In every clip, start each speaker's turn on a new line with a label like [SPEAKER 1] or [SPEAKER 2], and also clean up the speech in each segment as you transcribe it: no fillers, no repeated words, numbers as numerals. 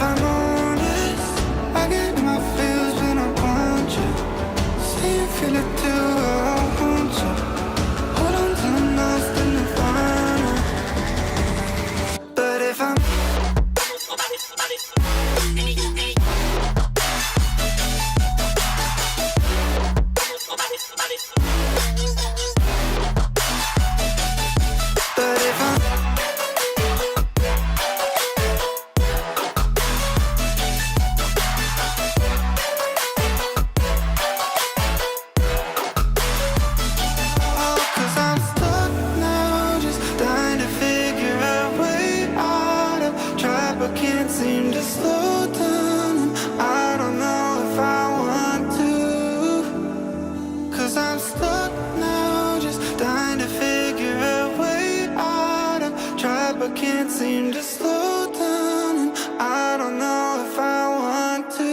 [SPEAKER 1] if I'm honest, I get my feels when I want you. Say you feel it too, I want you. Hold on till I'm lost in the final. But if I'm seem to slow down, and I don't know if I want to. Cause I'm stuck now, just dying to figure a way out. I've tried but can't seem to slow down, and I don't know if I want to.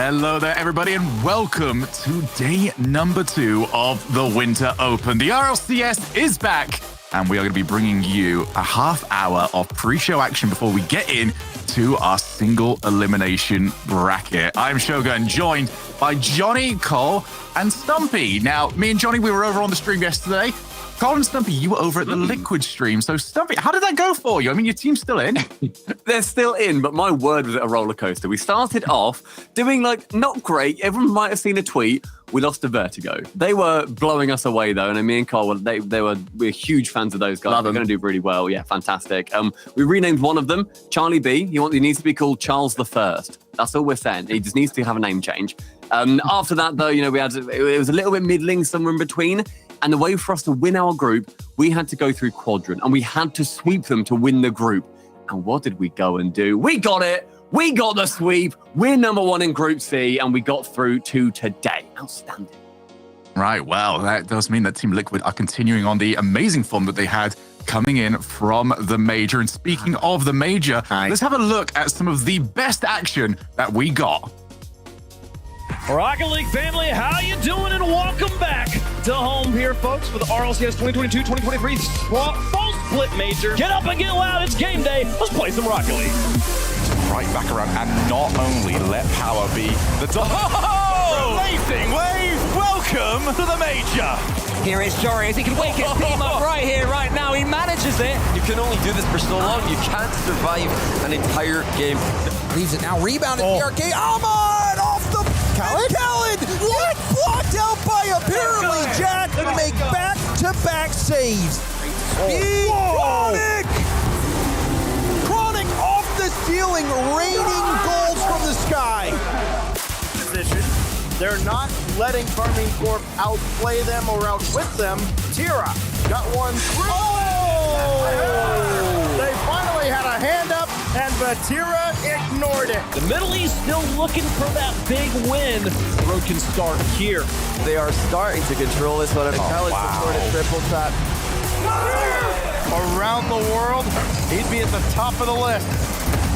[SPEAKER 2] Hello there, everybody, and welcome to day number 2 of the Winter Open. The RLCS is back, and we are going to be bringing you a half hour of pre-show action before we get in to our single elimination bracket. I'm Shogun, joined by Johnny, Cole, and Stumpy. Now, me and Johnny, we were over on the stream yesterday. Cole and Stumpy, you were over at the Liquid stream. So, Stumpy, how did that go for you? I mean, your team's still in.
[SPEAKER 3] They're still in, but my word was it a roller coaster. We started off doing, not great. Everyone might have seen a tweet. We lost to Vertigo. They were blowing us away, though. And me and Cole, we're huge fans of those guys. They're going to do really well. Yeah, fantastic. We renamed one of them, Charlie B. He needs to be called Charles the First. That's all we're saying. He just needs to have a name change. After that, though, it was a little bit middling, somewhere in between. And the way for us to win our group, we had to go through Quadrant and we had to sweep them to win the group. And what did we go and do? We got it. We got the sweep. We're number 1 in Group C and we got through to today. Outstanding.
[SPEAKER 2] Right. Well, that does mean that Team Liquid are continuing on the amazing form that they had coming in from the Major. And speaking of the Major, let's have a look at some of the best action that we got.
[SPEAKER 4] Rocket League family, how you doing? And welcome back to home here, folks, for the RLCS 2022-2023 Fall Split Major. Get up and get loud, it's game day. Let's play some Rocket League.
[SPEAKER 5] Right back around, and not only let power be the Racing Wave, welcome to the Major.
[SPEAKER 6] Here is Jory as he can wake his team up right here, right now. He manages it.
[SPEAKER 7] You can only do this for so long. You can't survive an entire game.
[SPEAKER 8] Leaves it now, rebounded PRK. Ahmad off the Khaled! What? Blocked out by apparently Jack to make back-to-back saves. Chronic! Chronic off the ceiling, raining goals from the sky.
[SPEAKER 9] Position. They're not letting Farming Corp outplay them or outwit them. Tira got one through. Oh! They finally had a hand up, and Batira ignored it.
[SPEAKER 4] The Middle East still looking for that big win. The road can start here.
[SPEAKER 7] They are starting to control this one. Khaled supported triple tap.
[SPEAKER 9] Around the world, he'd be at the top of the list.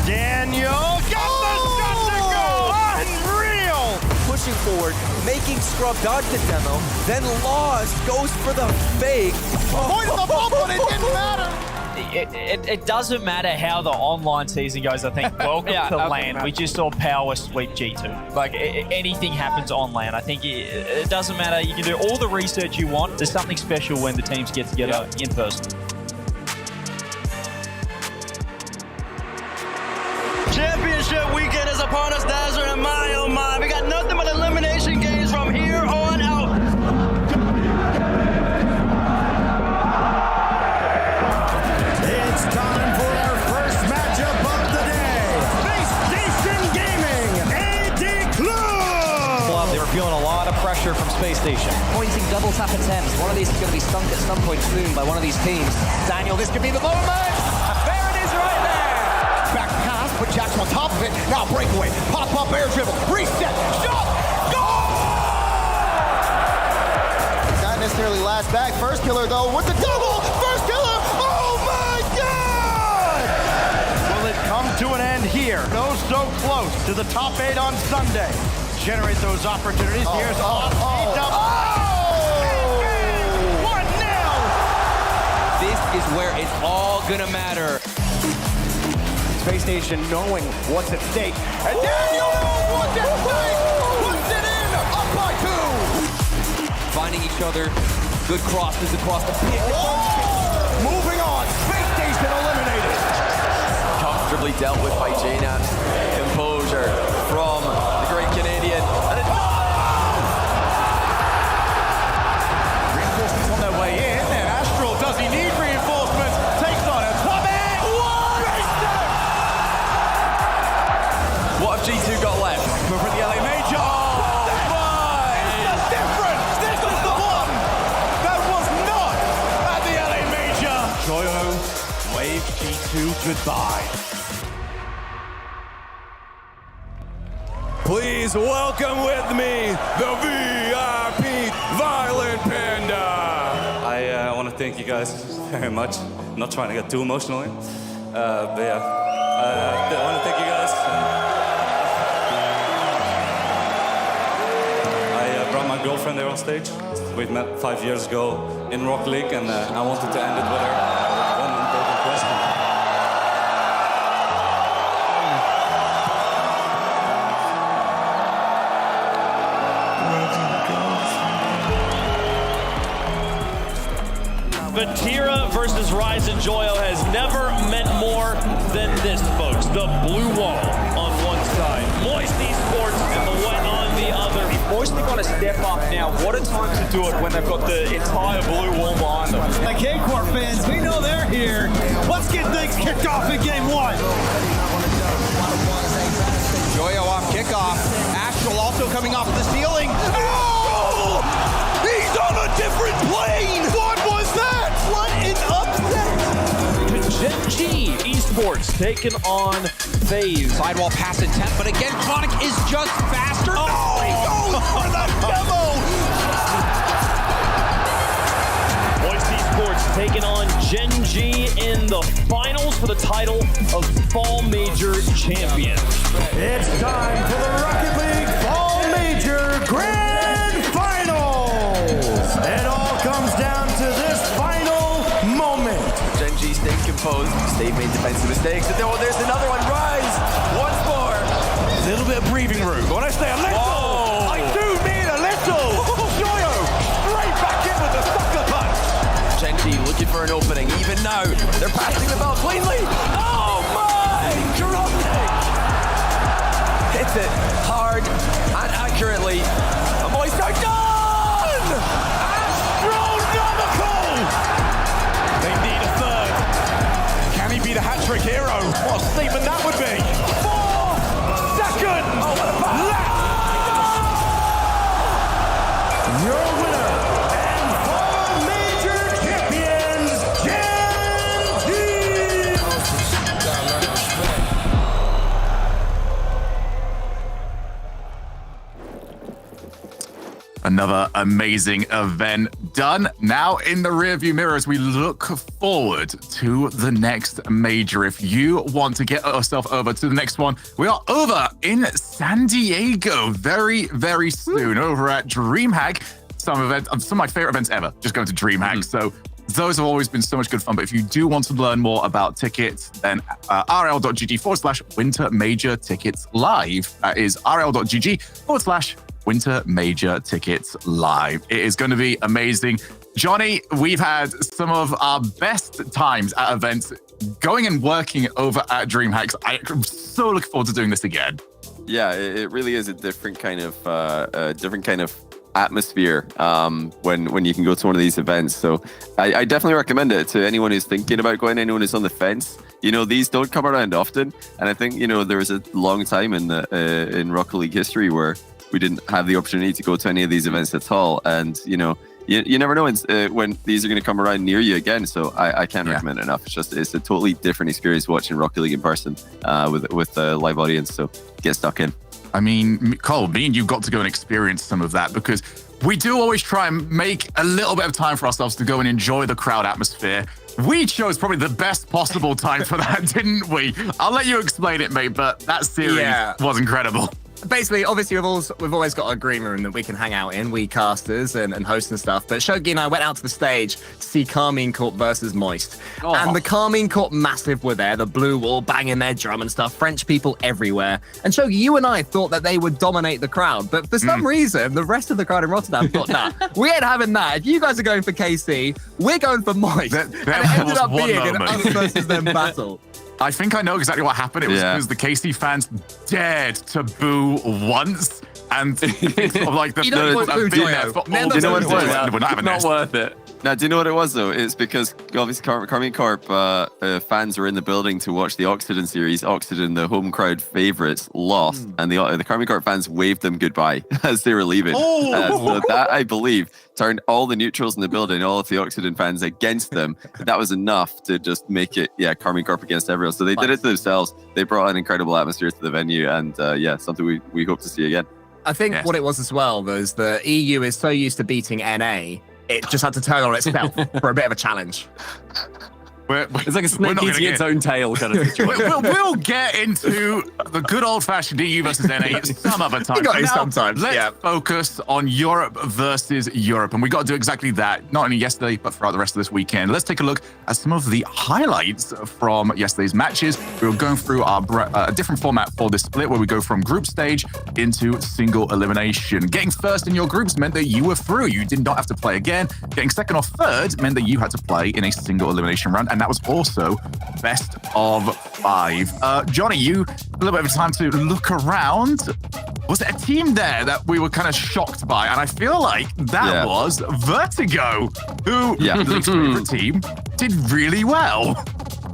[SPEAKER 9] Daniel got the shot to go! Unreal!
[SPEAKER 8] Pushing forward, making Scrub dodge the demo, then Laws goes for the fake.
[SPEAKER 9] Point of the ball, but it didn't matter.
[SPEAKER 10] It doesn't matter how the online season goes, I think. Welcome to LAN. We just saw Power sweep G2. Like, anything happens on LAN. I think it doesn't matter. You can do all the research you want. There's something special when the teams get together in person.
[SPEAKER 11] Championship weekend is upon us, Dazzler, and my oh my. We got nothing but elimination games from here on out.
[SPEAKER 9] It's time for our first matchup of the day. Space Station Gaming, AD Club.
[SPEAKER 10] They were feeling a lot of pressure from Space Station.
[SPEAKER 6] Pointing double tap attempts. One of these is going to be stunk at some point soon by one of these teams. Daniel, this could be the moment. There it is right there.
[SPEAKER 8] Back pass, but Jack's on top of it. Now breakaway, pop up air dribble, reset, shot, goal!
[SPEAKER 9] Not necessarily last back. First killer, though, with the double. First killer. Oh, my God! Will it come to an end here? No, so close to the top 8 on Sunday. Generate those opportunities. Here's off. Double. 1-0.
[SPEAKER 6] This is where it's all going to matter.
[SPEAKER 9] Space Station knowing what's at stake. And Daniel knows what's at stake. Puts it in. Up by 2.
[SPEAKER 6] Finding each other. Good crosses across the pit.
[SPEAKER 9] Moving on. Space Station eliminated.
[SPEAKER 7] Comfortably dealt with by J-Nat. Composure from the great Canadian. And it's
[SPEAKER 9] Reinforcements on their way in. And Astral, does he need reinforcements? Takes on a club in.
[SPEAKER 7] what have G2 got left?
[SPEAKER 9] For the LA Major. Oh, my! This is different. This is the one that was not at the LA Major. Joyo wave G2 goodbye.
[SPEAKER 5] Please welcome with me the VIP Violent Panda.
[SPEAKER 12] I want to thank you guys very much. I'm not trying to get too emotional here, but yeah, I want to thank you guys. my girlfriend there on stage. We met 5 years ago in Rock League, and I wanted to end it with her. One important question.
[SPEAKER 4] Vatira versus Rise and Joyo has never meant more than this, folks. The blue wall on one side, Moist Esports and the wet on the other.
[SPEAKER 10] Moist have got to step up now. What a time to do it when they've got the entire blue wall behind them.
[SPEAKER 13] Like K-Corp fans, we know they're here. Let's get things kicked off in game one.
[SPEAKER 8] Joyo off kickoff. Astral also coming off the ceiling. Oh! He's on a different plane! What was that? What an upset!
[SPEAKER 4] Gen G Esports taking on FaZe.
[SPEAKER 8] Sidewall pass attempt, but again, Chronic is just faster. Oh, he goes for the demo!
[SPEAKER 4] Moist Esports taking on Gen G in the finals for the title of Fall Major Champion.
[SPEAKER 13] It's time for the Rocket League Fall Major Grand Finals. It all comes down to this final moment.
[SPEAKER 7] Gen G stayed composed, stayed made defensive mistakes, and there's another one. Rise once more.
[SPEAKER 13] A little bit of breathing room. When I say a little, I do mean a little. Joyo straight back in with the sucker punch.
[SPEAKER 7] Gen G looking for an opening. Even now, they're passing the ball cleanly. Oh my! Chronic hits it hard and accurately. And Moist are done!
[SPEAKER 13] Astronomical! They need a third. Can he be the hat-trick hero? What a statement that would be. 4 seconds left. Your winner and Fall Major Champions, Gen G.
[SPEAKER 2] Another amazing event done. Now in the rearview mirror as we look forward to the next major. If you want to get yourself over to the next one, we are over in San Diego very, very soon over at DreamHack. Some of my favorite events ever, just going to DreamHack. So those have always been so much good fun. But if you do want to learn more about tickets, then rl.gg/Winter Major Tickets Live. That is rl.gg/Winter Major Tickets Live. It is going to be amazing. Johnny, we've had some of our best times at events going and working over at DreamHacks. I'm so looking forward to doing this again.
[SPEAKER 7] Yeah, it really is a different kind of atmosphere when you can go to one of these events. So I definitely recommend it to anyone who's thinking about going, anyone who's on the fence. You know, these don't come around often, and I think, you know, there was a long time in Rocket League history where we didn't have the opportunity to go to any of these events at all. And, you know, you never know when these are going to come around near you again. So I can't recommend it enough. It's a totally different experience watching Rocket League in person with a live audience. So get stuck in.
[SPEAKER 2] I mean, Cole, me and you got to go and experience some of that because we do always try and make a little bit of time for ourselves to go and enjoy the crowd atmosphere. We chose probably the best possible time for that, didn't we? I'll let you explain it, mate, but that series was incredible.
[SPEAKER 14] Basically, obviously, we've always got a green room that we can hang out in, we casters and hosts and stuff. But Shogi and I went out to the stage to see Carmine Corp versus Moist.
[SPEAKER 3] Oh.
[SPEAKER 14] And the Carmine Corp Massive were there, the blue wall banging their drum and stuff, French people everywhere. And Shogi, you and I thought that they would dominate the crowd. But for some reason, the rest of the crowd in Rotterdam thought, nah, we ain't having that. If you guys are going for KC, we're going for Moist. And it ended up being an us versus them battle.
[SPEAKER 2] I think I know exactly what happened. It was because the KC fans dared to boo once, and it's sort of like the
[SPEAKER 7] not worth it. Now, do you know what it was though? It's because obviously Carmine Corp fans were in the building to watch the Oxygen series. Oxygen, the home crowd favorites, lost, and the Carmine Corp fans waved them goodbye as they were leaving. So that, I believe, turned all the neutrals in the building, all of the Oxygen fans against them. That was enough to just make it, Carmine Corp against everyone. So they did it to themselves. They brought an incredible atmosphere to the venue, and something we hope to see again.
[SPEAKER 14] I think what it was as well was the EU is so used to beating NA, it just had to turn on itself for a bit of a challenge.
[SPEAKER 3] It's like a snake eating its own tail kind of situation.
[SPEAKER 2] We'll get into the good old-fashioned EU versus NA some other time.
[SPEAKER 14] You got
[SPEAKER 2] For
[SPEAKER 14] it
[SPEAKER 2] now,
[SPEAKER 14] sometimes,
[SPEAKER 2] let's focus on Europe versus Europe. And we got to do exactly that, not only yesterday, but throughout the rest of this weekend. Let's take a look at some of the highlights from yesterday's matches. We were going through our a different format for this split, where we go from group stage into single elimination. Getting first in your groups meant that you were through. You did not have to play again. Getting second or third meant that you had to play in a single elimination round, and that was also best of 5. Johnny, you a little bit of time to look around. Was there a team there that we were kind of shocked by? And I feel like that was Vertigo, who, the league's favorite team, did really well.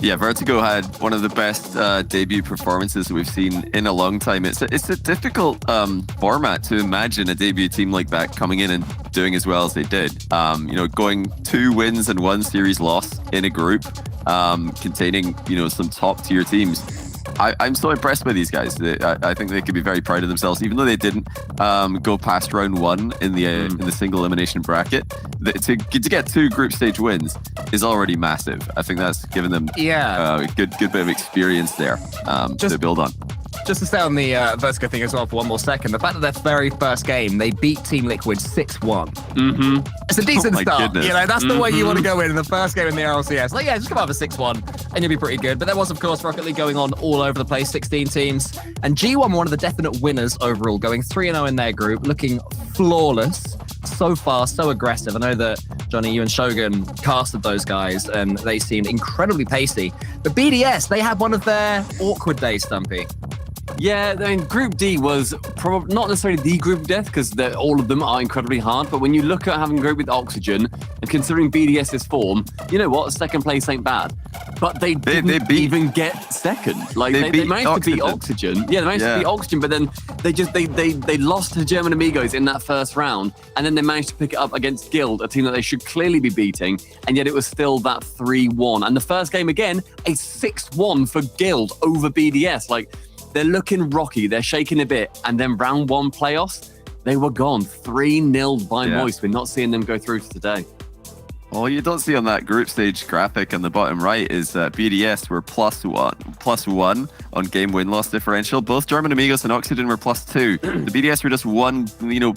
[SPEAKER 7] Yeah, Vertigo had one of the best debut performances that we've seen in a long time. It's a difficult format to imagine a debut team like that coming in and doing as well as they did. Going 2 wins and 1 series loss in a group containing, some top tier teams. I'm so impressed by these guys. I think they could be very proud of themselves, even though they didn't go past round 1 in the single elimination bracket. To get 2 group stage wins is already massive. I think that's given them a good bit of experience there to build on.
[SPEAKER 14] Just to stay on the Vertigo thing as well for one more second, the fact that their very first game, they beat Team Liquid 6-1.
[SPEAKER 3] Mm-hmm.
[SPEAKER 14] It's a decent start.
[SPEAKER 7] Goodness.
[SPEAKER 14] That's the way you want to go in the first game in the RLCS. Like, just come out with 6-1 and you'll be pretty good. But there was, of course, Rocket League going on all over the place, 16 teams. And G1 were one of the definite winners overall, going 3-0 in their group, looking flawless. So far, so aggressive. I know that, Johnny, you and Shogun casted those guys, and they seemed incredibly pacey. But BDS, they had one of their awkward days, Stumpy.
[SPEAKER 3] Yeah, I mean, Group D was probably not necessarily the group of death, because all of them are incredibly hard. But when you look at having a group with Oxygen and considering BDS's form, you know what? Second place ain't bad. But they didn't even get second. Like they managed to beat Oxygen. Yeah, they managed to beat Oxygen, but then they lost to German Amigos in that first round, and then they managed to pick it up against Guild, a team that they should clearly be beating, and yet it was still that 3-1. And the first game again, a 6-1 for Guild over BDS. Like, they're looking rocky, they're shaking a bit, and then round 1 playoffs, they were gone 3-0 by Moist. We're not seeing them go through to today.
[SPEAKER 7] All you don't see on that group stage graphic on the bottom right is that BDS were +1 on game win-loss differential. Both German Amigos and Oxygen were +2. The BDS were just one,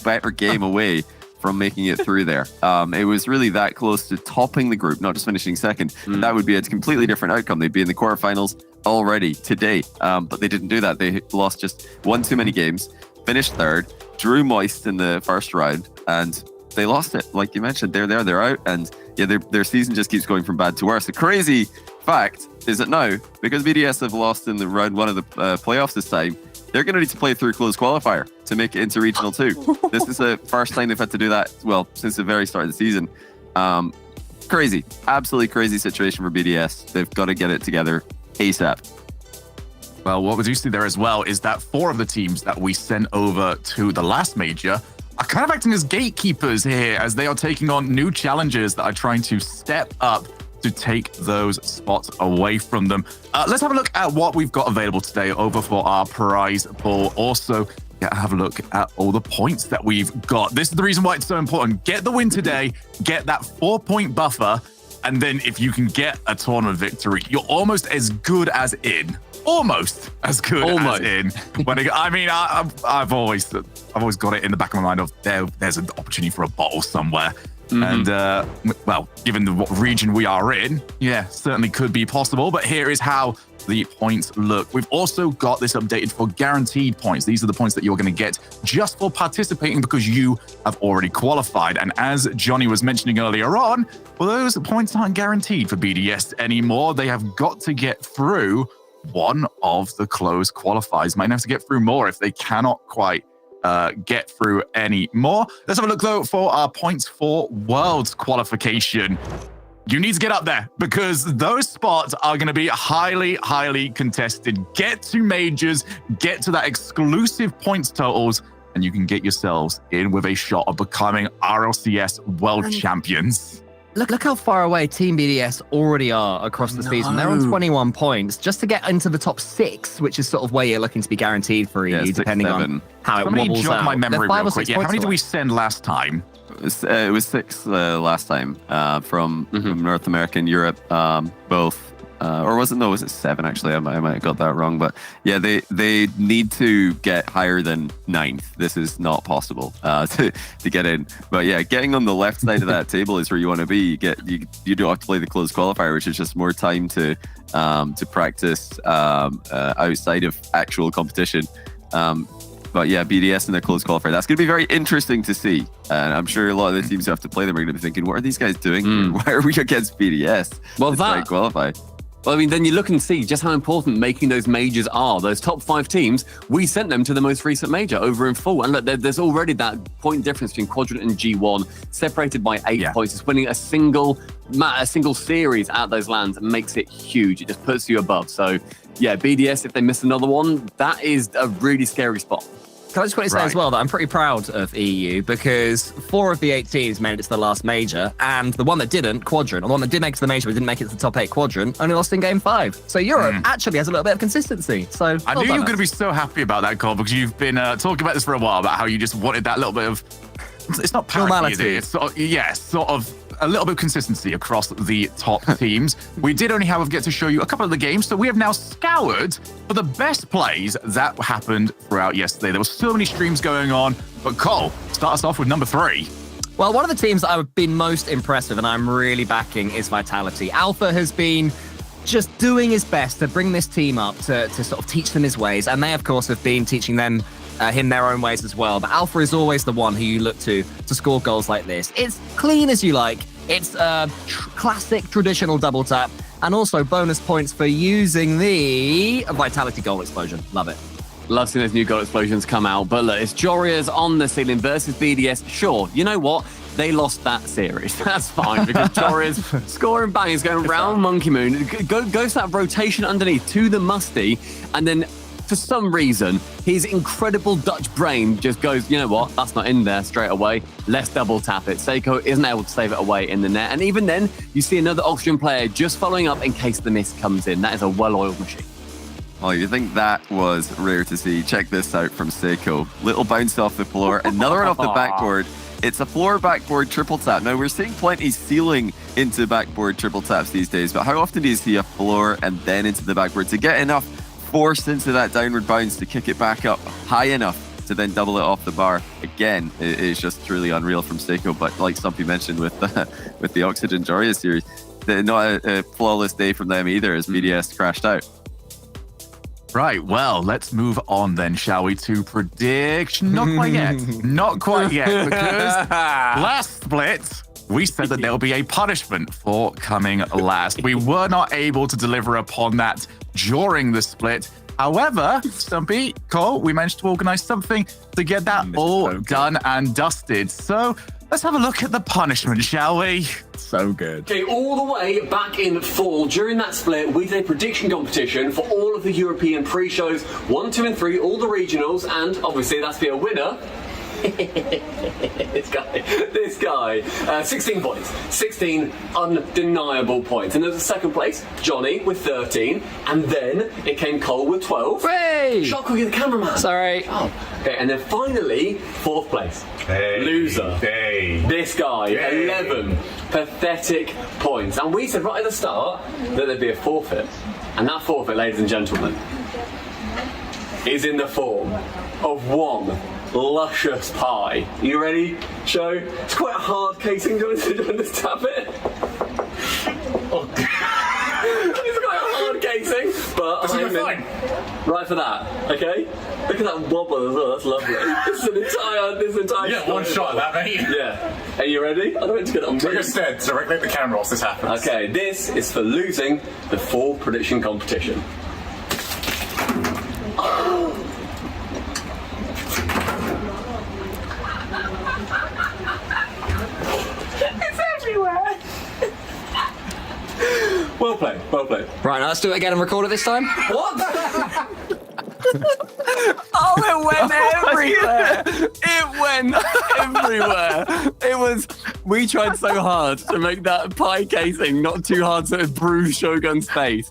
[SPEAKER 7] better game away from making it through there. It was really that close to topping the group, not just finishing second. That would be a completely different outcome. They'd be in the quarterfinals already today, but they didn't do that. They lost just 1 too many games, finished third, drew Moist in the first round, and they lost it. Like you mentioned, they're there, they're out, and their season just keeps going from bad to worse. The crazy fact is that now, because BDS have lost in the round 1 of the playoffs this time, they're going to need to play through closed qualifier to make it into Regional 2. This is the first time they've had to do that, since the very start of the season. Crazy. Absolutely crazy situation for BDS. They've got to get it together ASAP.
[SPEAKER 2] Well, what we do see there as well is that 4 of the teams that we sent over to the last major are kind of acting as gatekeepers here, as they are taking on new challengers that are trying to step up to take those spots away from them. Let's have a look at what we've got available today over for our prize pool. Also, have a look at all the points that we've got. This is the reason why it's so important. Get the win today, get that 4-point buffer, and then if you can get a tournament victory, you're almost as good as in. Almost as good as in. I've always got it in the back of my mind of there's an opportunity for a bottle somewhere. And, given the region we are in, certainly could be possible. But here is how the points look. We've also got this updated for guaranteed points. These are the points that you're going to get just for participating because you have already qualified. And as Johnny was mentioning earlier on, those points aren't guaranteed for BDS anymore. They have got to get through one of the closed qualifiers. Might have to get through more if they cannot quite get through any more. Let's have a look though for our points for Worlds qualification. You need to get up there because those spots are going to be highly, highly contested. Get to majors, get to that exclusive points totals, and you can get yourselves in with a shot of becoming RLCS world champions.
[SPEAKER 14] Look how far away Team BDS already are across the season. They're on 21 points. Just to get into the top 6, which is sort of where you're looking to be guaranteed for EU, depending on how it wobbles out.
[SPEAKER 2] My memory real quick. How many did we send last time?
[SPEAKER 7] It was 6 last time from North America and Europe, both. Or was it? No, was it 7 actually? I might have got that wrong. But yeah, they need to get higher than 9th. This is not possible to get in. But yeah, getting on the left side of that table is where you want to be. You don't have to play the closed qualifier, which is just more time to practice outside of actual competition. But yeah, BDS in the closed qualifier. That's going to be very interesting to see. And I'm sure a lot of the teams who have to play them are going to be thinking, what are these guys doing here? Why are we against BDS?
[SPEAKER 3] Well,
[SPEAKER 7] that qualify.
[SPEAKER 3] Well, I mean, then you look and see just how important making those majors are. Those top 5 teams, we sent them to the most recent major over in full. And look, there's already that point difference between Quadrant and G1, separated by 8 points. It's winning a single series at those lands makes it huge. It just puts you above. So, yeah, BDS, if they miss another one, that is a really scary spot.
[SPEAKER 14] Can I just quickly say as well that I'm pretty proud of EU because 4 of the 8 teams made it to the last major, and the one that didn't, Quadrant, or the one that did make it to the major but didn't make it to the top 8 Quadrant, only lost in game 5. So Europe actually has a little bit of consistency. So
[SPEAKER 2] I knew you were going to be so happy about that, Cole, because you've been talking about this for a while, about how you just wanted that little bit of, it's not parity, is it? It's sort of a little bit of consistency across the top teams. We did only, however, get to show you a couple of the games, so we have now scoured for the best plays that happened throughout yesterday. There were so many streams going on, but Cole, start us off with number 3.
[SPEAKER 14] Well, one of the teams that I've been most impressed with and I'm really backing is Vitality. Alpha has been just doing his best to bring this team up, to sort of teach them his ways, and they, of course, have been teaching them him their own ways as well. But Alpha is always the one who you look to score goals like this. It's clean as you like. It's a classic traditional double tap, and also bonus points for using the Vitality goal explosion. Love it.
[SPEAKER 3] Love seeing those new goal explosions come out. But look, it's Joria's on the ceiling versus BDS. Sure, you know what? They lost that series. That's fine, because Joria's scoring bangers, going round Monkey Moon, goes that rotation underneath to the Musty, and then for some reason, his incredible Dutch brain just goes, you know what, that's not in there straight away. Let's double tap it. Seiko isn't able to save it away in the net. And even then, you see another Oxygen player just following up in case the miss comes in. That is a well-oiled machine.
[SPEAKER 7] Oh, you think that was rare to see? Check this out from Seiko. Little bounce off the floor, another one off the backboard. It's a floor backboard triple tap. Now, we're seeing plenty ceiling into backboard triple taps these days, but how often do you see a floor and then into the backboard to get enough force into that downward bounce to kick it back up high enough to then double it off the bar? Again, it is just truly unreal from Seiko. But like Stumpy mentioned with the Oxygen Joria series, not a flawless day from them either as BDS crashed out.
[SPEAKER 2] Right, well, let's move on then, shall we, to prediction? Not quite yet. Not quite yet, because last split, we said that there'll be a punishment for coming last. We were not able to deliver upon that during the split. However, Stumpy, Cole, we managed to organize something to get that all done and dusted. So let's have a look at the punishment, shall we?
[SPEAKER 14] So good.
[SPEAKER 3] Okay, all the way back in fall, during that split, we did a prediction competition for all of the European pre-shows, 1, 2, and 3, all the regionals, and obviously that's be a winner. this guy, 16 points, 16 undeniable points. And there's a second place, Johnny with 13, and then it came Cole with 12.
[SPEAKER 10] Hey!
[SPEAKER 3] Shockwave, the cameraman.
[SPEAKER 10] Sorry.
[SPEAKER 3] Oh, okay, and then finally, fourth place, loser. This guy, 11 pathetic points. And we said right at the start that there'd be a forfeit, and that forfeit, ladies and gentlemen, is in the form of one luscious pie. Are you ready, Show? It's quite a hard casing. Do you want to tap it? Oh. It's quite a hard casing, but I'm in. Right for that, okay? Look at that wobble as well, that's lovely. This entire
[SPEAKER 5] Yeah, one shot at that, mate.
[SPEAKER 3] Yeah. Are you ready? I don't want to get it on me.
[SPEAKER 5] Like I said, directly at the camera whilst this happens.
[SPEAKER 3] Okay, this is for losing the fall prediction competition. Well played, well played.
[SPEAKER 6] Right, now let's do it again and record it this time.
[SPEAKER 3] What?
[SPEAKER 14] Oh, it went everywhere. It went everywhere.
[SPEAKER 3] It was, we tried so hard to make that pie casing not too hard so it bruised Shogun's face.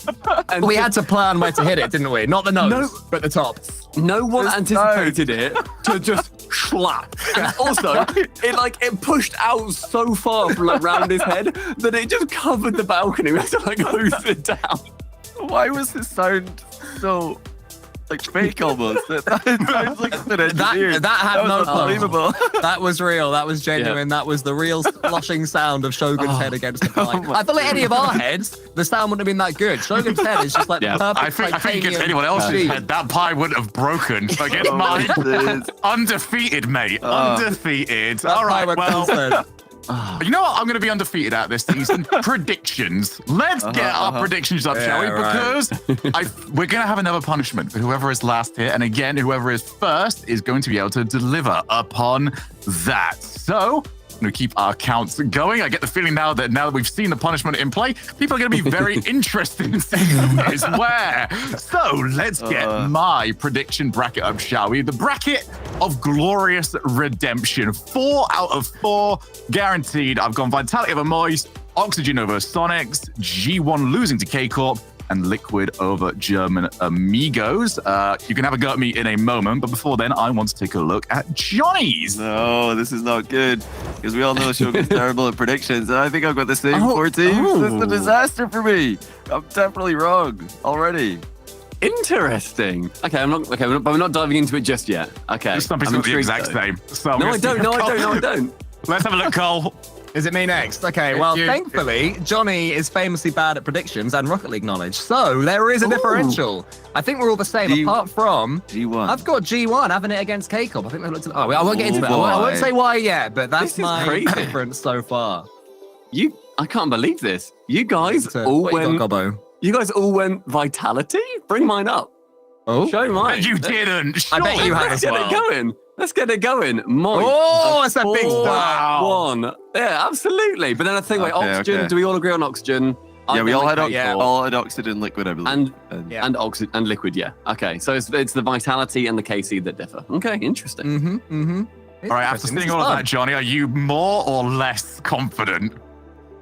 [SPEAKER 14] And we had to plan where to hit it, didn't we? Not the nose, but the top.
[SPEAKER 3] No one anticipated it to just clap. And also, it pushed out so far from around his head that it just covered the balcony. We had to hose it down.
[SPEAKER 7] Why was the sound so fake almost? That sounds like an engineer.
[SPEAKER 14] That had no
[SPEAKER 7] unbelievable.
[SPEAKER 14] That was real. That was genuine. That was the real sloshing sound of Shogun's head against the pie. I feel like any of our heads, the sound wouldn't have been that good. Shogun's head is just like the perfect.
[SPEAKER 2] I think if anyone else's head, that pie wouldn't have broken. Against mine, undefeated, mate. Undefeated. All right, well. You know what? I'm going to be undefeated at this season. Predictions. Let's get our predictions up, shall we? Because we're going to have another punishment for whoever is last here. And again, whoever is first is going to be able to deliver upon that. So I'm going to keep our counts going. I get the feeling now that we've seen the punishment in play, people are going to be very interested in seeing who is where. So let's get my prediction bracket up, shall we? The bracket of glorious redemption. 4 out of 4 guaranteed. I've gone Vitality over Moist, Oxygen over Sonics, G1 losing to K-Corp, and Liquid over German Amigos. You can have a go at me in a moment, but before then, I want to take a look at Johnny's.
[SPEAKER 7] No, this is not good, because we all know Shogun's terrible at predictions, and I think I've got the same 4 teams. This is a disaster for me. I'm definitely wrong already.
[SPEAKER 3] Interesting. Okay, but we're not diving into it just yet. Okay.
[SPEAKER 2] This stuff is the exact same. So
[SPEAKER 3] No, I don't.
[SPEAKER 2] Let's have a look, Cole.
[SPEAKER 14] Is it me next? Okay, well, thankfully, Johnny is famously bad at predictions and Rocket League knowledge. So there is a differential. I think we're all the same, apart from
[SPEAKER 7] G1.
[SPEAKER 14] I've got G1 having it against K-Corp. I think they looked at. I won't get into it. I won't say why yet, but that's my difference so far.
[SPEAKER 3] I can't believe this. You guys all went. You guys all went Vitality? Bring mine up.
[SPEAKER 14] Oh,
[SPEAKER 3] show mine.
[SPEAKER 2] You didn't.
[SPEAKER 14] I bet you have as well.
[SPEAKER 3] Let's get it going. Moist.
[SPEAKER 14] Oh, that's a big
[SPEAKER 3] one. Yeah, absolutely. But then I think, Oxygen. Do we all agree on Oxygen?
[SPEAKER 7] Yeah, we all had Oxygen and Liquid, I believe.
[SPEAKER 3] And Oxygen and Liquid, yeah. Okay, so it's the Vitality and the KC that differ. Okay, interesting.
[SPEAKER 2] All right, after seeing all of that, Johnny, are you more or less confident?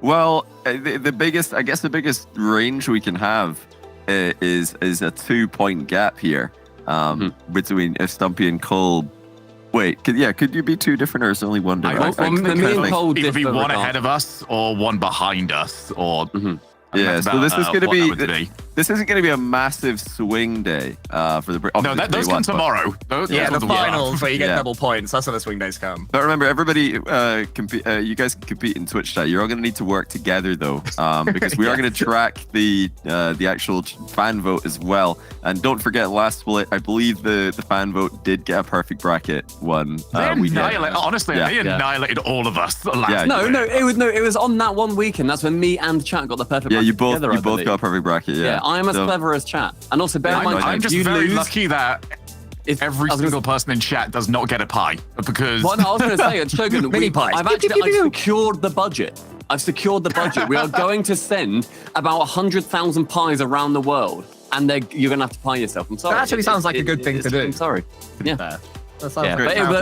[SPEAKER 7] Well, the biggest range we can have is a 2-point gap here between Stumpy and Cole. Wait, could you be 2 different, or is there only one different?
[SPEAKER 2] Either be one ahead of us or one behind us, or
[SPEAKER 7] Yeah, so this is going to be this isn't going to be a massive swing day for the.
[SPEAKER 2] No, those come tomorrow.
[SPEAKER 14] The finals where you get double points. That's when the swing days come.
[SPEAKER 7] But remember, everybody, you guys can compete in Twitch chat. You're all going to need to work together though, because we are going to track the actual fan vote as well. And don't forget, last split, I believe the fan vote did get a perfect bracket one.
[SPEAKER 2] Honestly, they annihilated all of us.
[SPEAKER 3] It was on that one weekend. That's when me and chat got the perfect.
[SPEAKER 7] Yeah, you both got a perfect bracket. Yeah,
[SPEAKER 3] I'm as clever as chat. And also, bear in mind,
[SPEAKER 2] I'm just very lucky that every single person in chat does not get a pie, because.
[SPEAKER 3] Well, no, I was going to say, it's Shogun.
[SPEAKER 14] Mini pies.
[SPEAKER 3] I've secured the budget. I've secured the budget. We are going to send about 100,000 pies around the world, and you're going to have to pie yourself. I'm sorry.
[SPEAKER 14] That actually sounds like a good thing to do.
[SPEAKER 3] I'm sorry.
[SPEAKER 14] Yeah.
[SPEAKER 3] But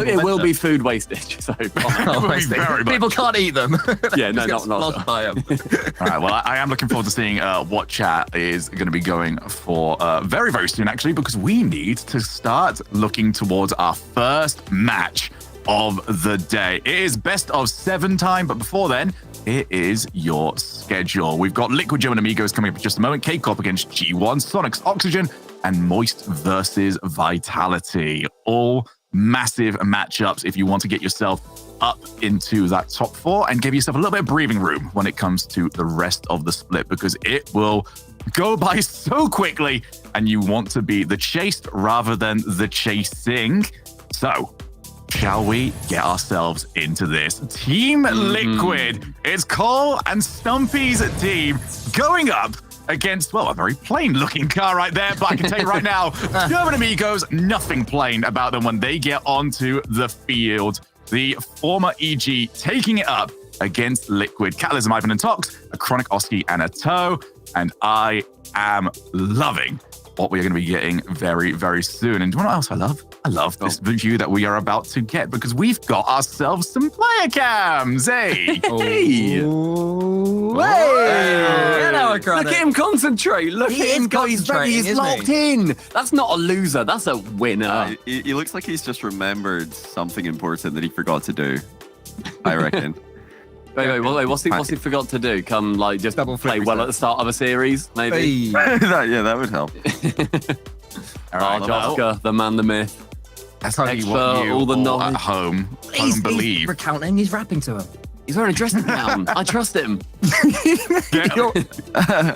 [SPEAKER 3] it will be food wastage. So
[SPEAKER 14] people can't eat them.
[SPEAKER 3] Yeah, no, not.
[SPEAKER 2] All right. Well, I am looking forward to seeing what chat is going to be going for very, very soon, actually, because we need to start looking towards our first match of the day. It is best of 7 time, but before then, it is your schedule. We've got Liquid German Amigos coming up in just a moment. K-Corp against G1, Sonics, Oxygen, and Moist versus Vitality. All massive matchups if you want to get yourself up into that top 4 and give yourself a little bit of breathing room when it comes to the rest of the split, because it will go by so quickly and you want to be the chased rather than the chasing. So, shall we get ourselves into this? Team Liquid, it's Cole and Stumpy's team going up against, well, a very plain-looking car right there, but I can tell you right now, German Amigos, nothing plain about them when they get onto the field. The former EG taking it up against Liquid. Catalysm, Ivan and Tox, a Chronic Oski and a Toe, and I am loving what we are going to be getting very, very soon. And do you know what else I love? I love this view that we are about to get, because we've got ourselves some player cams, hey!
[SPEAKER 14] Hey! Get our
[SPEAKER 3] Look at him concentrate. Look at him go. He's locked in. That's not a loser. That's a winner.
[SPEAKER 7] He looks like he's just remembered something important that he forgot to do. I reckon.
[SPEAKER 3] Wait, what's he forgot to do? Come, like, just play well at the start of a series, maybe?
[SPEAKER 7] that would help.
[SPEAKER 3] All right, Joska, the man, the myth.
[SPEAKER 2] That's how you want you
[SPEAKER 3] all the knowledge
[SPEAKER 2] at home.
[SPEAKER 14] He's
[SPEAKER 2] Believe.
[SPEAKER 14] recounting, he's rapping to him.
[SPEAKER 3] He's wearing a dressing gown. I trust him.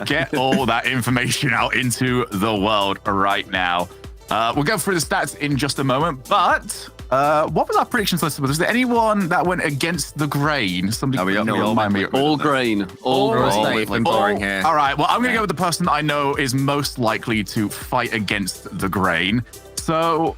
[SPEAKER 2] Get all that information out into the world right now. We'll go through the stats in just a moment, but what was our predictions list? Was there anyone that went against the grain? Somebody remind me.
[SPEAKER 3] All grain. All grain.
[SPEAKER 14] Boring here.
[SPEAKER 2] All right, well, I'm going to go with the person I know is most likely to fight against the grain. So,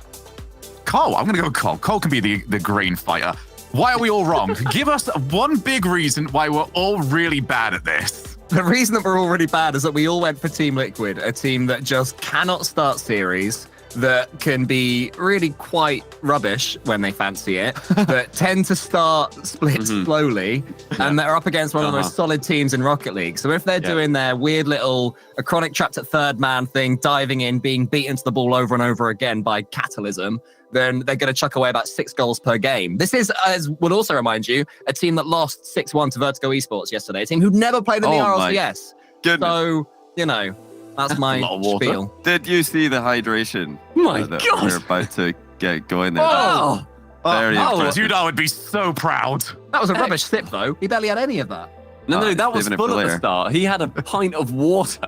[SPEAKER 2] Cole, I'm going to go with Cole. Cole can be the grain fighter. Why are we all wrong? Give us one big reason why we're all really bad at this.
[SPEAKER 14] The reason that we're all really bad is that we all went for Team Liquid, a team that just cannot start series, that can be really quite rubbish when they fancy it, that tend to start splits slowly, and that are up against one of the most solid teams in Rocket League. So if they're doing their weird little Acronic trapped at third man thing, diving in, being beaten to the ball over and over again by Catalysm, then they're going to chuck away about 6 goals per game. This is, as would also remind you, a team that lost 6-1 to Vertigo Esports yesterday, a team who'd never played in the RLCS. So, you know, that's my spiel.
[SPEAKER 7] Did you see the hydration?
[SPEAKER 3] My
[SPEAKER 7] that
[SPEAKER 3] God.
[SPEAKER 7] we're about to get going there.
[SPEAKER 3] Oh,
[SPEAKER 7] Very impressive.
[SPEAKER 2] Dude, I would be so proud.
[SPEAKER 14] That was a rubbish sip, though. He barely had any of that.
[SPEAKER 3] No, that was full at the start. He had a pint of water.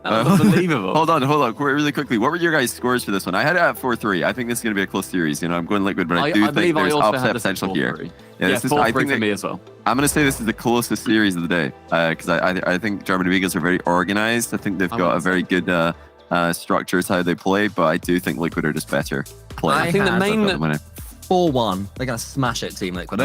[SPEAKER 3] That was unbelievable.
[SPEAKER 7] Hold on, really quickly. What were your guys' scores for this one? I had it at 4-3. I think this is going to be a close series. You know, I'm going Liquid, but I do think there's upset potential here.
[SPEAKER 3] Yeah, this is 4-3 for me as well.
[SPEAKER 7] I'm going to say this is the closest series of the day because I think German Amigos are very organized. I think they've got a very good structure to how they play, but I do think Liquid are just better players.
[SPEAKER 3] I think the main
[SPEAKER 14] 4-1. They're going to smash it, Team Liquid.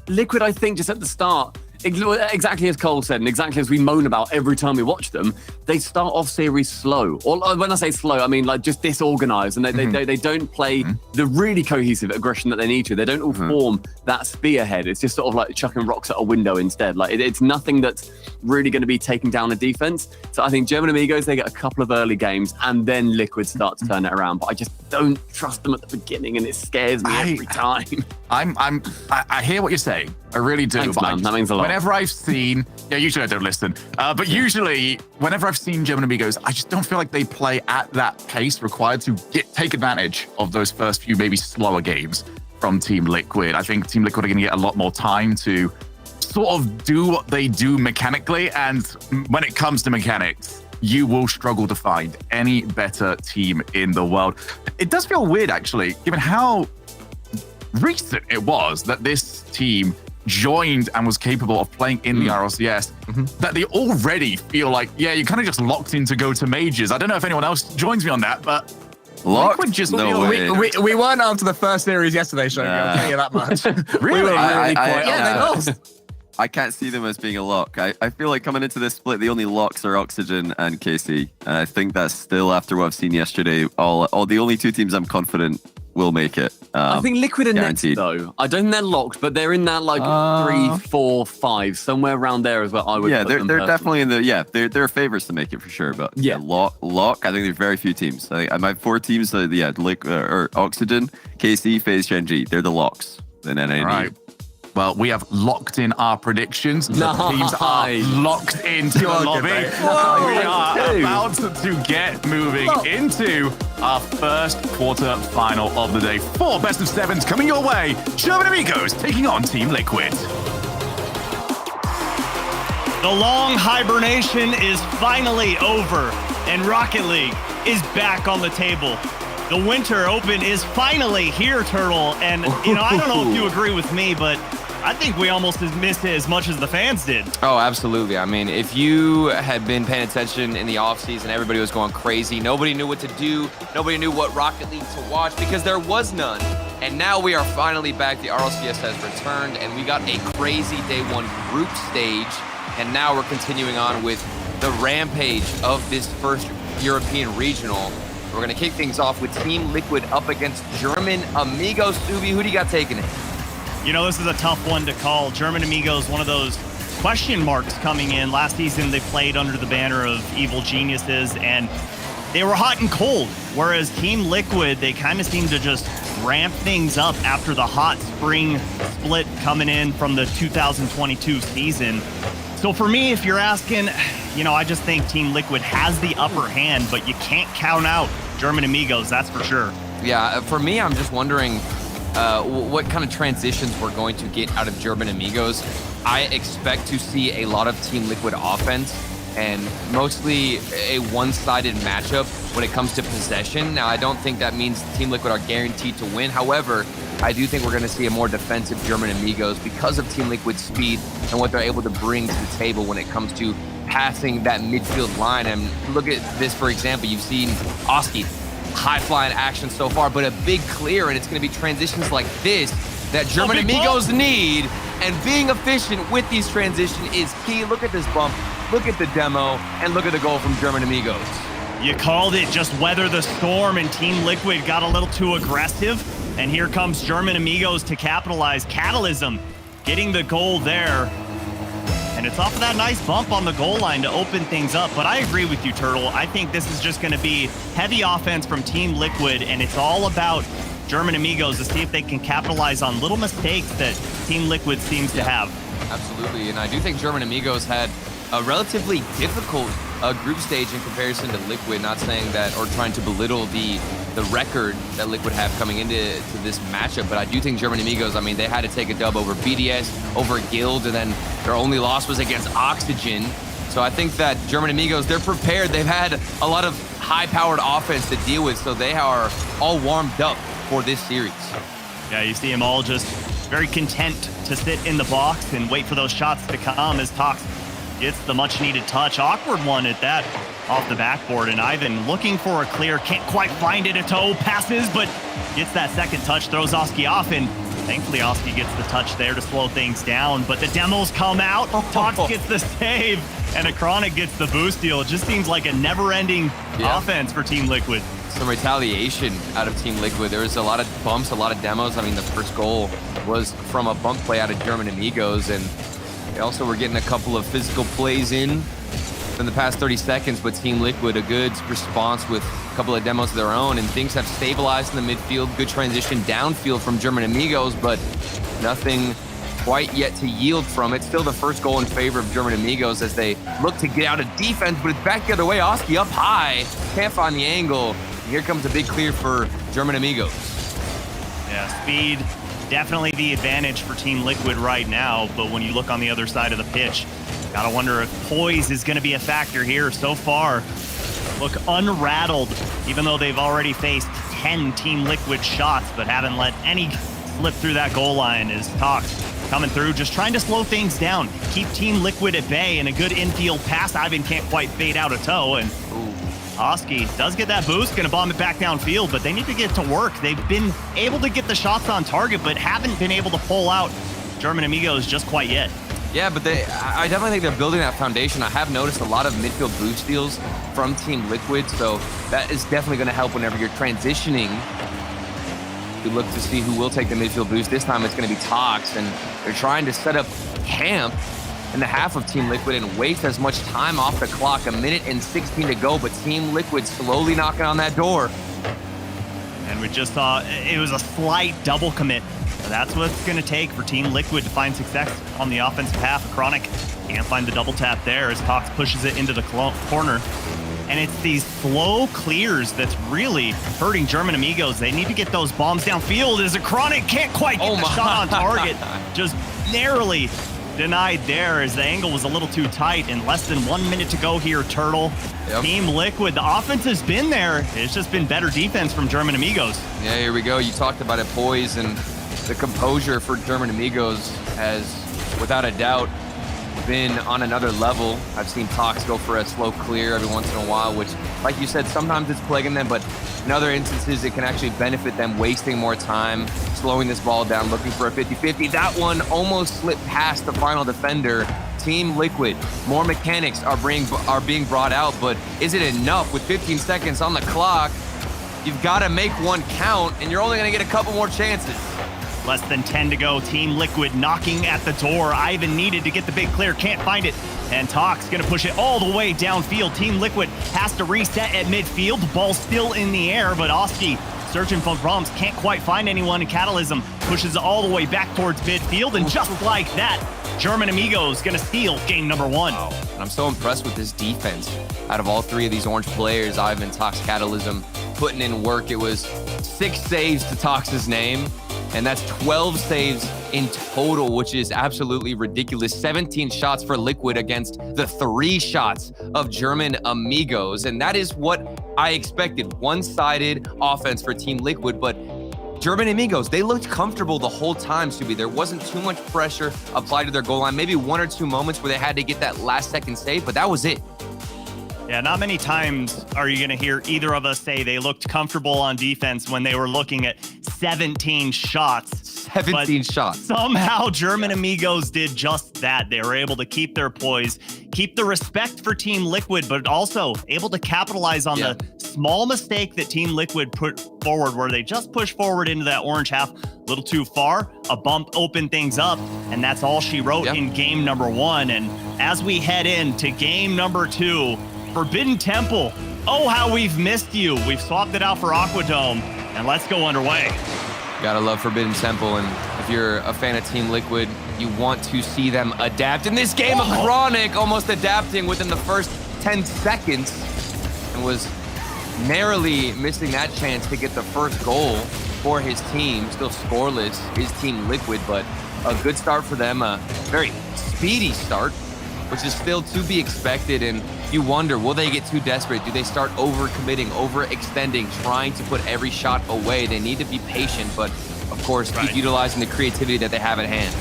[SPEAKER 3] Liquid, I think, just at the start, exactly as Cole said, and exactly as we moan about every time we watch them, they start off series slow. Or when I say slow, I mean like just disorganized, and they don't play the really cohesive aggression that they need to. They don't all form that spearhead. It's just sort of like chucking rocks at a window instead. Like it's nothing that's really going to be taking down a defense. So I think German Amigos, they get a couple of early games, and then Liquid start to turn it around. But I just don't trust them at the beginning, and it scares me every time.
[SPEAKER 2] I hear what you're saying. I really do.
[SPEAKER 3] Thanks, man. That means a lot.
[SPEAKER 2] Whenever I've seen, usually I don't listen, but usually whenever I've seen German Amigos, I just don't feel like they play at that pace required to take advantage of those first few maybe slower games from Team Liquid. I think Team Liquid are going to get a lot more time to sort of do what they do mechanically, and when it comes to mechanics, you will struggle to find any better team in the world. It does feel weird, actually, given how recent it was that this team joined and was capable of playing in the RLCS, that they already feel like, you're kind of just locked in to go to majors. I don't know if anyone else joins me on that, but
[SPEAKER 7] locked?
[SPEAKER 2] Just
[SPEAKER 7] no way.
[SPEAKER 14] We weren't after the first series yesterday, Sean. I'll tell you that much.
[SPEAKER 2] Really?
[SPEAKER 14] We were really they lost.
[SPEAKER 7] I can't see them as being a lock. I feel like coming into this split, the only locks are Oxygen and KC. And I think that's still, after what I've seen yesterday, all the only two teams I'm confident will make it.
[SPEAKER 3] I think Liquid are
[SPEAKER 7] guaranteed.
[SPEAKER 3] next, though. I don't think they're locked, but they're in that like 3, 4, 5, somewhere around there as well. I would.
[SPEAKER 7] Yeah, they're definitely in the. They're favorites to make it for sure. But lock. I think there's very few teams. I have 4 teams. Or Oxygen, KC, FaZe, Gen G. They're the locks. Then NAD.
[SPEAKER 2] Right. Well, we have locked in our predictions. The teams are locked into the lobby. We are about to get moving into our first quarter final of the day. 4 best of 7s coming your way. German Amigos taking on Team Liquid.
[SPEAKER 15] The long hibernation is finally over, and Rocket League is back on the table. The Winter Open is finally here, Turtle, and I don't know if you agree with me, but I think we almost missed it as much as the fans did.
[SPEAKER 16] Oh, absolutely. I mean, if you had been paying attention in the offseason, everybody was going crazy. Nobody knew what to do. Nobody knew what Rocket League to watch because there was none. And now we are finally back. The RLCS has returned, and we got a crazy day 1 group stage. And now we're continuing on with the rampage of this first European regional. We're going to kick things off with Team Liquid up against German Amigos. Subi, who do you got taking it?
[SPEAKER 15] This is a tough one to call. German Amigos, one of those question marks coming in. Last season, they played under the banner of Evil Geniuses, and they were hot and cold. Whereas Team Liquid, they kind of seem to just ramp things up after the hot spring split coming in from the 2022 season. So for me, if you're asking, I just think Team Liquid has the upper hand, but you can't count out German Amigos, that's for sure.
[SPEAKER 16] Yeah, for me, I'm just wondering what kind of transitions we're going to get out of German Amigos. I expect to see a lot of Team Liquid offense and mostly a one-sided matchup when it comes to possession. Now, I don't think that means Team Liquid are guaranteed to win. However, I do think we're going to see a more defensive German Amigos because of Team Liquid's speed and what they're able to bring to the table when it comes to passing that midfield line. And look at this, for example. You've seen Oski, high-flying action so far, but a big clear, and it's going to be transitions like this that German Amigos need. And being efficient with these transitions is key. Look at this bump. Look at the demo, and look at the goal from German Amigos.
[SPEAKER 15] You called it, just weather the storm, and Team Liquid got a little too aggressive. And here comes German Amigos to capitalize. Catalysm getting the goal there. And it's off of that nice bump on the goal line to open things up. But I agree with you, Turtle. I think this is just going to be heavy offense from Team Liquid, and it's all about German Amigos to see if they can capitalize on little mistakes that Team Liquid seems to have.
[SPEAKER 16] Absolutely, and I do think German Amigos had a relatively difficult group stage in comparison to Liquid. Not saying that or trying to belittle the record that Liquid have coming into this matchup, but I do think German Amigos, I mean, they had to take a dub over BDS, over Guild, and then their only loss was against Oxygen. So I think that German Amigos, they're prepared. They've had a lot of high-powered offense to deal with, so they are all warmed up for this series.
[SPEAKER 15] Yeah, you see them all just very content to sit in the box and wait for those shots to come as Tox gets the much-needed touch. Awkward one at that off the backboard, and Ivan looking for a clear, can't quite find it. A toe passes, but gets that second touch, throws Oski off, and thankfully Oski gets the touch there to slow things down. But the demos come out, Tox gets the save, and Acronic gets the boost deal. It just seems like a never-ending offense for Team Liquid.
[SPEAKER 16] Some retaliation out of Team Liquid. There was a lot of bumps, a lot of demos. I mean, the first goal was from a bump play out of German Amigos, and they also were getting a couple of physical plays in the past 30 seconds, but Team Liquid, a good response with a couple of demos of their own, and things have stabilized in the midfield. Good transition downfield from German Amigos, but nothing quite yet to yield from it. Still the first goal in favor of German Amigos as they look to get out of defense, but it's back the other way. Oski up high, can't find the angle. Here comes a big clear for German Amigos.
[SPEAKER 15] Yeah, speed, definitely the advantage for Team Liquid right now, but when you look on the other side of the pitch, gotta wonder if poise is gonna be a factor here. So far, look unrattled, even though they've already faced 10 Team Liquid shots, but haven't let any slip through that goal line. As Tox coming through, just trying to slow things down, keep Team Liquid at bay, and a good infield pass. Ivan can't quite fade out a toe, and Oski does get that boost, gonna bomb it back downfield, but they need to get to work. They've been able to get the shots on target, but haven't been able to pull out German Amigos just quite yet.
[SPEAKER 16] Yeah, but I definitely think they're building that foundation. I have noticed a lot of midfield boost steals from Team Liquid, so that is definitely gonna help whenever you're transitioning. We look to see who will take the midfield boost. This time it's gonna be Tox, and they're trying to set up camp in the half of Team Liquid and waste as much time off the clock. 1 minute and 16 to go, but Team Liquid slowly knocking on that door.
[SPEAKER 15] And we just saw it was a slight double commit. That's what it's going to take for Team Liquid to find success on the offensive half. Chronic can't find the double tap there as Tox pushes it into the corner. And it's these slow clears that's really hurting German Amigos. They need to get those bombs downfield as Chronic can't quite get the shot on target. Just narrowly denied there as the angle was a little too tight, and less than 1 minute to go here, Turtle.
[SPEAKER 16] Yep.
[SPEAKER 15] Team Liquid, the offense has been there. It's just been better defense from German Amigos.
[SPEAKER 16] Yeah, here we go. You talked about it, poise, and the composure for German Amigos has, without a doubt, been on another level. I've seen Tox go for a slow clear every once in a while, which, like you said, sometimes it's plaguing them, but in other instances, it can actually benefit them, wasting more time, slowing this ball down, looking for a 50-50. That one almost slipped past the final defender. Team Liquid, more mechanics are being brought out, but is it enough? With 15 seconds on the clock, you've got to make one count, and you're only going to get a couple more chances.
[SPEAKER 15] Less than 10 to go. Team Liquid knocking at the door. Ivan needed to get the big clear, can't find it. And Tox gonna push it all the way downfield. Team Liquid has to reset at midfield. The ball's still in the air, but Oski searching for bombs, can't quite find anyone. And Catalysm pushes it all the way back towards midfield. And just like that, German Amigos gonna steal game number 1.
[SPEAKER 16] Wow. And I'm so impressed with this defense. Out of all 3 of these orange players, Ivan, Tox, Catalysm, putting in work. It was 6 saves to Tox's name, and that's 12 saves in total, which is absolutely ridiculous. 17 shots for Liquid against the 3 shots of German Amigos, and that is what I expected. One-sided offense for Team Liquid, but German Amigos, they looked comfortable the whole time, Subi. There wasn't too much pressure applied to their goal line. Maybe 1 or 2 moments where they had to get that last-second save, but that was it.
[SPEAKER 15] Yeah, not many times are you going to hear either of us say they looked comfortable on defense when they were looking at 17 shots.
[SPEAKER 16] 17 shots.
[SPEAKER 15] Somehow German Amigos did just that. They were able to keep their poise, keep the respect for Team Liquid, but also able to capitalize on the small mistake that Team Liquid put forward, where they just pushed forward into that orange half a little too far. A bump opened things up, and that's all she wrote in game number 1. And as we head into game number 2, Forbidden Temple, oh, how we've missed you. We've swapped it out for Aquadome, and let's go underway.
[SPEAKER 16] Gotta love Forbidden Temple, and if you're a fan of Team Liquid, you want to see them adapt. In this game, Chronic almost adapting within the first 10 seconds and was narrowly missing that chance to get the first goal for his team. Still scoreless, his Team Liquid, but a good start for them, a very speedy start, which is still to be expected. And you wonder, will they get too desperate? Do they start overcommitting, overextending, trying to put every shot away? They need to be patient, but of course, keep utilizing the creativity that they have at hand.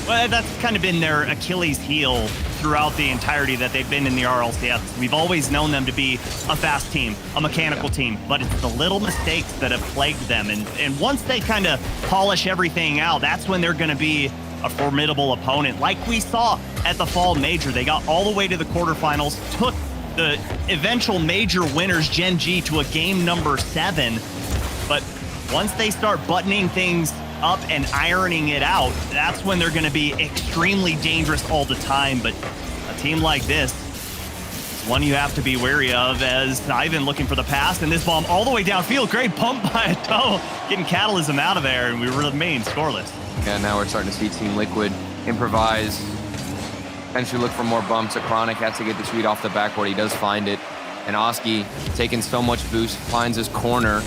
[SPEAKER 15] Well, that's kind of been their Achilles heel throughout the entirety that they've been in the RLCS. We've always known them to be a fast team, a mechanical team, but it's the little mistakes that have plagued them. And once they kind of polish everything out, that's when they're going to be a formidable opponent. Like we saw at the Fall Major, they got all the way to the quarterfinals, took the eventual major winners, Gen G, to a game number 7. But once they start buttoning things up and ironing it out, that's when they're going to be extremely dangerous all the time. But a team like this is one you have to be wary of, as Ivan looking for the pass, and this bomb all the way downfield. Great pump by a toe, getting Catalysm out of there, and we remain scoreless.
[SPEAKER 16] Yeah, now we're starting to see Team Liquid improvise, potentially look for more bumps. Chronic has to get this read off the backboard. He does find it. And Oski, taking so much boost, finds his corner.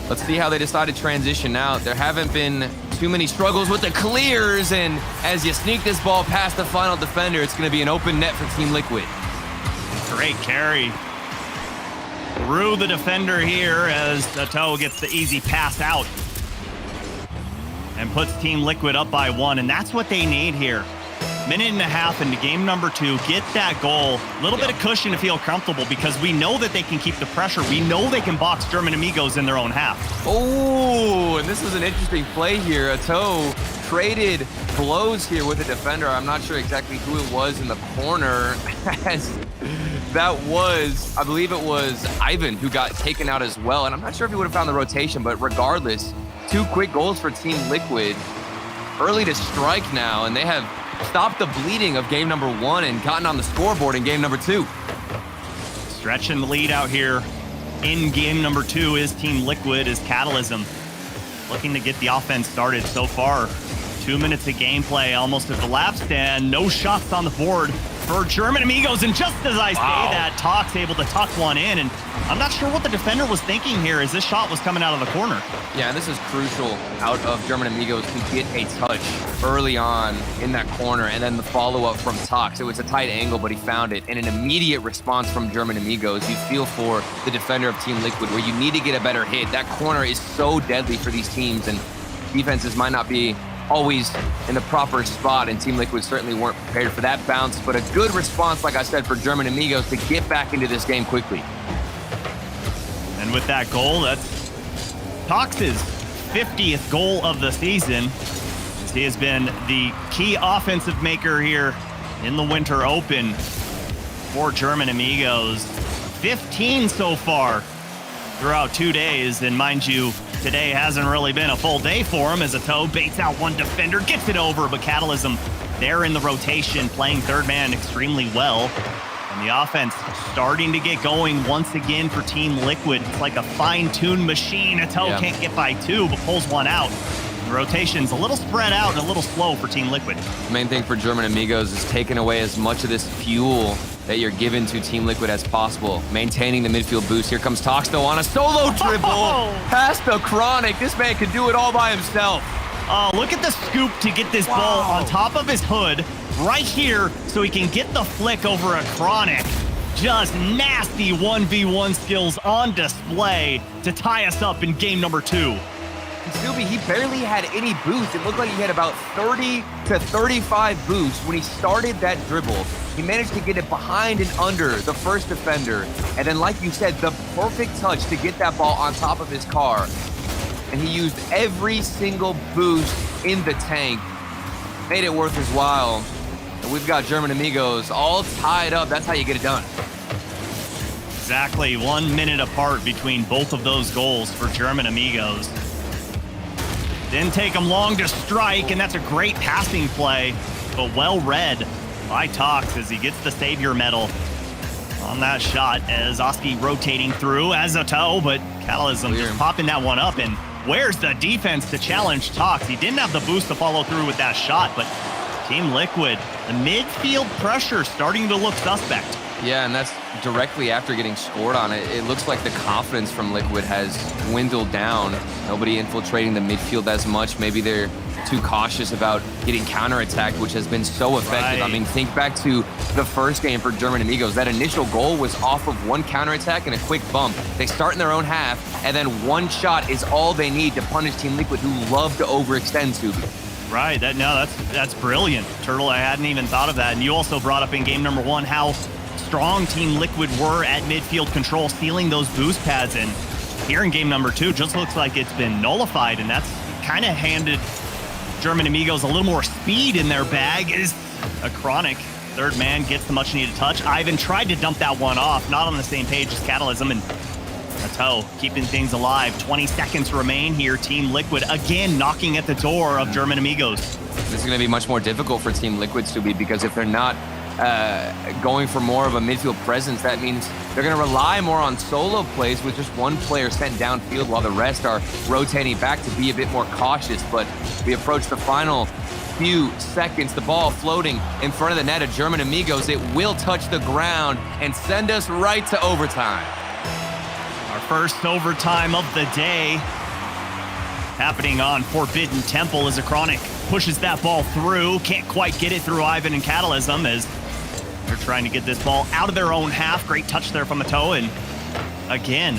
[SPEAKER 16] Let's see how they decide to transition out. There haven't been too many struggles with the clears, and as you sneak this ball past the final defender, it's going to be an open net for Team Liquid.
[SPEAKER 15] Great carry through the defender here as Tato gets the easy pass out and puts Team Liquid up by 1, and that's what they need here. Minute and a half into game number 2, get that goal. A little bit of cushion to feel comfortable, because we know that they can keep the pressure. We know they can box German Amigos in their own half.
[SPEAKER 16] Oh, and this is an interesting play here. Ato traded blows here with the defender. I'm not sure exactly who it was in the corner, as that was, I believe it was Ivan who got taken out as well. And I'm not sure if he would have found the rotation, but regardless, 2 quick goals for Team Liquid. Early to strike now, and they have stopped the bleeding of game number 1 and gotten on the scoreboard in game number 2.
[SPEAKER 15] Stretching the lead out here in game number 2 is Team Liquid, is Catalysm looking to get the offense started. So far, 2 minutes of gameplay, almost at the lap stand. No shots on the board for German Amigos, and just as I say that, Tox able to tuck one in, and I'm not sure what the defender was thinking here as this shot was coming out of the corner.
[SPEAKER 16] Yeah, and this is crucial out of German Amigos to get a touch early on in that corner, and then the follow-up from Tox. It was a tight angle, but he found it, and an immediate response from German Amigos. You feel for the defender of Team Liquid, where you need to get a better hit. That corner is so deadly for these teams, and defenses might not be always in the proper spot, and Team Liquid certainly weren't prepared for that bounce, but a good response, like I said, for German Amigos to get back into this game quickly.
[SPEAKER 15] And with that goal, that's Tox's 50th goal of the season, as he has been the key offensive maker here in the Winter Open for German Amigos. 15 so far throughout 2 days, and mind you, today hasn't really been a full day for him as a toe baits out one defender, gets it over, but Catalysm there in the rotation, playing third man extremely well. And the offense starting to get going once again for Team Liquid. It's like a fine-tuned machine. A toe can't get by two, but pulls one out. The rotation's a little spread out and a little slow for Team Liquid.
[SPEAKER 16] The main thing for German Amigos is taking away as much of this fuel that you're given to Team Liquid as possible. Maintaining the midfield boost. Here comes Tox though on a solo dribble. Past the Chronic. This man can do it all by himself.
[SPEAKER 15] Oh, look at the scoop to get this ball on top of his hood right here so he can get the flick over a Chronic. Just nasty 1v1 skills on display to tie us up in game number 2.
[SPEAKER 16] Scooby, he barely had any boost. It looked like he had about 30 to 35 boosts when he started that dribble. He managed to get it behind and under the first defender. And then, like you said, the perfect touch to get that ball on top of his car. And he used every single boost in the tank. Made it worth his while. And we've got German Amigos all tied up. That's how you get it done.
[SPEAKER 15] Exactly 1 minute apart between both of those goals for German Amigos. Didn't take him long to strike, and that's a great passing play, but well read by Tox as he gets the Savior medal on that shot as Oski rotating through as a toe, but Catalysm just popping that one up. And where's the defense to challenge Tox? He didn't have the boost to follow through with that shot, but Team Liquid, the midfield pressure starting to look suspect.
[SPEAKER 16] Yeah, and that's directly after getting scored on. It looks like the confidence from Liquid has dwindled down. Nobody infiltrating the midfield as much. Maybe they're too cautious about getting counterattacked, which has been so effective. I mean, think back to the first game for German Amigos. That initial goal was off of one counterattack and a quick bump. They start in their own half, and then one shot is all they need to punish Team Liquid, who love to overextend, Subi.
[SPEAKER 15] Right, that's brilliant. Turtle, I hadn't even thought of that. And you also brought up in game number 1 how strong Team Liquid were at midfield control, stealing those boost pads. And here in game number 2, just looks like it's been nullified, and that's kind of handed German Amigos a little more speed in their bag. Is a Chronic. Third man gets the much needed touch. Ivan tried to dump that one off, not on the same page as Catalysm, and a toe keeping things alive. 20 seconds remain here. Team Liquid again knocking at the door of German Amigos.
[SPEAKER 16] This is going to be much more difficult for Team Liquid, Subi, because if they're not going for more of a midfield presence, that means they're going to rely more on solo plays with just one player sent downfield while the rest are rotating back to be a bit more cautious. But we approach the final few seconds. The ball floating in front of the net of German Amigos. It will touch the ground and send us right to overtime.
[SPEAKER 15] Our first overtime of the day happening on Forbidden Temple as a Chronic pushes that ball through. Can't quite get it through Ivan and Catalysm as they're trying to get this ball out of their own half. Great touch there from the toe. And again,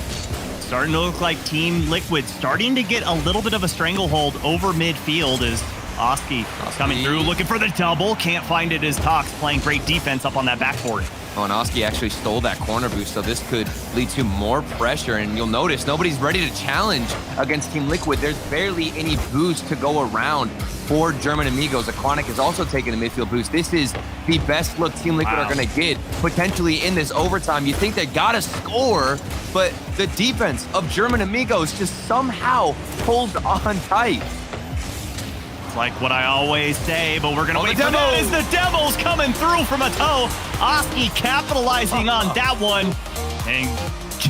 [SPEAKER 15] starting to look like Team Liquid starting to get a little bit of a stranglehold over midfield as Oski coming through, looking for the double. Can't find it as Tox playing great defense up on that backboard.
[SPEAKER 16] Oh, and Oski actually stole that corner boost, so this could lead to more pressure. And you'll notice nobody's ready to challenge against Team Liquid. There's barely any boost to go around for German Amigos. Chronic is also taking a midfield boost. This is the best look Team Liquid are going to get potentially in this overtime. You think they got to score, but the defense of German Amigos just somehow pulls on tight.
[SPEAKER 15] It's like what I always say, but we're going to wait for that as the Devils coming through from a toe. Oski capitalizing on that one and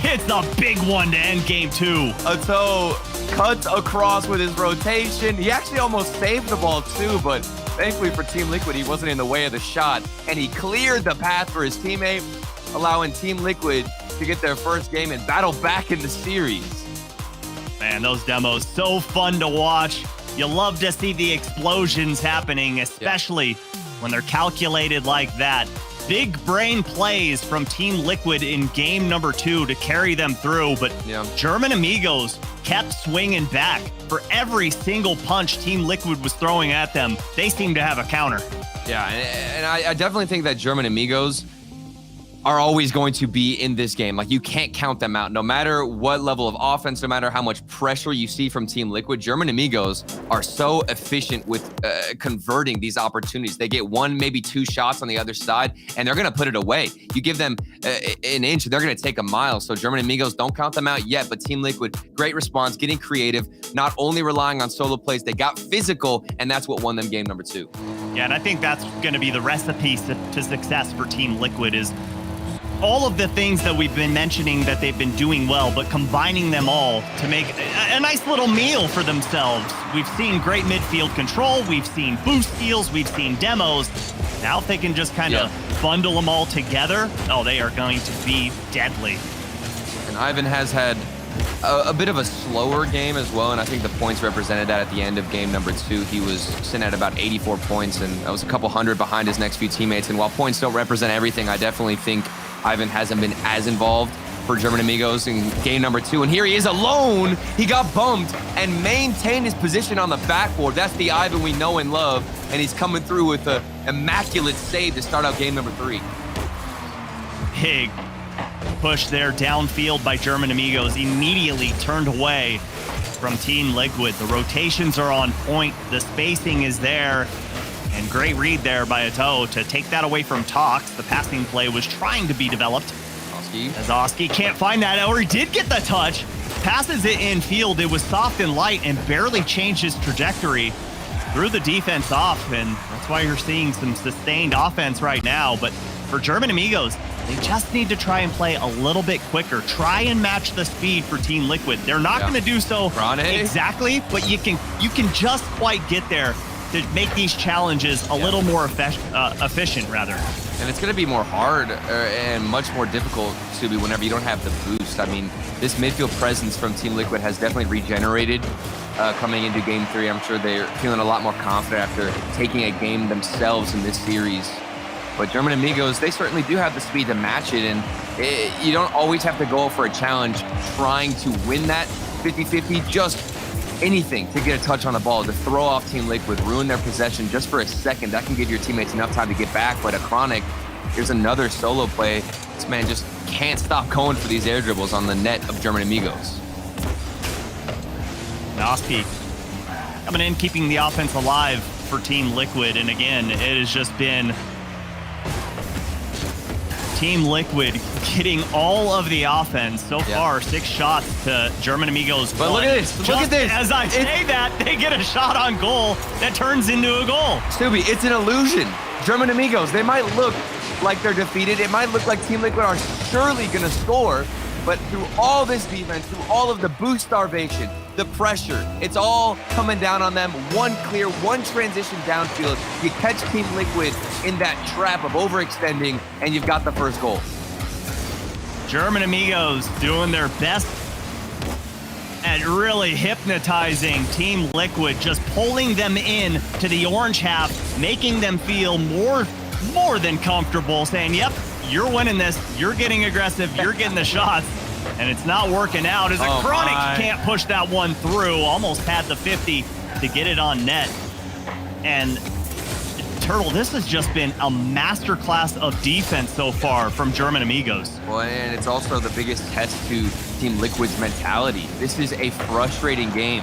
[SPEAKER 15] gets a big one to end game 2.
[SPEAKER 16] A toe cuts across with his rotation. He actually almost saved the ball too, but thankfully for Team Liquid, he wasn't in the way of the shot, and he cleared the path for his teammate, allowing Team Liquid to get their first game and battle back in the series.
[SPEAKER 15] Man, those demos, so fun to watch. You love to see the explosions happening, especially when they're calculated like that. Big brain plays from Team Liquid in game number 2 to carry them through, but German Amigos kept swinging back. For every single punch Team Liquid was throwing at them, they seemed to have a counter.
[SPEAKER 16] Yeah, and I definitely think that German Amigos are always going to be in this game. Like, you can't count them out. No matter what level of offense, no matter how much pressure you see from Team Liquid, German Amigos are so efficient with converting these opportunities. They get 1, maybe 2 shots on the other side, and they're going to put it away. You give them an inch, they're going to take a mile. So German Amigos, don't count them out yet, but Team Liquid, great response, getting creative, not only relying on solo plays, they got physical, and that's what won them game number 2.
[SPEAKER 15] Yeah, and I think that's going to be the recipe to success for Team Liquid is all of the things that we've been mentioning that they've been doing well, but combining them all to make a nice little meal for themselves. We've seen great midfield control, we've seen boost steals, we've seen demos. Now if they can just kind of bundle them all together, oh, they are going to be deadly.
[SPEAKER 16] And Ivan has had a bit of a slower game as well, and I think the points represented that at the end of game number 2. He was sitting at about 84 points, and that was a couple hundred behind his next few teammates. And while points don't represent everything, I definitely think Ivan hasn't been as involved for German Amigos in game number 2. And here he is alone. He got bumped and maintained his position on the backboard. That's the Ivan we know and love. And he's coming through with an immaculate save to start out game number 3.
[SPEAKER 15] Big push there downfield by German Amigos, immediately turned away from Team Liquid. The rotations are on point. The spacing is there. And great read there by Ato to take that away from Tox. The passing play was trying to be developed. As Oski can't find that, or he did get the touch. Passes it in field. It was soft and light and barely changed his trajectory. Threw the defense off, and that's why you're seeing some sustained offense right now. But for German Amigos, they just need to try and play a little bit quicker. Try and match the speed for Team Liquid. They're not going to do so exactly, but you can just quite get there to make these challenges a little more efficient, rather.
[SPEAKER 16] And it's going to be more hard and much more difficult, Subi, whenever you don't have the boost. I mean, this midfield presence from Team Liquid has definitely regenerated coming into Game 3. I'm sure they're feeling a lot more confident after taking a game themselves in this series. But German Amigos, they certainly do have the speed to match it, and you don't always have to go for a challenge trying to win that 50-50. Just anything to get a touch on the ball, to throw off Team Liquid, ruin their possession just for a second. That can give your teammates enough time to get back. But a Chronic, here's another solo play. This man just can't stop going for these air dribbles on the net of German Amigos.
[SPEAKER 15] Oski coming in, keeping the offense alive for Team Liquid. And again, it has just been Team Liquid getting all of the offense so far. 6 shots to German Amigos.
[SPEAKER 16] But look at this. Look at this.
[SPEAKER 15] As I say that, they get a shot on goal that turns into a goal.
[SPEAKER 16] Stubby, it's an illusion. German Amigos, they might look like they're defeated. It might look like Team Liquid are surely going to score. But through all this defense, through all of the boost starvation, the pressure, it's all coming down on them. One clear, one transition downfield. You catch Team Liquid in that trap of overextending, and you've got the first goal.
[SPEAKER 15] German Amigos doing their best at really hypnotizing Team Liquid, just pulling them in to the orange half, making them feel more than comfortable, saying, yep, you're winning this, you're getting aggressive, you're getting the shots, and it's not working out as a Chronic can't push that one through. Almost had the 50 to get it on net. And Turtle, this has just been a masterclass of defense so far from German Amigos.
[SPEAKER 16] Well, and it's also the biggest test to Team Liquid's mentality. This is a frustrating game.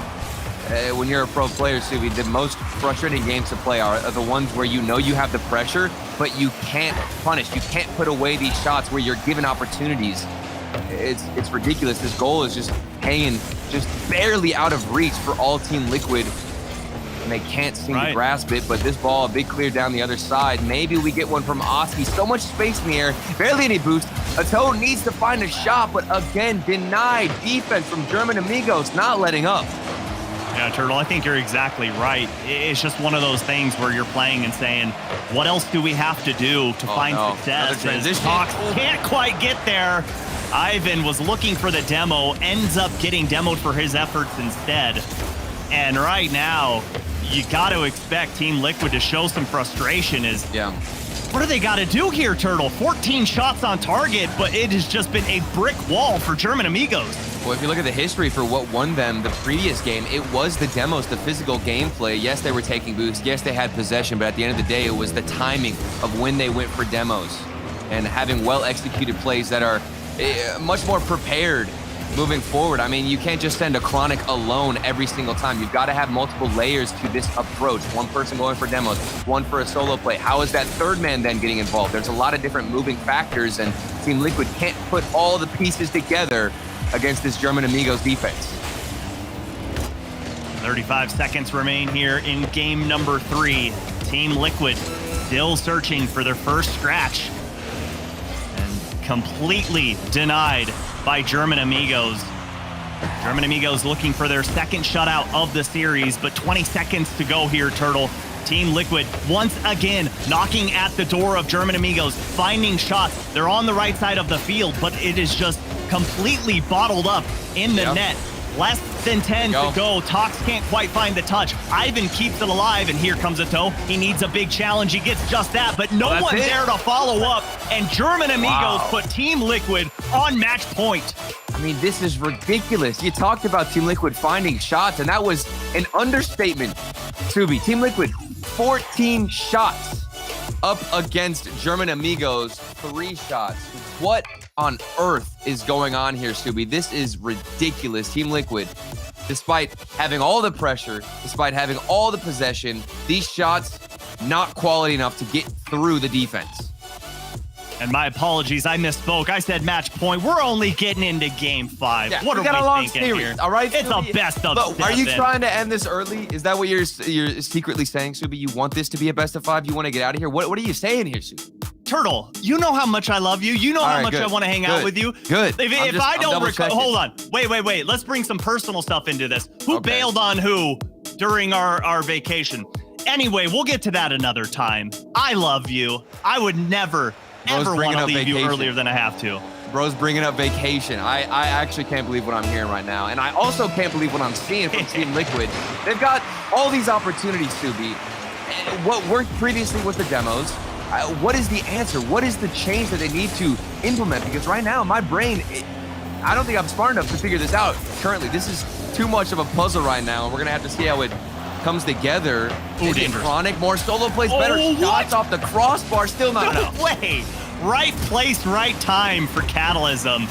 [SPEAKER 16] When you're a pro player, Subi, the most frustrating games to play are the ones where you know you have the pressure, but you can't punish. You can't put away these shots where you're given opportunities. It's ridiculous. This goal is just hanging just barely out of reach for all Team Liquid, and they can't seem to grasp it. But this ball, a big clear down the other side. Maybe we get one from Oski. So much space in the air, barely any boost. Ato needs to find a shot, but again, denied defense from German Amigos, not letting up.
[SPEAKER 15] Yeah, Turtle, I think you're exactly right. It's just one of those things where you're playing and saying, what else do we have to do to find success? As Tox can't quite get there. Ivan was looking for the demo, ends up getting demoed for his efforts instead. And right now, you got to expect Team Liquid to show some frustration. What do they got to do here, Turtle? 14 shots on target, but it has just been a brick wall for German Amigos.
[SPEAKER 16] Well, if you look at the history for what won them the previous game, it was the demos, the physical gameplay. Yes, they were taking boosts. Yes, they had possession, but at the end of the day, it was the timing of when they went for demos. and having well-executed plays that are much more prepared moving forward. I mean, you can't just send a Chronic alone every single time. You've got to have multiple layers to this approach. One person going for demos, one for a solo play. How is that third man then getting involved? There's a lot of different moving factors, and Team Liquid can't put all the pieces together against this German Amigos defense.
[SPEAKER 15] 35 seconds remain here in game number 3. Team Liquid still searching for their first scratch and completely denied by German Amigos. German Amigos looking for their second shutout of the series, but 20 seconds to go here, Turtle. Team Liquid once again knocking at the door of German Amigos, finding shots. They're on the right side of the field, but it is just completely bottled up in the net. Less than 10 to go. Tox can't quite find the touch. Ivan keeps it alive, and here comes a toe. He needs a big challenge. He gets just that, but no one there to follow up. And German Amigos put Team Liquid on match point.
[SPEAKER 16] I mean, this is ridiculous. You talked about Team Liquid finding shots, and that was an understatement, Subi. Team Liquid, 14 shots up against German Amigos, 3 shots. What on earth is going on here, Subi? This is ridiculous. Team Liquid, despite having all the pressure, despite having all the possession, these shots not quality enough to get through the defense.
[SPEAKER 15] And my apologies, I misspoke. I said match point. We're only getting into game 5.
[SPEAKER 16] Yeah,
[SPEAKER 15] what
[SPEAKER 16] we
[SPEAKER 15] are
[SPEAKER 16] got
[SPEAKER 15] we
[SPEAKER 16] a long
[SPEAKER 15] thinking
[SPEAKER 16] series,
[SPEAKER 15] here?
[SPEAKER 16] all right?
[SPEAKER 15] It's a best of 7.
[SPEAKER 16] Are you trying to end this early? Is that what you're secretly saying, Subi? You want this to be a best of 5? You want to get out of here? What are you saying here, Subi?
[SPEAKER 15] Turtle, you know how much I love you. You know how much I want to hang out with you.
[SPEAKER 16] Good.
[SPEAKER 15] If I don't recall, hold on. Wait. Let's bring some personal stuff into this. Who bailed on who during our vacation? Anyway, we'll get to that another time. I love you. I would never, ever want to leave you earlier than I have to.
[SPEAKER 16] Bro's bringing up vacation. I actually can't believe what I'm hearing right now. And I also can't believe what I'm seeing from Team Liquid. They've got all these opportunities, Subi. What worked previously was the demos. What is the answer? What is the change that they need to implement? Because right now, my brain, I don't think I'm smart enough to figure this out currently. This is too much of a puzzle right now, and we're going to have to see how it comes together. Chronic, more solo plays, better shots off the crossbar, still not enough.
[SPEAKER 15] Wait, right place, right time for Catalysm.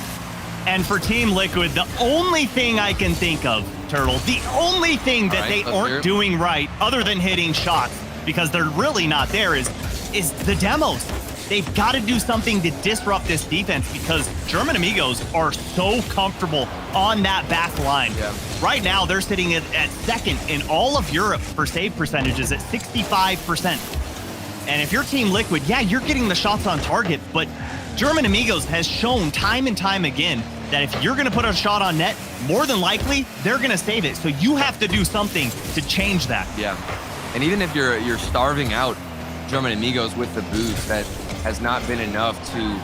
[SPEAKER 15] And for Team Liquid, the only thing I can think of, Turtle, the only thing that they aren't doing right, other than hitting shots, because they're really not there, is the demos. They've got to do something to disrupt this defense because German Amigos are so comfortable on that back line. Right now, they're sitting at second in all of Europe for save percentages at 65%. And if you're Team Liquid, yeah, you're getting the shots on target, but German Amigos has shown time and time again that if you're going to put a shot on net, more than likely, they're going to save it. So you have to do something to change that.
[SPEAKER 16] Yeah. And even if you're starving out German Amigos with the boost, that has not been enough to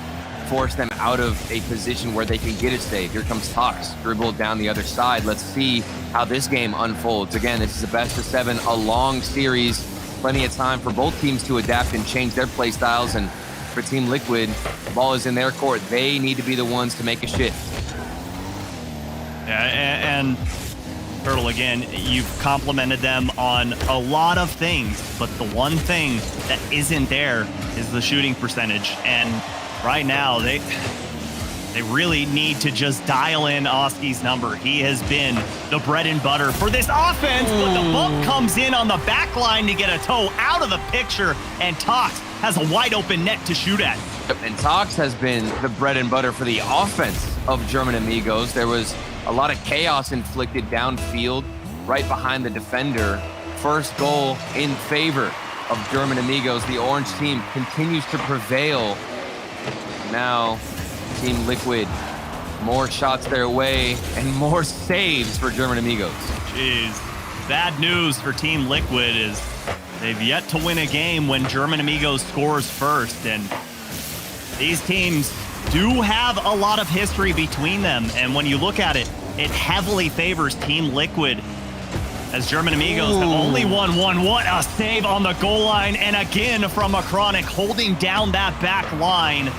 [SPEAKER 16] force them out of a position where they can get a save. Here comes Tox, dribbled down the other side. Let's see how this game unfolds. Again, this is a best of 7, a long series, plenty of time for both teams to adapt and change their play styles. And for Team Liquid, the ball is in their court. They need to be the ones to make a shift.
[SPEAKER 15] Yeah, and Turtle, again, you've complimented them on a lot of things, but the one thing that isn't there is the shooting percentage. And right now, they really need to just dial in Oski's number. He has been the bread and butter for this offense, but the bump comes in on the back line to get a toe out of the picture, and Tox has a wide open net to shoot at.
[SPEAKER 16] And Tox has been the bread and butter for the offense of German Amigos. There was a lot of chaos inflicted downfield right behind the defender. First goal in favor of German Amigos. The orange team continues to prevail. Now, Team Liquid, more shots their way and more saves for German Amigos.
[SPEAKER 15] Jeez. Bad news for Team Liquid is they've yet to win a game when German Amigos scores first. And these teams do have a lot of history between them. And when you look at it, it heavily favors Team Liquid as German Amigos have only won one. What a save on the goal line. And again from a Chronic holding down that back line.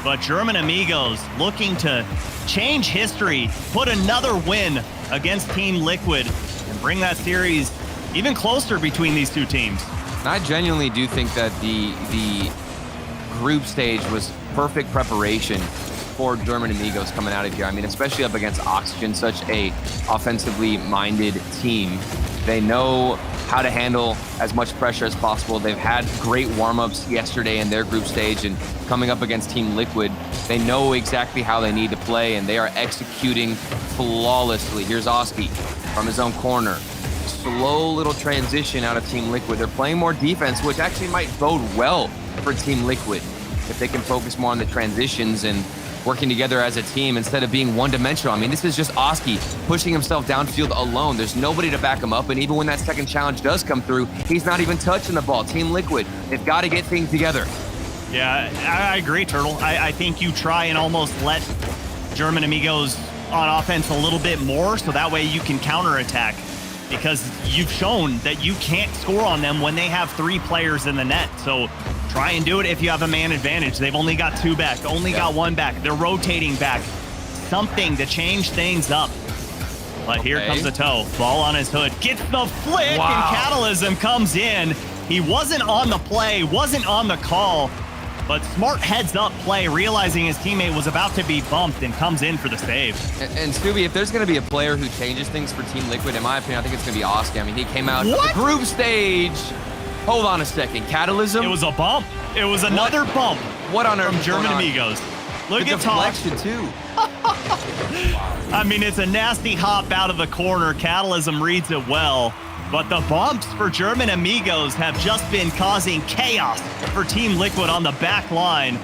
[SPEAKER 15] But German Amigos looking to change history, put another win against Team Liquid and bring that series even closer between these two teams.
[SPEAKER 16] And I genuinely do think that the group stage was perfect preparation for German Amigos coming out of here. I mean, especially up against Oxygen, such a offensively minded team. They know how to handle as much pressure as possible. They've had great warm-ups yesterday in their group stage, and coming up against Team Liquid, they know exactly how they need to play, and they are executing flawlessly. Here's Oski from his own corner. Slow little transition out of Team Liquid. They're playing more defense, which actually might bode well for Team Liquid if they can focus more on the transitions and working together as a team instead of being one-dimensional. I mean, this is just Oski pushing himself downfield alone. There's nobody to back him up, and even when that second challenge does come through, he's not even touching the ball. Team Liquid, they've got to get things together.
[SPEAKER 15] Yeah, I agree, Turtle. I think you try and almost let German Amigos on offense a little bit more, so that way you can counterattack, because you've shown that you can't score on them when they have 3 players in the net. So try and do it if you have a man advantage. They've only got 2 back, only got 1 back. They're rotating back. Something to change things up. But here comes the toe. Ball on his hood. Gets the flick, and Catalysm comes in. He wasn't on the play, wasn't on the call, but smart heads-up play, realizing his teammate was about to be bumped, and comes in for the save.
[SPEAKER 16] And Scooby, if there's going to be a player who changes things for Team Liquid, in my opinion, I think it's going to be Oski. I mean, he came out the group stage. Hold on a second. Catalysm?
[SPEAKER 15] It was a bump. It was another bump.
[SPEAKER 16] What on earth
[SPEAKER 15] from German Amigos? Look
[SPEAKER 16] the
[SPEAKER 15] at Talk.
[SPEAKER 16] deflection, too.
[SPEAKER 15] I mean, it's a nasty hop out of the corner. Catalysm reads it well. But the bumps for German Amigos have just been causing chaos for Team Liquid on the back line.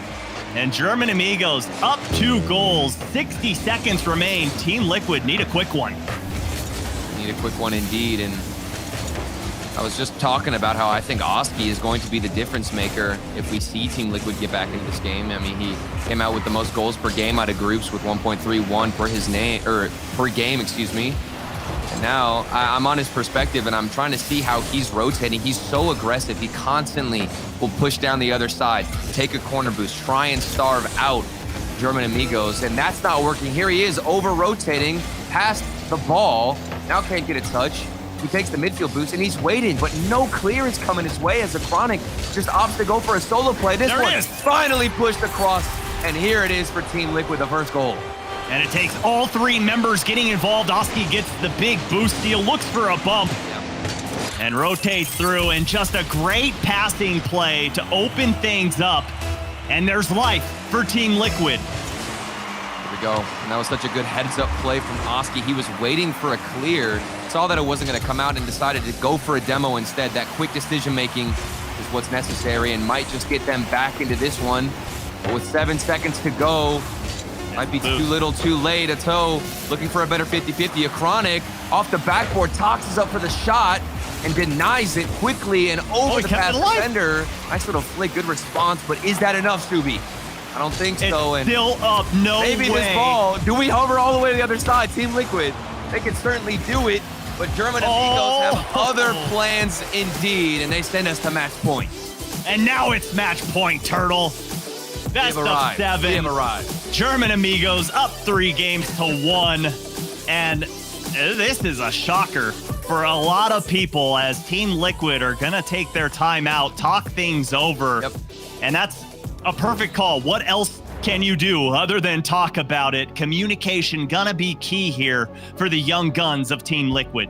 [SPEAKER 15] And German Amigos up 2 goals. 60 seconds remain. Team Liquid need a quick one.
[SPEAKER 16] Need a quick one indeed. And I was just talking about how I think Oski is going to be the difference maker if we see Team Liquid get back into this game. I mean, he came out with the most goals per game out of groups with 1.31 per game, excuse me. And now I'm on his perspective, and I'm trying to see how he's rotating. He's so aggressive. He constantly will push down the other side, take a corner boost, try and starve out German Amigos, and that's not working. Here he is over-rotating past the ball. Now can't get a touch. He takes the midfield boost, and he's waiting, but no clear is coming his way as a Chronic just opts to go for a solo play. This one is finally pushed across, and here it is for Team Liquid, the first goal.
[SPEAKER 15] And it takes all 3 members getting involved. Oski gets the big boost steal, looks for a bump, and rotates through, and just a great passing play to open things up. And there's life for Team Liquid.
[SPEAKER 16] Here we go. And that was such a good heads-up play from Oski. He was waiting for a clear, saw that it wasn't going to come out, and decided to go for a demo instead. That quick decision-making is what's necessary and might just get them back into this one. But with 7 seconds to go, might be too little, too late. A toe looking for a better 50-50. A Chronic off the backboard, Tox is up for the shot and denies it quickly and over the past defender. Nice little flick, good response, but is that enough, Subi? I don't think so.
[SPEAKER 15] It's still up, no way.
[SPEAKER 16] Maybe this ball, do we hover all the way to the other side? Team Liquid, they can certainly do it, but German Amigos have other plans indeed, and they send us to match point.
[SPEAKER 15] And now it's match point, Turtle. Best of 7.
[SPEAKER 16] We have arrived.
[SPEAKER 15] German Amigos up 3 games to 1. And this is a shocker for a lot of people, as Team Liquid are going to take their time out, talk things over.
[SPEAKER 16] Yep.
[SPEAKER 15] And that's a perfect call. What else can you do other than talk about it? Communication going to be key here for the young guns of Team Liquid.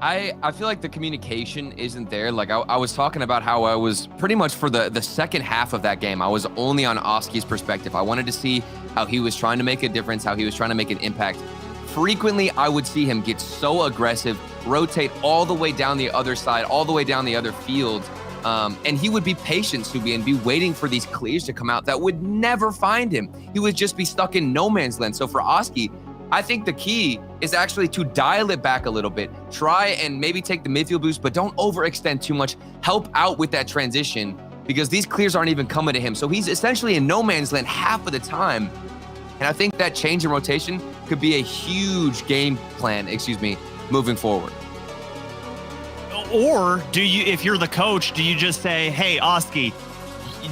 [SPEAKER 16] I feel like the communication isn't there. Like I was talking about how I was pretty much for the second half of that game, I was only on Oski's perspective. I wanted to see how he was trying to make a difference, how he was trying to make an impact. Frequently, I would see him get so aggressive, rotate all the way down the other side, all the way down the other field. And he would be patient, Subi, and be waiting for these clears to come out that would never find him. He would just be stuck in no man's land. So for Oski, I think the key is actually to dial it back a little bit. Try and maybe take the midfield boost, but don't overextend too much. Help out with that transition, because these clears aren't even coming to him. So he's essentially in no man's land half of the time. And I think that change in rotation could be a huge game plan, moving forward.
[SPEAKER 15] Or do you, if you're the coach, do you just say, hey, Oski,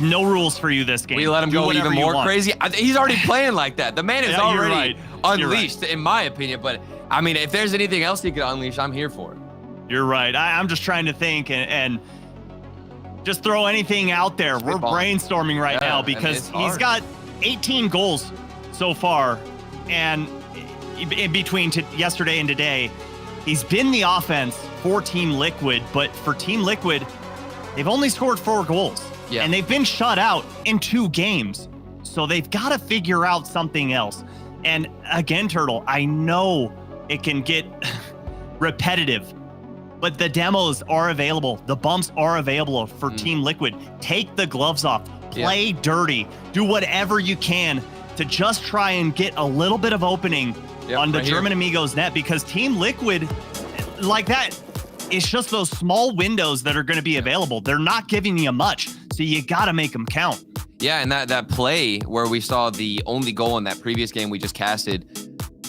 [SPEAKER 15] no rules for you this game?
[SPEAKER 16] We let him go even more crazy. He's already playing like that. The man is already unleashed, in my opinion. But I mean, if there's anything else he could unleash, I'm here for it.
[SPEAKER 15] You're right. I'm just trying to think, and just throw anything out there. We're brainstorming right now because he's got 18 goals so far. And in between yesterday and today, he's been the offense for Team Liquid. But for Team Liquid, they've only scored 4 goals. Yeah. And they've been shut out in 2 games. So they've got to figure out something else. And again, Turtle, I know it can get repetitive, but the demos are available. The bumps are available for Team Liquid. Take the gloves off, play dirty, do whatever you can to just try and get a little bit of opening on the German Amigos net, because Team Liquid, like that, it's just those small windows that are going to be available. They're not giving you much, so you got to make them count.
[SPEAKER 16] Yeah, and that play where we saw the only goal in that previous game we just casted,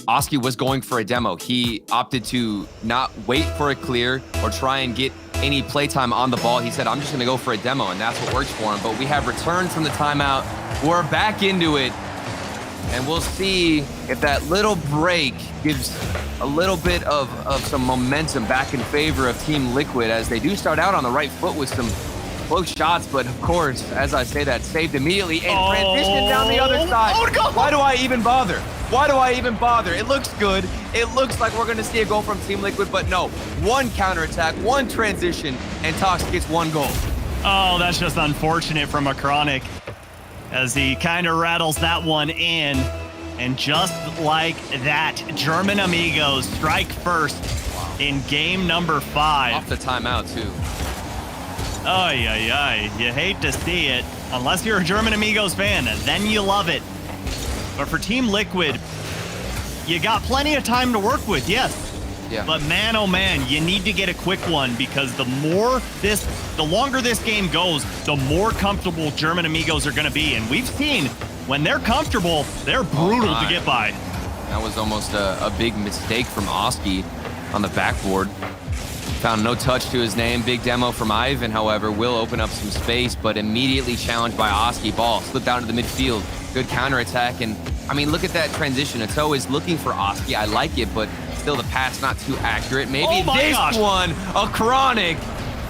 [SPEAKER 16] Oski was going for a demo. He opted to not wait for a clear or try and get any playtime on the ball. He said, I'm just going to go for a demo, and that's what works for him. But we have returned from the timeout. We're back into it, and we'll see if that little break gives a little bit of some momentum back in favor of Team Liquid, as they do start out on the right foot with some close shots, but of course, as I say that, saved immediately and transitioned down the other side. Why do I even bother? Why do I even bother? It looks good. It looks like we're going to see a goal from Team Liquid, but no. One counterattack, one transition, and Tox gets 1 goal.
[SPEAKER 15] Oh, that's just unfortunate from Acronic, as he kind of rattles that one in. And just like that, German Amigos strike first in game number 5.
[SPEAKER 16] Off the timeout, too.
[SPEAKER 15] Ay, ay, ay. You hate to see it. Unless you're a German Amigos fan, then you love it. But for Team Liquid, you got plenty of time to work with, yes. Yeah. But man, oh man, you need to get a quick one, because the longer this game goes, the more comfortable German Amigos are going to be. And we've seen when they're comfortable, they're brutal to get by.
[SPEAKER 16] That was almost a big mistake from Oski on the backboard. Found no touch to his name. Big demo from Ivan, however, will open up some space, but immediately challenged by Oski. Ball slipped down to the midfield. Good counterattack. And I mean, look at that transition. Ato is looking for Oski. I like it, but still the pass not too accurate. Maybe one, a Chronic.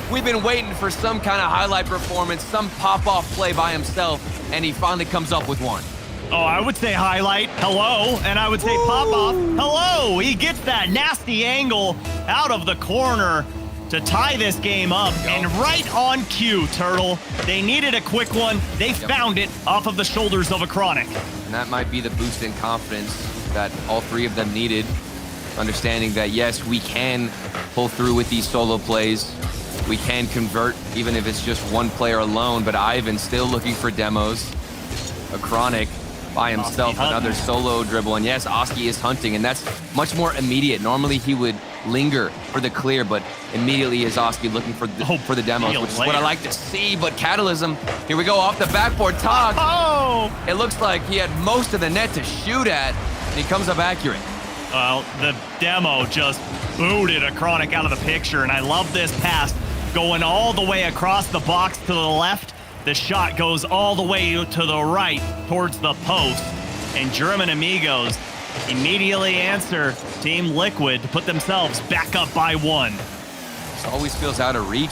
[SPEAKER 16] We've been waiting for some kind of highlight performance, some pop-off play by himself, and he finally comes up with one.
[SPEAKER 15] Oh, I would say highlight, hello, and I would say pop-off, hello. He gets that nasty angle out of the corner to tie this game up, and right on cue, Turtle. They needed a quick one. They found it off of the shoulders of a Chronic.
[SPEAKER 16] And that might be the boost in confidence that all 3 of them needed, understanding that, yes, we can pull through with these solo plays. We can convert, even if it's just one player alone, but Ivan still looking for demos. A Chronic by himself, another solo dribble. And yes, Oski is hunting, and that's much more immediate. Normally he would linger for the clear, but immediately is Oski looking for the demos, which is what I like to see. But Catalysm, here we go off the backboard. Tog. It looks like he had most of the net to shoot at, and he comes up accurate.
[SPEAKER 15] Well, the demo just booted a Chronic out of the picture, and I love this pass going all the way across the box to the left. The shot goes all the way to the right towards the post, and German Amigos immediately answer Team Liquid to put themselves back up by 1.
[SPEAKER 16] This always feels out of reach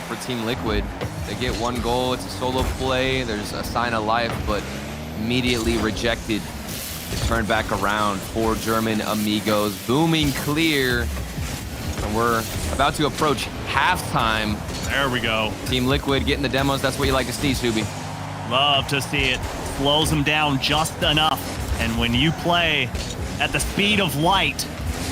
[SPEAKER 16] for Team Liquid. They get 1 goal, it's a solo play, there's a sign of life, but immediately rejected. Turn back around for German Amigos. Booming clear. And we're about to approach halftime.
[SPEAKER 15] There we go.
[SPEAKER 16] Team Liquid getting the demos. That's what you like to see, Subi.
[SPEAKER 15] Love to see it. Slows them down just enough. And when you play at the speed of light,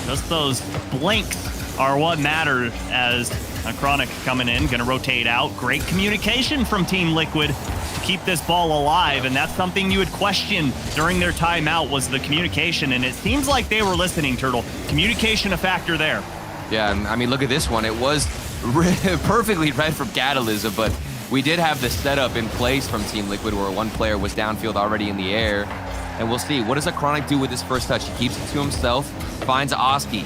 [SPEAKER 15] just those blinks are what matter, as a Chronic coming in, going to rotate out. Great communication from Team Liquid to keep this ball alive, and that's something you would question during their timeout, was the communication, and it seems like they were listening, Turtle. Communication a factor there.
[SPEAKER 16] Yeah, I mean, look at this one. It was perfectly read from Catalysm, but we did have the setup in place from Team Liquid where 1 player was downfield already in the air. And we'll see. What does a Chronic do with his first touch? He keeps it to himself, finds Oski.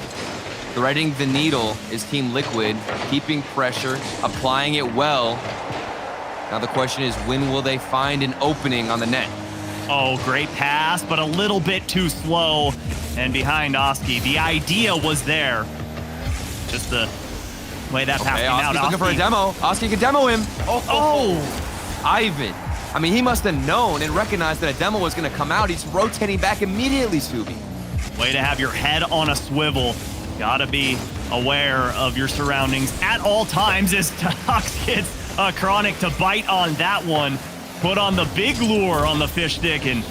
[SPEAKER 16] Threading the needle is Team Liquid, keeping pressure, applying it well. Now the question is, when will they find an opening on the net?
[SPEAKER 15] Oh, great pass, but a little bit too slow and behind Oski. The idea was there. Just the Way that
[SPEAKER 16] Okay,
[SPEAKER 15] passing out.
[SPEAKER 16] Oski's looking for a demo. Oski can demo him.
[SPEAKER 15] Oh!
[SPEAKER 16] Ivan. I mean, he must have known and recognized that a demo was going to come out. He's rotating back immediately, Subi.
[SPEAKER 15] Way to have your head on a swivel. Gotta be aware of your surroundings at all times as Tox gets Chronic to bite on that one. Put on the big lure on the fish stick and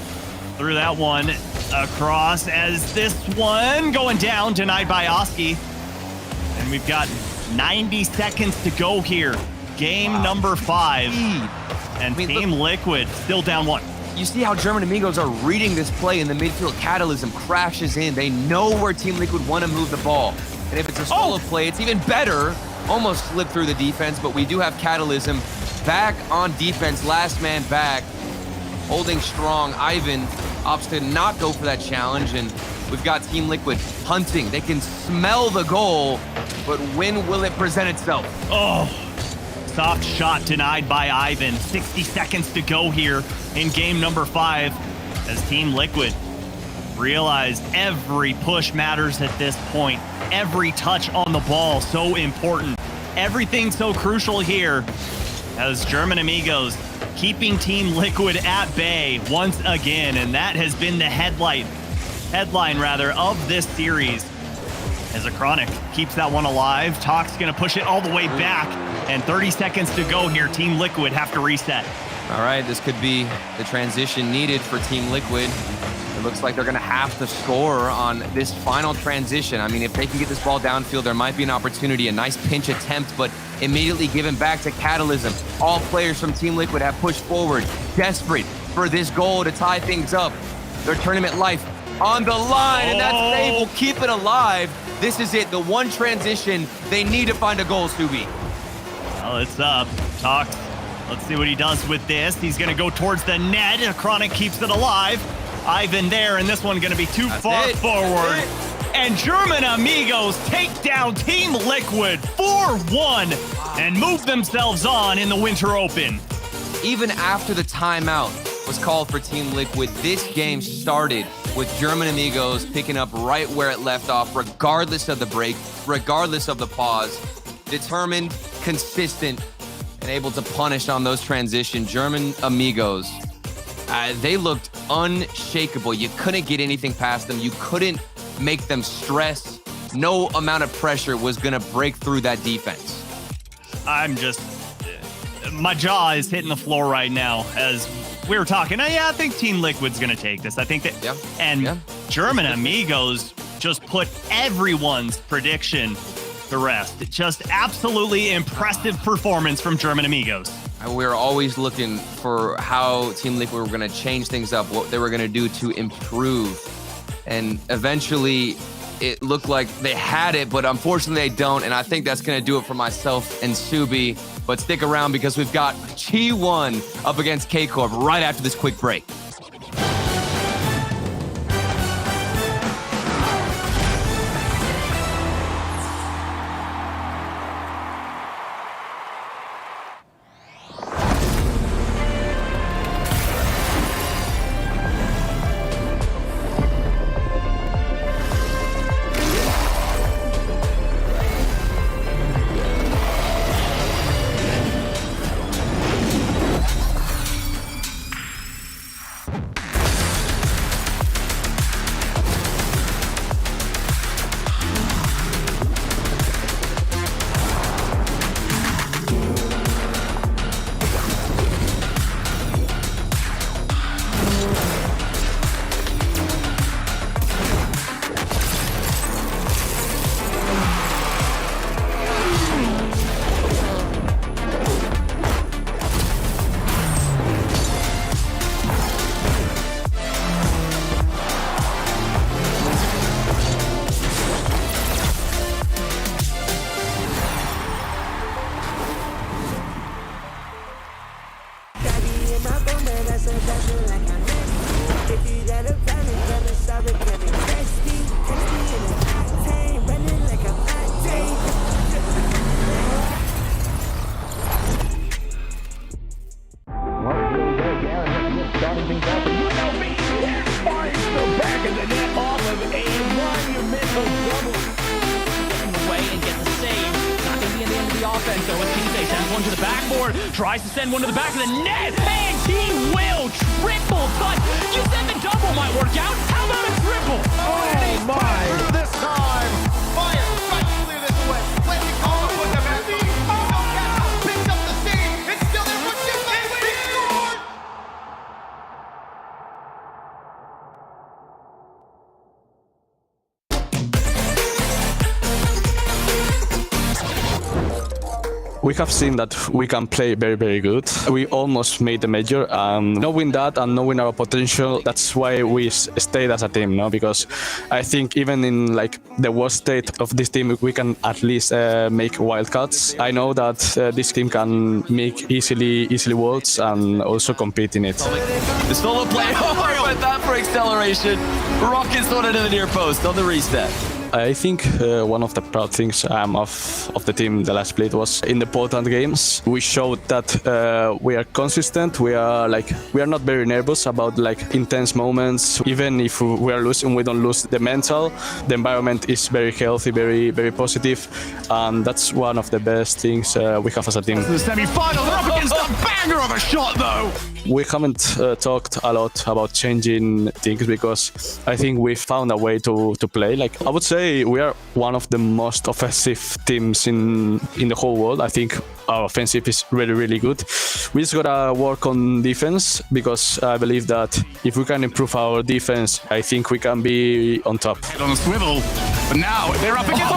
[SPEAKER 15] threw that one across as this one going down, denied by Oski. And we've got 90 seconds to go here. Game number 5. And Team Liquid still down 1.
[SPEAKER 16] You see how German Amigos are reading this play in the midfield. Catalysm crashes in. They know where Team Liquid want to move the ball. And if it's a solo play, it's even better. Almost slipped through the defense, but we do have Catalysm back on defense. Last man back, holding strong. Ivan opts to not go for that challenge, and we've got Team Liquid hunting. They can smell the goal, but when will it present itself?
[SPEAKER 15] Oh, soft shot denied by Ivan. 60 seconds to go here in game number 5 as Team Liquid realized every push matters at this point. Every touch on the ball so important. Everything so crucial here as German Amigos keeping Team Liquid at bay once again, and that has been the headline of this series. As Chronic keeps that one alive, Tox gonna push it all the way back, and 30 seconds to go here. Team Liquid have to reset.
[SPEAKER 16] All right, this could be the transition needed for Team Liquid. It looks like they're going to have to score on this final transition. I mean, if they can get this ball downfield, there might be an opportunity, a nice pinch attempt, but immediately given back to Catalysm. All players from Team Liquid have pushed forward, desperate for this goal to tie things up. Their tournament life on the line, and that save will keep it alive. This is it, the one transition. They need to find a goal, Subi.
[SPEAKER 15] Well, it's up. Tox, let's see what he does with this. He's going to go towards the net. Chronic keeps it alive. Ivan there, and this one going to be too far forward. And German Amigos take down Team Liquid 4-1 and move themselves on in the Winter Open.
[SPEAKER 16] Even after the timeout was called for Team Liquid, this game started with German Amigos picking up right where it left off, regardless of the break, regardless of the pause. Determined, consistent, and able to punish on those transitions. German Amigos, they looked unshakable. You couldn't get anything past them. You couldn't make them stress. No amount of pressure was going to break through that defense.
[SPEAKER 15] My jaw is hitting the floor right now as we were talking. I think Team Liquid's going to take this. I think that, German Amigos just put everyone's prediction to rest. Just absolutely impressive performance from German Amigos.
[SPEAKER 16] We were always looking for how Team Liquid were going to change things up, what they were going to do to improve. And eventually, it looked like they had it, but unfortunately they don't. And I think that's going to do it for myself and Subi. But stick around because we've got G1 up against K-Corp right after this quick break.
[SPEAKER 17] Away and get the save. Not going to be in
[SPEAKER 4] one to the backboard. Tries to send one to the back of the net. And he will triple touch. You said the double might work out. How about a triple?
[SPEAKER 13] Oh my!
[SPEAKER 9] This time, Fire tries to clear this away. Let's call it with the back. Picks up the seed. It's still there for Jim. He scored!
[SPEAKER 17] We have seen that we can play very, very good. We almost made the major, and knowing that and knowing our potential, that's why we stayed as a team, no? Because I think even in like the worst state of this team, we can at least make wildcards. I know that this team can make easily worlds and also compete in it.
[SPEAKER 7] The solo play. Oh, went that for acceleration. Rocket sorted to the near post on the reset.
[SPEAKER 17] I think one of the proud things of the team the last split was in the important games. We showed that we are consistent. We are not very nervous about like intense moments. Even if we are losing, we don't lose the mental. The environment is very healthy, very, very positive, and that's one of the best things we have as a team.
[SPEAKER 2] The semi-final, they're up against a banger of a shot though.
[SPEAKER 17] We haven't talked a lot about changing things because I think we found a way to play. Like I would say we are one of the most offensive teams in the whole world. I think our offensive is really, really good. We just gotta work on defense because I believe that if we can improve our defense, I think we can be on top.
[SPEAKER 2] On a swivel, but now they're up against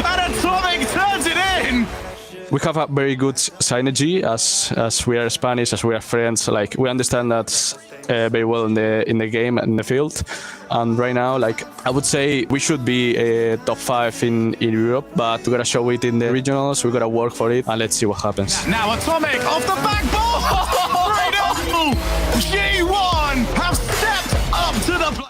[SPEAKER 2] and Atomic turns it in.
[SPEAKER 17] We have a very good synergy as we are Spanish, as we are friends. Like we understand that very well in the game and in the field. And right now, like I would say, we should be top 5 in Europe, but we gotta show it in the regionals. We gotta work for it, and let's see what happens.
[SPEAKER 2] Now Atomic off the back ball. Right up. G1 have stepped up to the plate.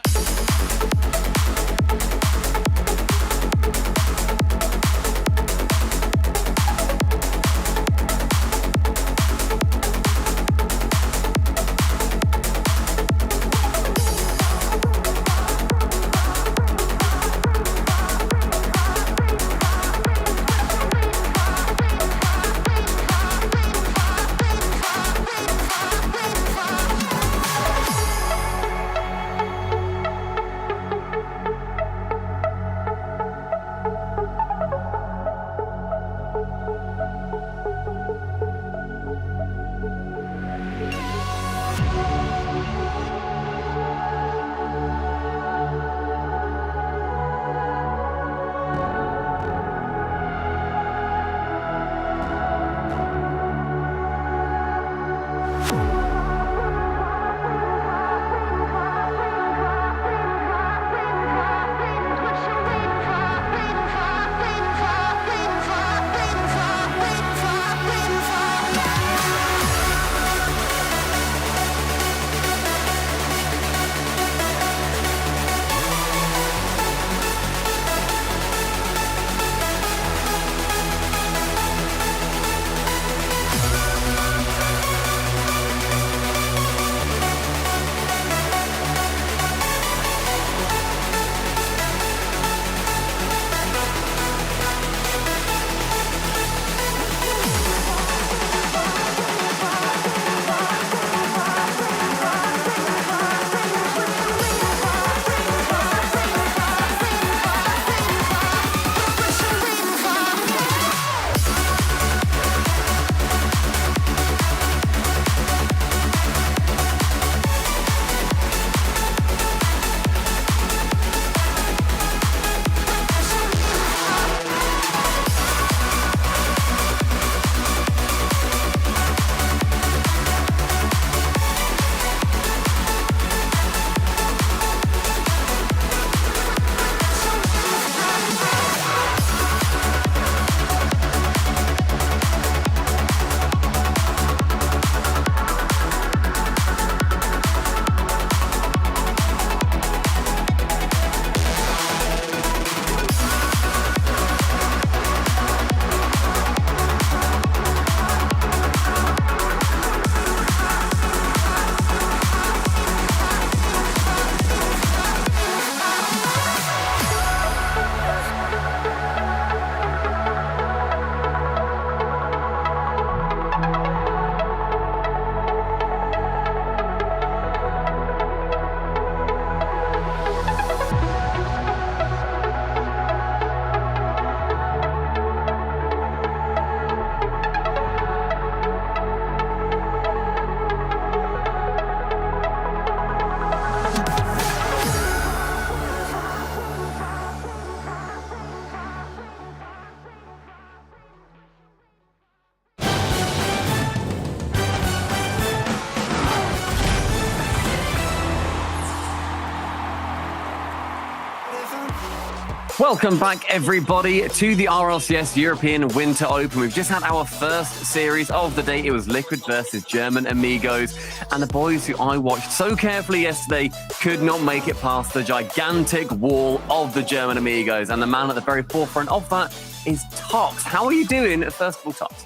[SPEAKER 3] Welcome back, everybody, to the RLCS European Winter Open. We've just had our first series of the day. It was Liquid versus German Amigos. And the boys who I watched so carefully yesterday could not make it past the gigantic wall of the German Amigos. And the man at the very forefront of that is Tox. How are you doing, first of all, Tox?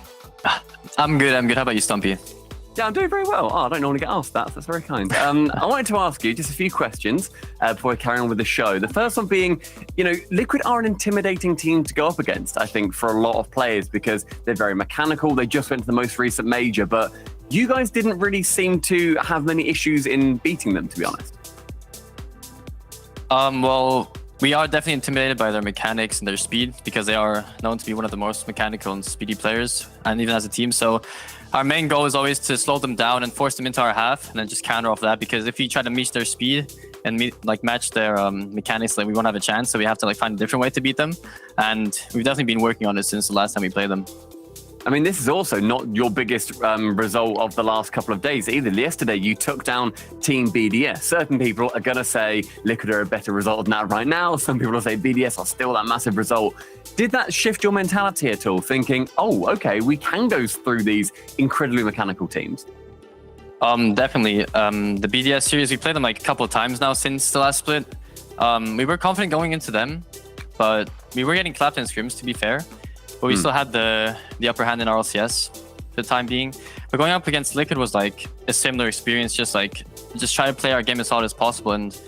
[SPEAKER 18] I'm good. How about you, Stumpy?
[SPEAKER 3] Yeah, I'm doing very well. Oh, I don't normally get asked that. That's very kind. I wanted to ask you just a few questions before we carry on with the show. The first one being, Liquid are an intimidating team to go up against, I think, for a lot of players because they're very mechanical. They just went to the most recent major, but you guys didn't really seem to have many issues in beating them, to be honest.
[SPEAKER 18] Well, we are definitely intimidated by their mechanics and their speed because they are known to be one of the most mechanical and speedy players, and even as a team. So our main goal is always to slow them down and force them into our half and then just counter off that, because if you try to match their speed and match their mechanics, we won't have a chance. So we have to find a different way to beat them. And we've definitely been working on it since the last time we played them.
[SPEAKER 3] I mean, this is also not your biggest result of the last couple of days either. Yesterday, you took down Team BDS. Certain people are going to say Liquid are a better result than that right now. Some people will say BDS are still that massive result. Did that shift your mentality at all, thinking, oh, okay, we can go through these incredibly mechanical teams?
[SPEAKER 18] Definitely. The BDS series, we played them a couple of times now since the last split. We were confident going into them, but we were getting clapped in scrims, to be fair. But we still had the upper hand in RLCS for the time being. But going up against Liquid was a similar experience, just try to play our game as hard as possible and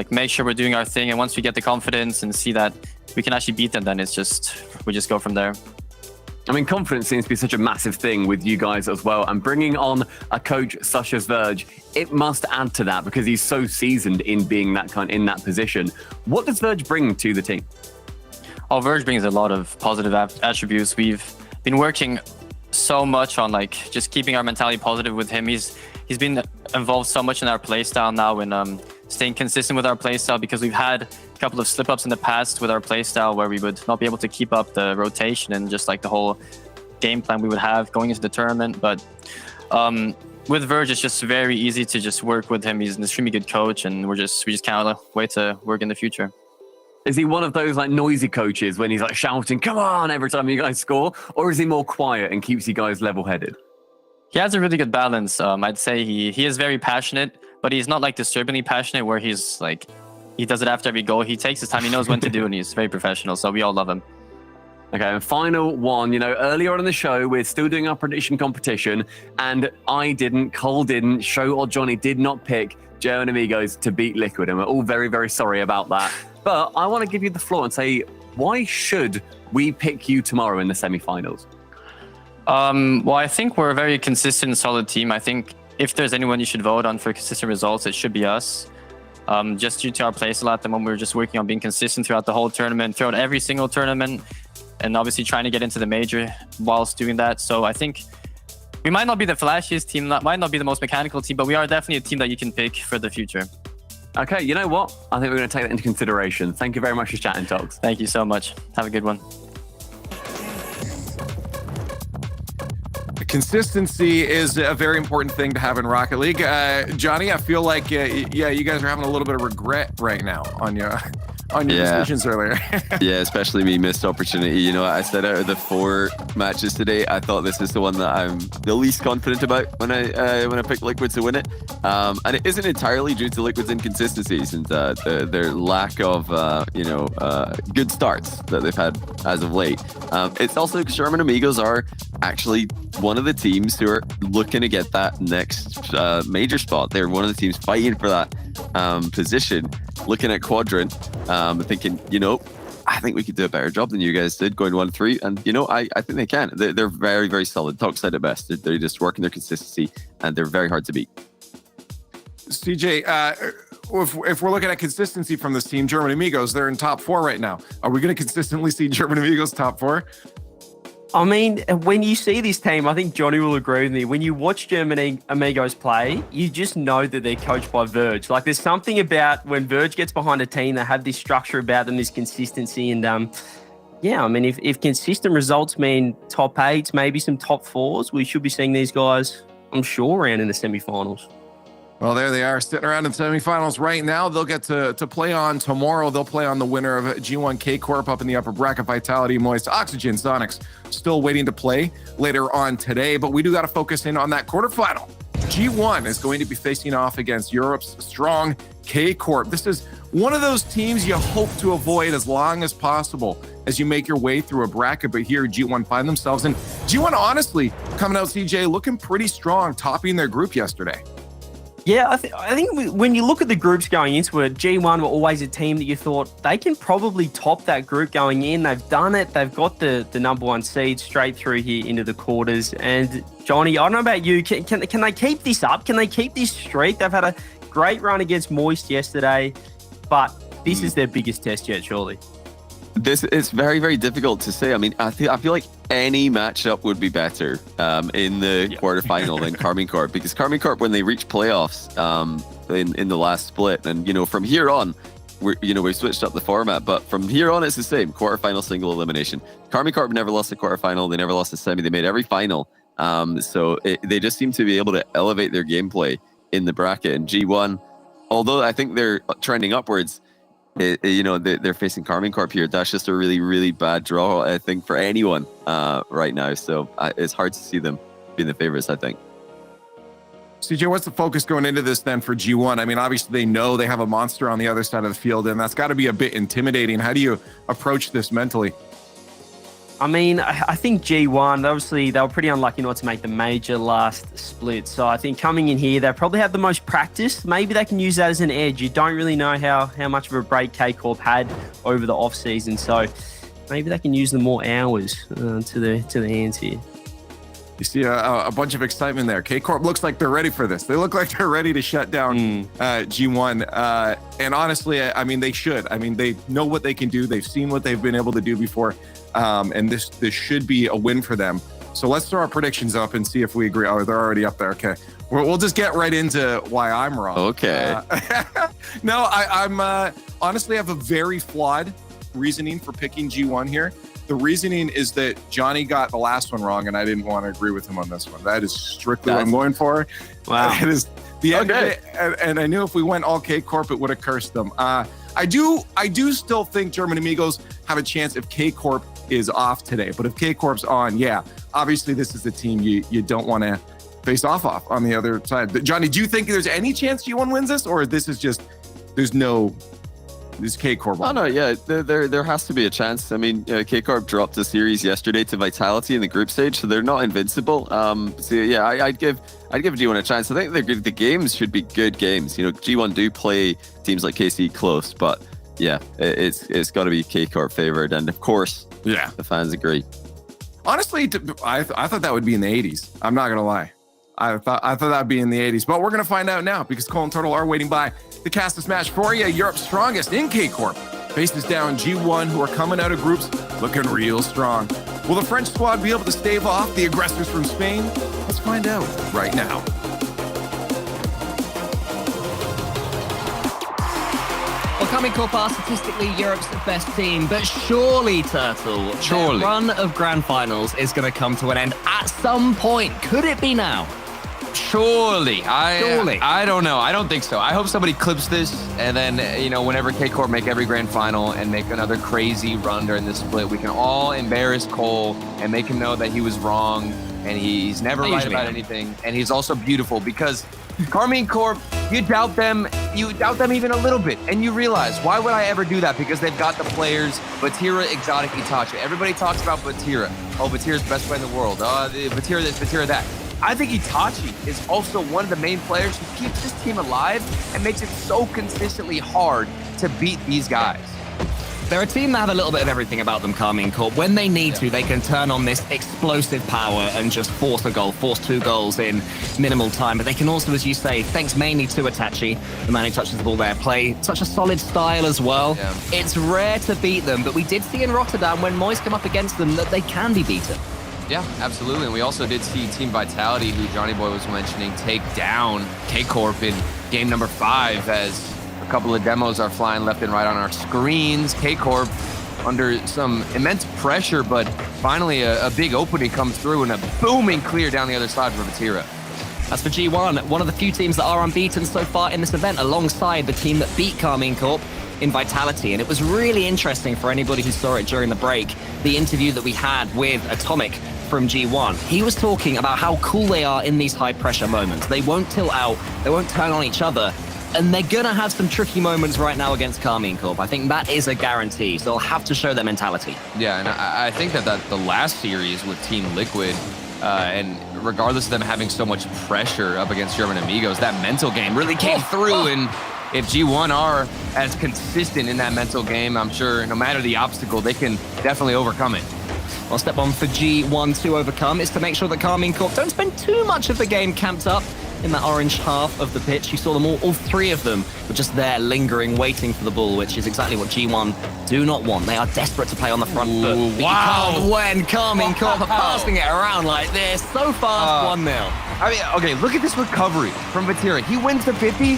[SPEAKER 18] make sure we're doing our thing. And once we get the confidence and see that we can actually beat them, then we just go from there.
[SPEAKER 3] I mean, confidence seems to be such a massive thing with you guys as well. And bringing on a coach such as Verge, it must add to that because he's so seasoned in being in that position. What does Verge bring to the team?
[SPEAKER 18] Oh, Verge brings a lot of positive attributes. We've been working so much on just keeping our mentality positive with him. He's been involved so much in our playstyle now and staying consistent with our playstyle, because we've had a couple of slip-ups in the past with our playstyle where we would not be able to keep up the rotation and just the whole game plan we would have going into the tournament. But with Verge, it's just very easy to just work with him. He's an extremely good coach, and we just can't wait to work in the future.
[SPEAKER 3] Is he one of those noisy coaches when he's shouting, come on, every time you guys score? Or is he more quiet and keeps you guys level-headed?
[SPEAKER 18] He has a really good balance. I'd say he is very passionate, but he's not disturbingly passionate where he's he does it after every goal. He takes his time, he knows when to do, and he's very professional. So we all love him.
[SPEAKER 3] Okay, and final one. Earlier on in the show, we're still doing our prediction competition, and I didn't, Cole didn't, Show or Johnny did not pick German Amigos to beat Liquid, and we're all very, very sorry about that. But I want to give you the floor and say, why should we pick you tomorrow in the semi-finals?
[SPEAKER 18] Well, I think we're a very consistent and solid team. I think if there's anyone you should vote on for consistent results, it should be us. Just due to our playstyle at the moment, we're just working on being consistent throughout the whole tournament, throughout every single tournament, and obviously trying to get into the major whilst doing that. So I think we might not be the flashiest team, might not be the most mechanical team, but we are definitely a team that you can pick for the future.
[SPEAKER 3] Okay, you know what? I think we're going to take that into consideration. Thank you very much for chatting, Tox.
[SPEAKER 18] Thank you so much. Have a good one.
[SPEAKER 2] Consistency is a very important thing to have in Rocket League. Johnny, I feel like, you guys are having a little bit of regret right now on your decisions earlier.
[SPEAKER 7] Yeah, especially me, missed opportunity. I said out of the 4 matches today, I thought this is the one that I'm the least confident about when I picked Liquid to win it. And it isn't entirely due to Liquid's inconsistencies and their lack of good starts that they've had as of late. It's also German Amigos are actually one of the teams who are looking to get that next major spot. They're one of the teams fighting for that position, looking at Quadrant, thinking, I think we could do a better job than you guys did going 1-3. And, I think they can. They're very, very solid. Tox said it best. They're just working their consistency, and they're very hard to beat.
[SPEAKER 2] CJ, if we're looking at consistency from this team, German Amigos, they're in top 4 right now. Are we going to consistently see German Amigos top 4?
[SPEAKER 19] I mean, when you see this team, I think Johnny will agree with me. When you watch German Amigos play, you just know that they're coached by Verge. There's something about when Verge gets behind a team, they have this structure about them, this consistency. And if consistent results mean top 8s, maybe some top 4s, we should be seeing these guys, I'm sure, around in the semi-finals.
[SPEAKER 2] Well, there they are, sitting around in semifinals right now. They'll get to play on tomorrow. They'll play on the winner of G1 K Corp up in the upper bracket. Vitality, Moist, Oxygen, Sonics still waiting to play later on today. But we do got to focus in on that quarterfinal. G1 is going to be facing off against Europe's strong K Corp. This is one of those teams you hope to avoid as long as possible as you make your way through a bracket. But here, G1 find themselves. And G1, honestly, coming out, CJ, looking pretty strong, topping their group yesterday.
[SPEAKER 19] Yeah, I think when you look at the groups going into it, G1 were always a team that you thought they can probably top that group going in. They've done it. They've got the number one seed straight through here into the quarters. And Johnny, I don't know about you. Can they keep this up? Can they keep this streak? They've had a great run against Moist yesterday, but this is their biggest test yet, surely.
[SPEAKER 7] This is very, very difficult to say. I mean, I feel like any matchup would be better in the quarterfinal than Karmine Corp, because Karmine Corp, when they reach playoffs in the last split, and from here on, we switched up the format, but from here on it's the same quarterfinal single elimination. Karmine Corp never lost a quarterfinal, they never lost a semi, they made every final. So they just seem to be able to elevate their gameplay in the bracket. And G1, although I think they're trending upwards, they're facing Karmine Corp here. That's just a really, really bad draw, I think, for anyone right now. So it's hard to see them being the favorites, I think.
[SPEAKER 2] CJ, what's the focus going into this then for G1? I mean, obviously they know they have a monster on the other side of the field, and that's got to be a bit intimidating. How do you approach this mentally?
[SPEAKER 19] I mean, I think G1, obviously, they were pretty unlucky not to make the major last split. So I think coming in here, they probably have the most practice. Maybe they can use that as an edge. You don't really know how much of a break K-Corp had over the off-season. So maybe they can use the more hours to the hands here.
[SPEAKER 2] You see a bunch of excitement there. K-Corp looks like they're ready for this. They look like they're ready to shut down G1. And honestly, I mean, they should. I mean, they know what they can do. They've seen what they've been able to do before. And this should be a win for them. So let's throw our predictions up and see if we agree. Oh, they're already up there. Okay. We'll just get right into why I'm wrong.
[SPEAKER 7] Okay.
[SPEAKER 2] No, I'm honestly have a very flawed reasoning for picking G1 here. The reasoning is that Johnny got the last one wrong, and I didn't want to agree with him on this one. That is strictly what I'm going for.
[SPEAKER 19] Wow.
[SPEAKER 2] It is the end of it, and I knew if we went all K-Corp, it would have cursed them. I do still think German Amigos have a chance if K-Corp is off today. But if K-Corp's on, yeah, obviously this is the team you don't want to face off on the other side. Johnny, do you think there's any chance G1 wins this, or this is just this K-Corp?
[SPEAKER 7] Oh no, yeah, there has to be a chance. I mean, K-Corp dropped the series yesterday to Vitality in the group stage, so they're not invincible. So yeah, I'd give G1 a chance. I think the games should be good games. G1 do play teams like KC close, but yeah, it's got to be K-Corp favored, and of course,
[SPEAKER 2] yeah,
[SPEAKER 7] the fans agree.
[SPEAKER 2] Honestly, I thought that would be in the 80s. I'm not gonna lie. I thought that'd be in the 80s, but we're gonna find out now because Cole and Turtle are waiting by to cast this match for you. Europe's strongest in K-Corp faces down G1, who are coming out of groups looking real strong. Will the French squad be able to stave off the aggressors from Spain? Let's find out right now.
[SPEAKER 14] Well, Karmine Corp are statistically Europe's best team, but surely, Turtle, their run of grand finals is going to come to an end at some point. Could it be now?
[SPEAKER 16] Surely. I don't know. I don't think so. I hope somebody clips this, and then, whenever K-Corp make every grand final and make another crazy run during this split, we can all embarrass Cole and make him know that he was wrong, and he's never right about anything, and he's also beautiful, because Karmine Corp, you doubt them even a little bit, and you realize, why would I ever do that? Because they've got the players, Batira, Exotic, Itachi. Everybody talks about Batira. Oh, Batira's the best player in the world. Batira this, Batira that. I think Itachi is also one of the main players who keeps this team alive and makes it so consistently hard to beat these guys.
[SPEAKER 14] They're a team that have a little bit of everything about them, Karmine Corp. When they need to, they can turn on this explosive power and just force a goal, force 2 goals in minimal time. But they can also, as you say, thanks mainly to Itachi, the man who touches the ball there, play such a solid style as well. Yeah. It's rare to beat them, but we did see in Rotterdam when Moist come up against them that they can be beaten.
[SPEAKER 16] Yeah, absolutely. And we also did see Team Vitality, who Johnny Boy was mentioning, take down K-Corp in game number 5 as a couple of demos are flying left and right on our screens. K-Corp under some immense pressure, but finally a big opening comes through and a booming clear down the other side for Batira.
[SPEAKER 14] As for G1, one of the few teams that are unbeaten so far in this event, alongside the team that beat Karmine Corp in Vitality. And it was really interesting for anybody who saw it during the break, the interview that we had with Atomic from G1. He was talking about how cool they are in these high-pressure moments. They won't tilt out, they won't turn on each other, and they're gonna have some tricky moments right now against Karmine Corp. I think that is a guarantee, so they'll have to show their mentality.
[SPEAKER 16] Yeah, and I think that the last series with Team Liquid, and regardless of them having so much pressure up against German Amigos, that mental game really came through. And if G1 are as consistent in that mental game, I'm sure no matter the obstacle, they can definitely overcome it.
[SPEAKER 14] Well, step one for G1 to overcome is to make sure that Karmine Corp don't spend too much of the game camped up in that orange half of the pitch. You saw them all three of them were just there lingering, waiting for the ball, which is exactly what G1 do not want. They are desperate to play on the front foot. But
[SPEAKER 16] wow.
[SPEAKER 14] You can't when Karmine Corp are passing it around like this. So fast, 1-0.
[SPEAKER 16] I mean, okay, look at this recovery from Vatira. He wins the 50.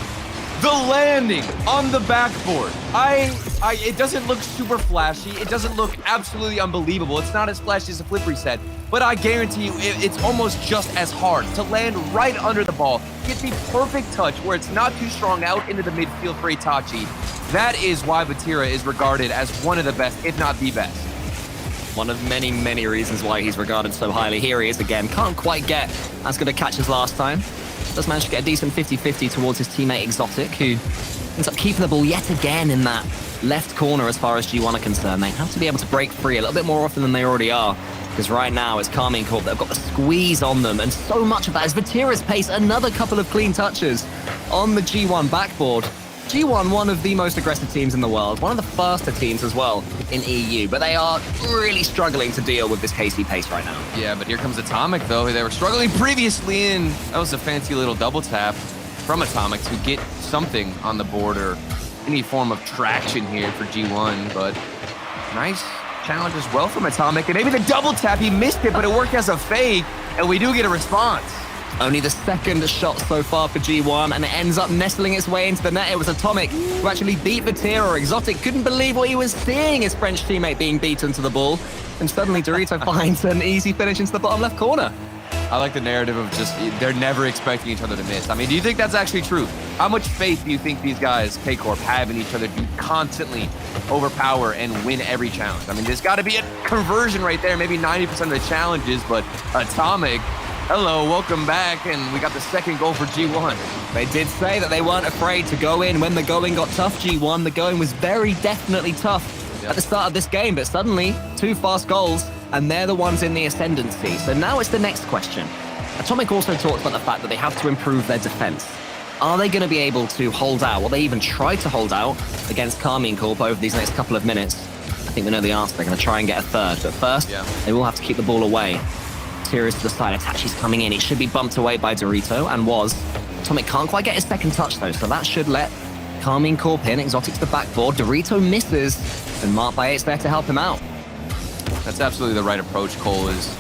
[SPEAKER 16] The landing on the backboard. It doesn't look super flashy. It doesn't look absolutely unbelievable. It's not as flashy as a flip reset, but I guarantee you it's almost just as hard to land right under the ball. Get the perfect touch where it's not too strong out into the midfield for Itachi. That is why Vatira is regarded as one of the best, if not the best.
[SPEAKER 14] One of many, many reasons why he's regarded so highly. Here he is again. Can't quite get as good a catch as last time. Does manage to get a decent 50-50 towards his teammate Exotic, who ends up keeping the ball yet again in that left corner as far as G1 are concerned. They have to be able to break free a little bit more often than they already are, because right now it's Karmine Corp that have got the squeeze on them, and so much of that is Vatira's pace. Another couple of clean touches on the G1 backboard. G1, one of the most aggressive teams in the world, one of the faster teams as well in EU, but they are really struggling to deal with this KC pace right now.
[SPEAKER 16] Yeah, but here comes Atomic, though. They were struggling previously, and that was a fancy little double tap from Atomic to get something on the board or any form of traction here for G1, but nice challenge as well from Atomic, and maybe the double tap, he missed it, but it worked as a fake, and we do get a response.
[SPEAKER 14] Only the second shot so far for G1, and it ends up nestling its way into the net. It was Atomic who actually beat Vatira. Exotic couldn't believe what he was seeing, his French teammate being beaten to the ball. And suddenly Dorito finds an easy finish into the bottom left corner.
[SPEAKER 16] I like the narrative of just, they're never expecting each other to miss. I mean, do you think that's actually true? How much faith do you think these guys, K-Corp, have in each other to constantly overpower and win every challenge? I mean, there's got to be a conversion right there, maybe 90% of the challenges, but Atomic, hello, welcome back, and we got the second goal for G1.
[SPEAKER 14] They did say that they weren't afraid to go in when the going got tough, G1. The going was very definitely tough at the start of this game, but suddenly, 2 fast goals, and they're the ones in the ascendancy. So now it's the next question. Atomic also talked about the fact that they have to improve their defense. Are they going to be able to hold out? Will they even try to hold out against Karmine Corp over these next couple of minutes? I think we know the answer. They're going to try and get a third, but first, they will have to keep the ball away. Serious to the side, Itachi's coming in. It should be bumped away by Dorito, and was. Atomic can't quite get his second touch, though, so that should let Karmine Corp in. Exotic to the backboard. Dorito misses, and Mark by 8's there to help him out.
[SPEAKER 16] That's absolutely the right approach, Cole, is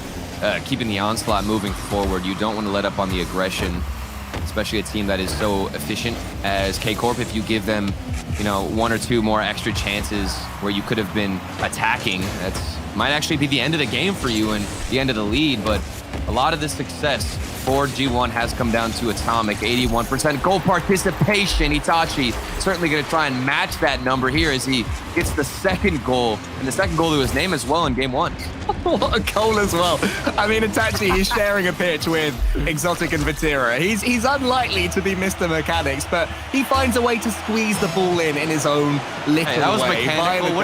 [SPEAKER 16] keeping the onslaught moving forward. You don't want to let up on the aggression, especially a team that is so efficient as K-Corp. If you give them, 1 or 2 more extra chances where you could have been attacking, that might actually be the end of the game for you and the end of the lead. But a lot of the success for G1 has come down to Atomic. 81% goal participation. Itachi certainly going to try and match that number here as he gets the second goal, and the second goal to his name as well in game 1.
[SPEAKER 14] What a goal as well. I mean, Itachi is sharing a pitch with Exotic and Vatira. He's unlikely to be Mr. Mechanics, but he finds a way to squeeze the ball in his own little
[SPEAKER 16] that was
[SPEAKER 14] way.
[SPEAKER 16] Mechanical.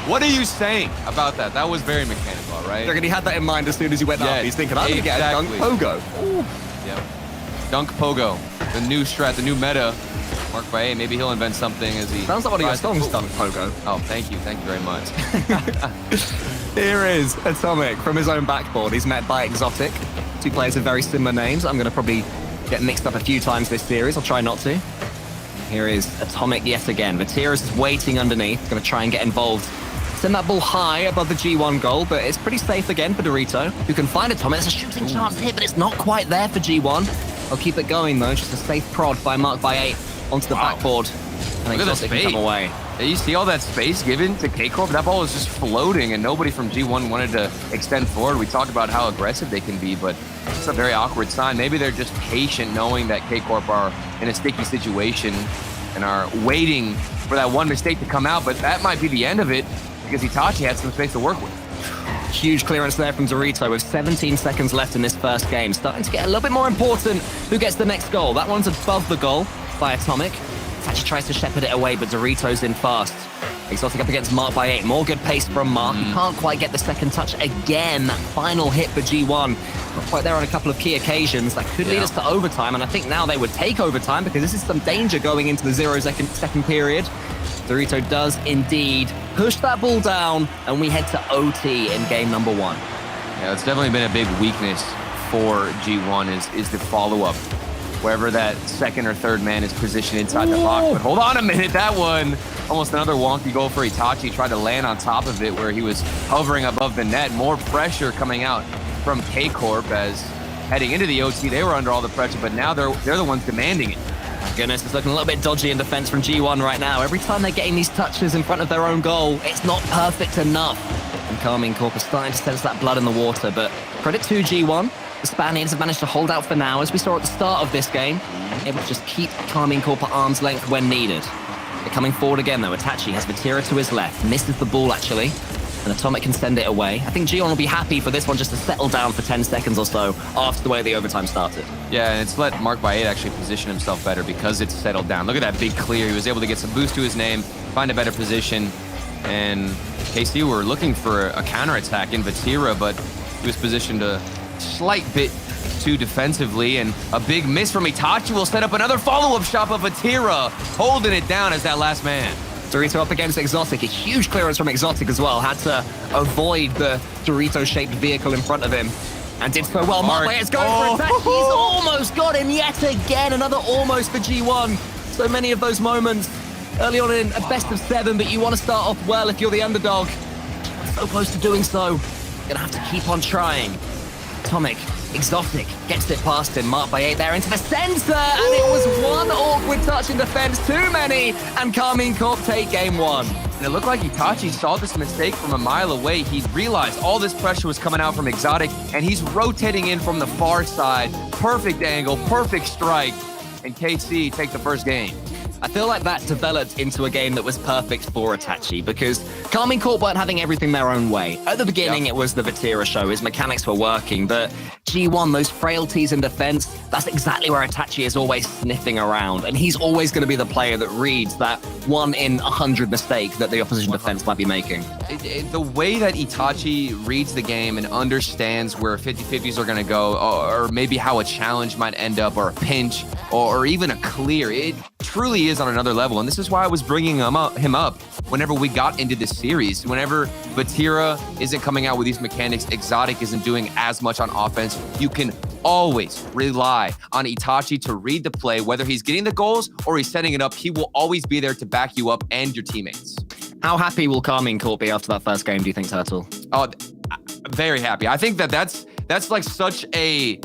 [SPEAKER 16] What are you saying about that? That was very mechanical, right?
[SPEAKER 14] I reckon he had that in mind as soon as he went up. He's thinking, I'm going to get a dunk pogo. Ooh.
[SPEAKER 16] Yep. Dunk pogo. The new strat, the new meta. Mark by 8, maybe he'll invent something as he...
[SPEAKER 14] Sounds like one of your songs, Dunk Pogo.
[SPEAKER 16] Oh, thank you very much.
[SPEAKER 14] Here is Atomic from his own backboard. He's met by Exotic. 2 players with very similar names. I'm going to probably get mixed up a few times this series. I'll try not to. Here is Atomic yet again. Vatira's is waiting underneath. Going to try and get involved. Send that ball high above the G1 goal, but it's pretty safe again for Dorito, who can find Atomic. There's a shooting chance here, but it's not quite there for G1. I'll keep it going, though. Just a safe prod by Mark by 8 onto the backboard. And Exotic can come away.
[SPEAKER 16] You see all that space given to K-Corp? That ball was just floating, and nobody from G1 wanted to extend forward. We talked about how aggressive they can be, but it's a very awkward sign. Maybe they're just patient, knowing that K-Corp are in a sticky situation and are waiting for that one mistake to come out, but that might be the end of it because Itachi had some space to work with.
[SPEAKER 14] Huge clearance there from Dorito with 17 seconds left in this first game. Starting to get a little bit more important who gets the next goal. That one's above the goal by Atomic. Itachi tries to shepherd it away, but Dorito's in fast. Exotic up against Mark by 8. More good pace from Mark. He can't quite get the second touch again. That final hit for G1. Not quite there on a couple of key occasions. That could lead us to overtime, and I think now they would take overtime because this is some danger going into the 0-second period. Dorito does indeed push that ball down, and we head to OT in game number 1.
[SPEAKER 16] Yeah, it's definitely been a big weakness for G1 is the follow-up. Wherever that second or third man is positioned inside the box. But hold on a minute, that one, almost another wonky goal for Itachi. Tried to land on top of it where he was hovering above the net. More pressure coming out from K-Corp as heading into the OT, they were under all the pressure, but now they're the ones demanding it.
[SPEAKER 14] My goodness, it's looking a little bit dodgy in defense from G1 right now. Every time they're getting these touches in front of their own goal, it's not perfect enough. And Carmine Corp is starting to sense that blood in the water, but credit to G1. The Spaniards have managed to hold out for now, as we saw at the start of this game, able to just keep Carmine Corp at arm's length when needed. They're coming forward again, though. Itachi has Vatira to his left, misses the ball, actually, and Atomic can send it away. I think G1 will be happy for this one just to settle down for 10 seconds or so after the way the overtime started.
[SPEAKER 16] Yeah, and it's let Mark by 8 actually position himself better because it's settled down. Look at that big clear. He was able to get some boost to his name, find a better position, and KC were looking for a counterattack in Vatira, but he was positioned a slight bit too defensively, and a big miss from Itachi will set up another follow-up shot of Vatira, holding it down as that last man.
[SPEAKER 14] Dorito up against Exotic. A huge clearance from Exotic as well. Had to avoid the Dorito-shaped vehicle in front of him. And did so well. Mark is going for attack. He's almost got him yet again. Another almost for G1. So many of those moments early on in a best of 7, but you want to start off well if you're the underdog. So close to doing so. Gonna have to keep on trying. Atomic, Exotic gets it past him. Mark by 8 there into the center, and it was one awkward touch in defense, too many, and Carmine Corp take game 1.
[SPEAKER 16] And it looked like Itachi saw this mistake from a mile away. He realized all this pressure was coming out from Exotic, and he's rotating in from the far side. Perfect angle, perfect strike, and KC take the first game.
[SPEAKER 14] I feel like that developed into a game that was perfect for Itachi because Carmine Corp weren't having everything their own way. At the beginning, it was the Vatira show. His mechanics were working, but G1, those frailties in defense, that's exactly where Itachi is always sniffing around. And he's always going to be the player that reads that 1 in 100 mistake that the opposition defense might be making.
[SPEAKER 16] The way that Itachi reads the game and understands where 50-50s are going to go, or maybe how a challenge might end up, or a pinch, or even a clear, it truly is on another level. And this is why I was bringing him up whenever we got into this series. Whenever Vatira isn't coming out with these mechanics, Exotic isn't doing as much on offense, you can always rely on Itachi to read the play. Whether he's getting the goals or he's setting it up, he will always be there to back you up and your teammates.
[SPEAKER 14] How happy will Carmine Corp be after that first game, do you think, Turtle?
[SPEAKER 16] Oh, very happy. I think that's like such a...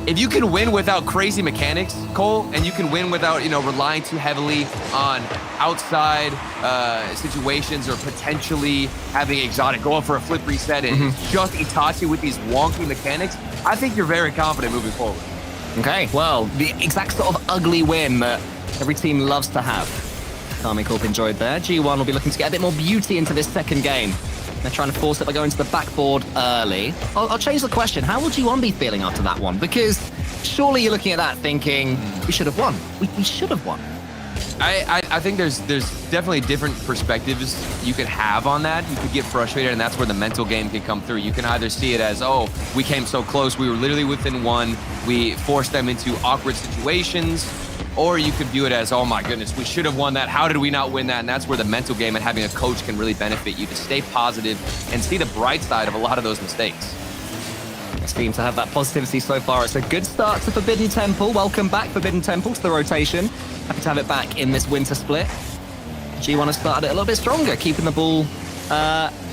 [SPEAKER 16] If you can win without crazy mechanics, Cole, and you can win without, relying too heavily on outside situations or potentially having Exotic go up for a flip reset and just Itachi with these wonky mechanics, I think you're very confident moving forward.
[SPEAKER 14] Okay, well, the exact sort of ugly win that every team loves to have. Carmine Corp enjoyed there. G1 will be looking to get a bit more beauty into this second game. They're trying to force it by going to the backboard early. I'll change the question. How will G1 be feeling after that one? Because surely you're looking at that thinking, we should have won. We should have won.
[SPEAKER 16] I think there's definitely different perspectives you could have on that. You could get frustrated, and that's where the mental game can come through. You can either see it as, oh, we came so close. We were literally within 1. We forced them into awkward situations. Or you could view it as, oh my goodness, we should have won that. How did we not win that? And that's where the mental game and having a coach can really benefit you to stay positive and see the bright side of a lot of those mistakes.
[SPEAKER 14] Seems to have that positivity so far. It's a good start to Forbidden Temple. Welcome back, Forbidden Temple, to the rotation. Happy to have it back in this winter split. G1 has started it a little bit stronger, keeping the ball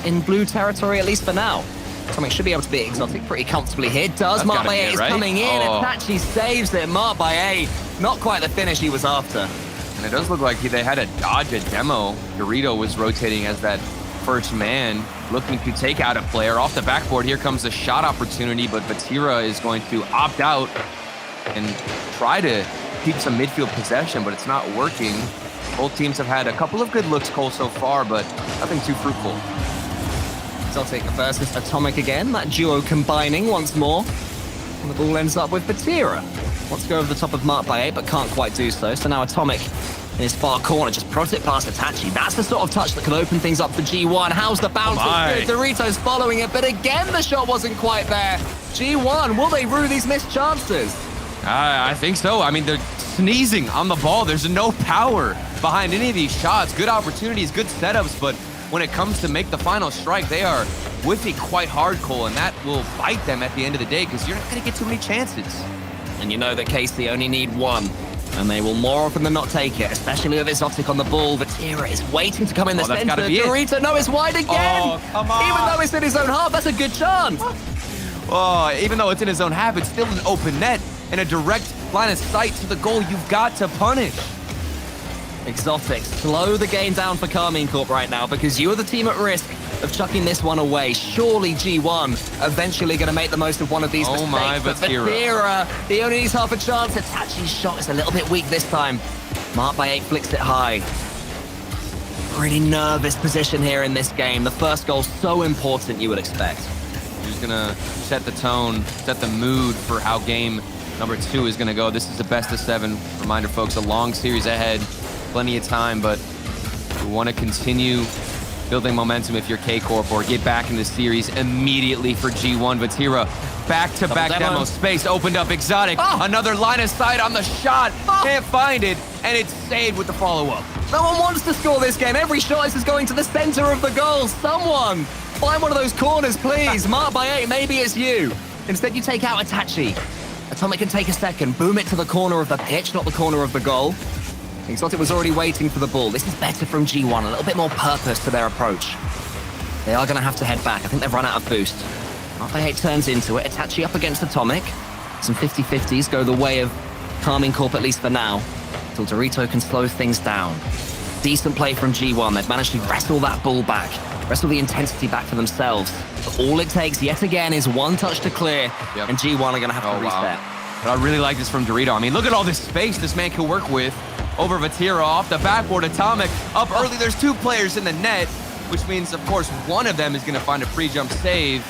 [SPEAKER 14] in blue territory, at least for now. Atomic should be able to beat Exotic pretty comfortably here. Does Mark by 8 is coming in. Itachi saves it. Mark by 8. Not quite the finish he was after.
[SPEAKER 16] And it does look like they had to dodge a demo. Dorito was rotating as that first man, looking to take out a player. Off the backboard, here comes a shot opportunity, but Vatira is going to opt out and try to keep some midfield possession, but it's not working. Both teams have had a couple of good looks, Cole, so far, but nothing too fruitful.
[SPEAKER 14] Exotic versus Atomic again. That duo combining once more. And the ball ends up with Vatira. Wants to go over the top of Mark by 8, but can't quite do so. So now Atomic in his far corner, just prods it past Itachi. That's the sort of touch that can open things up for G1. How's the bounce? Dorito's following it, but again, the shot wasn't quite there. G1, will they rue these missed chances?
[SPEAKER 16] I think so. I mean, they're sneezing on the ball. There's no power behind any of these shots. Good opportunities, good setups, but when it comes to make the final strike, they are whiffing quite hard, Cole, and that will bite them at the end of the day because you're not going to get too many chances.
[SPEAKER 14] And you know that KC only need one, and they will more often than not take it, especially with Exotic on the ball. Vatira is waiting to come in the center. Dorito, no, it's wide again.
[SPEAKER 16] Oh, come on.
[SPEAKER 14] Even though it's in his own half, that's a good chance.
[SPEAKER 16] Oh, even though it's in his own half, it's still an open net and a direct line of sight to the goal you've got to punish.
[SPEAKER 14] Exotic, slow the game down for Carmine Corp right now because you are the team at risk of chucking this one away. Surely G1 eventually going to make the most of one of these mistakes.
[SPEAKER 16] My,
[SPEAKER 14] but Vatira, he only needs half a chance. Itachi's shot is a little bit weak this time. Mark by 8 flicks it high. Really nervous position here in this game. The first goal so important, you would expect.
[SPEAKER 16] Who's going to set the tone, set the mood for how game number 2 is going to go. This is the best of 7. Reminder, folks, a long series ahead. Plenty of time, but we want to continue building momentum if you're K-Corp or get back in the series immediately for G1. Vatira, back-to-back demo. Space opened up. Exotic, another line of sight on the shot. Can't find it, and it's saved with the follow-up.
[SPEAKER 14] No one wants to score this game. Every shot is going to the center of the goal. Someone, find one of those corners, please. Mark by 8, maybe it's you. Instead, you take out Itachi. Atomic can take a second, boom it to the corner of the pitch, not the corner of the goal. Exotic was already waiting for the ball. This is better from G1, a little bit more purpose to their approach. They are going to have to head back. I think they've run out of boost. Mark by 8 turns into it. Itachi up against Atomic. Some 50-50s go the way of Carmine Corp, at least for now, until Dorito can slow things down. Decent play from G1. They've managed to wrestle that ball back, wrestle the intensity back for themselves. But all it takes, yet again, is one touch to clear, and G1 are going to have to reset.
[SPEAKER 16] But I really like this from Dorito. I mean, look at all this space this man can work with. Over Vatira, off the backboard, Atomic up early. There's 2 players in the net, which means, of course, one of them is going to find a pre-jump save.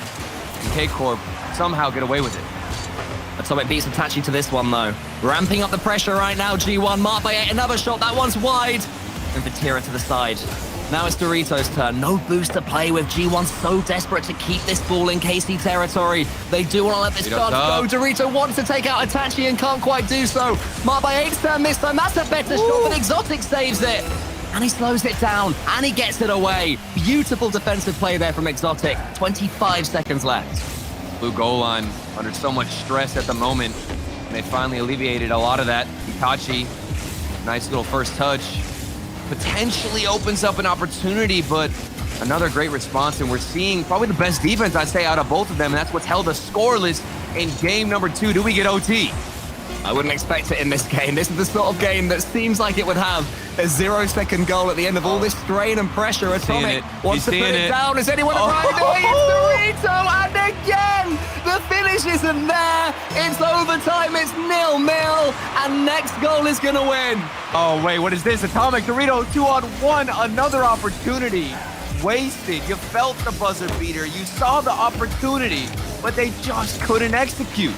[SPEAKER 16] And K-Corp somehow get away with it.
[SPEAKER 14] Atomic beats Itachi to this one, though. Ramping up the pressure right now, G1. Mark by 8, another shot. That one's wide. And Vatira to the side. Now it's Dorito's turn. No boost to play with. G1 so desperate to keep this ball in KC territory. They do want to let this chance go. Dorito wants to take out Itachi and can't quite do so. Mark by 8's turn this time. That's a better shot, but Exotic saves it. And he slows it down, and he gets it away. Beautiful defensive play there from Exotic. 25 seconds left.
[SPEAKER 16] Blue goal line under so much stress at the moment. And they finally alleviated a lot of that. Itachi, nice little first touch. Potentially opens up an opportunity, but another great response, and we're seeing probably the best defense, I'd say, out of both of them, and that's what's held us scoreless in game number 2. Do we get OT?
[SPEAKER 14] I wouldn't expect it in this game. This is the sort of game that seems like it would have a 0-second goal at the end of all this strain and pressure. Atomic wants to put it down. Is anyone arriving? It's Dorito, and again, the finish isn't there. It's overtime. It's 0-0, and next goal is going to win.
[SPEAKER 16] Oh, wait, what is this? Atomic, Dorito, 2-on-1, another opportunity. Wasted. You felt the buzzer beater. You saw the opportunity, but they just couldn't execute.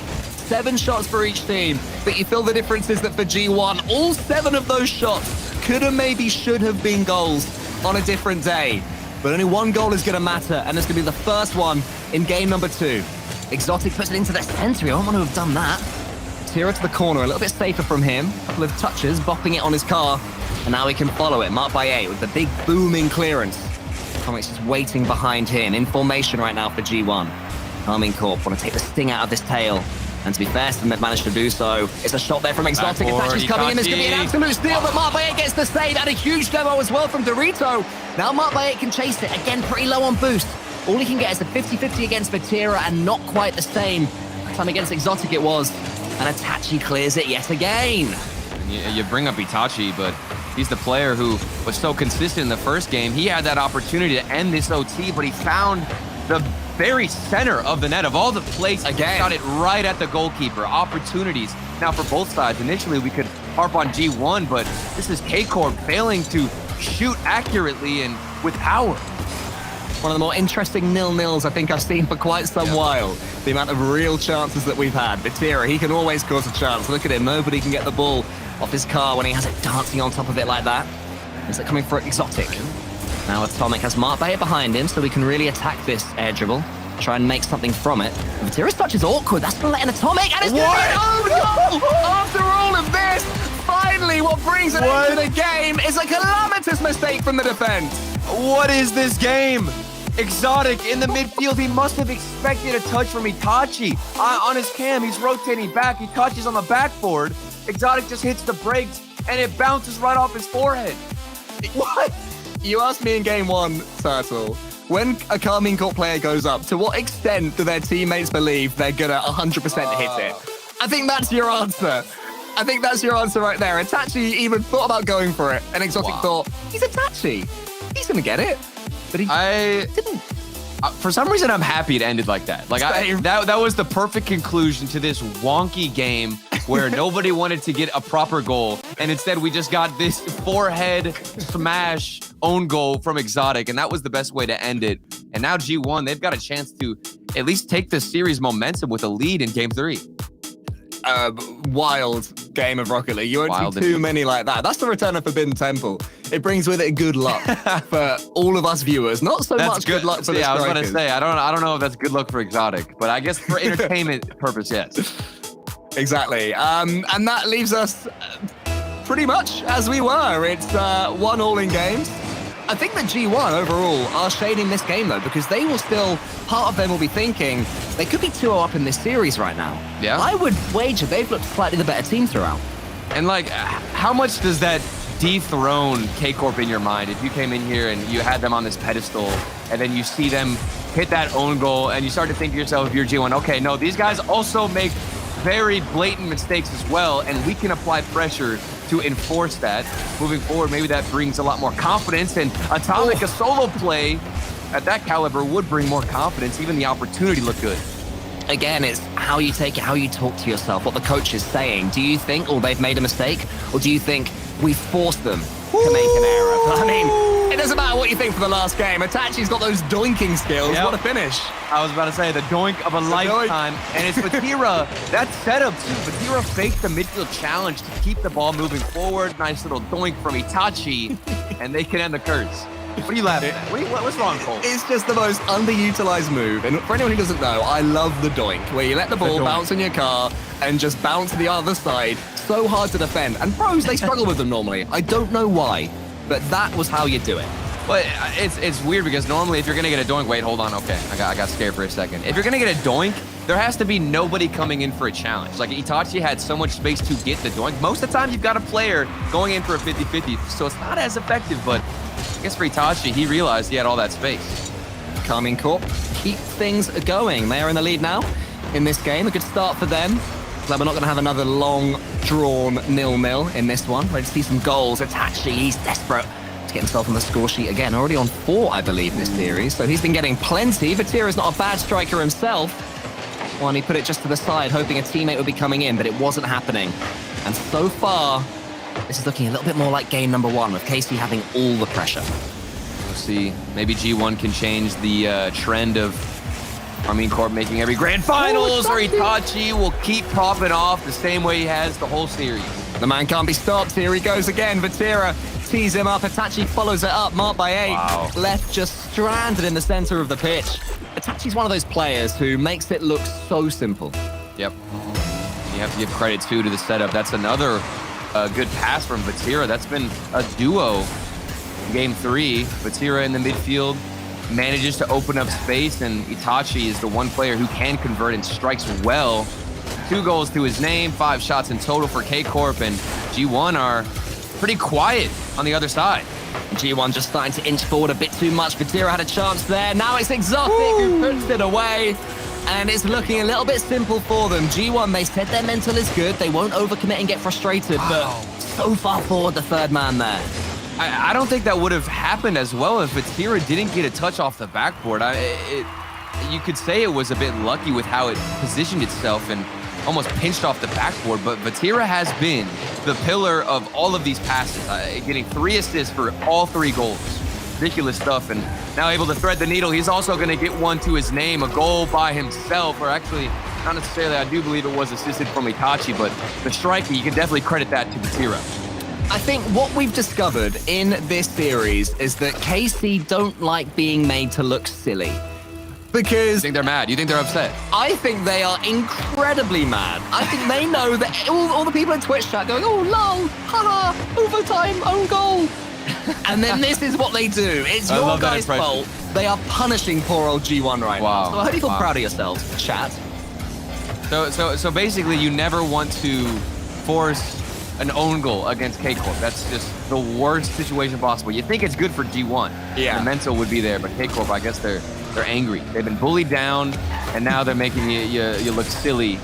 [SPEAKER 14] 7 shots for each team, but you feel the difference is that for G1, all 7 of those shots could have maybe should have been goals on a different day. But only 1 goal is going to matter, and it's going to be the first one in game number 2. Exotic puts it into the center. I don't want to have done that. Tira to the corner, a little bit safer from him. A couple of touches, bopping it on his car, and now he can follow it. Mark by 8 with the big booming clearance. Comic's just waiting behind him, in formation right now for G1. Carmine Corp want to take the sting out of this tail. And to be fair to them, they've managed to do so. It's a shot there from Exotic. Itachi's coming in. There's going to be an absolute steal, but Mark by 8 gets the save, and a huge demo as well from Dorito. Now Mark by 8 can chase it. Again, pretty low on boost. All he can get is a 50-50 against Vatira, and not quite the same. That time against Exotic it was. And Itachi clears it yet again.
[SPEAKER 16] You bring up Itachi, but He's the player who was so consistent in the first game. He had that opportunity to end this OT, but he found the very center of the net of all the places. Again, he got it right at the goalkeeper. Opportunities. Now for both sides, initially we could harp on G1, but this is K-Corp failing to shoot accurately and with power.
[SPEAKER 14] One of the more interesting 0-0s I think I've seen for quite some while. The amount of real chances that we've had. Vatira, he can always cause a chance. Look at him, nobody can get the ball off his car when he has it dancing on top of it like that. Is it coming for Exotic? Now Atomic has Mark Bayer behind him, so we can really attack this air dribble. Try and make something from it. Vatira's touch is awkward. That's going to let an Atomic, and it's going to be an own goal! After all of this, finally what brings it into the game is a calamitous mistake from the defense.
[SPEAKER 16] What is this game? Exotic in the midfield. He must have expected a touch from Itachi. On his cam, he's rotating back. He touches on the backboard. Exotic just hits the brakes, and it bounces right off his forehead.
[SPEAKER 14] What? You asked me in game one, Turtle, when a Carmine Corp player goes up, to what extent do their teammates believe they're gonna 100% hit it? I think that's your answer. I think that's your answer right there. Itachi even thought about going for it, and Exotic thought, he's Itachi. He's gonna get it. But he didn't.
[SPEAKER 16] For some reason, I'm happy it ended like that. Like that was the perfect conclusion to this wonky game where nobody wanted to get a proper goal, and instead we just got this forehead smash own goal from Exotic, and that was the best way to end it. And now G1, they've got a chance to at least take the series momentum with a lead in Game 3.
[SPEAKER 14] Wild game of Rocket League. You won't see too many like that. That's the return of Forbidden Temple. It brings with it good luck for all of us viewers. Not so much good luck for the strikers.
[SPEAKER 16] I was going to say, I don't know if that's good luck for Exotic, but I guess for entertainment purpose, yes.
[SPEAKER 14] Exactly. And that leaves us pretty much as we were. It's 1-1 in games. I think that G1 overall are shading this game though, because they will still, part of them will be thinking they could be 2-0 up in this series right now.
[SPEAKER 16] Yeah.
[SPEAKER 14] I would wager they've looked slightly the better team throughout.
[SPEAKER 16] And like, how much does that dethrone K-Corp in your mind if you came in here and you had them on this pedestal and then you see them hit that own goal and you start to think to yourself, if you're G1, okay, no, these guys also make very blatant mistakes as well, and we can apply pressure to enforce that. Moving forward, maybe that brings a lot more confidence, and Atomic, a solo play at that caliber would bring more confidence. Even the opportunity looked good.
[SPEAKER 14] Again, it's how you take it, how you talk to yourself, what the coach is saying. Do you think, they've made a mistake, or do you think we forced them to make an error? I mean, it doesn't matter what you think for the last game. Itachi's got those doinking skills. What a finish.
[SPEAKER 16] I was about to say, the doink of a lifetime. And it's Vatira. That setup, too. Vatira faked the midfield challenge to keep the ball moving forward. Nice little doink from Itachi. And they can end the curse. What are you laughing at? What's wrong, Cole?
[SPEAKER 14] It's just the most underutilized move. And for anyone who doesn't know, I love the doink, where you let the ball bounce in your car and just bounce to the other side. So hard to defend. And pros, they struggle with them normally. I don't know why, but that was how you do it.
[SPEAKER 16] Well, it's weird because normally if you're going to get a doink, wait, hold on, okay. I got scared for a second. If you're going to get a doink, there has to be nobody coming in for a challenge. Like Itachi had so much space to get the doink. Most of the time, you've got a player going in for a 50-50, so it's not as effective, but I guess for Itachi, he realized he had all that space.
[SPEAKER 14] Carmine Corp keep things going. They are in the lead now in this game. A good start for them. Glad we're not going to have another long, drawn 0-0 in this one. Ready to see some goals. Itachi, he's desperate to get himself on the score sheet again. Already on 4, I believe, this series. So he's been getting plenty. Vatira's not a bad striker himself. Well, and he put it just to the side, hoping a teammate would be coming in, but it wasn't happening. And so far, this is looking a little bit more like game number 1, with Casey having all the pressure.
[SPEAKER 16] We'll see. Maybe G1 can change the trend of Carmine Corp making every grand finals, or Itachi will keep popping off the same way he has the whole series.
[SPEAKER 14] The man can't be stopped. Here he goes again. Vatira tees him up. Itachi follows it up, marked by 8.
[SPEAKER 16] Wow.
[SPEAKER 14] Left just stranded in the center of the pitch. Itachi's one of those players who makes it look so simple.
[SPEAKER 16] Yep. You have to give credit, too, to the setup. That's another good pass from Vatira. That's been a duo in Game 3. Vatira in the midfield manages to open up space, and Itachi is the one player who can convert and strikes well. 2 goals to his name, 5 shots in total for K-Corp, and G1 are pretty quiet on the other side.
[SPEAKER 14] G1 just starting to inch forward a bit too much. Vatira had a chance there. Now it's Exotic who puts it away, and it's looking a little bit simple for them. G1, they said their mental is good. They won't overcommit and get frustrated, but so far forward, the third man there.
[SPEAKER 16] I don't think that would have happened as well if Vatira didn't get a touch off the backboard. You could say it was a bit lucky with how it positioned itself and almost pinched off the backboard, but Vatira has been the pillar of all of these passes, getting 3 assists for all 3 goals. Ridiculous stuff, and now able to thread the needle. He's also going to get one to his name, a goal by himself, or actually, not necessarily, I do believe it was assisted from Itachi, but the striker, you can definitely credit that to Vatira.
[SPEAKER 14] I think what we've discovered in this series is that KC don't like being made to look silly. Because...
[SPEAKER 16] You think they're mad? You think they're upset?
[SPEAKER 14] I think they are incredibly mad. I think they know that all the people in Twitch chat going, oh, lol, haha, overtime, own goal. And then this is what they do. It's your guys' fault. They are punishing poor old G1 right now. So I hope you feel proud of yourselves, chat.
[SPEAKER 16] So basically, you never want to force an own goal against K-Corp. That's just the worst situation possible. You think it's good for G1.
[SPEAKER 14] Yeah.
[SPEAKER 16] The mental would be there, but K-Corp, I guess they're angry. They've been bullied down, and now they're making you look silly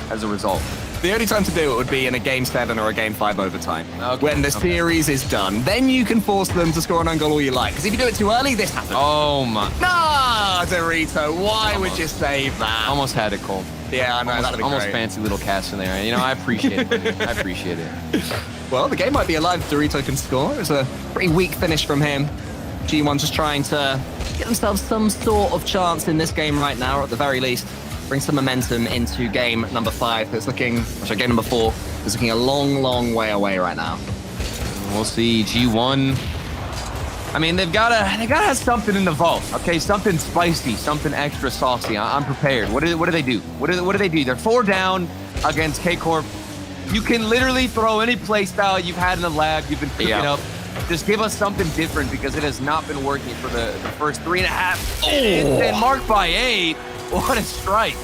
[SPEAKER 16] as a result.
[SPEAKER 14] The only time to do it would be in a Game 7 or a Game 5 overtime. When the series is done. Then you can force them to score an own goal all you like. Because if you do it too early, this happens.
[SPEAKER 16] Oh, my.
[SPEAKER 14] Nah, Dorito, why would you save that?
[SPEAKER 16] Almost had it, Cole.
[SPEAKER 14] Yeah, I know. That'd be
[SPEAKER 16] almost
[SPEAKER 14] great.
[SPEAKER 16] fancy little cast in there. You know, I appreciate it. I appreciate it.
[SPEAKER 14] Well, the game might be alive if Dorito can score. It's a pretty weak finish from him. G1 just trying to get themselves some sort of chance in this game right now, or at the very least, bring some momentum into game number 5. It's looking, sorry, game number 4 is looking a long, long way away right now.
[SPEAKER 16] We'll see. G1. I mean, they've gotta have something in the vault. Okay, something spicy, something extra saucy. I'm prepared. What do they do? What do they do? They're 4 down against K-Corp. You can literally throw any play style you've had in the lab, you've been cooking up. Just give us something different because it has not been working for the first 3.5 minutes. And marked by 8. What a strike.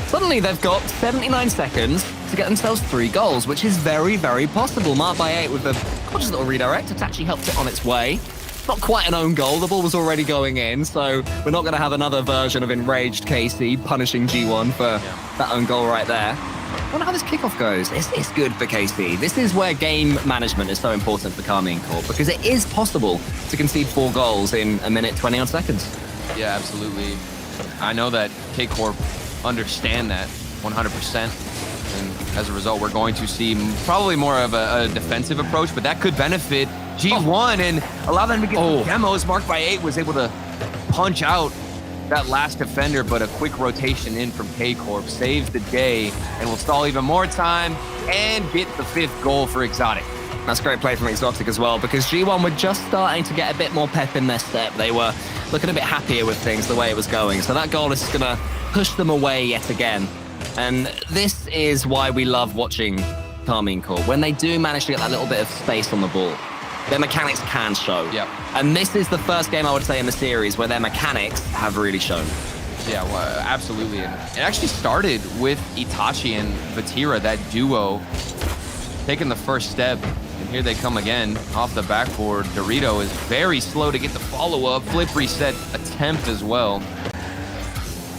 [SPEAKER 14] Suddenly they've got 79 seconds to get themselves 3 goals, which is very, very possible. Marked by 8 with a gorgeous little redirect. Itachi helped it on its way. Not quite an own goal. The ball was already going in, so we're not going to have another version of enraged KC punishing G1 for that own goal right there. I wonder how this kickoff goes. It's good for KC. This is where game management is so important for Karmine Corp, because it is possible to concede 4 goals in a minute, 20 odd seconds.
[SPEAKER 16] Yeah, absolutely. I know that K-Corp understand that 100%. And as a result, we're going to see probably more of a defensive approach, but that could benefit G1 and allow them to get some demos. Marked by 8 was able to punch out that last defender, but a quick rotation in from K-Corp saves the day and will stall even more time and get the 5th goal for Exotic.
[SPEAKER 14] That's great play from Exotic as well, because G1 were just starting to get a bit more pep in their step. They were looking a bit happier with things, the way it was going. So that goal is going to push them away yet again. And this is why we love watching Karmine Corp. When they do manage to get that little bit of space on the ball, their mechanics can show.
[SPEAKER 16] Yep.
[SPEAKER 14] And this is the first game, I would say, in the series where their mechanics have really shown.
[SPEAKER 16] Yeah, well, absolutely. And it actually started with Itachi and Vatira, that duo, taking the first step. And here they come again off the backboard. Dorito is very slow to get the follow-up. Flip reset attempt as well.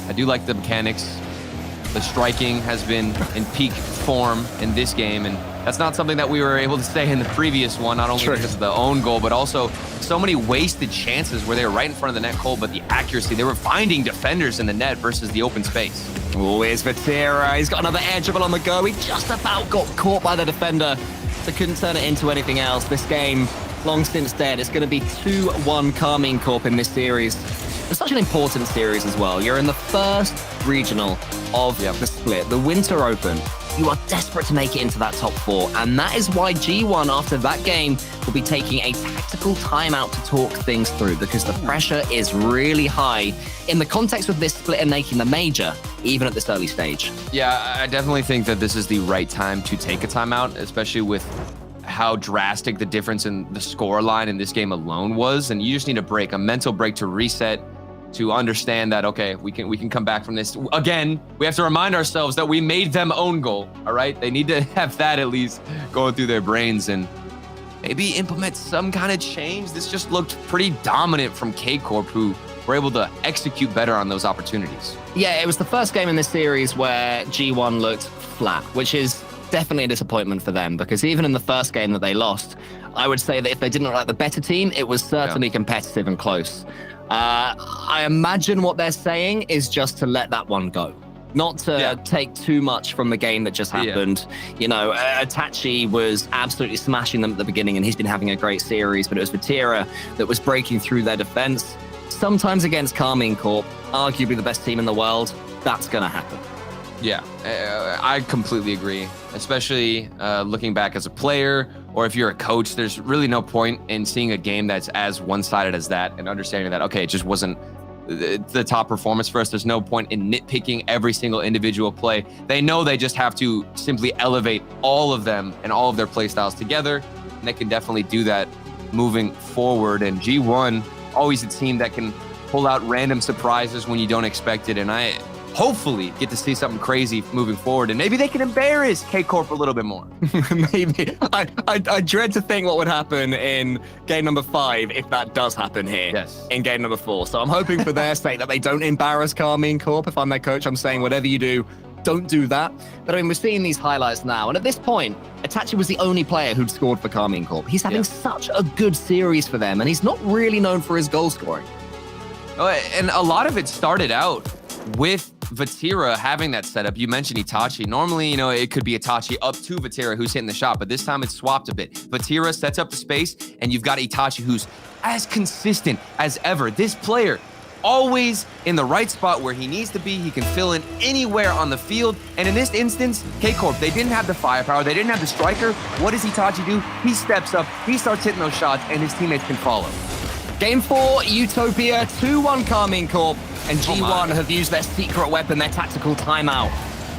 [SPEAKER 16] I do like the mechanics. The striking has been in peak form in this game, and that's not something that we were able to say in the previous one, not only because of the own goal, but also so many wasted chances where they were right in front of the net goal, but the accuracy, they were finding defenders in the net versus the open space.
[SPEAKER 14] Oh, here's Vatira. He's got another air dribble on the go. He just about got caught by the defender, so couldn't turn it into anything else. This game, long since dead. It's going to be 2-1 Karmine Corp in this series. It's such an important series as well. You're in the first regional of the split, the Winter Open. You are desperate to make it into that top 4, and that is why G1, after that game, will be taking a tactical timeout to talk things through, because the pressure is really high in the context of this split and making the major, even at this early stage.
[SPEAKER 16] Yeah, I definitely think that this is the right time to take a timeout, especially with how drastic the difference in the score line in this game alone was, and you just need a break, a mental break to reset, to understand that, okay, we can come back from this. Again, we have to remind ourselves that we made them own goal, all right? They need to have that at least going through their brains and maybe implement some kind of change. This just looked pretty dominant from K-Corp, who were able to execute better on those opportunities.
[SPEAKER 14] Yeah, it was the first game in this series where G1 looked flat, which is definitely a disappointment for them, because even in the first game that they lost, I would say that if they didn't look like the better team, it was certainly competitive and close. I imagine what they're saying is just to let that one go. Not to take too much from the game that just happened. You know, Itachi was absolutely smashing them at the beginning, and he's been having a great series, but it was Vatira that was breaking through their defense. Sometimes against Karmine Corp, arguably the best team in the world, that's going to happen.
[SPEAKER 16] Yeah, I completely agree, especially looking back as a player, or if you're a coach, there's really no point in seeing a game that's as one-sided as that and understanding that, okay, it just wasn't the top performance for us. There's no point in nitpicking every single individual play. They know they just have to simply elevate all of them and all of their play styles together, and they can definitely do that moving forward. And G1, always a team that can pull out random surprises when you don't expect it, and I hopefully get to see something crazy moving forward, and maybe they can embarrass K-Corp a little bit more.
[SPEAKER 14] Maybe. I dread to think what would happen in game number 5 if that does happen here in game number 4. So I'm hoping for their sake that they don't embarrass Karmine Corp. If I'm their coach, I'm saying whatever you do, don't do that. But I mean, we're seeing these highlights now, and at this point, Itachi was the only player who'd scored for Karmine Corp. He's having such a good series for them, and he's not really known for his goal scoring.
[SPEAKER 16] And a lot of it started out with Vatira having that setup. You mentioned Itachi. Normally, you know, it could be Itachi up to Vatira who's hitting the shot, but this time it's swapped a bit. Vatira sets up the space, and you've got Itachi who's as consistent as ever. This player, always in the right spot where he needs to be. He can fill in anywhere on the field. And in this instance, K-Corp, they didn't have the firepower. They didn't have the striker. What does Itachi do? He steps up, he starts hitting those shots, and his teammates can follow.
[SPEAKER 14] Game 4, Utopia, 2-1 Karmine Corp, and G1 have used their secret weapon, their tactical timeout.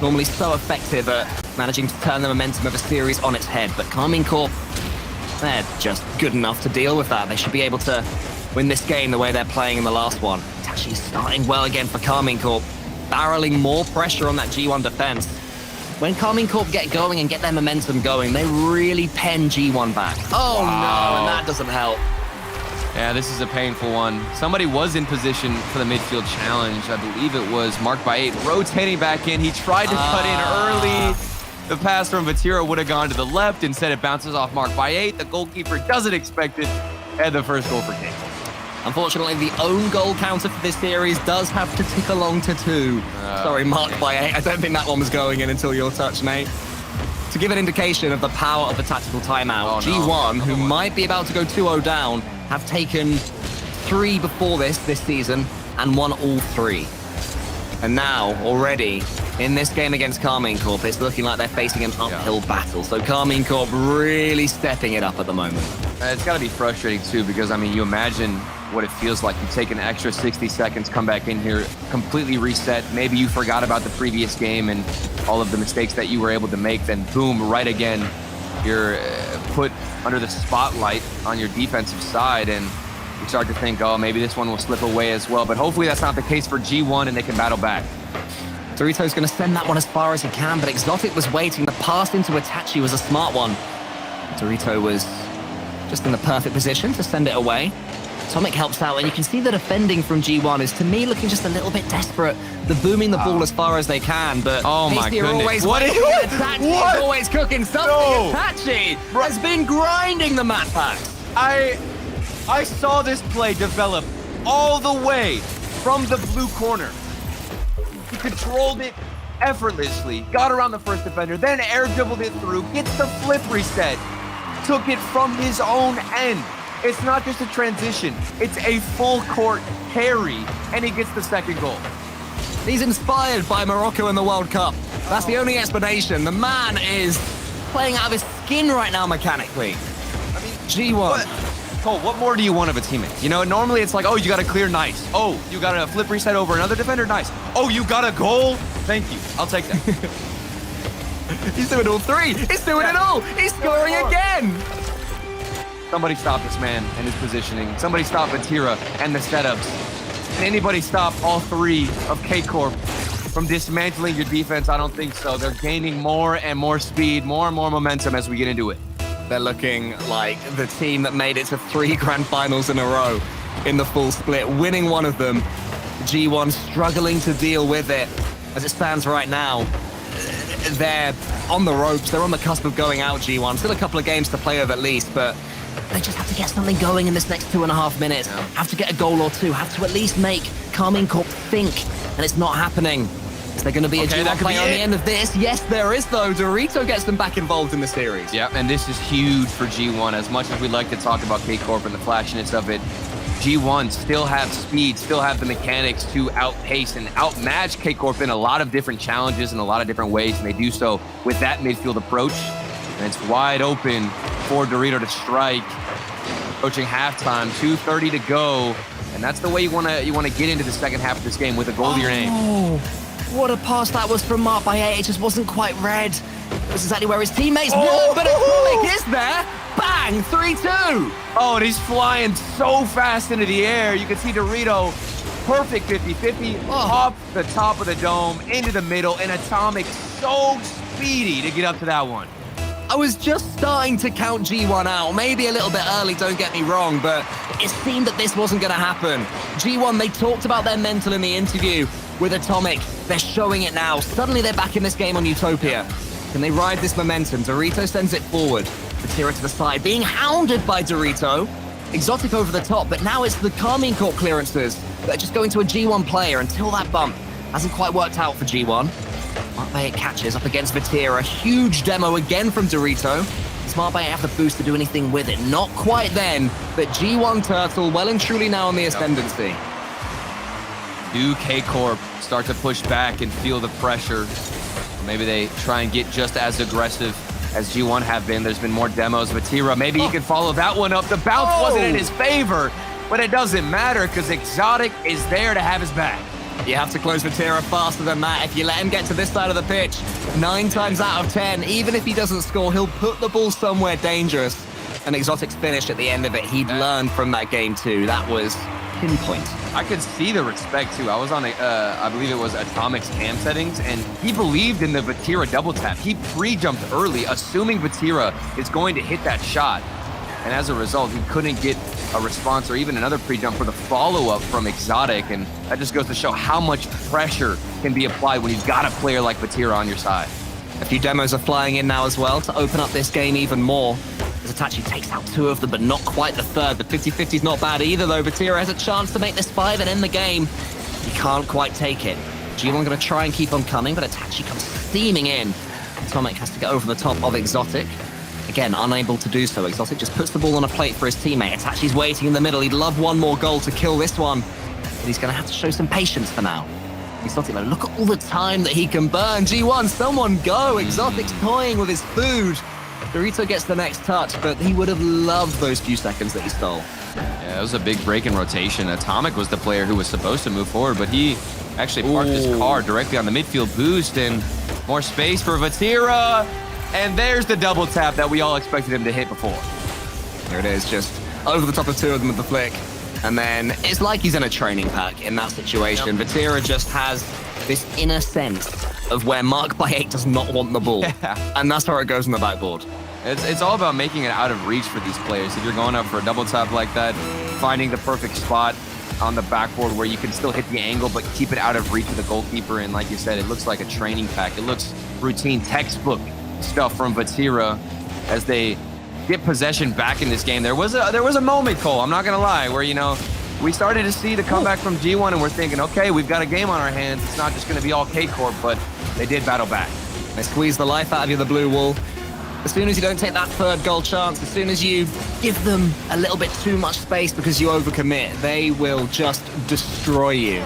[SPEAKER 14] Normally so effective at managing to turn the momentum of a series on its head, but Karmine Corp, they're just good enough to deal with that. They should be able to win this game the way they're playing in the last one. It's actually starting well again for Karmine Corp, barreling more pressure on that G1 defense. When Karmine Corp get going and get their momentum going, they really pen G1 back. Oh no, and that doesn't help.
[SPEAKER 16] Yeah, this is a painful one. Somebody was in position for the midfield challenge. I believe it was Mark by 8 rotating back in. He tried to cut in early. The pass from Vatira would have gone to the left. Instead, it bounces off Mark by 8. The goalkeeper doesn't expect it. And the first goal for King.
[SPEAKER 14] Unfortunately, the own goal counter for this series does have to tick along to 2. Sorry, Mark by 8. I don't think that one was going in until your touch, Nate. To give an indication of the power of the tactical timeout, G1, who might be about to go 2-0 down, have taken 3 before this season and won all 3. And now, already, in this game against Karmine Corp, it's looking like they're facing an uphill battle. So Karmine Corp really stepping it up at the moment.
[SPEAKER 16] It's got to be frustrating, too, because, I mean, you imagine what it feels like. You take an extra 60 seconds, come back in here, completely reset. Maybe you forgot about the previous game and all of the mistakes that you were able to make. Then, boom, right again, you're put under the spotlight on your defensive side, and you start to think, oh, maybe this one will slip away as well. But hopefully that's not the case for G1 and they can battle back.
[SPEAKER 14] Dorito's going to send that one as far as he can, but Exotic was waiting. The pass into Itachi was a smart one. Dorito was just in the perfect position to send it away. Atomic helps out, and you can see the defending from G1 is, to me, looking just a little bit desperate. They're booming the ball as far as they can, but
[SPEAKER 16] oh my goodness.
[SPEAKER 14] What is Itachi is always cooking something. Itachi has been grinding the map packs.
[SPEAKER 16] I saw this play develop all the way from the blue corner. He controlled it effortlessly, got around the first defender, then air dribbled it through, gets the flip reset, took it from his own end. It's not just a transition, it's a full court carry, and he gets the second goal.
[SPEAKER 14] He's inspired by Morocco in the World Cup. That's the only explanation. The man is playing out of his skin right now mechanically. I mean, G1.
[SPEAKER 16] Cole, what more do you want of a teammate? You know, normally it's like, oh, you got a clear, nice. Oh, you got a flip reset over another defender, nice. Oh, you got a goal? Thank you. I'll take that.
[SPEAKER 14] He's doing all 3. He's doing it all. He's scoring again.
[SPEAKER 16] Somebody stop this man and his positioning. Somebody stop Vatira and the setups. Can anybody stop all 3 of K-Corp from dismantling your defense? I don't think so. They're gaining more and more speed, more and more momentum as we get into it.
[SPEAKER 14] They're looking like the team that made it to 3 grand finals in a row in the full split, winning one of them. G1 struggling to deal with it. As it stands right now, they're on the ropes. They're on the cusp of going out, G1. Still a couple of games to play of at least, but they just have to get something going in this next 2.5 minutes. Have to get a goal or two. Have to at least make Karmine Corp think, and it's not happening. Is there going to be a G1 player on the end of this? Yes, there is, though. Dorito gets them back involved in the series.
[SPEAKER 16] Yeah, and this is huge for G1. As much as we like to talk about K-Corp and the flashiness of it, G1 still have speed, still have the mechanics to outpace and outmatch K-Corp in a lot of different challenges in a lot of different ways, and they do so with that midfield approach. And it's wide open for Dorito to strike. Approaching halftime, 2:30 to go, and that's the way you want to get into the second half of this game, with a goal to your name.
[SPEAKER 14] Oh, what a pass that was from Mark by 8. It just wasn't quite read. This is exactly where his teammates were, but Atomic is there. Bang, 3-2.
[SPEAKER 16] Oh, and he's flying so fast into the air. You can see Dorito, perfect 50-50, off the top of the dome, into the middle, and Atomic so speedy to get up to that one.
[SPEAKER 14] I was just starting to count G1 out. Maybe a little bit early, don't get me wrong, but it seemed that this wasn't going to happen. G1, they talked about their mental in the interview with Atomic. They're showing it now. Suddenly they're back in this game on Utopia. Can they ride this momentum? Dorito sends it forward. Vatira to the side, being hounded by Dorito. Exotic over the top, but now it's the Karmine Corp clearances that are just going to a G1 player until that bump hasn't quite worked out for G1. Smart Bay catches up against Vatira. Huge demo again from Dorito. Smart Bay have the boost to do anything with it. Not quite then, but G1 Turtle well and truly now on the ascendancy.
[SPEAKER 16] Do K-Corp start to push back and feel the pressure? Maybe they try and get just as aggressive as G1 have been. There's been more demos. Vatira, maybe he can follow that one up. The bounce wasn't in his favor, but it doesn't matter because Exotic is there to have his back.
[SPEAKER 14] You have to close Vatira faster than that. If you let him get to this side of the pitch, 9 times out of 10, even if he doesn't score, he'll put the ball somewhere dangerous. And Exotic's finish at the end of it, he'd learned from that game too. That was pinpoint.
[SPEAKER 16] I could see the respect too. I was on, I believe it was Atomic's cam settings, and he believed in the Vatira double tap. He pre-jumped early, assuming Vatira is going to hit that shot. And as a result, he couldn't get a response or even another pre-jump for the follow-up from Exotic. And that just goes to show how much pressure can be applied when you've got a player like Vatira on your side.
[SPEAKER 14] A few demos are flying in now as well to open up this game even more. As Itachi takes out 2 of them, but not quite the third. The 50-50 is not bad either, though. Vatira has a chance to make this 5 and end the game. He can't quite take it. G1 going to try and keep on coming, but Itachi comes steaming in. Atomic has to get over the top of Exotic. Again, unable to do so. Exotic just puts the ball on a plate for his teammate. Itachi's waiting in the middle. He'd love one more goal to kill this one, but he's going to have to show some patience for now. Exotic, look at all the time that he can burn. G1, someone go. Exotic's toying with his food. Dorito gets the next touch, but he would have loved those few seconds that he stole.
[SPEAKER 16] Yeah, it was a big break in rotation. Atomic was the player who was supposed to move forward, but he actually parked his car directly on the midfield boost, and more space for Vatira. And there's the double tap that we all expected him to hit before.
[SPEAKER 14] There it is, just over the top of 2 of them with the flick. And then it's like he's in a training pack in that situation. Yep. Vatira just has this inner sense of where Mark by 8 does not want the ball. Yeah. And that's where it goes on the backboard.
[SPEAKER 16] It's all about making it out of reach for these players. If you're going up for a double tap like that, finding the perfect spot on the backboard where you can still hit the angle but keep it out of reach of the goalkeeper. And like you said, it looks like a training pack. It looks routine, textbook stuff from Vatira as they get possession back in this game. There was a moment, Cole, I'm not gonna lie, where we started to see the comeback from G1 and we're thinking, okay, we've got a game on our hands. It's not just gonna be all K-Corp, but they did battle back.
[SPEAKER 14] They squeeze the life out of you, the blue wall. As soon as you don't take that 3rd goal chance, as soon as you give them a little bit too much space because you overcommit, they will just destroy you.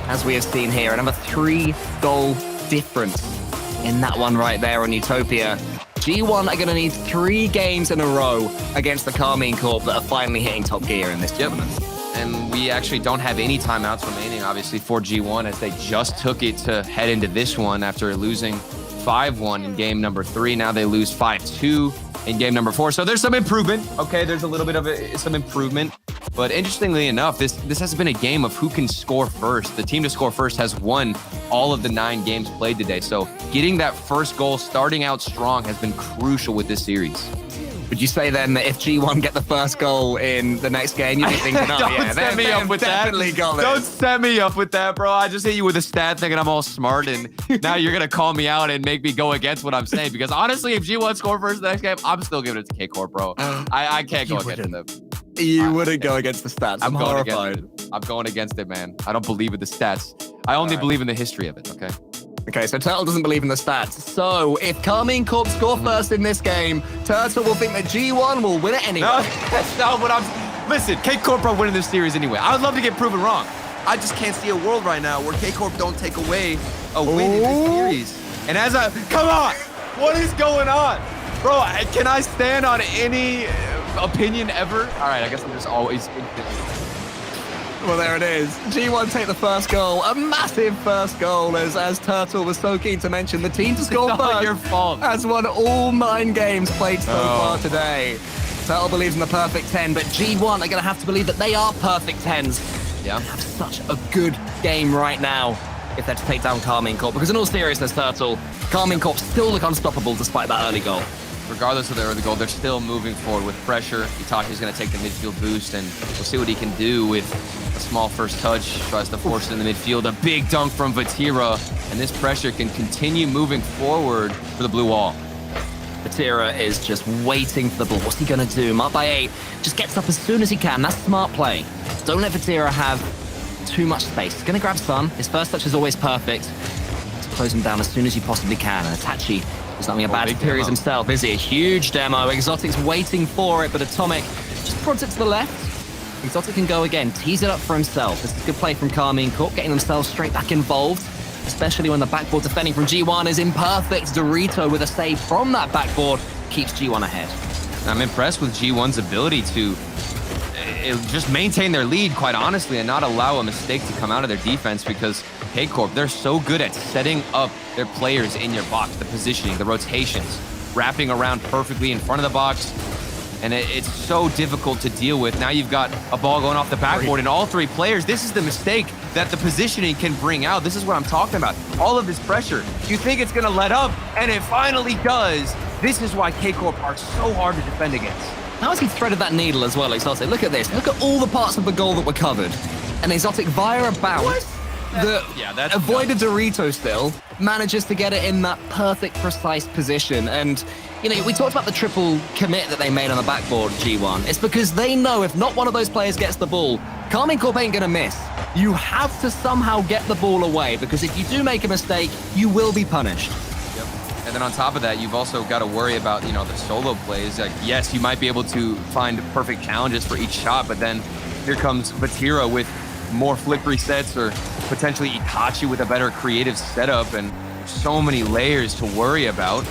[SPEAKER 14] As we have seen here, another 3-goal difference in that one right there on Utopia. G1 are going to need 3 games in a row against the Karmine Corp that are finally hitting top gear in this tournament.
[SPEAKER 16] And we actually don't have any timeouts remaining, obviously, for G1 as they just took it to head into this one after losing 5-1 in game number 3. Now they lose 5-2 in game number 4. So there's some improvement. Okay, there's a little bit of some improvement. But interestingly enough, this has been a game of who can score first. The team to score first has won all of the 9 games played today. So getting that first goal, starting out strong, has been crucial with this series.
[SPEAKER 14] Would you say then that if G1 get the first goal in the next game, you'd be thinking, oh yeah,
[SPEAKER 16] set me up with that. Don't set me up with that, bro. I just hit you with a stat thinking I'm all smart, and now you're going to call me out and make me go against what I'm saying. Because honestly, if G1 score first the next game, I'm still giving it to K-Corp, bro. I can't go against them.
[SPEAKER 14] You wouldn't go against the stats. I'm horrified.
[SPEAKER 16] I'm going against it, man. I don't believe in the stats. I only believe in the history of it, okay?
[SPEAKER 14] Okay, so Turtle doesn't believe in the stats. So if Carmine Corp score first in this game, Turtle will think that G1 will win it anyway.
[SPEAKER 16] No, that's not what I'm... Listen, K-Corp are winning this series anyway. I would love to get proven wrong. I just can't see a world right now where K-Corp don't take away a win in this series. And as I... Come on! What is going on? Bro, can I stand on any opinion ever? All right, I guess I'm just always...
[SPEAKER 14] Well, there it is. G1 take the first goal. A massive first goal, as Turtle was so keen to mention. The team to score first
[SPEAKER 16] your fault.
[SPEAKER 14] has won all 9 games played so far today. Turtle believes in the perfect 10, but G1 are going to have to believe that they are perfect 10s.
[SPEAKER 16] Yeah.
[SPEAKER 14] They have such a good game right now if they're to take down Carmine Corp. Because in all seriousness, Turtle, Carmine Corp still look unstoppable despite that early goal.
[SPEAKER 16] Regardless of their early goal, they're still moving forward with pressure. Itachi's going to take the midfield boost, and we'll see what he can do with a small first touch. Tries to force it in the midfield. A big dunk from Vatira, and this pressure can continue moving forward for the blue wall.
[SPEAKER 14] Vatira is just waiting for the ball. What's he going to do? Up by 8. Just gets up as soon as he can. That's smart play. Don't let Vatira have too much space. He's going to grab Sun. His first touch is always perfect. Just close him down as soon as you possibly can. And Itachi is not having a bad period himself, is he? A huge demo. Exotic's waiting for it, but Atomic just prods it to the left. Exotic can go again, tease it up for himself. This is a good play from Carmine Corp, getting themselves straight back involved, especially when the backboard defending from G1 is imperfect. Dorito with a save from that backboard keeps G1 ahead.
[SPEAKER 16] I'm impressed with G1's ability to just maintain their lead, quite honestly, and not allow a mistake to come out of their defense, because K-Corp, they're so good at setting up their players in your box, the positioning, the rotations, wrapping around perfectly in front of the box, and it's so difficult to deal with. Now you've got a ball going off the backboard, and all 3 players, this is the mistake that the positioning can bring out. This is what I'm talking about. All of this pressure. You think it's going to let up, and it finally does. This is why K-Corp are so hard to defend against.
[SPEAKER 14] How has he threaded that needle as well, Exotic? Look at this. Look at all the parts of the goal that were covered. And Exotic, via a bounce that avoided Dorito still, manages to get it in that perfect, precise position. And, you know, we talked about the triple commit that they made on the backboard, G1. It's because they know if not one of those players gets the ball, Carmine Corp ain't going to miss. You have to somehow get the ball away, because if you do make a mistake, you will be punished.
[SPEAKER 16] And then on top of that, you've also got to worry about, you know, the solo plays. Like, yes, you might be able to find perfect challenges for each shot, but then here comes Vatira with more flick resets, or potentially Itachi with a better creative setup, and so many layers to worry about.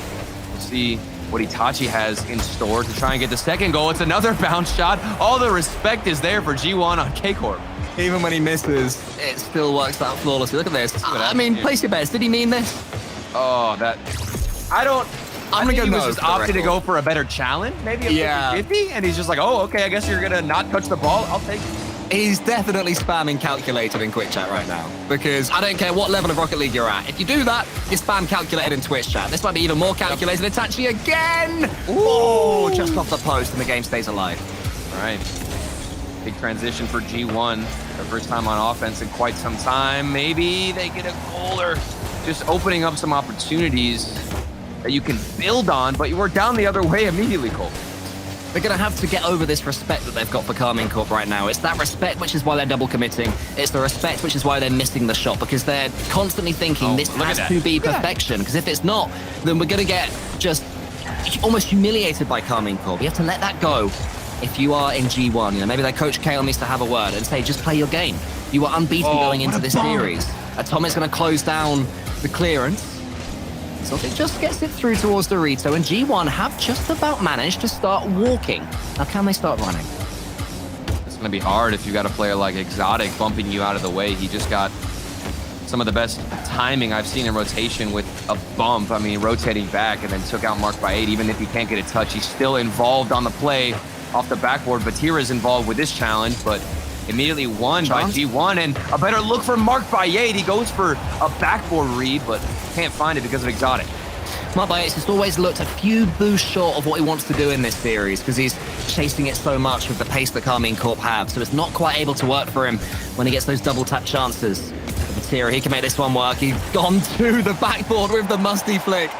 [SPEAKER 16] We'll see what Itachi has in store to try and get the second goal. It's another bounce shot. All the respect is there for G1 on K-Corp.
[SPEAKER 14] Even when he misses, it still works out flawlessly. Look at this. I mean, place your bets. Did he mean this?
[SPEAKER 16] Oh, that... I'm gonna go no. He was just opting to go for a better challenge, maybe a 50-50, and he's just like, oh, okay, I guess you're gonna not touch the ball. I'll take it.
[SPEAKER 14] He's definitely spamming calculated in Quick Chat right now, because I don't care what level of Rocket League you're at. If you do that, you spam calculated in Twitch chat. This might be even more calculated. Itachi again! Oh, just off the post, and the game stays alive.
[SPEAKER 16] All right. Big transition for G1. Their first time on offense in quite some time. Maybe they get a goal, or just opening up some opportunities that you can build on, but you were down the other way immediately, Cole.
[SPEAKER 14] They're going to have to get over this respect that they've got for Carmine Corp right now. It's that respect which is why they're double committing. It's the respect which is why they're missing the shot, because they're constantly thinking this has to be perfection, because if it's not, then we're going to get just almost humiliated by Carmine Corp. You have to let that go if you are in G1. You know, maybe their coach Kale needs to have a word and say, just play your game. You are unbeaten going into this series. Atomic's going to close down the clearance. So it just gets it through towards Dorito, and G1 have just about managed to start walking. Now, can they start running?
[SPEAKER 16] It's going to be hard if you got a player like Exotic bumping you out of the way. He just got some of the best timing I've seen in rotation with a bump. I mean, rotating back and then took out Mark by 8. Even if he can't get a touch, he's still involved on the play off the backboard. Vatira is involved with this challenge, but immediately won by G1, and a better look for Mark by 8. He goes for a backboard read, but can't find it because of Exotic.
[SPEAKER 14] Mark Bates has always looked a few boosts short of what he wants to do in this series because he's chasing it so much with the pace that Karmine Corp have. So it's not quite able to work for him when he gets those double tap chances. Vatira, he can make this one work. He's gone to the backboard with the musty flick.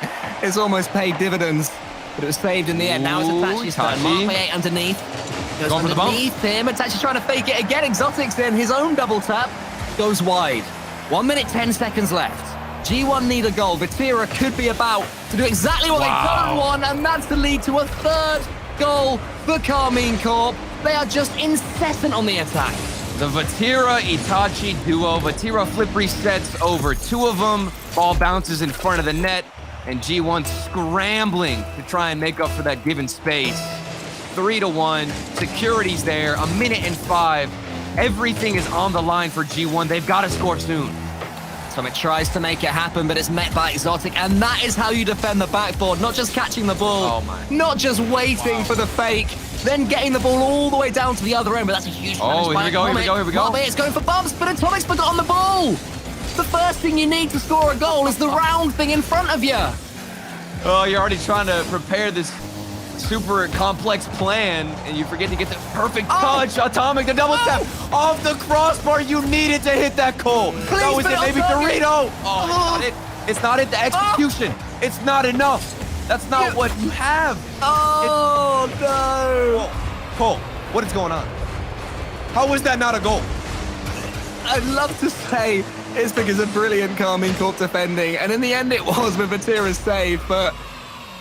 [SPEAKER 14] It's almost paid dividends, but it was saved in the end. Now it's Itachi's turn. Mark Bates underneath. Goes underneath him. Itachi's trying to fake it again. Exotic's in. His own double tap goes wide. 1 minute, 10 seconds left. G1 need a goal. Vatira could be about to do exactly what they don't want, and that's to lead to a third goal for Karmine Corp. They are just incessant on the attack.
[SPEAKER 16] The Vatira-Itachi duo. Vatira flip resets over 2 of them. Ball bounces in front of the net, and G1 scrambling to try and make up for that given space. 3-1. Security's there. 1 minute and 5. Everything is on the line for G1. They've got to score soon.
[SPEAKER 14] Summit tries to make it happen, but it's met by Exotic, and that is how you defend the backboard. Not just catching the ball, not just waiting for the fake, then getting the ball all the way down to the other end, but that's a huge
[SPEAKER 16] here we go.
[SPEAKER 14] It's going for bumps, but Atomic's forgotten the ball. The first thing you need to score a goal is the round thing in front of you.
[SPEAKER 16] Oh, you're already trying to prepare this super complex plan, and you forget to get the perfect touch. Atomic, the double tap off the crossbar. You needed to hit that goal. That was it, maybe Dorito. It's not it. The execution. It's not enough. That's not what you have.
[SPEAKER 14] No.
[SPEAKER 16] Cole, what is going on? How was that not a goal?
[SPEAKER 14] I'd love to say it's because of brilliant Karmine Corp defending, and in the end it was with Vatira's save, but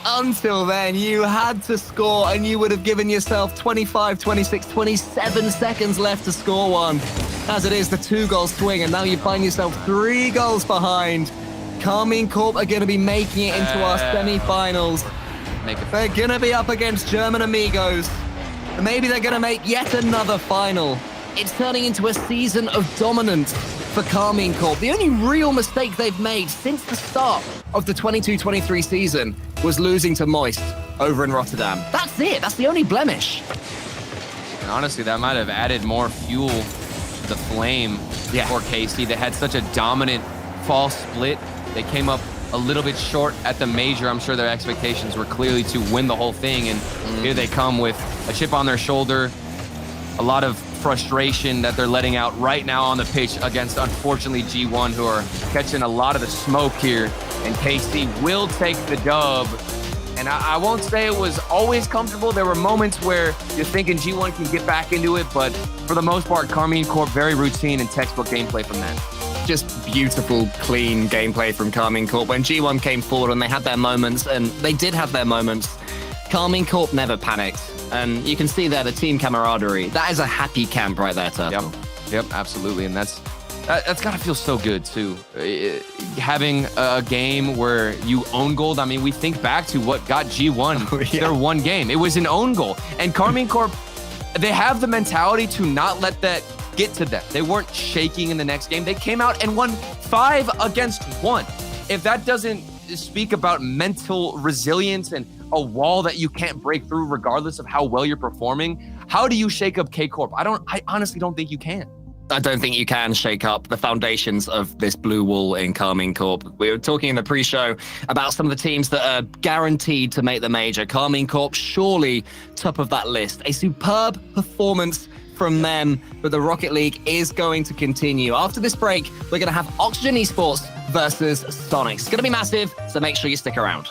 [SPEAKER 14] until then, you had to score, and you would have given yourself 25, 26, 27 seconds left to score one. As it is, the 2-goal swing, and now you find yourself 3 goals behind. Karmine Corp are going to be making it into our semi-finals. They're going to be up against German amigos. And maybe they're going to make yet another final. It's turning into a season of dominance for Karmine Corp. The only real mistake they've made since the start of the 22-23 season was losing to Moist over in Rotterdam. That's it. That's the only blemish.
[SPEAKER 16] And honestly, that might have added more fuel to the flame for KC. They had such a dominant fall split. They came up a little bit short at the major. I'm sure their expectations were clearly to win the whole thing, and here they come with a chip on their shoulder, a lot of frustration that they're letting out right now on the pitch against, unfortunately, G1, who are catching a lot of the smoke here, and KC will take the dub. And I won't say it was always comfortable. There were moments where you're thinking G1 can get back into it, but for the most part, Karmine Corp, very routine and textbook gameplay from that.
[SPEAKER 14] Just beautiful, clean gameplay from Karmine Corp. When G1 came forward and they had their moments, and they did have their moments, Karmine Corp never panicked. And you can see there the team camaraderie. That is a happy camp right there, Turtle.
[SPEAKER 16] Yep, absolutely. And that's got to feel so good, too. Having a game where you own goal. I mean, we think back to what got G1 their one game. It was an own goal. And Karmine Corp, they have the mentality to not let that get to them. They weren't shaking in the next game. They came out and won 5-1. If that doesn't speak about mental resilience and a wall that you can't break through regardless of how well you're performing, how do you shake up K-Corp? I honestly don't think you can.
[SPEAKER 14] I don't think you can shake up the foundations of this blue wall in Karmine Corp. We were talking in the pre-show about some of the teams that are guaranteed to make the major. Karmine Corp, surely top of that list. A superb performance from them, but the Rocket League is going to continue. After this break, we're going to have Oxygen Esports versus Sonics. It's going to be massive, so make sure you stick around.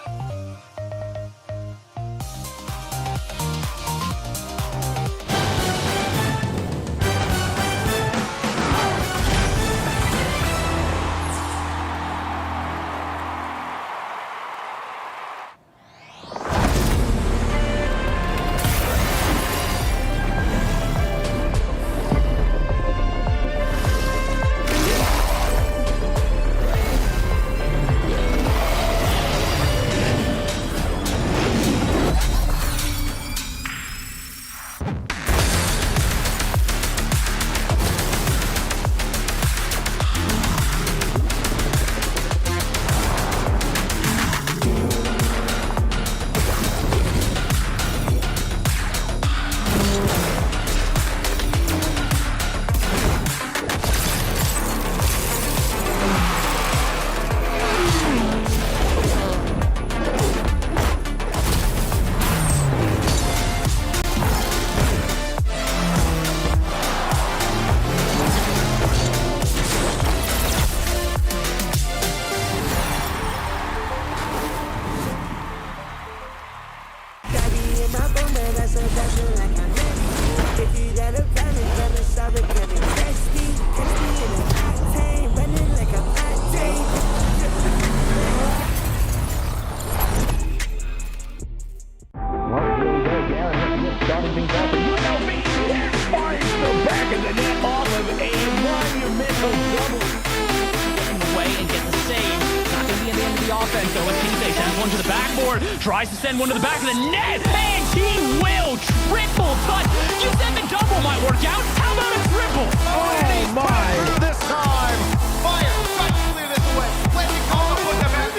[SPEAKER 4] one to the backboard, tries to send one to the back of the net, and he will triple, but you said the double might work out. How about a triple?
[SPEAKER 13] Oh my!
[SPEAKER 9] This time, fire, tries to clear this away. Landing comes up with the back.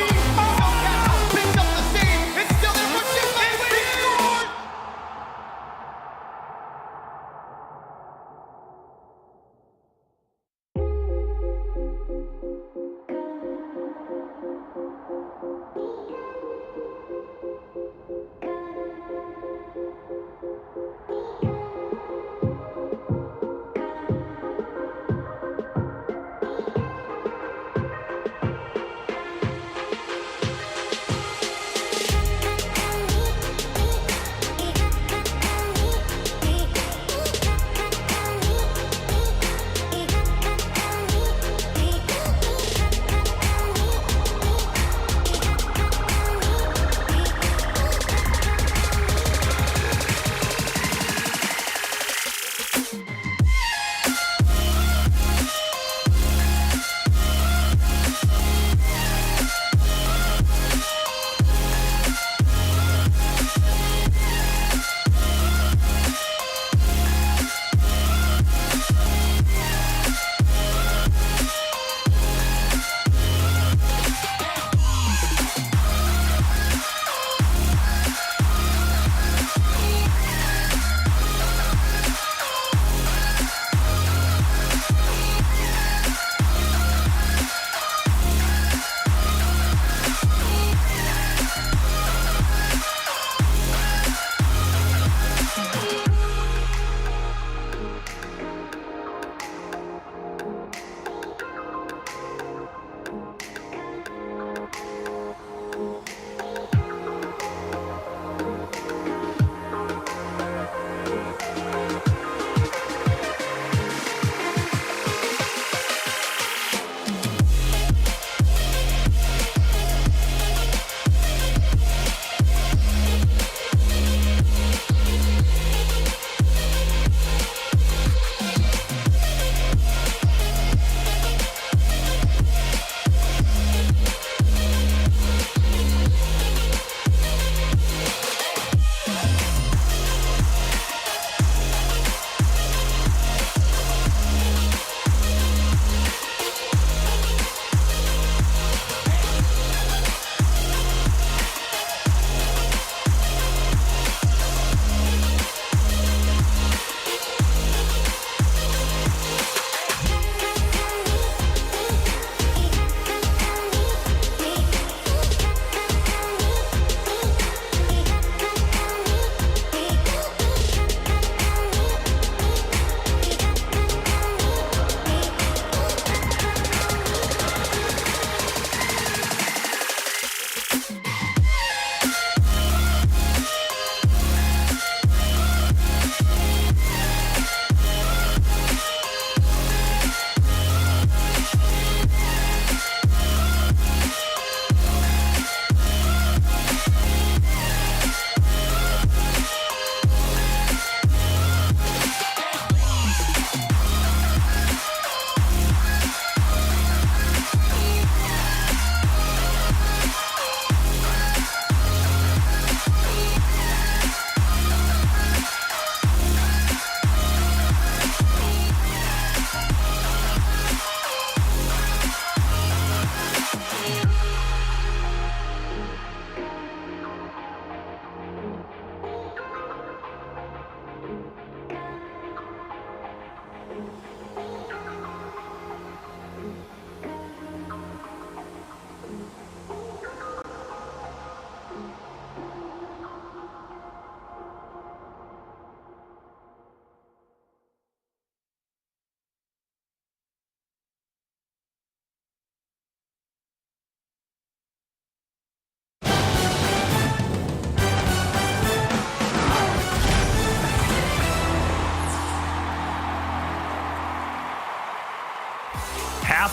[SPEAKER 9] Picks up the steam. It's still there for two. He scored!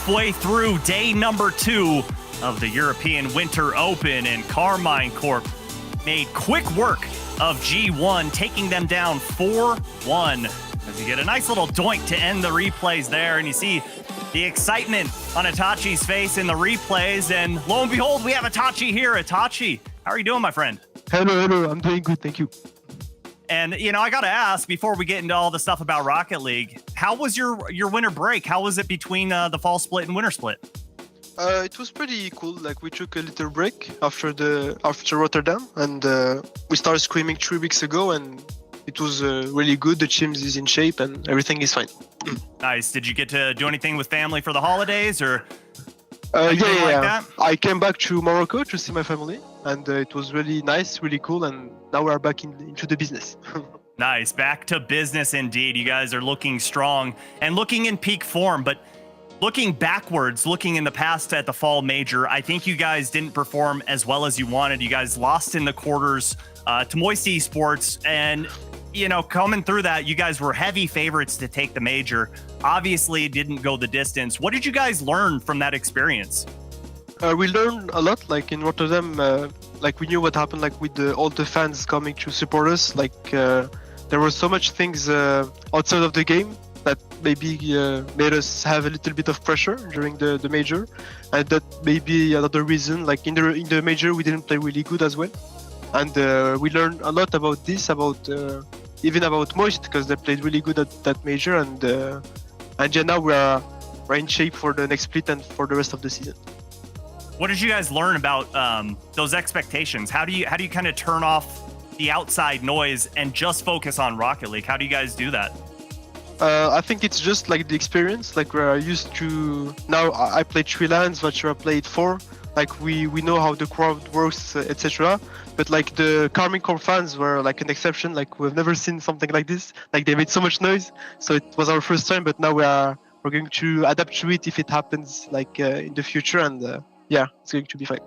[SPEAKER 15] halfway through day number 2 of the European Winter Open, and Carmine Corp made quick work of G1, taking them down 4-1. As you get a nice little doink to end the replays there, and you see the excitement on Itachi's face in the replays, and lo and behold, we have Itachi here. Itachi, how are you doing, my friend?
[SPEAKER 20] Hello. I'm doing good, thank you.
[SPEAKER 15] And, I got to ask, before we get into all the stuff about Rocket League, how was your winter break? How was it between the fall split and winter split?
[SPEAKER 20] It was pretty cool. Like, we took a little break after Rotterdam, and we started screaming 3 weeks ago, and it was really good. The team is in shape, and everything is fine.
[SPEAKER 15] Nice. Did you get to do anything with family for the holidays, or
[SPEAKER 20] anything
[SPEAKER 15] like that?
[SPEAKER 20] I came back to Morocco to see my family, and it was really nice, really cool, and now we are back into the business.
[SPEAKER 15] Nice. Back to business indeed. You guys are looking strong and looking in peak form, but looking backwards, looking in the past at the fall major, I think you guys didn't perform as well as you wanted. You guys lost in the quarters to Moist Esports, and coming through that, you guys were heavy favorites to take the major. Obviously, it didn't go the distance. What did you guys learn from that experience?
[SPEAKER 20] We learned a lot. Like in Rotterdam, like we knew what happened. Like with all the fans coming to support us. Like there were so much things outside of the game that maybe made us have a little bit of pressure during the major, and that may be another reason. Like in the major, we didn't play really good as well, and we learned a lot about this, even about Moist, because they played really good at that major, and yeah, now we're in shape for the next split and for the rest of the season.
[SPEAKER 15] What did you guys learn about those expectations? How do you kind of turn off the outside noise and just focus on Rocket League? How do you guys do that?
[SPEAKER 20] I think it's just like the experience. Like we're used to now. I played 3 LANs, Vatura played 4. Like we know how the crowd works, etc. But like the Carmine Corp fans were like an exception. Like we've never seen something like this. Like they made so much noise. So it was our first time. But now we're going to adapt to it if it happens like in the future. And yeah, it's going to be fine.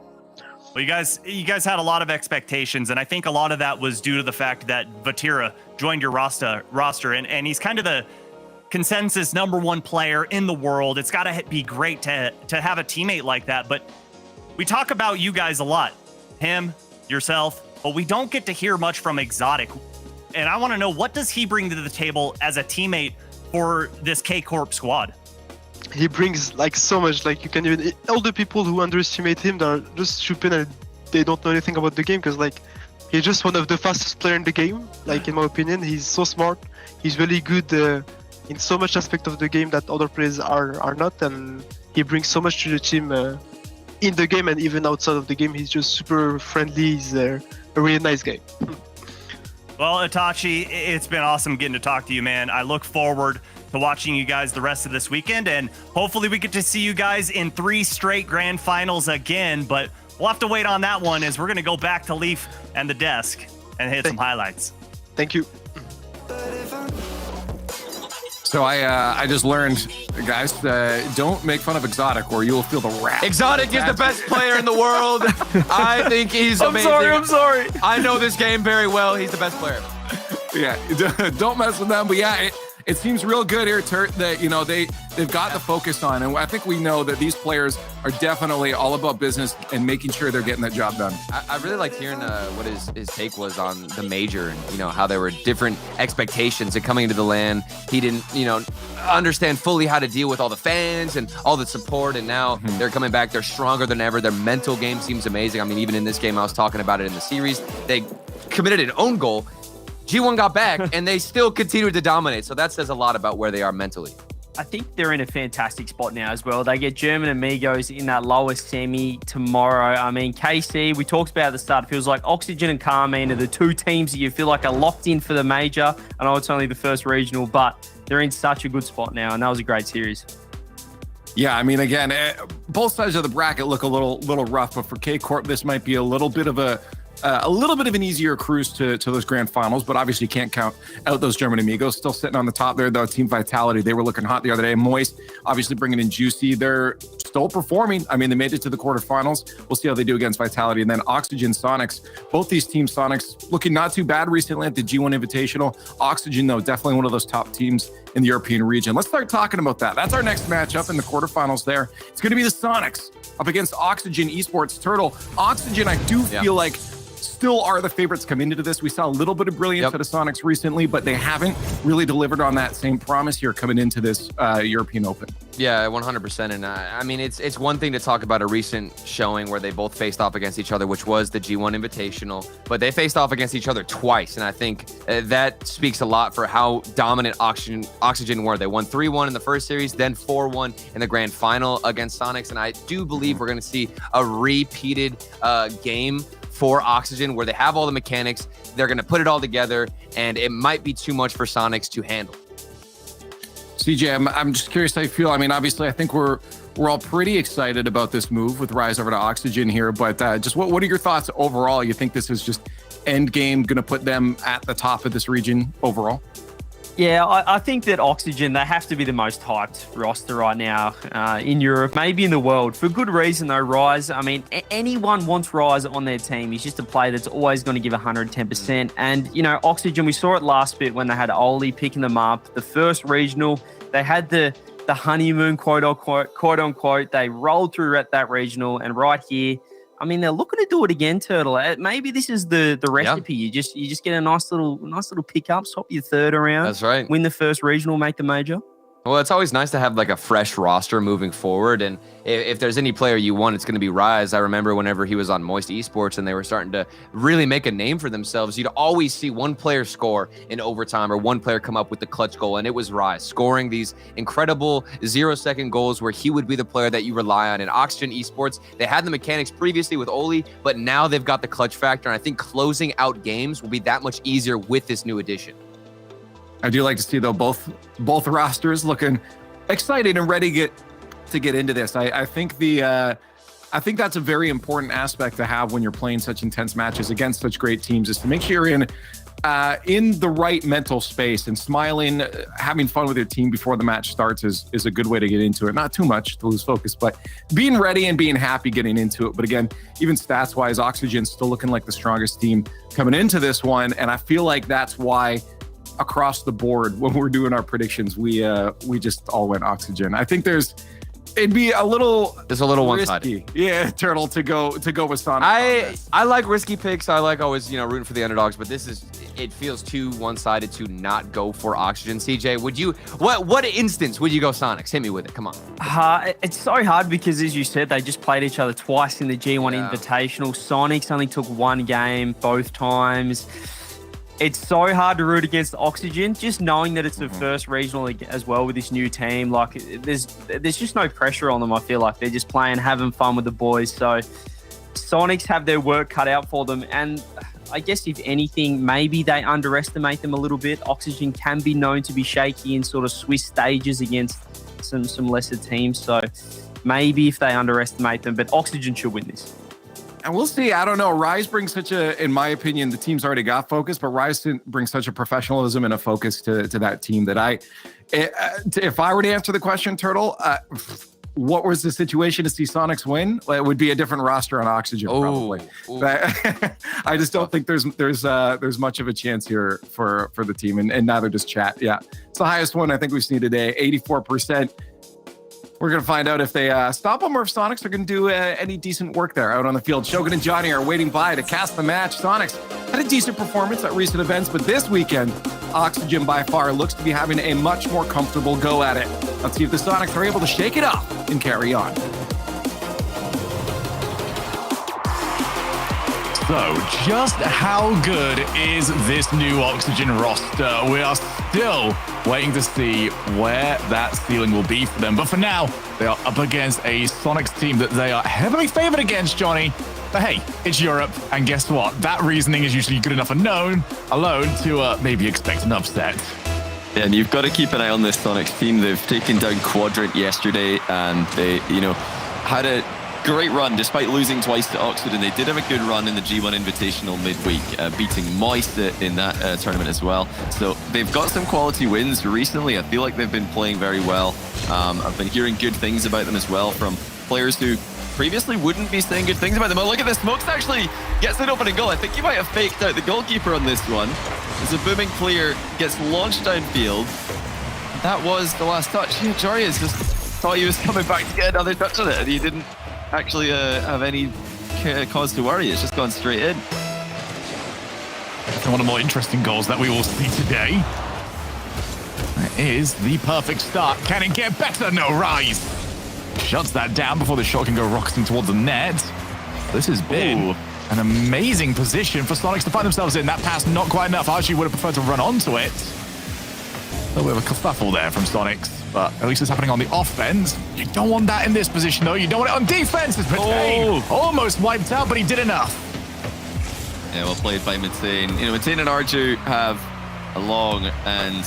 [SPEAKER 15] Well, you guys had a lot of expectations, and I think a lot of that was due to the fact that Vatira joined your roster, and he's kind of the consensus #1 player in the world. It's got to be great to have a teammate like that. But we talk about you guys a lot, him, yourself, but we don't get to hear much from Exotic. And I want to know, what does he bring to the table as a teammate for this K-Corp squad?
[SPEAKER 20] He brings like so much. Like you can even all the people who underestimate him, they're just stupid and they don't know anything about the game, because like he's just one of the fastest player in the game. Like in my opinion, he's so smart. He's really good in so much aspect of the game that other players are not, and he brings so much to the team in the game and even outside of the game. He's just super friendly. He's a really nice guy.
[SPEAKER 15] Well, Itachi, it's been awesome getting to talk to you, man. I look forward to watching you guys the rest of this weekend, and hopefully we get to see you guys in 3 straight grand finals again, but we'll have to wait on that one, as we're going to go back to Leaf and the desk and hit some highlights.
[SPEAKER 20] Thank you.
[SPEAKER 2] So I just learned, guys, don't make fun of Exotic or you will feel the wrath.
[SPEAKER 16] Exotic is the best player in the world. I think he's amazing.
[SPEAKER 2] I'm sorry.
[SPEAKER 16] I know this game very well. He's the best player.
[SPEAKER 2] Yeah, don't mess with them. But yeah, it seems real good here, Turt, that they've got the focus on, and I think we know that these players are definitely all about business and making sure they're getting that job done.
[SPEAKER 16] I really liked hearing what his take was on the major, and how there were different expectations. And coming into the LAN, he didn't understand fully how to deal with all the fans and all the support, and now they're coming back. They're stronger than ever. Their mental game seems amazing. I mean, even in this game, I was talking about it in the series, they committed an own goal. G1 got back, and they still continued to dominate. So that says a lot about where they are mentally.
[SPEAKER 19] I think they're in a fantastic spot now as well. They get German Amigos in that lower semi tomorrow. I mean, KC, we talked about at the start, it feels like Oxygen and Carmine are the 2 teams that you feel like are locked in for the major. I know it's only the first regional, but they're in such a good spot now, and that was a great series.
[SPEAKER 2] Yeah, I mean, again, both sides of the bracket look a little rough, but for K-Corp, this might be a little bit of an easier cruise to those grand finals, but obviously you can't count out those German Amigos. Still sitting on the top there, though. Team Vitality, they were looking hot the other day. Moist, obviously bringing in Juicy. They're still performing. I mean, they made it to the quarterfinals. We'll see how they do against Vitality. And then Oxygen, Sonics. Both these teams, Sonics, looking not too bad recently at the G1 Invitational. Oxygen, though, definitely one of those top teams in the European region. Let's start talking about that. That's our next matchup in the quarterfinals there. It's going to be the Sonics up against Oxygen Esports. Turtle. Oxygen, I do feel like still are the favorites coming into this. We saw a little bit of brilliance out of Sonics recently, but they haven't really delivered on that same promise here coming into this European Open.
[SPEAKER 16] Yeah, 100%. And I mean, it's one thing to talk about a recent showing where they both faced off against each other, which was the G1 Invitational, but they faced off against each other twice. And I think that speaks a lot for how dominant Oxygen were. They won 3-1 in the first series, then 4-1 in the grand final against Sonics. And I do believe we're going to see a repeated game for Oxygen where they have all the mechanics. They're going to put it all together, and it might be too much for Sonics to handle.
[SPEAKER 2] CJ, I'm just curious how you feel. I mean, obviously, I think we're all pretty excited about this move with Rise over to Oxygen here, but just what are your thoughts overall? You think this is just end game going to put them at the top of this region overall?
[SPEAKER 19] Yeah, I think that Oxygen, they have to be the most hyped roster right now in Europe, maybe in the world. For good reason, though, Rise. I mean, anyone wants Rise on their team. He's just a player that's always going to give 110%. And, you know, Oxygen, we saw it last bit when they had Oli picking them up. The first regional, they had the honeymoon, quote unquote. They rolled through at that regional, and right here, I mean, they're looking to do it again, Turtle. Maybe this is the recipe. Yeah. You just get a nice little pickup, swap your third around.
[SPEAKER 16] That's right.
[SPEAKER 19] Win the first regional, make the major.
[SPEAKER 16] Well, it's always nice to have like a fresh roster moving forward. And if there's any player you want, it's going to be Rise. I remember whenever he was on Moist Esports and they were starting to really make a name for themselves, you'd always see one player score in overtime or one player come up with the clutch goal. And it was Rise scoring these incredible 0-second goals where he would be the player that you rely on. In Oxygen Esports, they had the mechanics previously with Oli, but now they've got the clutch factor. And I think closing out games will be that much easier with this new addition.
[SPEAKER 2] I do like to see, though, both rosters looking excited and ready to get into this. I think that's a very important aspect to have when you're playing such intense matches against such great teams, is to make sure you're in the right mental space, and smiling, having fun with your team before the match starts is a good way to get into it. Not too much to lose focus, but being ready and being happy getting into it. But again, even stats wise, Oxygen's still looking like the strongest team coming into this one, and I feel like that's why across the board when we're doing our predictions, we just all went Oxygen. I think it'd be a little
[SPEAKER 16] one-sided.
[SPEAKER 2] Yeah, Turtle, to go with Sonic.
[SPEAKER 16] I like risky picks. I like always rooting for the underdogs, but it feels too one-sided to not go for Oxygen. CJ, what instance would you go Sonics? Hit me with it. Come on.
[SPEAKER 19] It's so hard because, as you said, they just played each other twice in the G1 Invitational. Sonics only took one game both times. It's so hard to root against Oxygen, just knowing that it's the first regional as well with this new team. Like, there's just no pressure on them. I feel like they're just playing, having fun with the boys. So Sonics have their work cut out for them. And I guess if anything, maybe they underestimate them a little bit. Oxygen can be known to be shaky in sort of Swiss stages against some lesser teams. So maybe if they underestimate them, but Oxygen should win this.
[SPEAKER 2] And we'll see. I don't know. Rise brings in my opinion, the team's already got focus, but Rise brings such a professionalism and a focus to that team that if I were to answer the question, Turtle, what was the situation to see Sonics win? Well, it would be a different roster on Oxygen, probably. I just don't think there's much of a chance here for the team, and neither does chat. Yeah, it's the highest one I think we've seen today, 84%. We're going to find out if they stop them or if Sonics are going to do any decent work there out on the field. Shogun and Johnny are waiting by to cast the match. Sonics had a decent performance at recent events, but this weekend, Oxygen by far looks to be having a much more comfortable go at it. Let's see if the Sonics are able to shake it up and carry on. So, just how good is this new Oxygen roster? We are still waiting to see where that ceiling will be for them. But for now, they are up against a Sonics team that they are heavily favored against, Johnny. But hey, it's Europe, and guess what? That reasoning is usually good enough alone to maybe expect an upset.
[SPEAKER 7] Yeah, and you've got to keep an eye on this Sonics team. They've taken down Quadrant yesterday, and they, had a great run despite losing twice to Oxygen. They did have a good run in the G1 Invitational midweek, beating Moist in that tournament as well. So they've got some quality wins recently. I feel like they've been playing very well. I've been hearing good things about them as well from players who previously wouldn't be saying good things about them. Oh, look at this. Smokes actually gets an opening goal. I think he might have faked out the goalkeeper on this one. As a booming clear gets launched downfield. That was the last touch. Jarius just thought he was coming back to get another touch on it, and he didn't actually have any cause to worry. It's just gone straight in.
[SPEAKER 2] one of the more interesting goals that we will see today. It is the perfect start. Can it get better? No, Rise shuts that down before the shot can go rocketing towards the net. This has been an amazing position for Sonics to find themselves in. That pass not quite enough. Archie would have preferred to run onto it. A little bit of a kerfuffle there from Sonics, but at least it's happening on the offense. You don't want that in this position, though. You don't want it on defense. It's Matane. Almost wiped out, but he did enough.
[SPEAKER 7] Yeah, well played by Matane. You know, Matane and Arju have a long and,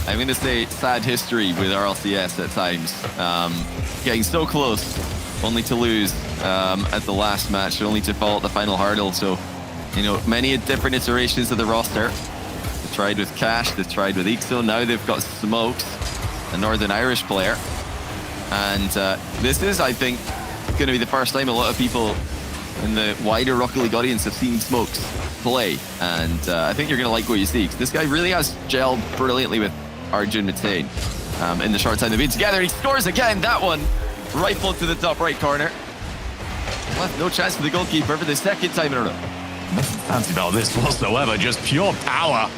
[SPEAKER 7] I'm going to say, sad history with RLCS at times. Getting so close, only to lose at the last match, only to fall at the final hurdle. So, you know, many different iterations of the roster. They tried with Cash, they've tried with Ixo, now they've got Smokes, a Northern Irish player. And this is, I think, going to be the first time a lot of people in the wider Rocket League audience have seen Smokes play. And I think you're going to like what you see. This guy really has gelled brilliantly with Arjun Matane in the short time they've been together. He scores again, that one rifled to the top right corner. Left no chance for the goalkeeper for the second time in a row.
[SPEAKER 2] Nothing fancy about this whatsoever, just pure power.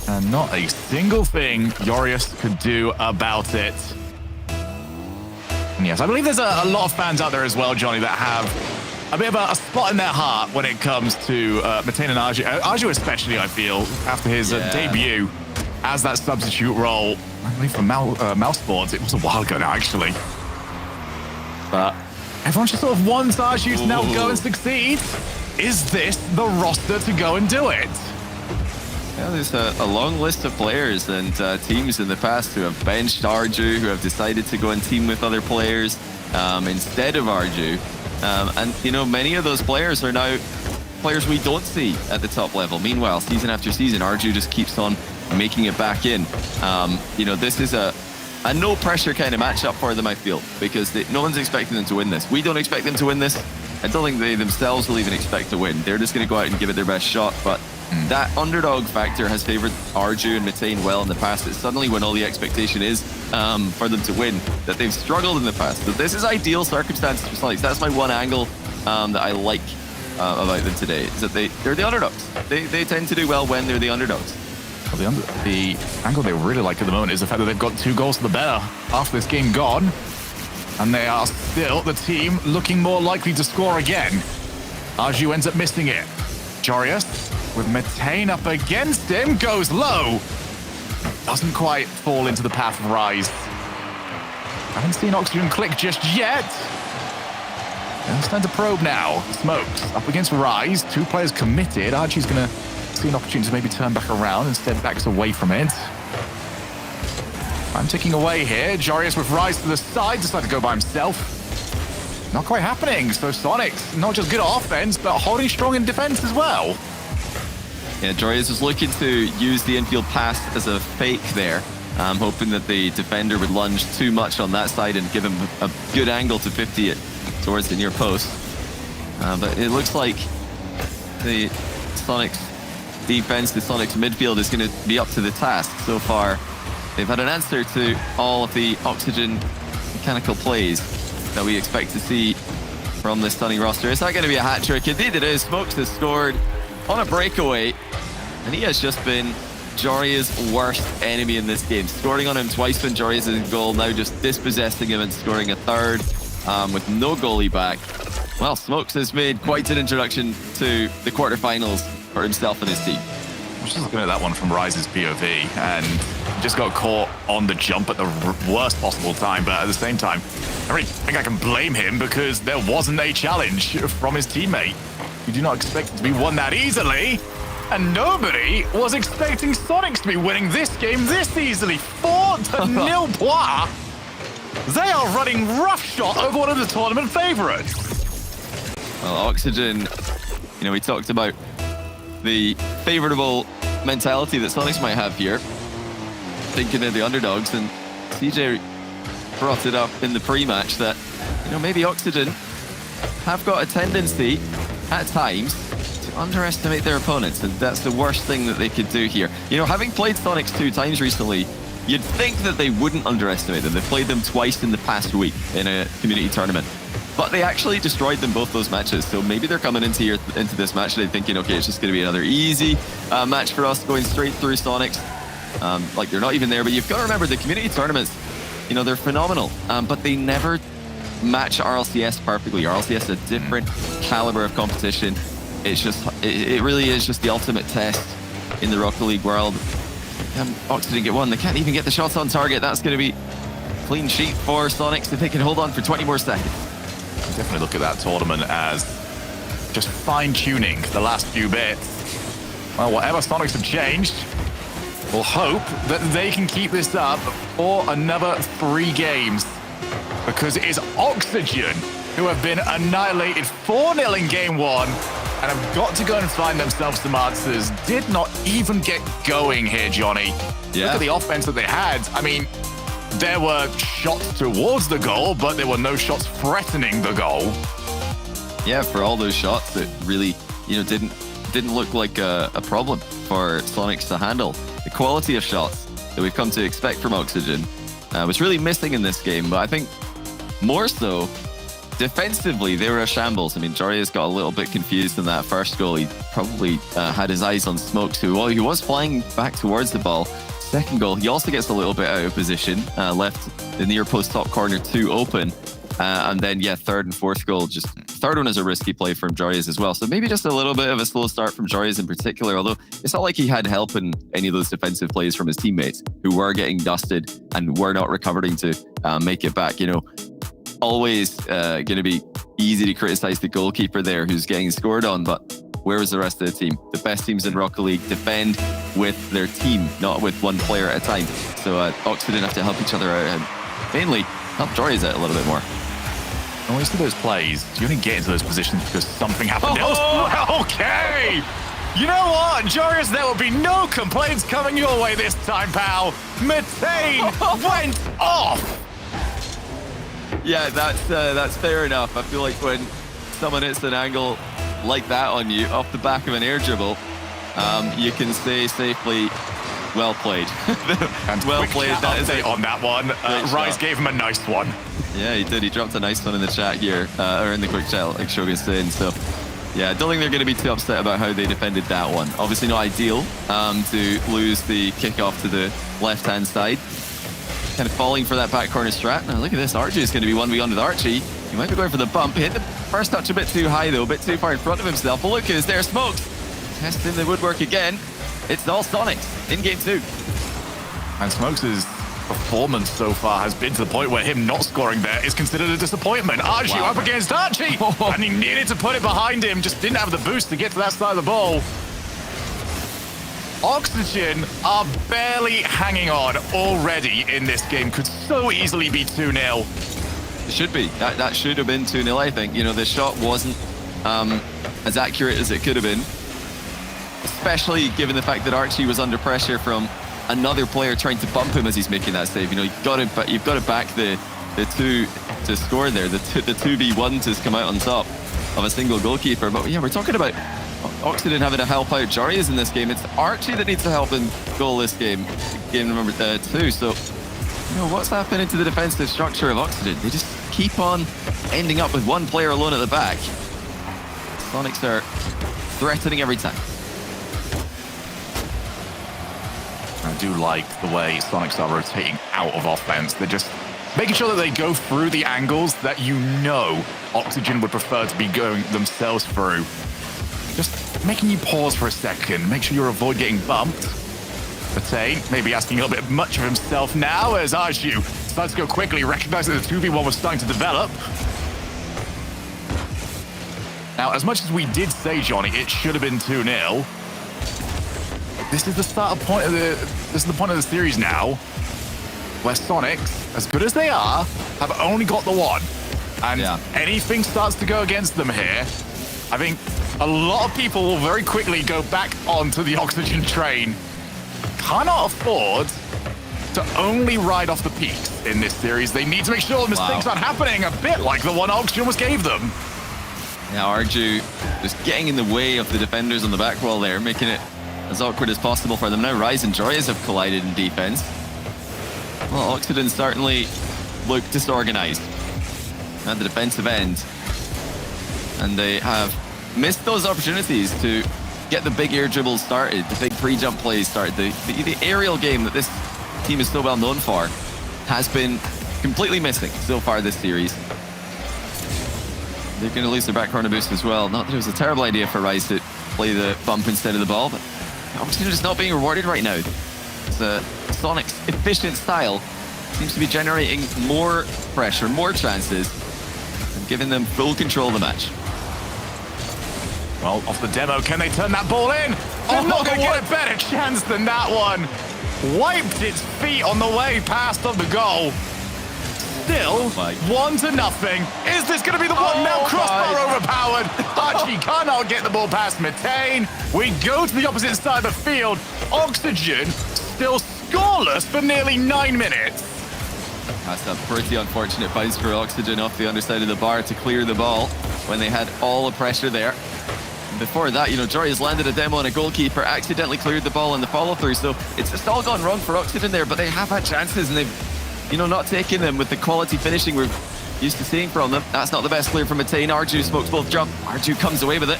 [SPEAKER 2] And not a single thing Yorius could do about it. And yes, I believe there's a lot of fans out there as well, Johnny, that have a bit of a spot in their heart when it comes to Matane and Arju. Arju especially, I feel, after his debut as that substitute role. I believe for Mouse Sports, it was a while ago now, actually. But everyone just sort of wants Arju to now go and succeed. Is this the roster to go and do it?
[SPEAKER 7] Yeah, there's a long list of players and teams in the past who have benched Arju, who have decided to go and team with other players instead of Arju. And, you know, many of those players are now players we don't see at the top level. Meanwhile, season after season, Arju just keeps on making it back in. You know, this is a no-pressure kind of matchup for them, I feel, because no one's expecting them to win this. We don't expect them to win this. I don't think they themselves will even expect to win. They're just going to go out and give it their best shot, but that underdog factor has favored Arju and Matane well in the past. It's suddenly when all the expectation is for them to win that they've struggled in the past. So this is ideal circumstances for Sonics. That's my one angle that I like about them today, is that they're the underdogs. They tend to do well when they're the underdogs.
[SPEAKER 2] Well, the angle they really like at the moment is the fact that they've got 2 goals to the better after this game gone. And they are still the team looking more likely to score again. Arju ends up missing it. Jorius, with Matane up against him, goes low. Doesn't quite fall into the path of Rise. Haven't seen Oxygen click just yet. It's time to probe now. Smokes up against Rise. 2 players committed. Arju's going to see an opportunity to maybe turn back around. Instead, backs away from it. I'm ticking away here. Jorius with Rise to the side, decided to go by himself. Not quite happening. So Sonics, not just good at offense, but holding strong in defense as well.
[SPEAKER 7] Yeah, Jorius was looking to use the infield pass as a fake there. Hoping that the defender would lunge too much on that side and give him a good angle to 50 it towards the near post. But it looks like the Sonics defense, the Sonics midfield is going to be up to the task so far. They've had an answer to all of the Oxygen mechanical plays that we expect to see from this stunning roster. Is that going to be a hat trick? Indeed it is. Smokes has scored on a breakaway, and he has just been Joria's worst enemy in this game. Scoring on him twice when Joria's in goal, now just dispossessing him and scoring a third with no goalie back. Well, Smokes has made quite an introduction to the quarterfinals for himself and his team.
[SPEAKER 2] I was just looking at that one from Rise's POV and just got caught on the jump at the worst possible time, but at the same time, I don't really think I can blame him because there wasn't a challenge from his teammate. You do not expect it to be won that easily, and nobody was expecting Sonics to be winning this game this easily. 4-0 points. They are running roughshod over one of the tournament favorites.
[SPEAKER 7] Well, Oxygen, you know, we talked about the favorable mentality that Sonics might have here, thinking they're the underdogs, and CJ brought it up in the pre-match that, you know, maybe Oxygen have got a tendency at times to underestimate their opponents, and that's the worst thing that they could do here. You know, having played Sonics 2 times recently, you'd think that they wouldn't underestimate them. They've played them twice in the past week in a community tournament. but they actually destroyed them both those matches. So maybe they're coming into this match today thinking, okay, it's just going to be another easy match for us, going straight through Sonics. Like they're not even there, but you've got to remember the community tournaments, you know, they're phenomenal, but they never match RLCS perfectly. RLCS is a different caliber of competition. It's just, it really is just the ultimate test in the Rocket League world. Ox didn't get one. They can't even get the shots on target. That's going to be clean sheet for Sonics if they can hold on for 20 more seconds.
[SPEAKER 2] Definitely look at that tournament as just fine-tuning the last few bits. Well, whatever Sonics have changed, we'll hope that they can keep this up for another 3 games, because it is Oxygen who have been annihilated 4-0 in game 1 and have got to go and find themselves some answers. Did not even get going here, Johnny.
[SPEAKER 7] Yeah.
[SPEAKER 2] Look at the offense that they had. I mean, there were shots towards the goal, but there were no shots threatening the goal.
[SPEAKER 7] Yeah, for all those shots, it really, you know, didn't look like a problem for Sonics to handle. The quality of shots that we've come to expect from Oxygen was really missing in this game, but I think more so defensively, they were a shambles. I mean, Joria's got a little bit confused in that first goal. He probably had his eyes on Smokes, who he was flying back towards the ball. Second goal, he also gets a little bit out of position, left the near post top corner 2 open. And then, yeah, third and fourth goal, just third one is a risky play from Joria's as well. So maybe just a little bit of a slow start from Joria's in particular, although it's not like he had help in any of those defensive plays from his teammates who were getting dusted and were not recovering to make it back. You know, always going to be easy to criticize the goalkeeper there who's getting scored on, but where was the rest of the team? The best teams in Rocket League defend with their team, not with one player at a time. So Oxford didn't have to help each other out and mainly help Joria's out a little bit more.
[SPEAKER 2] When you see those plays, you only get into those positions because something happened else. Okay! You know what? Joria's, there will be no complaints coming your way this time, pal. Metane went off!
[SPEAKER 7] Yeah, that's fair enough. I feel like when someone hits an angle like that on you off the back of an air dribble, you can say safely, well played.
[SPEAKER 2] And
[SPEAKER 7] well played.
[SPEAKER 2] That is it on that one. Rise gave him a nice one.
[SPEAKER 7] Yeah, he did. He dropped a nice one in the chat here, or in the quick chat, like Shogun's saying. So, yeah, I don't think they're going to be too upset about how they defended that one. Obviously not ideal to lose the kickoff to the left-hand side. Kind of falling for that back corner strat. Now look at this, Archie is going to be 1v1 with Archie. He might be going for the bump. He hit the first touch a bit too high though, a bit too far in front of himself. But look, is there Smokes testing the woodwork again. It's all Sonics in game 2.
[SPEAKER 2] And Smokes' performance so far has been to the point where him not scoring there is considered a disappointment. Archie up against Archie! And he needed to put it behind him, just didn't have the boost to get to that side of the ball. Oxygen are barely hanging on already in this game. Could so easily be 2-0.
[SPEAKER 7] It should be. That should have been 2-0, I think. You know, the shot wasn't as accurate as it could have been. Especially given the fact that Archie was under pressure from another player trying to bump him as he's making that save. You know, you've got to back the 2 to score there. The 2v1 to come out on top of a single goalkeeper. But yeah, we're talking about Oxygen having to help out Joria's in this game. It's Archie that needs to help him goal this game number 2. So, you know, what's happening to the defensive structure of Oxygen? They just keep on ending up with one player alone at the back. Sonics are threatening every time.
[SPEAKER 2] I do like the way Sonics are rotating out of offense. They're just making sure that they go through the angles that you know Oxygen would prefer to be going themselves through. Just making you pause for a second, make sure you avoid getting bumped. Metane maybe asking a little bit much of himself now as Arju starts to go quickly, recognizing that the 2v1 was starting to develop. Now, as much as we did say, Johnny, it should have been 2-0, this is the point of the series now, where Sonics, as good as they are, have only got the one. And anything starts to go against them here, I think a lot of people will very quickly go back onto the Oxygen train. Cannot afford to only ride off the peaks in this series. They need to make sure mistakes aren't happening, a bit like the one Oxygen gave them.
[SPEAKER 7] Now Arju just getting in the way of the defenders on the back wall there, making it as awkward as possible for them. Now Rise and Joria's have collided in defense. Well, Oxygen certainly look disorganized. at the defensive end. And they have missed those opportunities to get the big air dribbles started, the big pre-jump plays started. The aerial game that this team is so well known for has been completely missing so far this series. They're going to lose their back corner boost as well. Not that it was a terrible idea for Rise to play the bump instead of the ball, but obviously just not being rewarded right now. Sonic's efficient style seems to be generating more pressure, more chances, and giving them full control of the match.
[SPEAKER 2] Well, off the demo, can they turn that ball in? They're not going to get a better chance than that one. Wiped its feet on the way past on the goal. Still, 1-0. Is this going to be the one? Now crossbar overpowered. Archie cannot get the ball past Metane. We go to the opposite side of the field. Oxygen still scoreless for nearly 9 minutes.
[SPEAKER 7] That's a pretty unfortunate bounce for Oxygen off the underside of the bar to clear the ball when they had all the pressure there. Before that, Jory has landed a demo on a goalkeeper, accidentally cleared the ball in the follow-through, so it's just all gone wrong for Oxygen there, but they have had chances and they've, not taken them with the quality finishing we're used to seeing from them. That's not the best clear from Metane. Arju smokes both jump. Arju comes away with it.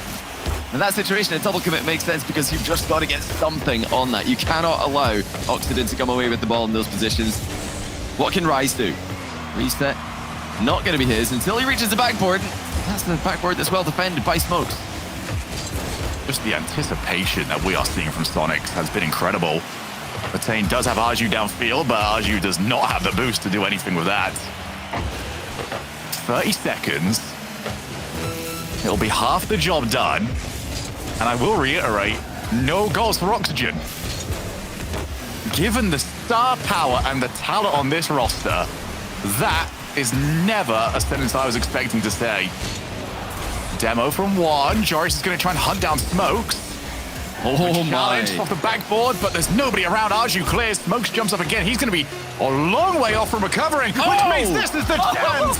[SPEAKER 7] In that situation, a double commit makes sense because you've just got to get something on that. You cannot allow Oxygen to come away with the ball in those positions. What can Rise do? Reset. Not going to be his until he reaches the backboard. That's the backboard that's well defended by Smokes.
[SPEAKER 2] Just the anticipation that we are seeing from Sonics has been incredible. Metane does have Arju downfield, but Arju does not have the boost to do anything with that. 30 seconds. It'll be half the job done. And I will reiterate, no goals for Oxygen. Given the star power and the talent on this roster, that is never a sentence I was expecting to say. Demo from one. Joris is going to try and hunt down Smokes. Challenge off the backboard, but there's nobody around. Arju clears. Smokes jumps up again. He's going to be a long way off from recovering, which means this is the chance.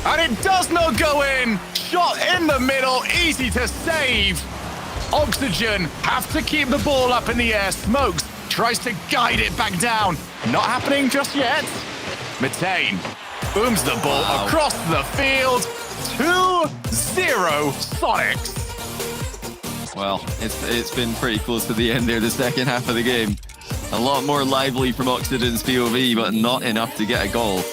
[SPEAKER 2] And it does not go in. Shot in the middle. Easy to save. Oxygen have to keep the ball up in the air. Smokes tries to guide it back down. Not happening just yet. Metane booms the ball across the field. 2-0 Sonics.
[SPEAKER 7] Well, it's been pretty close to the end there, the second half of the game. A lot more lively from Oxygen's POV, but not enough to get a goal.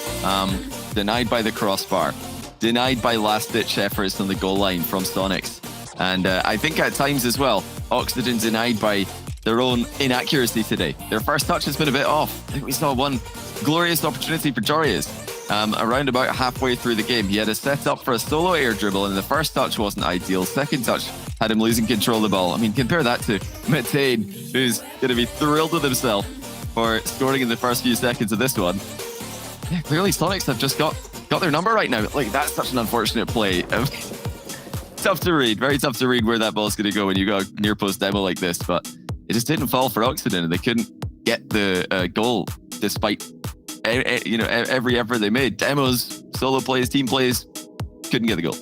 [SPEAKER 7] Denied by the crossbar. Denied by last-ditch efforts on the goal line from Sonics. And I think at times as well, Oxygen denied by their own inaccuracy today. Their first touch has been a bit off. I think we saw one glorious opportunity for Jorius. Around about halfway through the game, he had a set up for a solo air dribble, and the first touch wasn't ideal. Second touch had him losing control of the ball. I mean, compare that to Metane, who's going to be thrilled with himself for scoring in the first few seconds of this one. Yeah, clearly Sonics have just got their number right now. Like, that's such an unfortunate play. Tough to read, very tough to read where that ball's going to go when you got a near post demo like this, but it just didn't fall for Oxygen, and they couldn't get the goal despite every effort they made. Demos, solo plays, team plays, couldn't get the goal.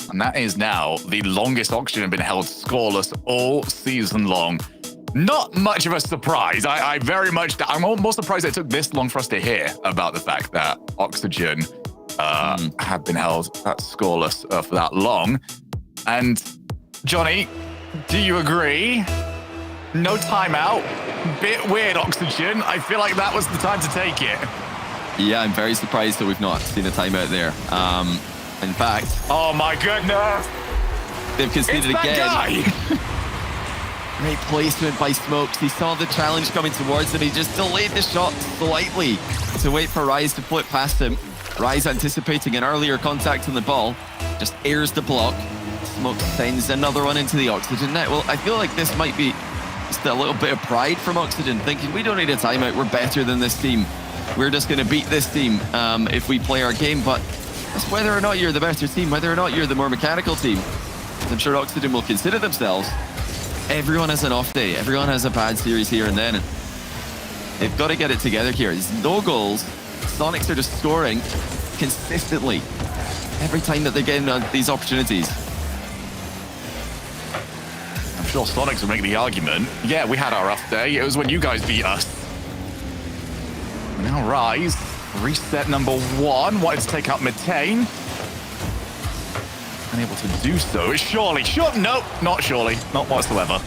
[SPEAKER 2] And that is now the longest Oxygen have been held scoreless all season long. Not much of a surprise. I'm more surprised it took this long for us to hear about the fact that Oxygen have been held scoreless for that long. And Johnny, do you agree? No timeout. Bit weird, Oxygen. I feel like that was the time to take it.
[SPEAKER 7] Yeah, I'm very surprised that we've not seen a timeout there. In fact...
[SPEAKER 2] Oh my goodness!
[SPEAKER 7] They've conceded
[SPEAKER 2] it's that
[SPEAKER 7] again.
[SPEAKER 2] Guy.
[SPEAKER 7] Great placement by Smokes. He saw the challenge coming towards him. He just delayed the shot slightly to wait for Rise to flip past him. Rise anticipating an earlier contact on the ball. Just airs the block. Smokes sends another one into the Oxygen net. Well, I feel like this might be just a little bit of pride from Oxygen, thinking we don't need a timeout. We're better than this team. We're just going to beat this team if we play our game. But it's whether or not you're the better team, whether or not you're the more mechanical team. I'm sure Oxygen will consider themselves. Everyone has an off day. Everyone has a bad series here and then. And they've got to get it together here. There's no goals. Sonics are just scoring consistently every time that they get these opportunities.
[SPEAKER 2] I'm sure Sonics will make the argument. Yeah, we had our off day. It was when you guys beat us. Now Rise, reset number one. Wanted to take out Metane. unable to do so. Surely, nope, not surely, not whatsoever.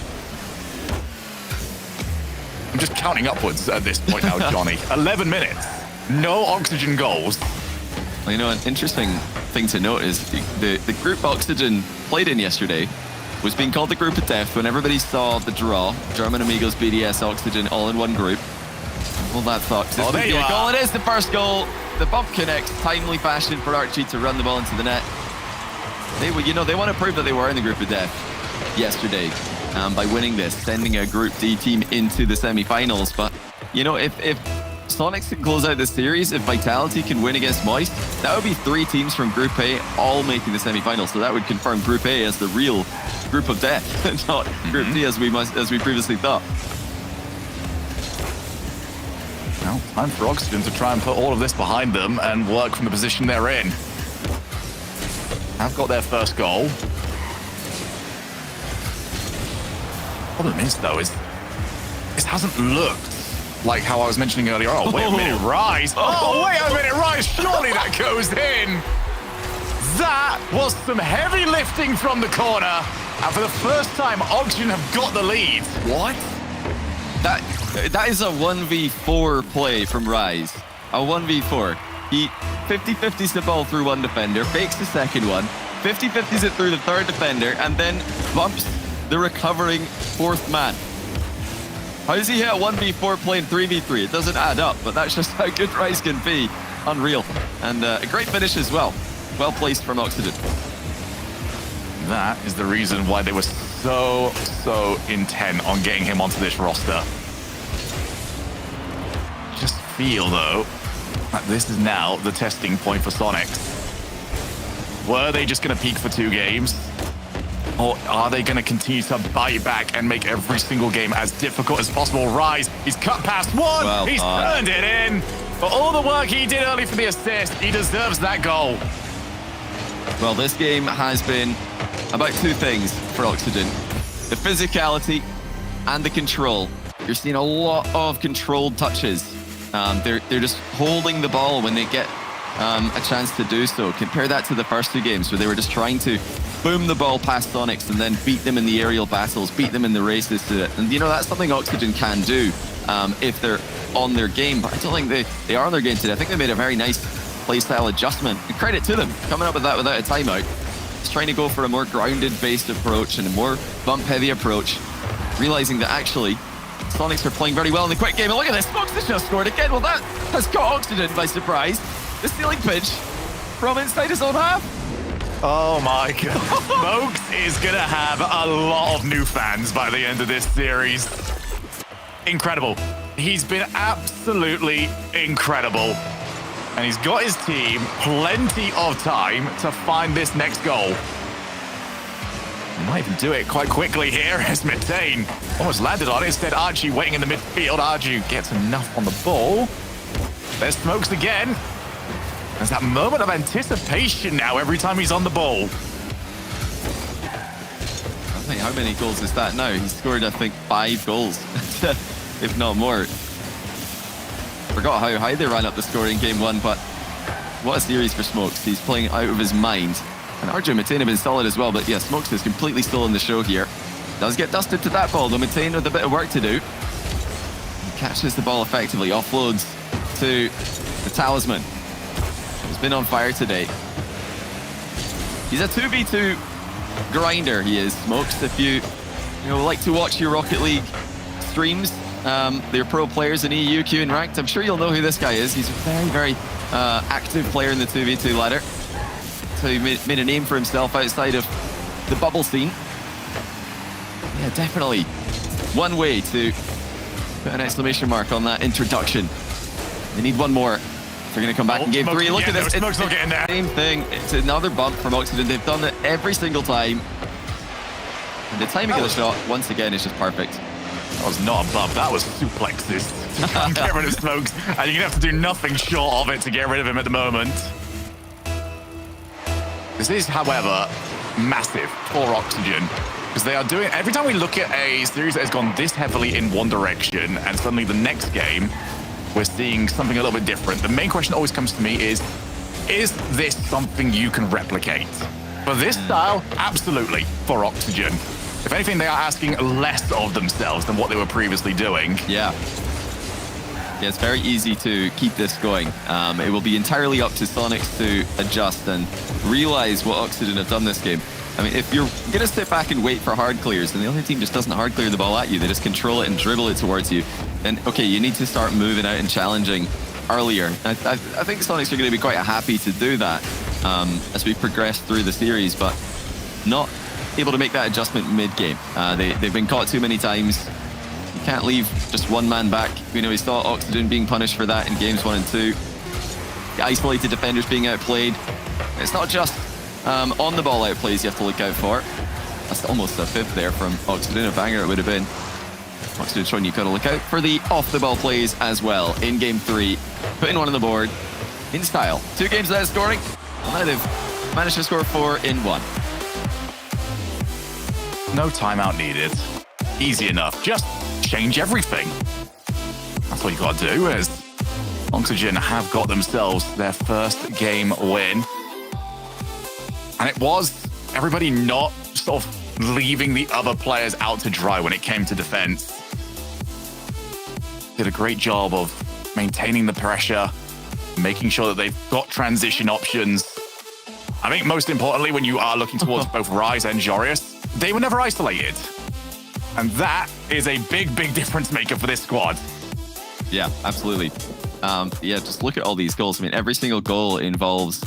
[SPEAKER 2] I'm just counting upwards at this point now, Johnny. 11 minutes, no Oxygen goals.
[SPEAKER 7] Well, you know, an interesting thing to note is the group Oxygen played in yesterday was being called the group of death when everybody saw the draw. German Amigos, BDS, Oxygen, all in one group. Well, that thought.
[SPEAKER 2] Oh, there you are.
[SPEAKER 7] Goal. It is the first goal. The bump connects, timely fashion for Archie to run the ball into the net. They want to prove that they were in the group of death yesterday by winning this, sending a Group D team into the semi-finals. But, you know, if Sonics can close out this series, if Vitality can win against Moist, that would be 3 teams from Group A all making the semi-finals. So that would confirm Group A as the real group of death, not Group D as we previously thought.
[SPEAKER 2] Now, time for Oxygen to try and put all of this behind them and work from the position they're in. Have got their first goal. Problem is, though, is this hasn't looked like how I was mentioning earlier. Oh, wait a minute, Rise. Oh, wait a minute, Rise. Surely that goes in. That was some heavy lifting from the corner. And for the first time, Oxygen have got the lead.
[SPEAKER 7] What? That is a 1v4 play from Rise. A 1v4. He 50-50s the ball through one defender, fakes the second one, 50-50s it through the third defender, and then bumps the recovering fourth man. How does he hit a 1v4 playing 3v3? It doesn't add up, but that's just how good Rise can be. Unreal. And a great finish as well. Well placed from Oxygen.
[SPEAKER 2] That is the reason why they were so intent on getting him onto this roster. Just feel, though, that this is now the testing point for Sonics. Were they just going to peak for 2 games? Or are they going to continue to bite back and make every single game as difficult as possible? Rise, he's cut past one,
[SPEAKER 7] well
[SPEAKER 2] he's turned it in. For all the work he did early for the assist, he deserves that goal.
[SPEAKER 7] Well, this game has been about 2 things for Oxygen. The physicality and the control. You're seeing a lot of controlled touches. They're just holding the ball when they get a chance to do so. Compare that to the first 2 games where they were just trying to boom the ball past Sonics and then beat them in the aerial battles, beat them in the races to it. And, you know, that's something Oxygen can do if they're on their game. But I don't think they are on their game today. I think they made a very nice playstyle adjustment. And credit to them, coming up with that without a timeout. Just trying to go for a more grounded-based approach and a more bump-heavy approach, realizing that actually Sonics are playing very well in the quick game. And look at this, Smokes has just scored again. Well, that has caught Oxygen by surprise. The stealing pitch from inside his own half.
[SPEAKER 2] Oh my God. Smokes is going to have a lot of new fans by the end of this series. Incredible. He's been absolutely incredible. And he's got his team plenty of time to find this next goal. He might even do it quite quickly here as Mitane almost landed on it. Instead, Archie waiting in the midfield. Archie gets enough on the ball. There's Smokes again. There's that moment of anticipation now every time he's on the ball.
[SPEAKER 7] I think, how many goals is that now? He's scored, I think, 5 goals, if not more. Forgot how high they ran up the score in game 1, but what a series for Smokes. He's playing out of his mind. And Arjun Mitane have been solid as well, but yeah, Smokes is completely still in the show here. Does get dusted to that ball, though. Mitane with a bit of work to do. He catches the ball effectively, offloads to the Talisman. He's been on fire today. He's a 2v2 grinder, he is, Smokes. If you like to watch your Rocket League streams, they're pro players in EU, Q, and Ranked, I'm sure you'll know who this guy is. He's a very active player in the 2v2 ladder. So he made a name for himself outside of the bubble scene. Yeah, definitely one way to put an exclamation mark on that introduction. They need one more. They're going to come back in game 3. Look at this. It's the same thing. It's another bump from Oxygen. They've done it every single time. And the timing of the shot, once again, is just perfect.
[SPEAKER 2] That was not a bump. That was suplexes to get rid of Smokes. And you're going to have to do nothing short of it to get rid of him at the moment. This is, however, massive for Oxygen. Because they are doing... Every time we look at a series that has gone this heavily in one direction, and suddenly the next game, we're seeing something a little bit different. The main question that always comes to me is this something you can replicate? For this style, absolutely, for Oxygen. If anything, they are asking less of themselves than what they were previously doing.
[SPEAKER 7] Yeah. Yeah, it's very easy to keep this going. It will be entirely up to Sonics to adjust and realize what Oxygen have done this game. I mean, if you're going to sit back and wait for hard clears, and the other team just doesn't hard clear the ball at you, they just control it and dribble it towards you, then, okay, you need to start moving out and challenging earlier. I think Sonics are going to be quite happy to do that as we progress through the series, but not able to make that adjustment mid-game. They've been caught too many times. You can't leave just one man back. You know, we saw Oxygen being punished for that in games 1 and 2. The isolated defenders being outplayed. It's not just on the ball outplays you have to look out for. That's almost a fifth there from Oxygen. A banger it would have been. Oxygen showing you've got to look out for the off the ball plays as well in game 3. Putting one on the board in style. 2 games without scoring. And now they've managed to score 4 in 1.
[SPEAKER 2] No timeout needed. Easy enough. Just change everything. That's what you got to do. Is Oxygen have got themselves their first game win. And it was everybody not sort of leaving the other players out to dry when it came to defense. Did a great job of maintaining the pressure, making sure that they've got transition options. I think most importantly, when you are looking towards both Rise and Jorius, they were never isolated. And that is a big, big difference maker for this squad.
[SPEAKER 7] Yeah, absolutely. Yeah, just look at all these goals. I mean, every single goal involves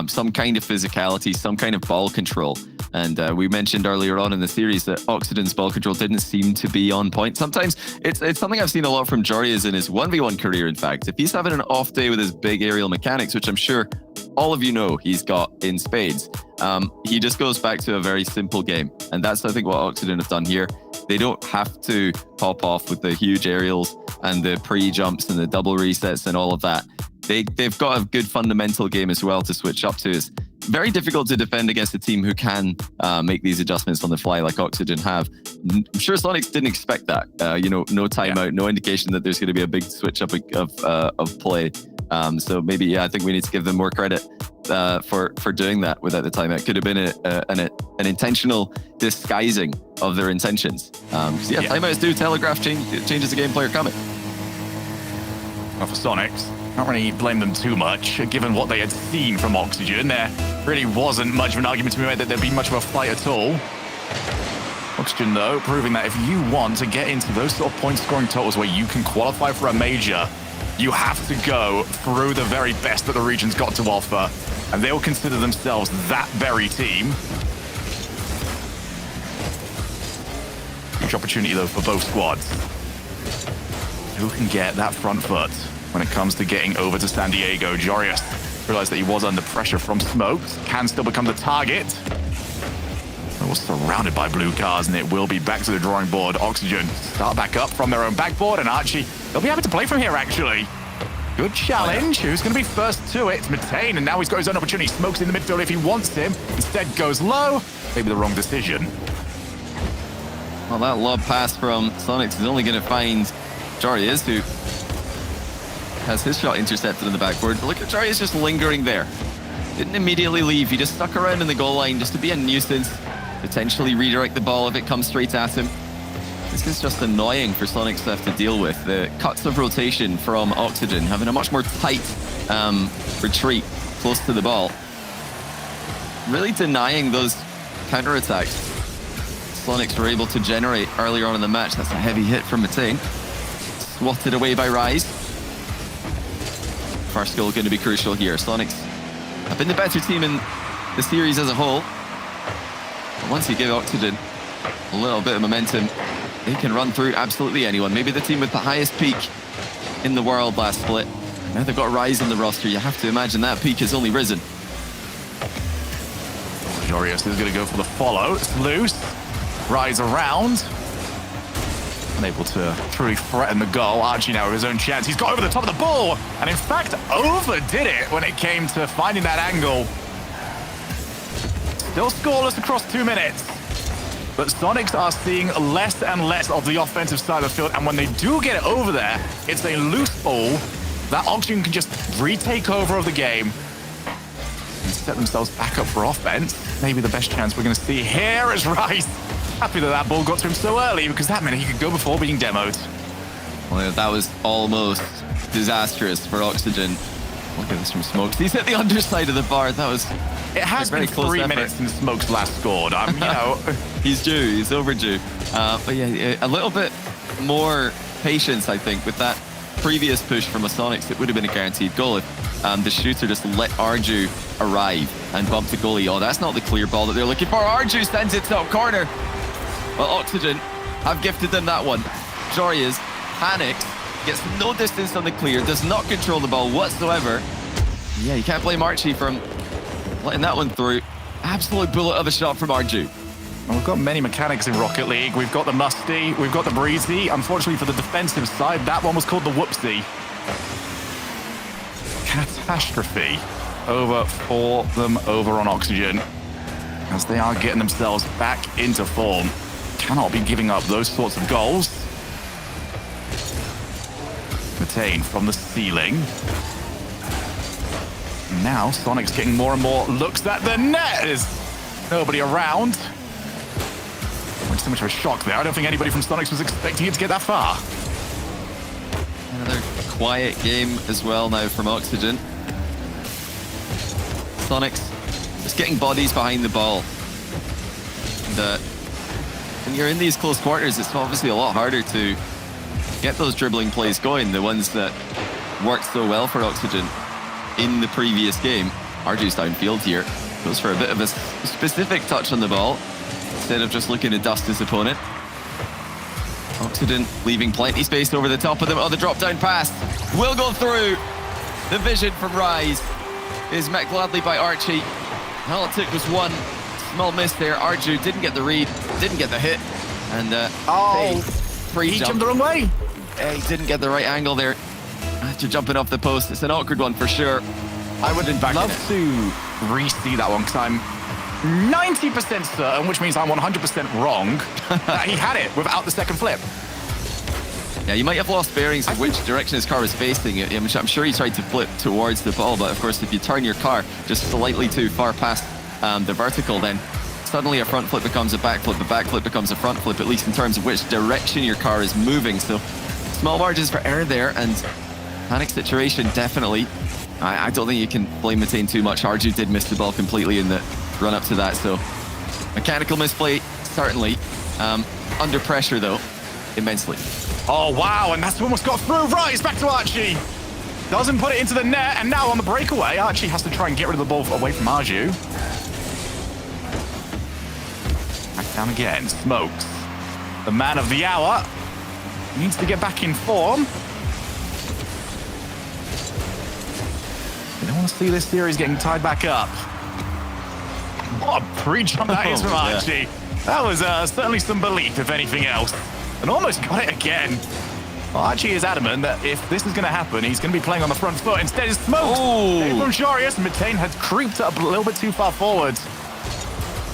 [SPEAKER 7] some kind of physicality, some kind of ball control. And we mentioned earlier on in the series that Oxygen's ball control didn't seem to be on point. Sometimes it's something I've seen a lot from Jorius in his 1v1 career, in fact. If he's having an off day with his big aerial mechanics, which I'm sure all of you know he's got in spades, he just goes back to a very simple game. And that's, I think, what Oxygen have done here. They don't have to pop off with the huge aerials and the pre-jumps and the double resets and all of that. They've got a good fundamental game as well to switch up to. It's very difficult to defend against a team who can make these adjustments on the fly like Oxygen have. I'm sure Sonics didn't expect that. No timeout, no indication that there's going to be a big switch up of play. So maybe, I think we need to give them more credit for doing that without the timeout. Could have been an intentional disguising of their intentions. Timeouts do telegraph changes the game player coming.
[SPEAKER 2] Well, for Sonics, can't really blame them too much, given what they had seen from Oxygen. There really wasn't much of an argument to be made that there'd be much of a fight at all. Oxygen, though, proving that if you want to get into those sort of point-scoring totals where you can qualify for a major, you have to go through the very best that the region's got to offer, and they'll consider themselves that very team. Huge opportunity, though, for both squads. Who can get that front foot when it comes to getting over to San Diego? Jorius realized that he was under pressure from smokes, can still become the target. It was surrounded by blue cars, and it will be back to the drawing board. Oxygen start back up from their own backboard, and Archie, they'll be happy to play from here, actually. Good challenge. Who's going to be first to it? It's Matane, and now he's got his own opportunity. Smokes in the midfield if he wants him. Instead goes low. Maybe the wrong decision.
[SPEAKER 7] Well, that lob pass from Sonics is only going to find Jorius, who has his shot intercepted in the backboard. But look at Jorius just lingering there. Didn't immediately leave. He just stuck around in the goal line just to be a nuisance. Potentially redirect the ball if it comes straight at him. This is just annoying for Sonics to have to deal with. The cuts of rotation from Oxygen, having a much more tight retreat close to the ball. Really denying those counterattacks Sonics were able to generate earlier on in the match. That's a heavy hit from Matane. Swatted away by Rise. First goal going to be crucial here. Sonics have been the better team in the series as a whole. But once you give Oxygen a little bit of momentum, they can run through absolutely anyone. Maybe the team with the highest peak in the world last split. Now they've got Rise in the roster. You have to imagine that peak has only risen.
[SPEAKER 2] Jorius is going to go for the follow. It's loose. Rise around. Unable to truly threaten the goal. Archie now with his own chance. He's got over the top of the ball, and in fact overdid it when it came to finding that angle. Still scoreless across 2 minutes. But Sonics are seeing less and less of the offensive side of the field, and when they do get it over there, it's a loose ball that Oxygen can just retake over of the game. set themselves back up for offense. Maybe the best chance we're going to see here is Rice. Happy that ball got to him so early because that meant he could go before being demoed.
[SPEAKER 7] Well, that was almost disastrous for Oxygen. Look at this from Smokes. He's hit the underside of the bar. That was
[SPEAKER 2] It has been 3 minutes since Smokes last scored.
[SPEAKER 7] He's due. He's overdue. But yeah, a little bit more patience, I think, with that previous push from Sonics. It would have been a guaranteed goal if the shooter just let Arju arrive and bump the goalie. Oh, that's not the clear ball that they're looking for. Arju sends it top corner. Well, Oxygen have gifted them that one. Jorias panics, gets no distance on the clear, does not control the ball whatsoever. Yeah, you can't blame Archie from letting that one through. Absolute bullet of a shot from Arju.
[SPEAKER 2] Well, we've got many mechanics in Rocket League. We've got the Musty, we've got the Breezy. Unfortunately for the defensive side, that one was called the Whoopsie. Catastrophe over for them over on Oxygen as they are getting themselves back into form. Cannot be giving up those sorts of goals. Matane from the ceiling. Now Sonic's getting more and more looks at the net. There's nobody around. So much of a shock there. I don't think anybody from Sonics was expecting it to get that far.
[SPEAKER 7] Another quiet game as well now from Oxygen. Sonics just getting bodies behind the ball. And when you're in these close quarters, it's obviously a lot harder to get those dribbling plays going, the ones that worked so well for Oxygen in the previous game. Arju's downfield here. Goes for a bit of a specific touch on the ball instead of just looking to dust his opponent. Oxygen leaving plenty space over the top of them. Oh, the drop down pass will go through. The vision from Rise is met gladly by Archie. All it took was one small miss there. Arju didn't get the read, didn't get the hit. And
[SPEAKER 2] he jumped the wrong way.
[SPEAKER 7] He didn't get the right angle there after jumping off the post. It's an awkward one for sure.
[SPEAKER 2] I would love to re-see that one because I'm 90% certain, which means I'm 100% wrong, that he had it without the second flip.
[SPEAKER 7] Yeah, you might have lost bearings of which direction his car was facing. I'm sure he tried to flip towards the ball, but of course, if you turn your car just slightly too far past the vertical, then suddenly a front flip becomes a back flip becomes a front flip, at least in terms of which direction your car is moving. So small margins for error there, and panic situation, definitely. I don't think you can blame Matane too much. Arju did miss the ball completely in the run up to that, so mechanical misplay, certainly. Under pressure, though, immensely.
[SPEAKER 2] Oh, wow, and that's almost got through. Rise back to Archie. Doesn't put it into the net, and now on the breakaway, Archie has to try and get rid of the ball away from Arju. Back down again. Smokes, the man of the hour, needs to get back in form. You don't want to see this series getting tied back up. What a pre-jump that is from Archie. Yeah. That was certainly some belief, if anything else. And almost got it again. Well, Archie is adamant that if this is going to happen, he's going to be playing on the front foot. Instead, it's Smokes. From Jorius, Matane has creeped up a little bit too far forward.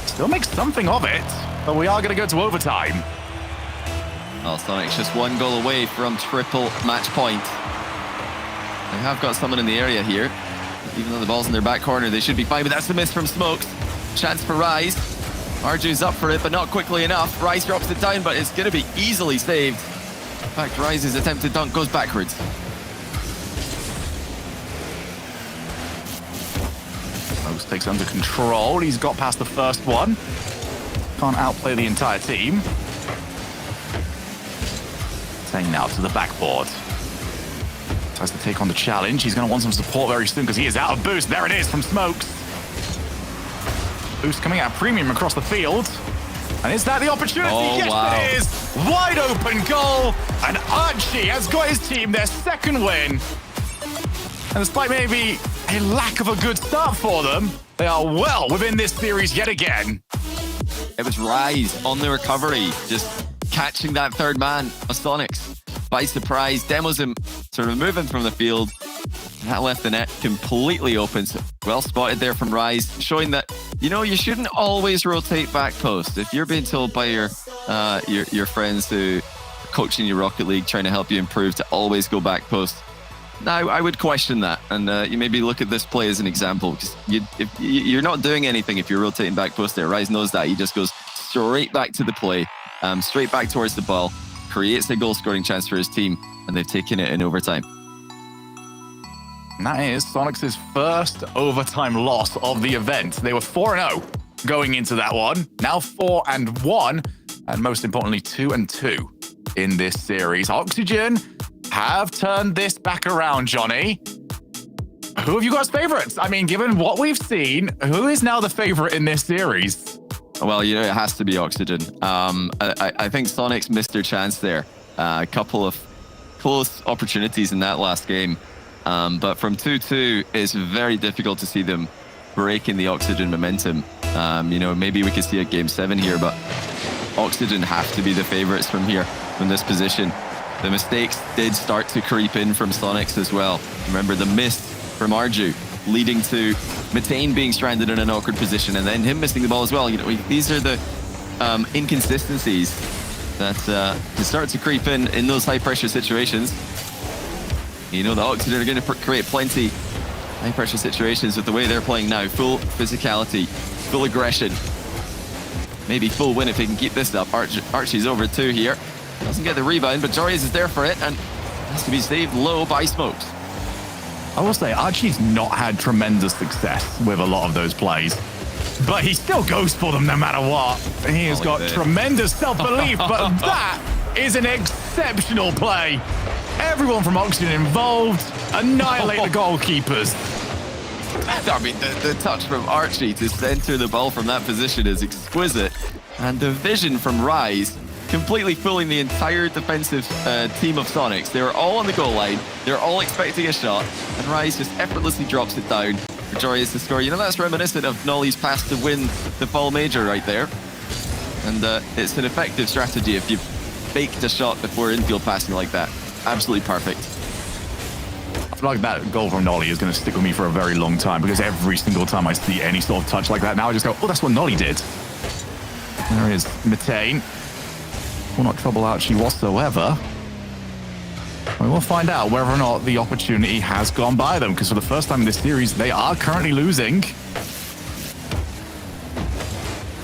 [SPEAKER 2] Still makes something of it, but we are going to go to overtime.
[SPEAKER 7] Well, Sonic's just one goal away from triple match point. They have got someone in the area here. Even though the ball's in their back corner, they should be fine, but that's the miss from Smokes. Chance for Rise. Arju's up for it, but not quickly enough. Rise drops it down, but it's going to be easily saved. In fact, Rise's attempted dunk goes backwards.
[SPEAKER 2] Smokes takes under control. He's got past the first one. Can't outplay the entire team. Saying now to the backboard. Tries to take on the challenge. He's going to want some support very soon because he is out of boost. There it is from Smokes. Boost coming out premium across the field. And is that the opportunity?
[SPEAKER 7] Oh,
[SPEAKER 2] yes,
[SPEAKER 7] wow.
[SPEAKER 2] It is. Wide open goal. And Archie has got his team their second win. And despite maybe a lack of a good start for them, they are well within this series yet again.
[SPEAKER 7] It was Rise on the recovery, just catching that third man of Sonics by surprise, demos him to remove him from the field. That left the net completely open. So well spotted there from Rise, showing that, you know, you shouldn't always rotate back post. If you're being told by your friends who are coaching your Rocket League, trying to help you improve, to always go back post, I would question that, and you maybe look at this play as an example, because you're not doing anything if you're rotating back post there. Rise knows that. He just goes straight back to the play, straight back towards the ball, creates a goal-scoring chance for his team, and they've taken it in overtime.
[SPEAKER 2] And that is Sonic's first overtime loss of the event. They were 4-0 going into that one. Now 4-1, and most importantly, 2-2 in this series. Oxygen have turned this back around, Johnny. Who have you got as favorites? I mean, given what we've seen, who is now the favorite in this series?
[SPEAKER 7] Well, you know, it has to be Oxygen. I think Sonic's missed their chance there. A couple of close opportunities in that last game. But from 2-2, it's very difficult to see them breaking the Oxygen momentum. You know, maybe we could see a Game 7 here, but Oxygen have to be the favorites from here, from this position. The mistakes did start to creep in from Sonics as well. Remember the miss from Arju, leading to Matane being stranded in an awkward position, and then him missing the ball as well. You know, these are the inconsistencies that can start to creep in those high-pressure situations. You know, the Oxygen are going to create plenty high-pressure situations with the way they're playing now. Full physicality, full aggression. Maybe full win if they can keep this up. Archie's over 2 here. Doesn't get the rebound, but Jorius is there for it and has to be saved low by Smokes.
[SPEAKER 2] I will say, Archie's not had tremendous success with a lot of those plays, but he still goes for them no matter what. He has got tremendous self-belief, but that is an exceptional play. Everyone from Oxygen involved, annihilate the goalkeepers.
[SPEAKER 7] I mean, the touch from Archie to center the ball from that position is exquisite. And the vision from Rise, completely fooling the entire defensive team of Sonics. They're all on the goal line. They're all expecting a shot. And Rise just effortlessly drops it down for Jorius to score. You know, that's reminiscent of Nolly's pass to win the Fall Major right there. And it's an effective strategy if you've faked a shot before infield passing like that. Absolutely perfect.
[SPEAKER 2] I feel like that goal from Nolly is going to stick with me for a very long time, because every single time I see any sort of touch like that now, I just go, oh, that's what Nolly did. There is Matane. Well, not trouble Archie whatsoever. We will find out whether or not the opportunity has gone by them, because for the first time in this series, they are currently losing.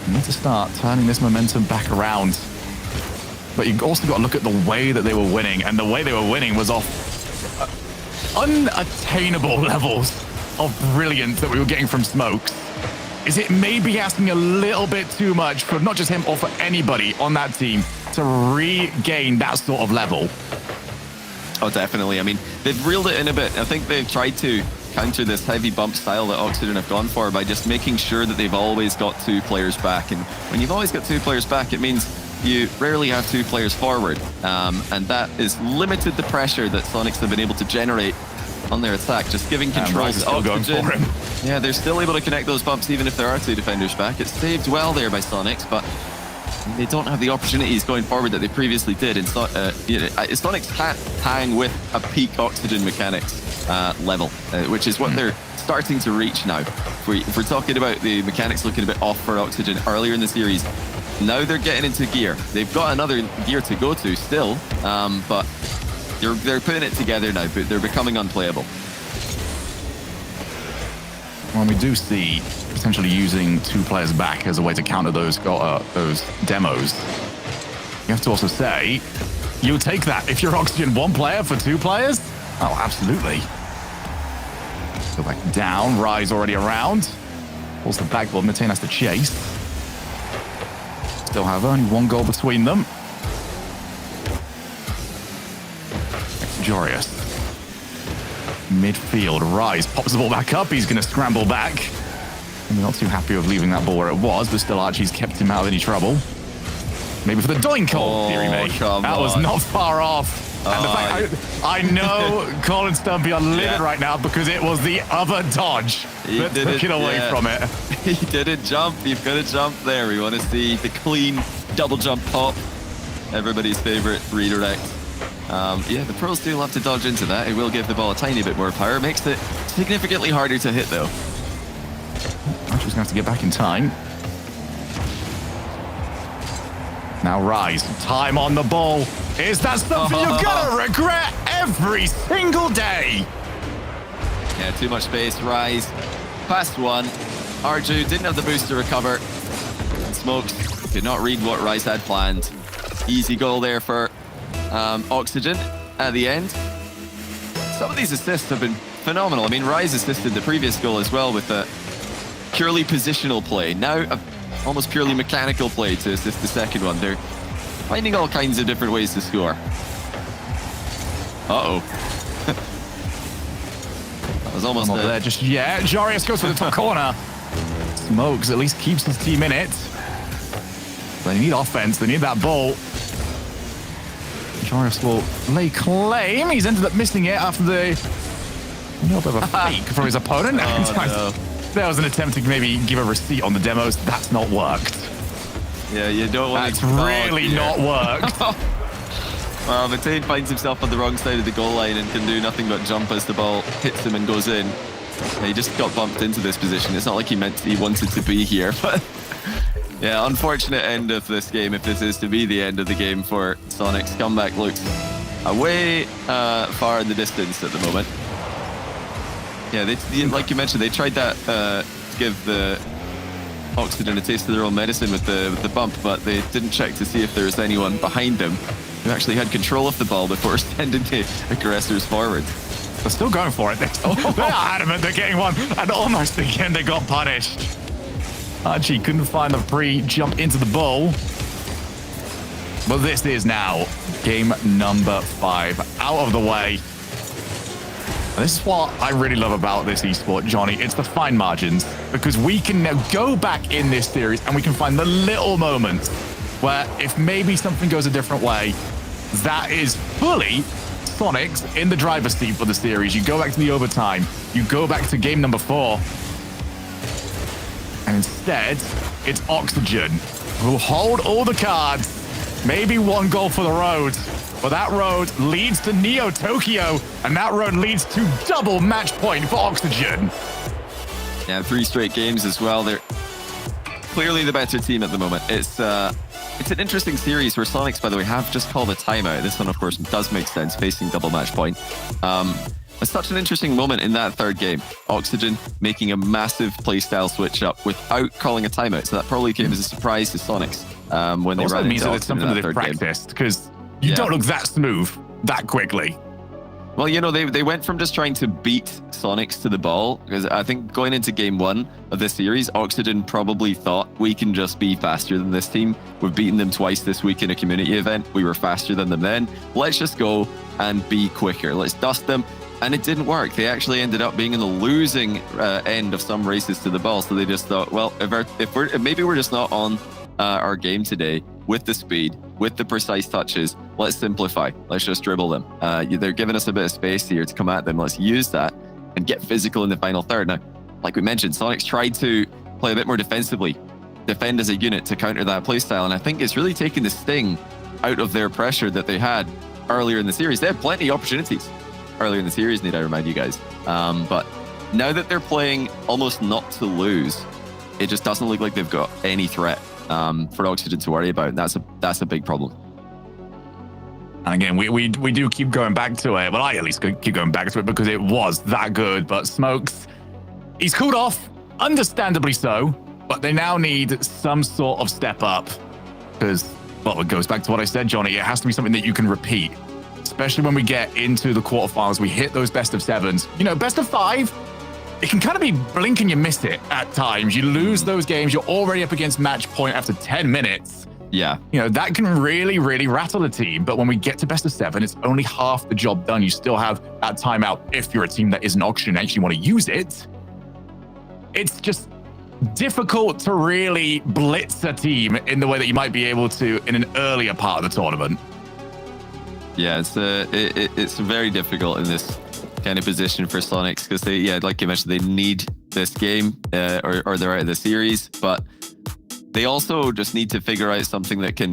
[SPEAKER 2] We need to start turning this momentum back around. But you've also got to look at the way that they were winning, and the way they were winning was off unattainable levels of brilliance that we were getting from Smokes. Is it maybe asking a little bit too much for not just him or for anybody on that team to regain that sort of level?
[SPEAKER 7] Oh, definitely. I mean, they've reeled it in a bit. I think they've tried to counter this heavy bump style that Oxygen have gone for by just making sure that they've always got 2 players back. And when you've always got 2 players back, it means you rarely have 2 players forward. And that has limited the pressure that Sonics have been able to generate on their attack, just giving control to Oxygen.
[SPEAKER 2] Going for him.
[SPEAKER 7] Yeah, they're still able to connect those bumps even if there are 2 defenders back. It's saved well there by Sonics, but they don't have the opportunities going forward that they previously did. And Sonics can't hang with a peak Oxygen mechanics level, which is what they're starting to reach now. If we're talking about the mechanics looking a bit off for Oxygen earlier in the series, now they're getting into gear. They've got another gear to go to still, but they're putting it together now, but they're becoming unplayable.
[SPEAKER 2] Well, we do see potentially using 2 players back as a way to counter those demos. You have to also say, you'll take that. If you're Oxygen 1 player for 2 players? Oh, absolutely. Go back down, Rise already around. Pulls the backboard, Matane has to chase. Still have only 1 goal between them. Jorius. Midfield, Rise pops the ball back up. He's going to scramble back. I'm not too happy with leaving that ball where it was, but still Archie's kept him out of any trouble. Maybe for the doink call, theory, mate. That was not far off. And the fact I know Colin Stumpy are livid right now because it was the other dodge that took it away from it.
[SPEAKER 7] He didn't jump. You've got to jump there. We want to see the clean double jump pop. Everybody's favorite redirect. Yeah, the pros do love to dodge into that. It will give the ball a tiny bit more power. Makes it significantly harder to hit, though.
[SPEAKER 2] Archer's going to have to get back in time. Now Rise, time on the ball. Is that something you're going to regret every single day.
[SPEAKER 7] Yeah, too much space. Rise past one. Arju didn't have the boost to recover. Smokes could not read what Rise had planned. Easy goal there for Oxygen at the end. Some of these assists have been phenomenal. I mean, Rise assisted the previous goal as well with a purely positional play. Now, a almost purely mechanical play to assist the second one. They're finding all kinds of different ways to score. Uh-oh. That was almost
[SPEAKER 2] there. Just, yeah, Jarius goes for the top corner. Smokes at least keeps his team in it. They need offense. They need that ball. Jarius will lay claim. He's ended up missing it after the little bit of a fake from his opponent.
[SPEAKER 7] Oh, no.
[SPEAKER 2] There was an attempt to maybe give a receipt on the demos. That's not worked.
[SPEAKER 7] Yeah, you don't want
[SPEAKER 2] to... That's really not worked.
[SPEAKER 7] Well, Matane finds himself on the wrong side of the goal line and can do nothing but jump as the ball hits him and goes in. Yeah, he just got bumped into this position. It's not like he wanted to be here, but... Yeah, unfortunate end of this game, if this is to be the end of the game for Sonic's. Comeback looks way far in the distance at the moment. Yeah, like you mentioned, they tried that to give the Oxygen a taste of their own medicine with the bump, but they didn't check to see if there was anyone behind them who actually had control of the ball before sending the aggressors forward.
[SPEAKER 2] They're still going for it. They're adamant. They're getting one, and almost again they got punished. Archie couldn't find the pre-jump into the ball. But this is now game number 5. Out of the way. And this is what I really love about this esport, Johnny. It's the fine margins. Because we can now go back in this series and we can find the little moments where if maybe something goes a different way, that is fully Sonic's in the driver's seat for the series. You go back to the overtime. You go back to game number 4. And instead, it's Oxygen who hold all the cards. Maybe one goal for the road. But that road leads to Neo Tokyo, and that road leads to double match point for Oxygen.
[SPEAKER 7] Yeah, 3 straight games as well. They're clearly the better team at the moment. It's an interesting series where Sonics, by the way, have just called a timeout. This one, of course, does make sense, facing double match point. It's such an interesting moment in that third game. Oxygen making a massive playstyle switch up without calling a timeout. So that probably came as a surprise to Sonics when they ran into
[SPEAKER 2] it's something that they've practiced, because you don't look that smooth that quickly.
[SPEAKER 7] Well, you know, they went from just trying to beat Sonics to the ball, because I think going into game 1 of this series, Oxygen probably thought we can just be faster than this team. We've beaten them twice this week in a community event. We were faster than them then. Let's just go and be quicker. Let's dust them. And it didn't work. They actually ended up being in the losing end of some races to the ball. So they just thought, well, if maybe we're just not on our game today with the speed, with the precise touches. Let's simplify. Let's just dribble them. They're giving us a bit of space here to come at them. Let's use that and get physical in the final third. Now, like we mentioned, Sonic's tried to play a bit more defensively, defend as a unit to counter that playstyle. And I think it's really taken the sting out of their pressure that they had earlier in the series. They had plenty of opportunities earlier in the series, need I remind you guys. But now that they're playing almost not to lose, it just doesn't look like they've got any threat for Oxygen to worry about. That's a big problem.
[SPEAKER 2] And again, we do keep going back to it. Well, I at least keep going back to it because it was that good. But Smokes, he's cooled off, understandably so. But they now need some sort of step up. Because, well, it goes back to what I said, Johnny. It has to be something that you can repeat. Especially when we get into the quarterfinals, we hit those best of 7s. You know, best of 5, it can kind of be blink and you miss it at times. You lose those games, you're already up against match point after 10 minutes.
[SPEAKER 7] Yeah.
[SPEAKER 2] You know, that can really, really rattle a team. But when we get to best of 7, it's only half the job done. You still have that timeout if you're a team that isn't Oxygen and actually want to use it. It's just difficult to really blitz a team in the way that you might be able to in an earlier part of the tournament.
[SPEAKER 7] Yeah, it's very difficult in this kind of position for Sonics because like you mentioned, they need this game or they're out of the series, but they also just need to figure out something that can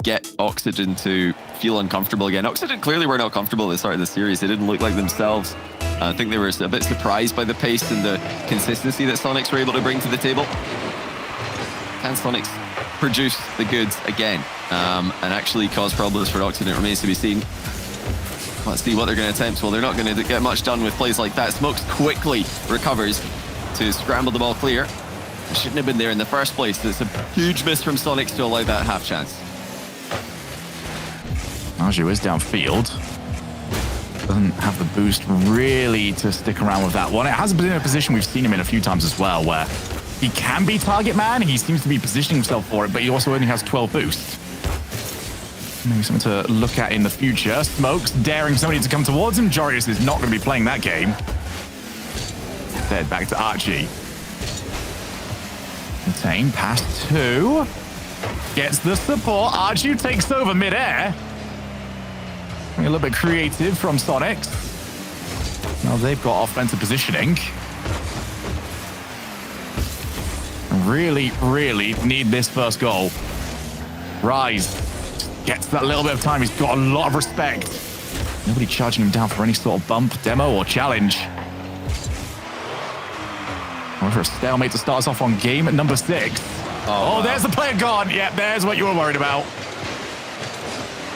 [SPEAKER 7] get Oxygen to feel uncomfortable again. Oxygen clearly were not comfortable at the start of the series. They didn't look like themselves. I think they were a bit surprised by the pace and the consistency that Sonics were able to bring to the table. Can Sonics produce the goods again and actually cause problems for Oxygen? It remains to be seen. Let's see what they're going to attempt. Well, they're not going to get much done with plays like that. Smokes quickly recovers to scramble the ball clear. It shouldn't have been there in the first place. It's a huge miss from Sonics to allow that half chance.
[SPEAKER 2] Arju is downfield. Doesn't have the boost really to stick around with that one. It has been in a position we've seen him in a few times as well, where he can be target man. He seems to be positioning himself for it, but he also only has 12 boost. Maybe something to look at in the future. Smokes daring somebody to come towards him. Jorius is not going to be playing that game. Dead back to Archie. Contain, pass 2. Gets the support. Archie takes over mid-air. A little bit creative from Sonics. Now they've got offensive positioning. Really, really need this first goal. Rise gets that little bit of time. He's got a lot of respect. Nobody charging him down for any sort of bump, demo, or challenge. Going for a stalemate to start us off on game number 6. Oh, there's the player gone. Yeah, there's what you were worried about.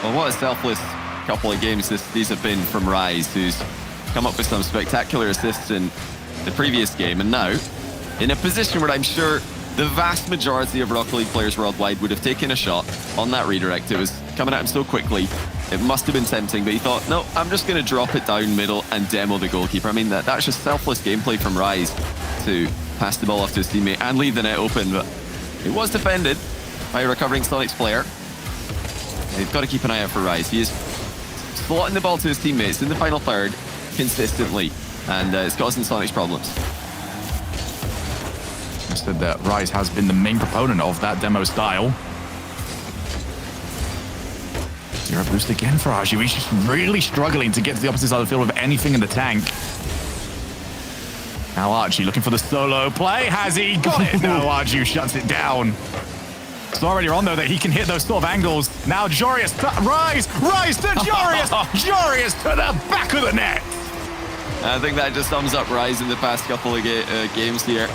[SPEAKER 7] Well, what a selfless couple of games these have been from Rise, who's come up with some spectacular assists in the previous game, and now in a position where I'm sure the vast majority of Rocket League players worldwide would have taken a shot on that redirect. It was coming at him so quickly, it must have been tempting, but he thought, no, I'm just going to drop it down middle and demo the goalkeeper. I mean, that's just selfless gameplay from Rise to pass the ball off to his teammate and leave the net open, but it was defended by a recovering Sonics player. They've got to keep an eye out for Rise. He is slotting the ball to his teammates in the final third consistently, and it's causing Sonics problems.
[SPEAKER 2] I said that Rise has been the main proponent of that demo style. Zero boost again for Archie. He's just really struggling to get to the opposite side of the field with anything in the tank. Now Archie looking for the solo play. Has he got it? No, Archie shuts it down. Saw earlier on, though, that he can hit those sort of angles. Now Jorius, Rise to Jorius! Jorius to the back of the net!
[SPEAKER 7] I think that just sums up Rise in the past couple of games here.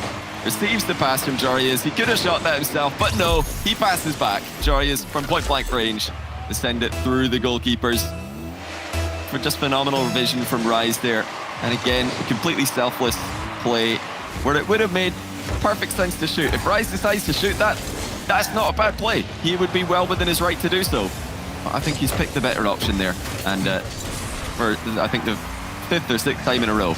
[SPEAKER 7] Receives the pass from Jorius. He could have shot that himself, but no, he passes back. Jorius from point-blank range to send it through the goalkeepers. For just phenomenal vision from Rise there. And again, completely selfless play where it would have made perfect sense to shoot. If Rise decides to shoot that, that's not a bad play. He would be well within his right to do so. But I think he's picked the better option there. And for, I think, the 5th or 6th time in a row,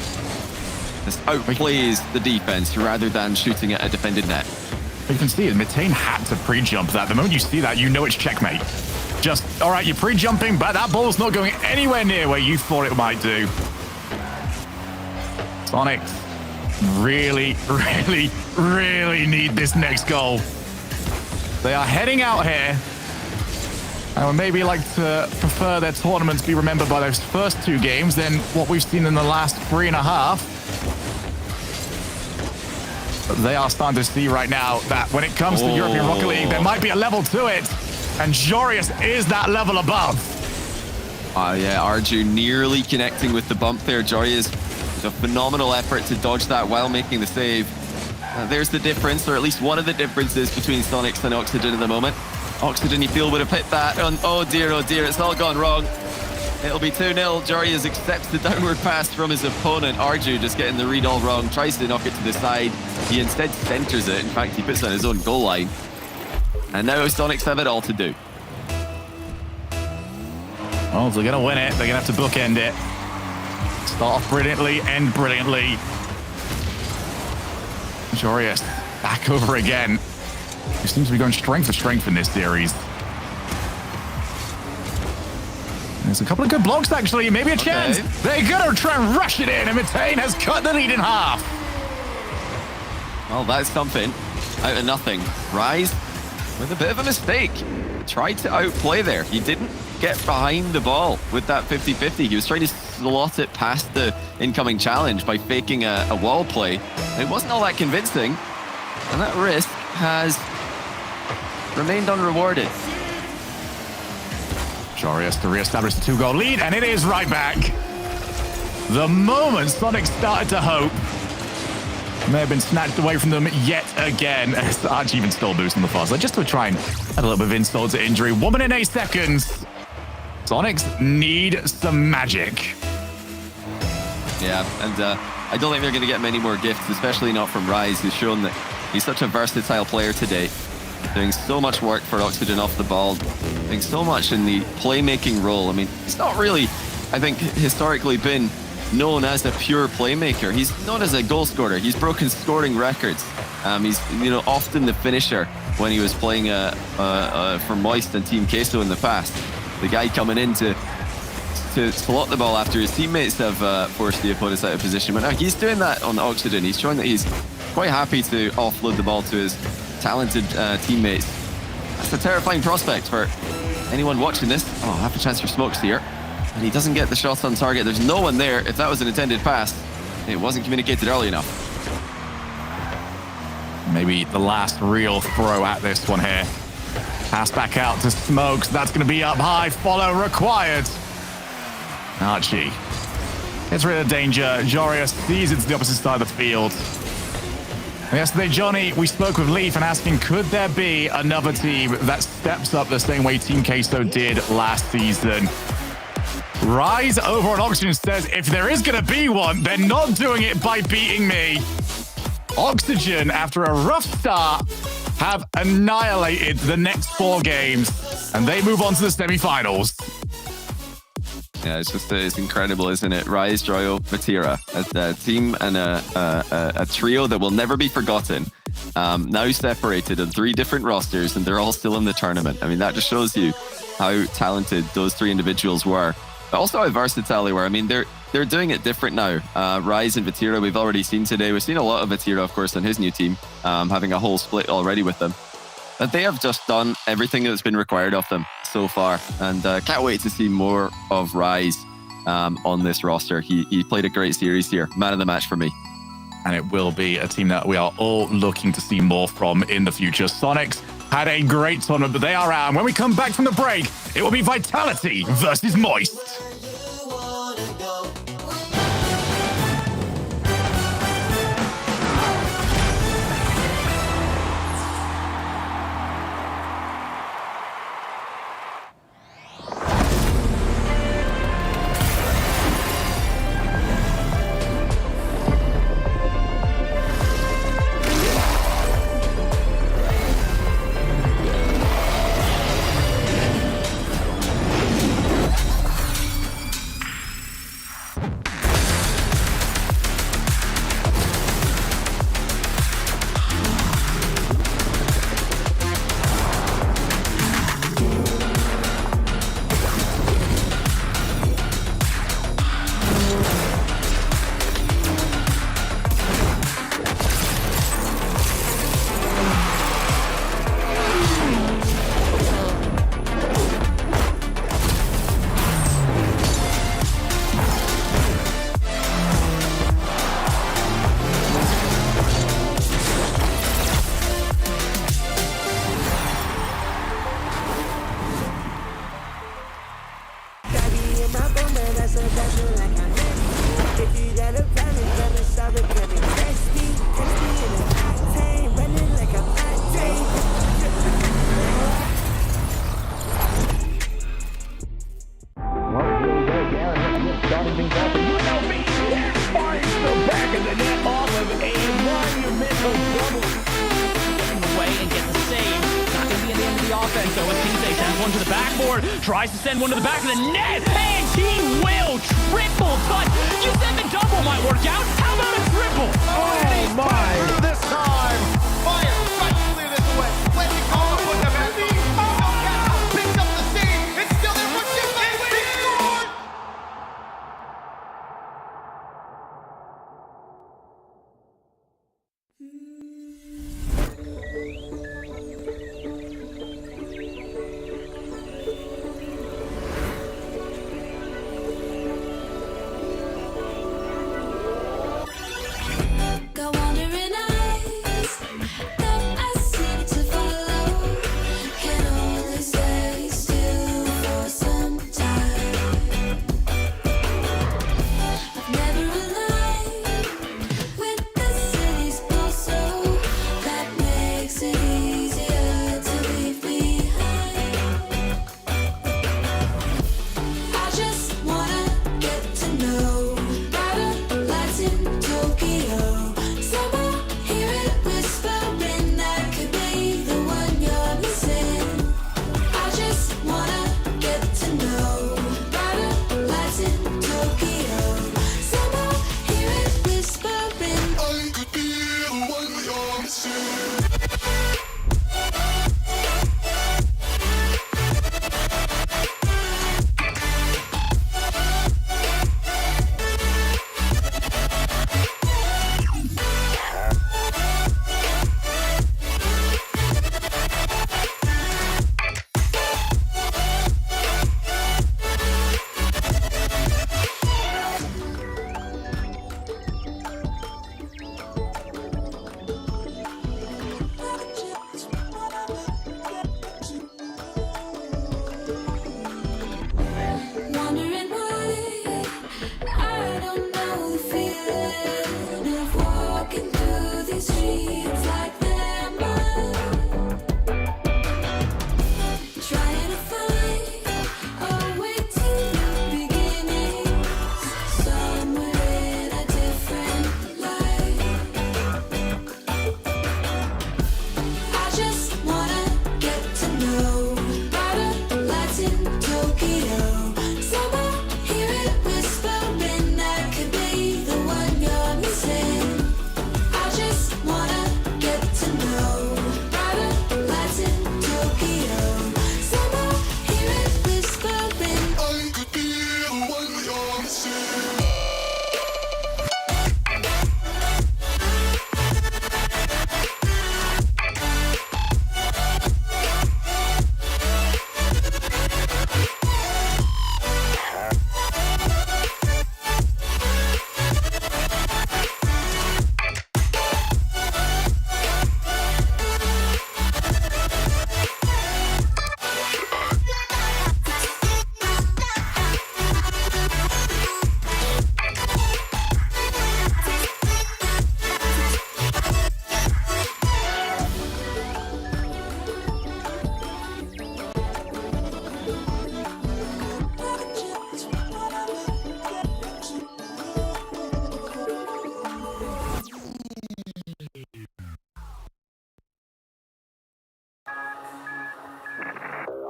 [SPEAKER 7] this outplays the defense rather than shooting at a defended net.
[SPEAKER 2] You can see it. Mitane had to pre-jump that. The moment you see that, you know it's checkmate. Just, all right, you're pre-jumping, but that ball's not going anywhere near where you thought it might do. Sonics really, really, really need this next goal. They are heading out here. I would maybe like to prefer their tournaments be remembered by those first 2 games than what we've seen in the last 3.5. But they are starting to see right now that when it comes to European Rocket League, there might be a level to it. And Jorius is that level above.
[SPEAKER 7] Yeah, Arju nearly connecting with the bump there. Jorius with a phenomenal effort to dodge that while making the save. There's the difference, or at least one of the differences between Sonics and Oxygen at the moment. Oxygen, you feel, would have hit that, and oh dear, it's all gone wrong. It'll be 2-0. Jorius accepts the downward pass from his opponent. Arju just getting the read all wrong, tries to knock it to the side. He instead centers it. In fact, he puts it on his own goal line. And now Sonics have it all to do.
[SPEAKER 2] Well, if they're going to win it, they're going to have to bookend it. Start off brilliantly, end brilliantly. Jorius back over again. He seems to be going strength for strength in this series. There's a couple of good blocks, actually. Maybe a chance. They're going to try and rush it in, and Mitane has cut the lead in half.
[SPEAKER 7] Well, that's something out of nothing. Rise with a bit of a mistake. Tried to outplay there. He didn't get behind the ball with that 50-50. He was trying to slot it past the incoming challenge by faking a wall play. And it wasn't all that convincing. And that risk has remained unrewarded.
[SPEAKER 2] Jorius to re-establish the 2-goal lead, and it is right back. The moment Sonic started to hope may have been snatched away from them yet again. Archie even still boosting the fast. Just to try and add a little bit of insult to injury. 1 minute and 8 seconds. Sonics need some magic.
[SPEAKER 7] Yeah, and I don't think they're going to get many more gifts, especially not from Rise, who's shown that he's such a versatile player today. Doing so much work for Oxygen off the ball, doing so much in the playmaking role. I mean, he's not really, I think, historically been known as a pure playmaker. He's known as a goal scorer. He's broken scoring records. He's, often the finisher when he was playing for Moist and Team Queso in the past. The guy coming in to slot the ball after his teammates have forced the opponents out of position. But now he's doing that on Oxygen. He's showing that he's quite happy to offload the ball to his talented teammates. That's a terrifying prospect for anyone watching this. Oh, half a chance for Smokes here. And he doesn't get the shot on target. There's no one there. If that was an intended pass, it wasn't communicated early enough.
[SPEAKER 2] Maybe the last real throw at this one here. Pass back out to Smokes. That's going to be up high. Follow required. Archie gets rid of danger. Joria sees it to the opposite side of the field. Yesterday, Johnny, we spoke with Leaf and asking, could there be another team that steps up the same way Team Queso did last season? Rise over on Oxygen says, if there is going to be one, they're not doing it by beating me. Oxygen, after a rough start, have annihilated the next 4 games, and they move on to the semifinals.
[SPEAKER 7] Yeah, it's incredible, isn't it? Rise, Joyo, Vatira, a team and a trio that will never be forgotten. Now separated on 3 different rosters, and they're all still in the tournament. I mean, that just shows you how talented those 3 individuals were, but also how versatile they were. I mean, they're doing it different now. Rise and Vatira, we've already seen today. We've seen a lot of Vatira, of course, on his new team, having a whole split already with them. But they have just done everything that's been required of them so far, and can't wait to see more of Rise on this roster. He played a great series here. Man of the match for me.
[SPEAKER 2] And it will be a team that we are all looking to see more from in the future. Sonics had a great tournament, but they are out. And when we come back from the break, it will be Vitality versus Moist.
[SPEAKER 4] Tries to send one to the back of the net, and he will triple touch. You said the double might work out. How about a triple?
[SPEAKER 13] Oh my!
[SPEAKER 9] This time, fire, try to clear this away. Let me go with the back. Picks up the seed. It's still there for Jim. He scored!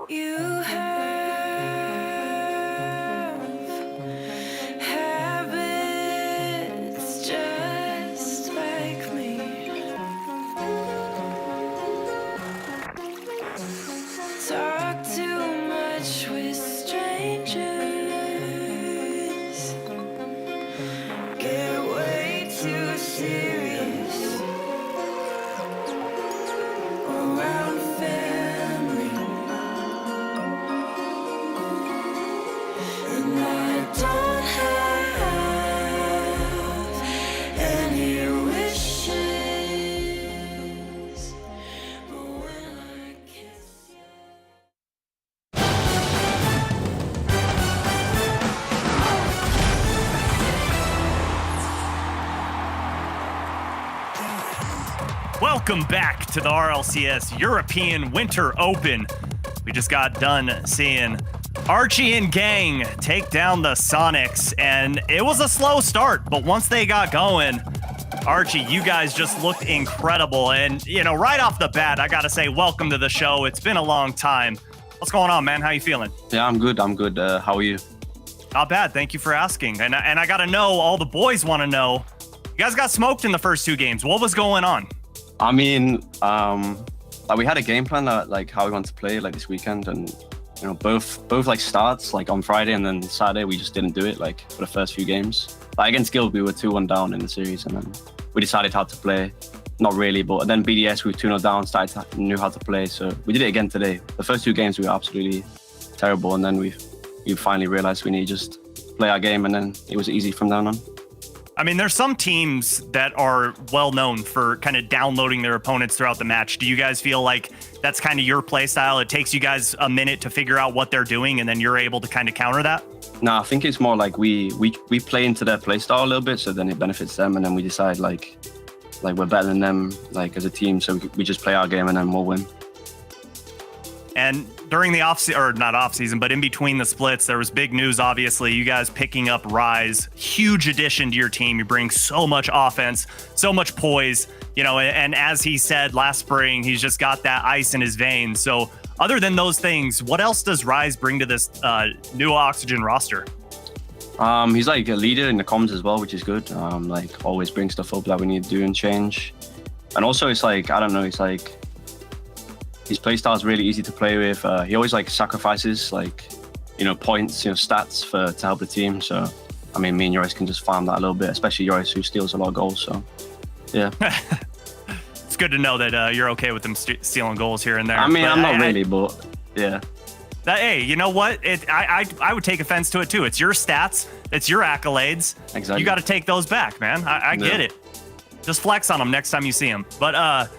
[SPEAKER 1] You have habits just like me. Talk too much with strangers. Get way too serious around family. And I don't have any wishes, but when I kiss
[SPEAKER 15] Welcome back to the RLCS European Winter Open. We just got done seeing Archie and gang take down the Sonics, and it was a slow start, but once they got going, Archie, you guys just looked incredible. And, you know, right off the bat, I got to say, welcome to the show. It's been a long time. What's going on, man? How you feeling?
[SPEAKER 21] Yeah, I'm good. How are you?
[SPEAKER 15] Not bad. Thank you for asking. And I got to know, all the boys want to know, you guys got smoked in the first 2 games. What was going on?
[SPEAKER 21] I mean, like we had a game plan like how we want to play like this weekend, and you know both like starts like on Friday and then Saturday we just didn't do it like for the first few games. Like against Guild we were 2-1 down in the series, and then we decided how to play. Not really, but then BDS we were 2-0 down, knew how to play, so we did it again today. The first 2 games we were absolutely terrible, and then we finally realized we need to just play our game, and then it was easy from then on.
[SPEAKER 15] I mean, there's some teams that are well known for kind of downloading their opponents throughout the match. Do you guys feel like that's kind of your play style? It takes you guys a minute to figure out what they're doing, and then you're able to kind of counter that?
[SPEAKER 21] No, I think it's more like we play into their play style a little bit, so then it benefits them, and then we decide like we're better than them like as a team, so we just play our game and then we'll win.
[SPEAKER 15] And during the not off season, but in between the splits, there was big news, obviously. You guys picking up Rise, huge addition to your team. You bring so much offense, so much poise, you know, and as he said last spring, he's just got that ice in his veins. So other than those things, what else does Rise bring to this new Oxygen roster?
[SPEAKER 21] He's like a leader in the comms as well, which is good. Like always bring stuff up that we need to do and change. And also it's like, I don't know, it's like, his playstyle is really easy to play with. He always like sacrifices like, you know, points, you know, stats to help the team. So, I mean, me and Joris can just farm that a little bit, especially Joris who steals a lot of goals. So, yeah.
[SPEAKER 15] It's good to know that you're okay with them stealing goals here and there.
[SPEAKER 21] I mean, I'm not really, but yeah.
[SPEAKER 15] Hey, you know what? I would take offense to it too. It's your stats. It's your accolades.
[SPEAKER 21] Exactly.
[SPEAKER 15] You got to take those back, man. I get it. Just flex on them next time you see them. But,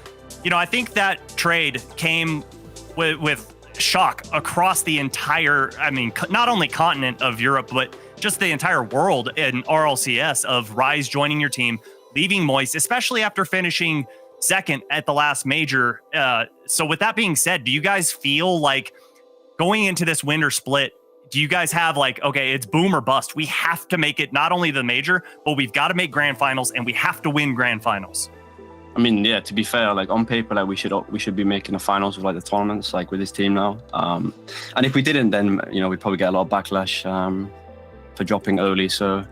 [SPEAKER 15] you know, I think that trade came with shock across the entire, I mean, not only continent of Europe, but just the entire world in RLCS of Rise joining your team, leaving Moist, especially after finishing second at the last major. So with that being said, do you guys feel like going into this winter split, do you guys have like, okay, it's boom or bust. We have to make it not only the major, but we've got to make grand finals and we have to win grand finals.
[SPEAKER 21] I mean, yeah, to be fair, like on paper, like we should be making the finals with like the tournaments, like with this team now. And if we didn't, then, you know, we'd probably get a lot of backlash for dropping early. So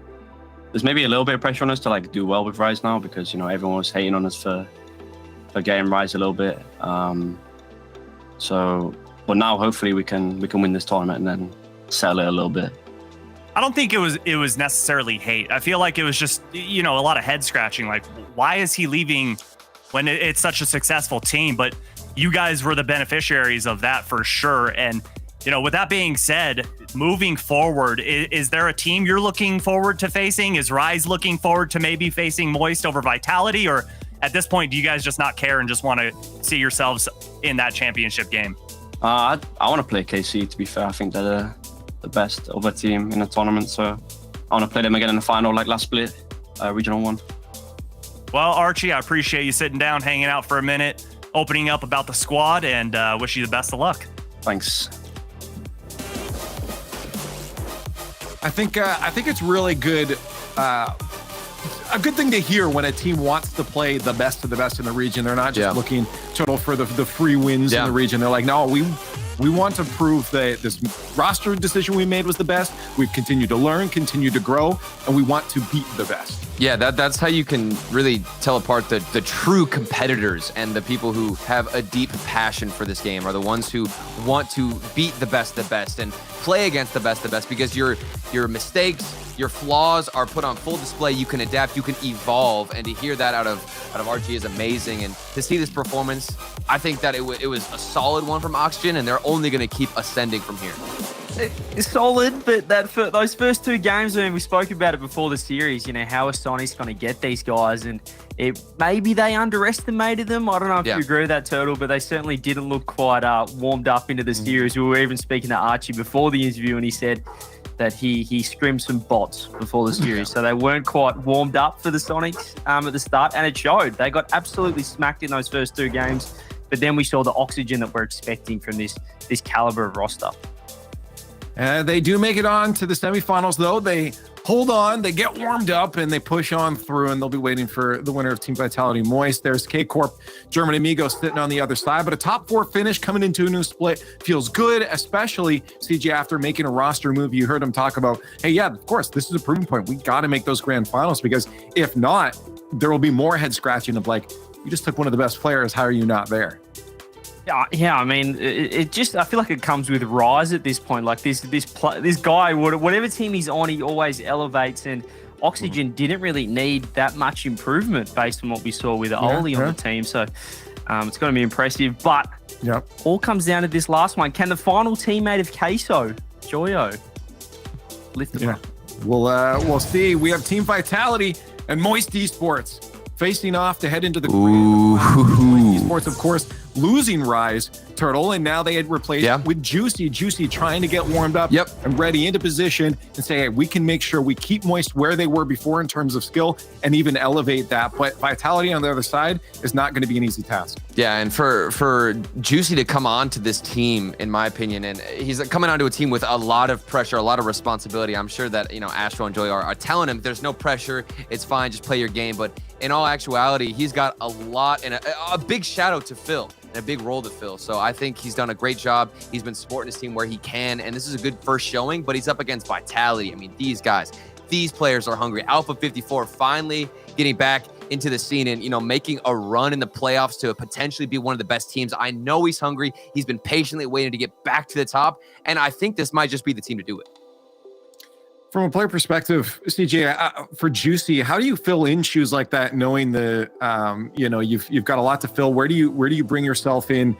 [SPEAKER 21] there's maybe a little bit of pressure on us to like do well with Rise now, because, you know, everyone was hating on us for getting Rise a little bit. But now hopefully we can win this tournament and then settle it a little bit.
[SPEAKER 15] I don't think it was necessarily hate. I feel like it was just, you know, a lot of head scratching. Like, why is he leaving when it's such a successful team? But you guys were the beneficiaries of that for sure. And, you know, with that being said, moving forward, is there a team you're looking forward to facing? Is Rise looking forward to maybe facing Moist over Vitality? Or at this point, do you guys just not care and just want to see yourselves in that championship game?
[SPEAKER 21] I want to play KC, to be fair. I think they're the best other team in the tournament, so I want to play them again in the final like last split, regional 1.
[SPEAKER 15] Well, Archie, I appreciate you sitting down, hanging out for a minute, opening up about the squad, and wish you the best of luck.
[SPEAKER 21] Thanks.
[SPEAKER 2] I think it's really good, a good thing to hear when a team wants to play the best of the best in the region. They're not just looking total for the free wins in the region. They're like, no,
[SPEAKER 11] We want to prove that this roster decision we made was the best. We've continued to learn, continue to grow, and we want to beat the best.
[SPEAKER 16] Yeah, that's how you can really tell apart the true competitors and the people who have a deep passion for this game are the ones who want to beat the best and play against the best because your mistakes, your flaws are put on full display. You can adapt, you can evolve, and to hear that out of RG is amazing. And to see this performance, I think that it was a solid one from Oxygen, and they're only going to keep ascending from here.
[SPEAKER 19] It's solid, but those first 2 games, I mean, we spoke about it before the series, how are Sonics going to get these guys? And maybe they underestimated them. I don't know if you agree with that, Turtle, but they certainly didn't look quite warmed up into the series. We were even speaking to Archie before the interview, and he said that he scrimmed some bots before the series. So they weren't quite warmed up for the Sonics at the start, and it showed. They got absolutely smacked in those first 2 games, but then we saw the oxygen that we're expecting from this caliber of roster.
[SPEAKER 11] They do make it on to the semifinals, though. They hold on, they get warmed up, and they push on through, and they'll be waiting for the winner of Team Vitality Moist. There's K-Corp, German Amigos sitting on the other side, but a top 4 finish coming into a new split feels good, especially CJ after making a roster move. You heard him talk about, hey, yeah, of course, this is a proving point. We got to make those grand finals, because if not, there will be more head scratching of like, you just took one of the best players. How are you not there?
[SPEAKER 19] Yeah, I mean, it just, I feel like it comes with Rise at this point. Like this guy, whatever team he's on, he always elevates, and Oxygen didn't really need that much improvement based on what we saw with Oli on the team. So it's going to be impressive, but all comes down to this last one. Can the final teammate of Queso, Joyo, lift them up?
[SPEAKER 11] We'll see. We have Team Vitality and Moist Esports facing off to head into the grand final. Esports, of course, losing Rise, Turtle, and now they had replaced with Juicy. Juicy trying to get warmed up and ready into position and say, hey, we can make sure we keep Moist where they were before in terms of skill and even elevate that. But Vitality on the other side is not going to be an easy task.
[SPEAKER 16] Yeah, and for Juicy to come on to this team, in my opinion, and he's coming onto a team with a lot of pressure, a lot of responsibility. I'm sure that, Astro and Joy are telling him there's no pressure, it's fine, just play your game. But in all actuality, he's got a lot and a big shadow to fill and a big role to fill. So I think he's done a great job. He's been supporting his team where he can, and this is a good first showing, but he's up against Vitality. I mean, these guys, these players are hungry. Alpha 54 finally getting back into the scene and, making a run in the playoffs to potentially be one of the best teams. I know he's hungry. He's been patiently waiting to get back to the top, and I think this might just be the team to do it.
[SPEAKER 11] From a player perspective, CJ, for Juicy, how do you fill in shoes like that, knowing that you've got a lot to fill? Where do you bring yourself in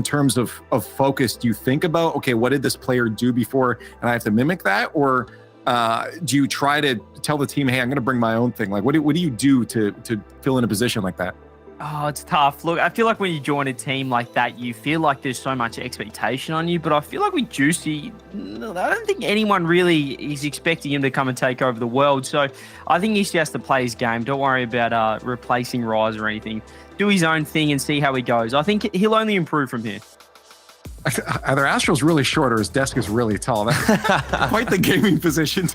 [SPEAKER 11] terms of focus? Do you think about, okay, what did this player do before, and I have to mimic that, or do you try to tell the team, hey, I'm going to bring my own thing? Like, what do you do to fill in a position like that?
[SPEAKER 19] Oh, it's tough. Look, I feel like when you join a team like that, you feel like there's so much expectation on you. But I feel like with Juicy, I don't think anyone really is expecting him to come and take over the world. So I think he just has to play his game. Don't worry about replacing Rise or anything. Do his own thing and see how he goes. I think he'll only improve from here.
[SPEAKER 11] Either Astral's really short or his desk is really tall. That's quite the gaming position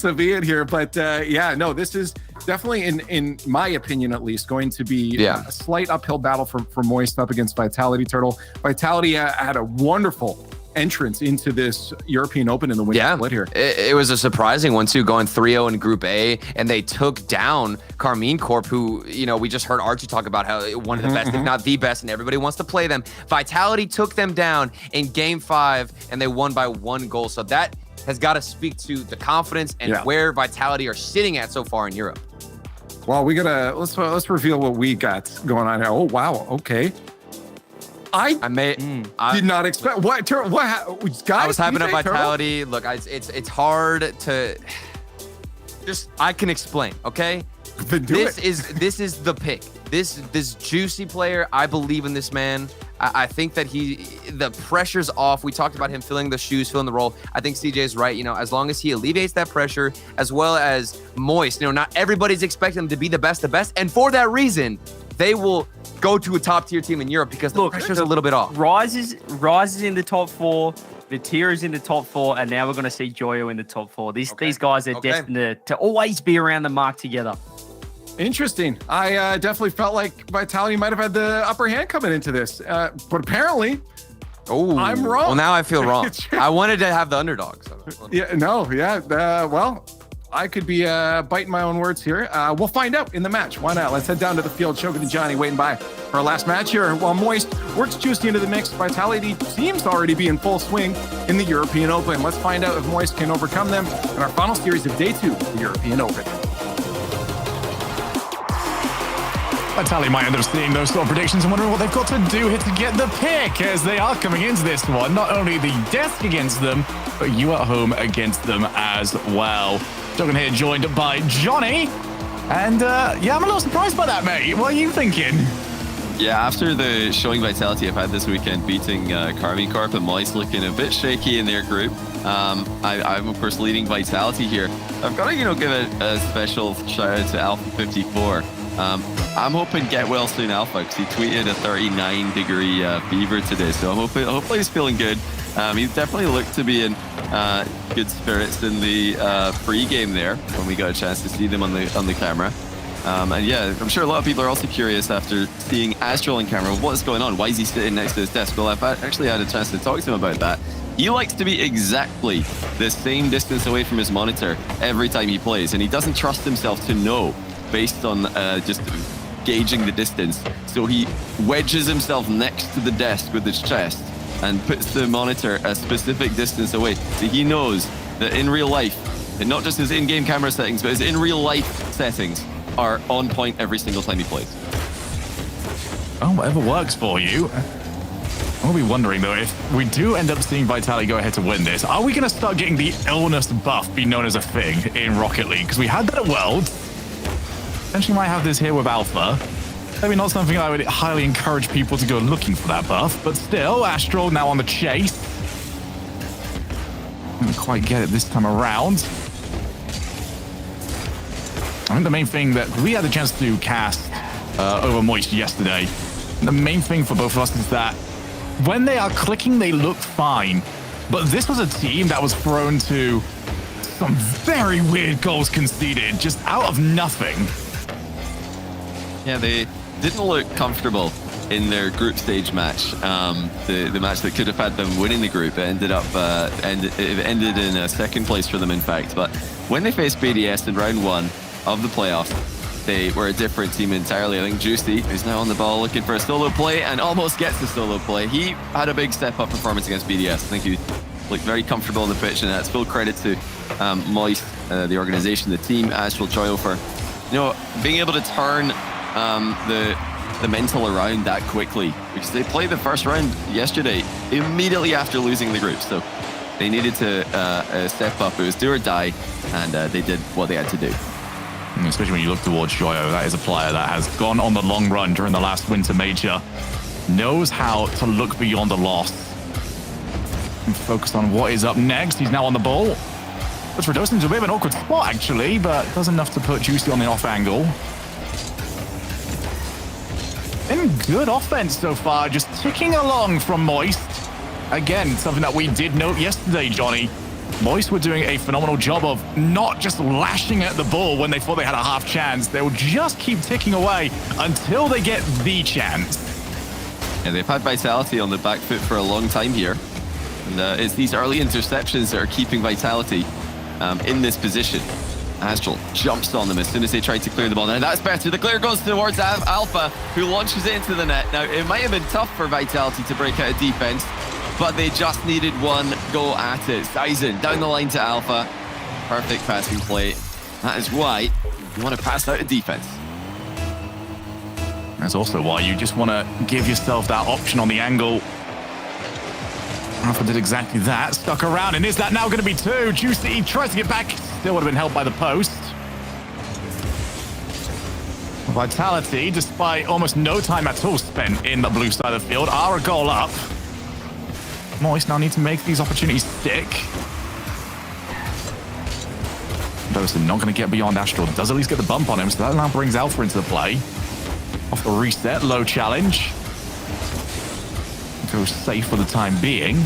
[SPEAKER 11] to be in here. But this is definitely, in my opinion at least, going to be a slight uphill battle for Moist up against Vitality, Turtle. Vitality had a wonderful entrance into this European Open in the winter split here.
[SPEAKER 16] It was a surprising one too, going 3-0 in Group A, and they took down Carmine Corp, who, we just heard Archie talk about how one of the best, if not the best, and everybody wants to play them. Vitality took them down in Game 5, and they won by 1 goal. So that has got to speak to the confidence and where Vitality are sitting at so far in Europe.
[SPEAKER 11] Well, let's reveal what we got going on here. Oh wow, okay. I did not expect what guys.
[SPEAKER 16] I was hyping up Vitality. Turtle? Look, it's hard to just. I can explain, okay? This is the pick. This Juicy player. I believe in this man. I think that the pressure's off. We talked about him filling the shoes, filling the role. I think CJ's right. As long as he alleviates that pressure, as well as Moist. Not everybody's expecting him to be the best, and for that reason, they will go to a top-tier team in Europe because the pressure's a little bit off.
[SPEAKER 19] Rise is in the top 4. Vatira is in the top 4, and now we're going to see Joyo in the top 4. These guys are destined to always be around the mark together.
[SPEAKER 11] Interesting. I definitely felt like Vitality might have had the upper hand coming into this, but apparently
[SPEAKER 16] Oh,
[SPEAKER 11] I'm wrong.
[SPEAKER 16] Well, now I feel wrong. I wanted to have the underdog. So.
[SPEAKER 11] Well, I could be biting my own words here. We'll find out in the match. Why not? Let's head down to the field. Shogun and Johnny waiting by for our last match here. While Moist works Juicy into the mix, Vitality seems to already be in full swing in the European Open. Let's find out if Moist can overcome them in our final series of Day 2 of the European Open.
[SPEAKER 2] Vitality might end up seeing those sort of predictions and wondering what they've got to do here to get the pick, as they are coming into this one. Not only the desk against them, but you at home against them as well. Jogan here joined by Johnny. And yeah, I'm a little surprised by that, mate. What are you thinking?
[SPEAKER 7] Yeah, after the showing Vitality I've had this weekend, beating Karmi Corp and Moist looking a bit shaky in their group, I'm of course leading Vitality here. I've got to, give a special shout out to Alpha 54. I'm hoping get well soon, Alpha, because he tweeted a 39-degree fever today, so hopefully he's feeling good. He definitely looked to be in good spirits in the pre-game there when we got a chance to see them on the camera. And yeah, I'm sure a lot of people are also curious after seeing Astral on camera. What's going on? Why is he sitting next to his desk? Well, I've actually had a chance to talk to him about that. He likes to be exactly the same distance away from his monitor every time he plays, and he doesn't trust himself to know based on just gauging the distance. So he wedges himself next to the desk with his chest and puts the monitor a specific distance away. So he knows that in real life, and not just his in-game camera settings, but his in real life settings are on point every single time he plays.
[SPEAKER 2] Oh, whatever works for you. I'll be wondering though, if we do end up seeing Vitality go ahead to win this, are we going to start getting the illness buff be known as a thing in Rocket League? Because we had that at Worlds. Potentially might have this here with Alpha. Maybe not something I would highly encourage people to go looking for that buff, but still, Astral now on the chase. Didn't quite get it this time around. I think the main thing that we had the chance to cast over Moist yesterday, the main thing for both of us is that when they are clicking, they look fine. But this was a team that was thrown to some very weird goals conceded, just out of nothing.
[SPEAKER 7] Yeah, they didn't look comfortable in their group stage match. The match that could have had them winning the group, it ended up it ended in a second place for them, in fact. But when they faced BDS in round 1 of the playoffs, they were a different team entirely. I think Juicy is now on the ball looking for a solo play and almost gets the solo play. He had a big step-up performance against BDS. I think he looked very comfortable on the pitch, and that's full credit to Moist, the organization, the team, Astral Choyo for being able to turn the mental around that quickly, because they played the first round yesterday immediately after losing the group, so they needed to step up. It was do or die, and they did what they had to do.
[SPEAKER 2] Especially when you look towards Joyo, that is a player that has gone on the long run during the last winter major, knows how to look beyond a loss and focus on what is up next. He's now on the ball, which reduces into a bit of an awkward spot actually, but does enough to put Juicy on the off angle. Been good offense so far, just ticking along from Moist. Again, something that we did note yesterday, Johnny. Moist were doing a phenomenal job of not just lashing at the ball when they thought they had a half chance. They will just keep ticking away until they get the chance.
[SPEAKER 7] Yeah, they've had Vitality on the back foot for a long time here. And it's these early interceptions that are keeping Vitality in this position. Astral jumps on them as soon as they try to clear the ball. Now that's better. The clear goes towards Alpha, who launches it into the net. Now, it might have been tough for Vitality to break out of defense, but they just needed one go at it. Sizen down the line to Alpha. Perfect passing play. That is why you want to pass out of defense.
[SPEAKER 2] That's also why you just want to give yourself that option on the angle. Alpha did exactly that. Stuck around, and is that now going to be 2? Juicy tries to get back. Still would have been held by the post. Vitality, despite almost no time at all spent in the blue side of the field, are a goal up. Moist now need to make these opportunities stick. Dawson not going to get beyond Astral. Does at least get the bump on him, so that now brings Alpha into the play. Off the reset, low challenge. Goes safe for the time being.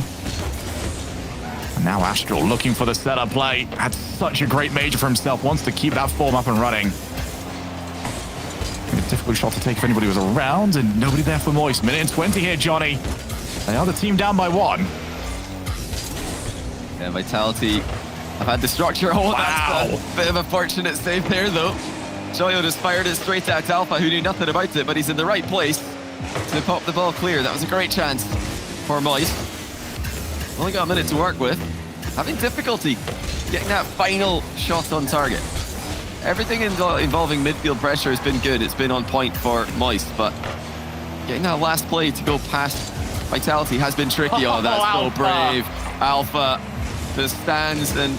[SPEAKER 2] And now Astral looking for the setup play. Had such a great major for himself. Wants to keep that form up and running. A difficult shot to take if anybody was around, and nobody there for Moist. Minute and 20 here, Johnny. They are the team down by 1.
[SPEAKER 7] Yeah, Vitality have had the structure. Oh, that's a bit of a fortunate save there, though. Joyo just fired it straight at Alpha, who knew nothing about it, but he's in the right place to pop the ball clear. That was a great chance for Moist. Only got a minute to work with. Having difficulty getting that final shot on target. Everything involving midfield pressure has been good. It's been on point for Moist, but getting that last play to go past Vitality has been tricky. Oh, that's so brave. Alpha just stands and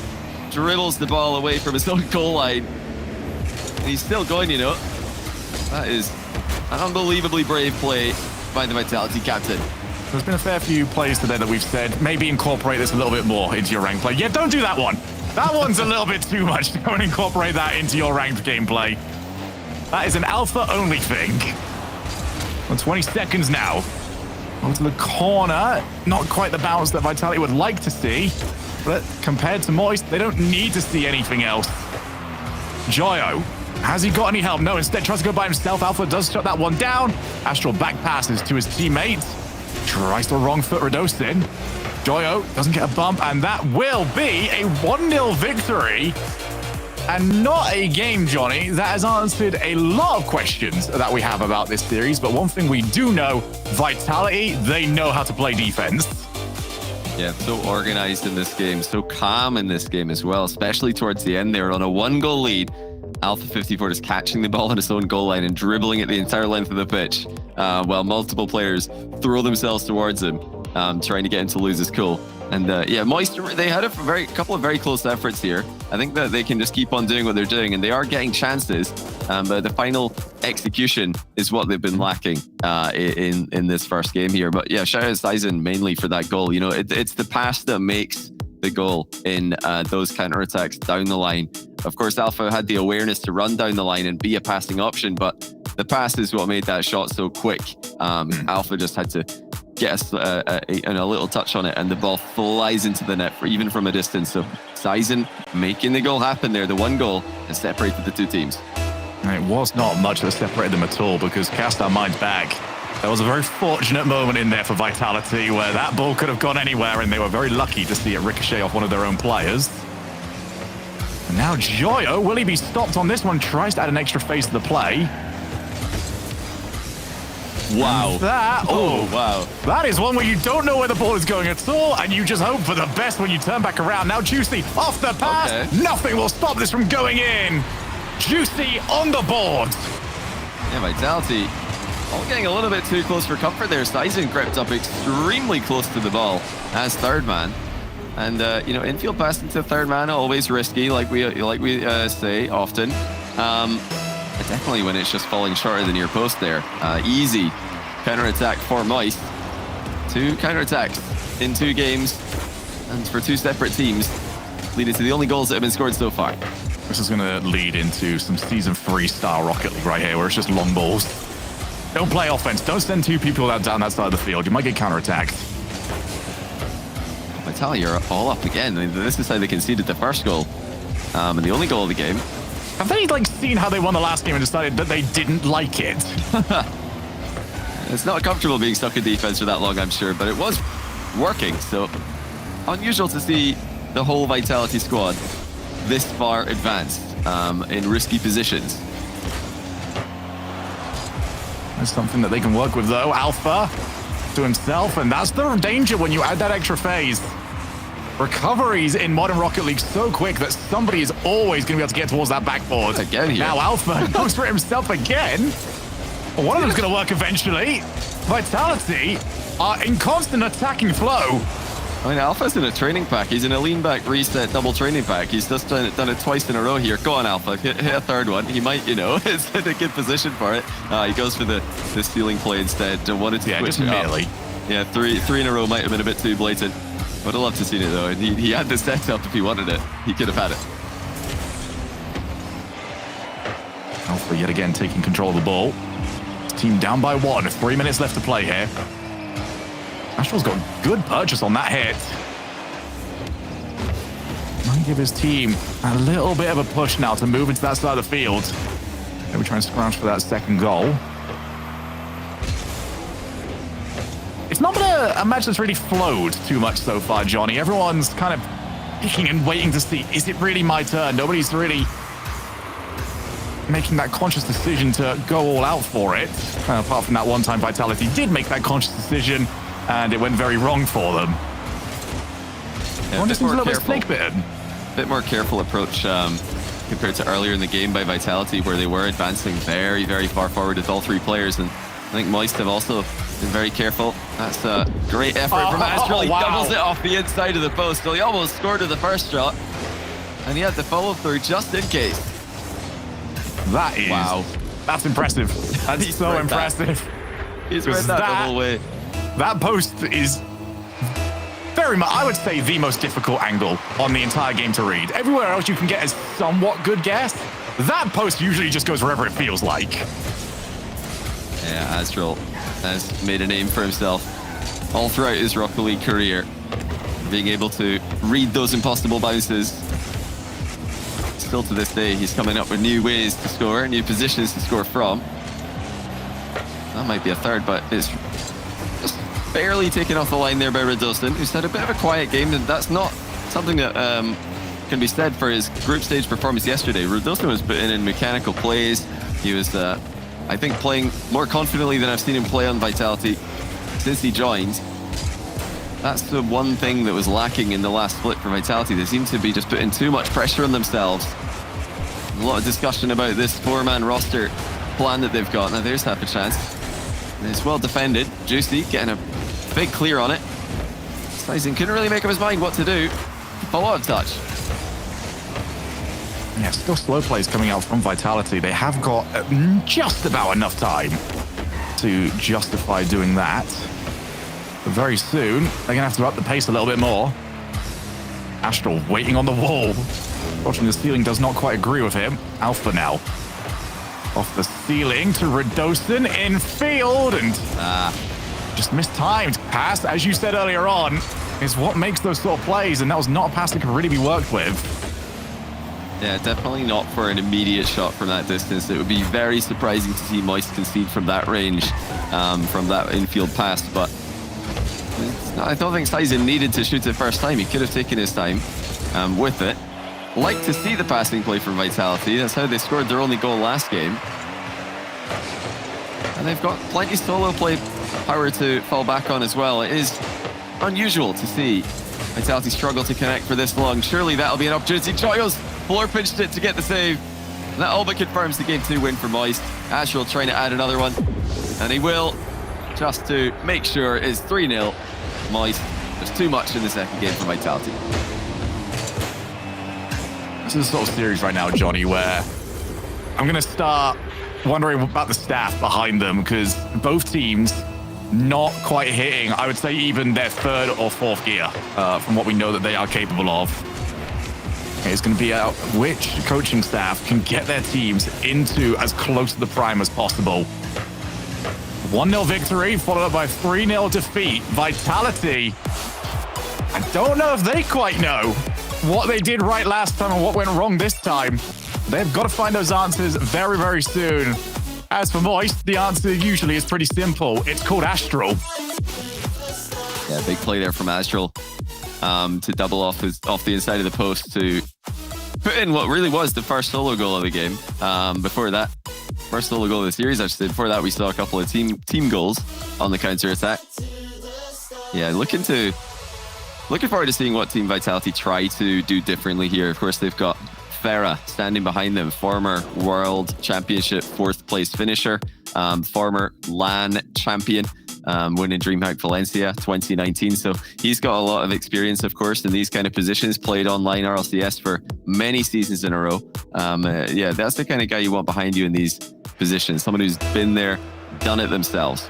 [SPEAKER 7] dribbles the ball away from his own goal line. And he's still going, you know. That is an unbelievably brave play by the Vitality captain.
[SPEAKER 2] There's been a fair few plays today that we've said, maybe incorporate this a little bit more into your ranked play. Yeah, don't do that one. That one's a little bit too much to go and incorporate that into your ranked gameplay. That is an alpha-only thing. On 20 seconds now. Onto the corner. Not quite the bounce that Vitality would like to see. But compared to Moist, they don't need to see anything else. Joyo. Has he got any help? No, instead tries to go by himself. Alpha does shut that one down. Astral back passes to his teammate. Tries the wrong foot Radostin. Joyo doesn't get a bump, and that will be a 1-0 victory. And not a game, Johnny, that has answered a lot of questions that we have about this series. But one thing we do know, Vitality, they know how to play defense.
[SPEAKER 7] Yeah, so organized in this game, so calm in this game as well, especially towards the end. They were on a 1-goal lead. Alpha 54 is catching the ball at his own goal line and dribbling it the entire length of the pitch, while multiple players throw themselves towards him, trying to get him to lose his cool. And yeah, Moist, they had a couple of very close efforts here. I think that they can just keep on doing what they're doing, and they are getting chances. But the final execution is what they've been lacking in this first game here. But yeah, shout out Sizen mainly for that goal. You know, it's the pass that makes the goal in those counterattacks down the line. Of course, Alpha had the awareness to run down the line and be a passing option, but the pass is what made that shot so quick. Alpha just had to get a little touch on it, and the ball flies into the net even from a distance. So Sizen making the goal happen there, the 1 goal, and separated the two teams.
[SPEAKER 2] And it was not much that separated them at all, because cast our minds back. There was a very fortunate moment in there for Vitality where that ball could have gone anywhere, and they were very lucky to see it ricochet off one of their own players. And now Joyo, will he be stopped on this one? Tries to add an extra phase to the play.
[SPEAKER 7] Wow.
[SPEAKER 2] Wow. That is one where you don't know where the ball is going at all, and you just hope for the best when you turn back around. Now Juicy off the pass. Okay. Nothing will stop this from going in. Juicy on the board.
[SPEAKER 7] Yeah, Vitality all getting a little bit too close for comfort there. Sizen crept up extremely close to the ball as third man. And, you know, infield pass into third man, always risky, like we say often. Definitely when it's just falling shorter than your post there. Easy counter-attack for Moist. 2 counterattacks in 2 games, and for 2 separate teams, leading to the only goals that have been scored so far.
[SPEAKER 2] This is going to lead into some Season 3 style Rocket League right here, where it's just long balls. Don't play offense. Don't send 2 people down that side of the field. You might get counter-attacked.
[SPEAKER 7] Vitality are all up again. I mean, this is how they conceded the first goal, and the only goal of the game.
[SPEAKER 2] Have they seen how they won the last game and decided that they didn't like it?
[SPEAKER 7] It's not comfortable being stuck in defense for that long, I'm sure, but it was working. So unusual to see the whole Vitality squad this far advanced in risky positions.
[SPEAKER 2] That's something that they can work with, though. Alpha to himself, and that's the danger when you add that extra phase. Recoveries in modern Rocket League so quick that somebody is always going to be able to get towards that backboard.
[SPEAKER 7] Again here.
[SPEAKER 2] Now Alpha goes for himself again. One of them's going to work eventually. Vitality are in constant attacking flow.
[SPEAKER 7] I mean, Alpha's in a training pack. He's in a lean back reset double training pack. He's just done it twice in a row here. Go on, Alpha. Hit a third one. He might, you know, is in a good position for it. He goes for the stealing play instead. Wanted to switch
[SPEAKER 2] just
[SPEAKER 7] it
[SPEAKER 2] merely.
[SPEAKER 7] up. Yeah, three in a row might have been a bit too blatant. Would have loved to see it though. He had the setup if he wanted it. He could have had it.
[SPEAKER 2] Alpha yet again taking control of the ball. Team down by 1. 3 minutes left to play here. Astral's got good purchase on that hit. Might give his team a little bit of a push now to move into that side of the field. Maybe try and scrounge for that second goal. It's not been a match that's really flowed too much so far, Johnny. Everyone's kind of picking and waiting to see, is it really my turn? Nobody's really making that conscious decision to go all out for it. Apart from that one time Vitality did make that conscious decision, and it went very wrong for them.
[SPEAKER 7] Yeah,
[SPEAKER 2] One just seems a little bit snake-bitten.
[SPEAKER 7] Bit more careful approach compared to earlier in the game by Vitality, where they were advancing very, very far forward with all three players. And I think Moist have also been very careful. That's a great effort from Astral. He doubles it off the inside of the post. So he almost scored with the first shot. And he had the follow-through just in case.
[SPEAKER 2] That is... Wow. That's impressive. That's so impressive.
[SPEAKER 7] He's read that the whole way.
[SPEAKER 2] That post is very much, I would say, the most difficult angle on the entire game to read. Everywhere else you can get a somewhat good guess. That post usually just goes wherever it feels like.
[SPEAKER 7] Yeah, Astral has made a name for himself all throughout his Rocket League career. Being able to read those impossible bounces. Still to this day, he's coming up with new ways to score, new positions to score from. That might be a third, but it's just barely taken off the line there by Redostin, who's had a bit of a quiet game, and that's not something that can be said for his group stage performance yesterday. Redostin was putting in mechanical plays. He was, I think, playing more confidently than I've seen him play on Vitality since he joined. That's the one thing that was lacking in the last split for Vitality. They seem to be just putting too much pressure on themselves. A lot of discussion about this four-man roster plan that they've got. Now there's half a chance. And it's well defended. Juicy getting a big clear on it. Slicing couldn't really make up his mind what to do. Follow-up touch.
[SPEAKER 2] Yeah, still slow plays coming out from Vitality. They have got just about enough time to justify doing that. But very soon, they're going to have to up the pace a little bit more. Astral waiting on the wall. Watching the ceiling does not quite agree with him. Alpha now. Off the ceiling to Redostin in field, and just mistimed. Pass, as you said earlier on, is what makes those sort of plays, and that was not a pass that could really be worked with.
[SPEAKER 7] Yeah, definitely not for an immediate shot from that distance. It would be very surprising to see Moist concede from that range, from that infield pass, but I don't think Sizen needed to shoot it first time. He could have taken his time with it. Like to see the passing play from Vitality. That's how they scored their only goal last game. And they've got plenty solo play power to fall back on as well. It is unusual to see Vitality struggle to connect for this long. Surely that'll be an opportunity. Choyos floor pinched it to get the save. That all but confirms the Game 2 win for Moist. Astral trying to add another one. And he will, just to make sure, is 3-0. Moist. There's too much in the second game for Vitality.
[SPEAKER 2] This is the sort of series right now, Johnny, where I'm going to start wondering about the staff behind them, because both teams not quite hitting, I would say, even their third or fourth gear from what we know that they are capable of. It's going to be out which coaching staff can get their teams into as close to the prime as possible. 1-0 victory, followed up by 3-0 defeat. Vitality, I don't know if they quite know what they did right last time and what went wrong this time. They've got to find those answers very, very soon. As for Moist, the answer usually is pretty simple. It's called Astral.
[SPEAKER 7] Yeah, big play there from Astral to double off the inside of the post to put in what really was the first solo goal of the game. Before that, first solo goal of the series, I should say. Before that, we saw a couple of team goals on the counter-attack. Yeah, looking forward to seeing what Team Vitality try to do differently here. Of course, they've got Farah standing behind them, former World Championship 4th place finisher, former LAN champion, winning DreamHack Valencia 2019. So he's got a lot of experience, of course, in these kind of positions, played online RLCS for many seasons in a row. Yeah, that's the kind of guy you want behind you in these positions, someone who's been there, done it themselves.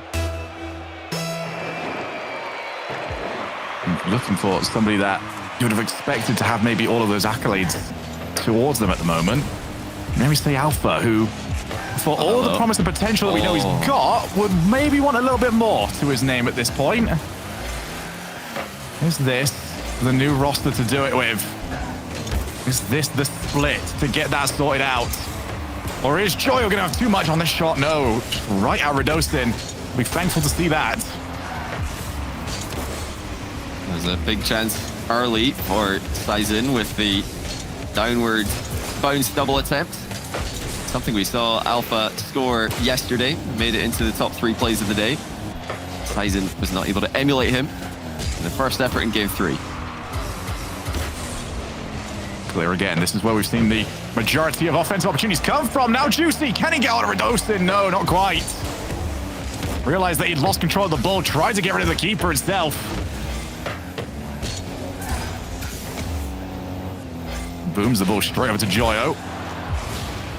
[SPEAKER 2] Looking for somebody that you would have expected to have maybe all of those accolades towards them at the moment. Maybe say Alpha, who, for all the promise and potential that we know he's got, would maybe want a little bit more to his name at this point. Is this the new roster to do it with? Is this the split to get that sorted out? Or is Joyo going to have too much on this shot? No, right at Redostin. Be thankful to see that.
[SPEAKER 7] There's a big chance early for Sizen with the downward bounce double attempt. Something we saw Alpha score yesterday. Made it into the top 3 plays of the day. Sizen was not able to emulate him in the first effort in game 3.
[SPEAKER 2] Clear again. This is where we've seen the majority of offensive opportunities come from. Now Juicy, can he get on Radostin? No, not quite. Realized that he'd lost control of the ball, tried to get rid of the keeper itself. Booms the ball straight over to Joyo.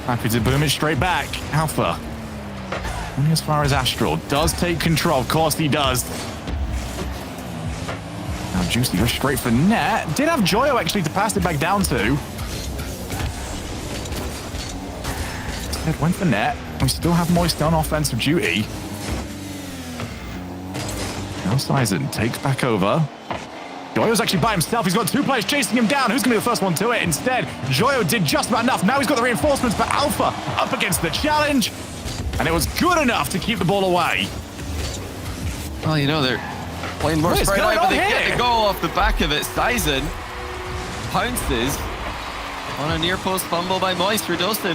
[SPEAKER 2] Happy to boom it straight back. Alpha, only as far as Astral, does take control. Of course he does. Now Juicy goes straight for net. Did have Joyo actually to pass it back down to. Instead went for net. We still have Moist on offensive duty. Now Sizen takes back over. Joyo's actually by himself. He's got 2 players chasing him down. Who's going to be the first one to it? Instead, Joyo did just about enough. Now he's got the reinforcements, but Alpha up against the challenge. And it was good enough to keep the ball away.
[SPEAKER 7] Well, you know, they're playing more spread out, but they get the goal off the back of it. Sizen pounces on a near post fumble by Moist. Radostin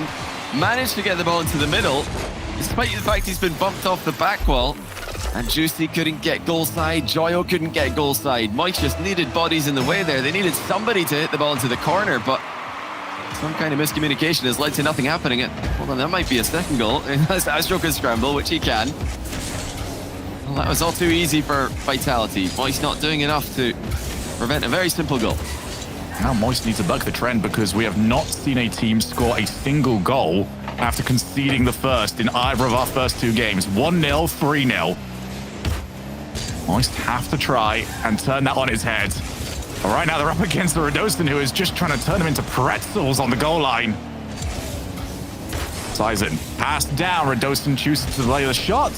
[SPEAKER 7] managed to get the ball into the middle, despite the fact he's been bumped off the back wall. And Juicy couldn't get goal side. Joyo couldn't get goal side. Moist just needed bodies in the way there. They needed somebody to hit the ball into the corner, but some kind of miscommunication has led to nothing happening. Hold on, that might be a second goal. Unless Astro can scramble, which he can. Well, that was all too easy for Vitality. Moist not doing enough to prevent a very simple goal.
[SPEAKER 2] Now Moist needs to buck the trend because we have not seen a team score a single goal after conceding the first in either of our first 2 games. 1-0, 3-0. Moist have to try and turn that on its head. All right, now they're up against the Radostin, who is just trying to turn them into pretzels on the goal line. Sizen passed down. Radostin chooses to delay the shot.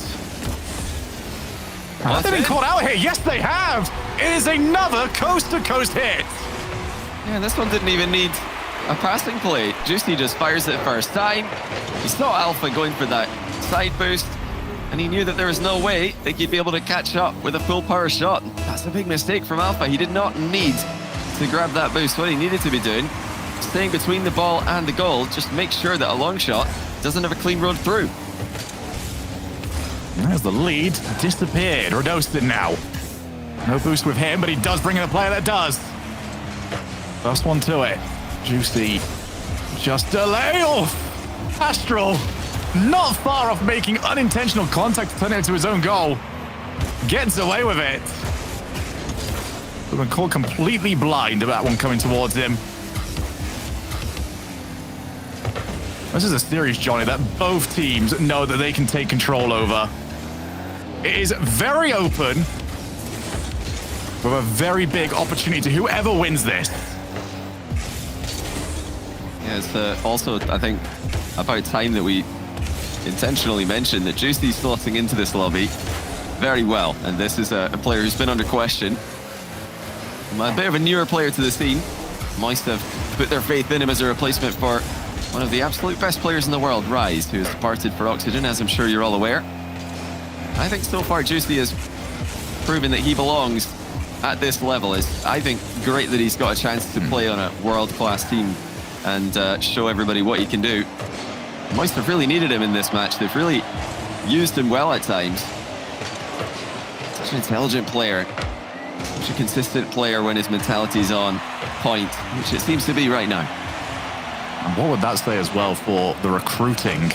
[SPEAKER 2] Have they been caught out here? Yes, they have. It is another coast-to-coast hit.
[SPEAKER 7] Yeah, this one didn't even need a passing play. Juicy just fires it first time. He saw Alpha going for that side boost, and he knew that there was no way that he'd be able to catch up with a full power shot. That's a big mistake from Alpha. He did not need to grab that boost. What he needed to be doing, staying between the ball and the goal, just make sure that a long shot doesn't have a clean road through.
[SPEAKER 2] There's the lead. Disappeared. Radostin now. No boost with him, but he does bring in a player that does. First one to it. Juicy. Just delay off. Astral. Not far off making unintentional contact to turn it into his own goal. Gets away with it. We've been caught completely blind about one coming towards him. This is a series, Johnny, that both teams know that they can take control over. It is very open, with a very big opportunity to whoever wins this.
[SPEAKER 7] Yeah, it's also, I think, about time that we intentionally mentioned that Juicy's slotting into this lobby very well. And this is a player who's been under question. A bit of a newer player to the scene. Moist have put their faith in him as a replacement for one of the absolute best players in the world, Rise, who has departed for Oxygen, as I'm sure you're all aware. I think so far Juicy has proven that he belongs at this level. It's, I think, great that he's got a chance to play on a world-class team and show everybody what he can do. Moist have really needed him in this match. They've really used him well at times. Such an intelligent player. Such a consistent player when his mentality's on point, which it seems to be right now.
[SPEAKER 2] And what would that say as well for the recruiting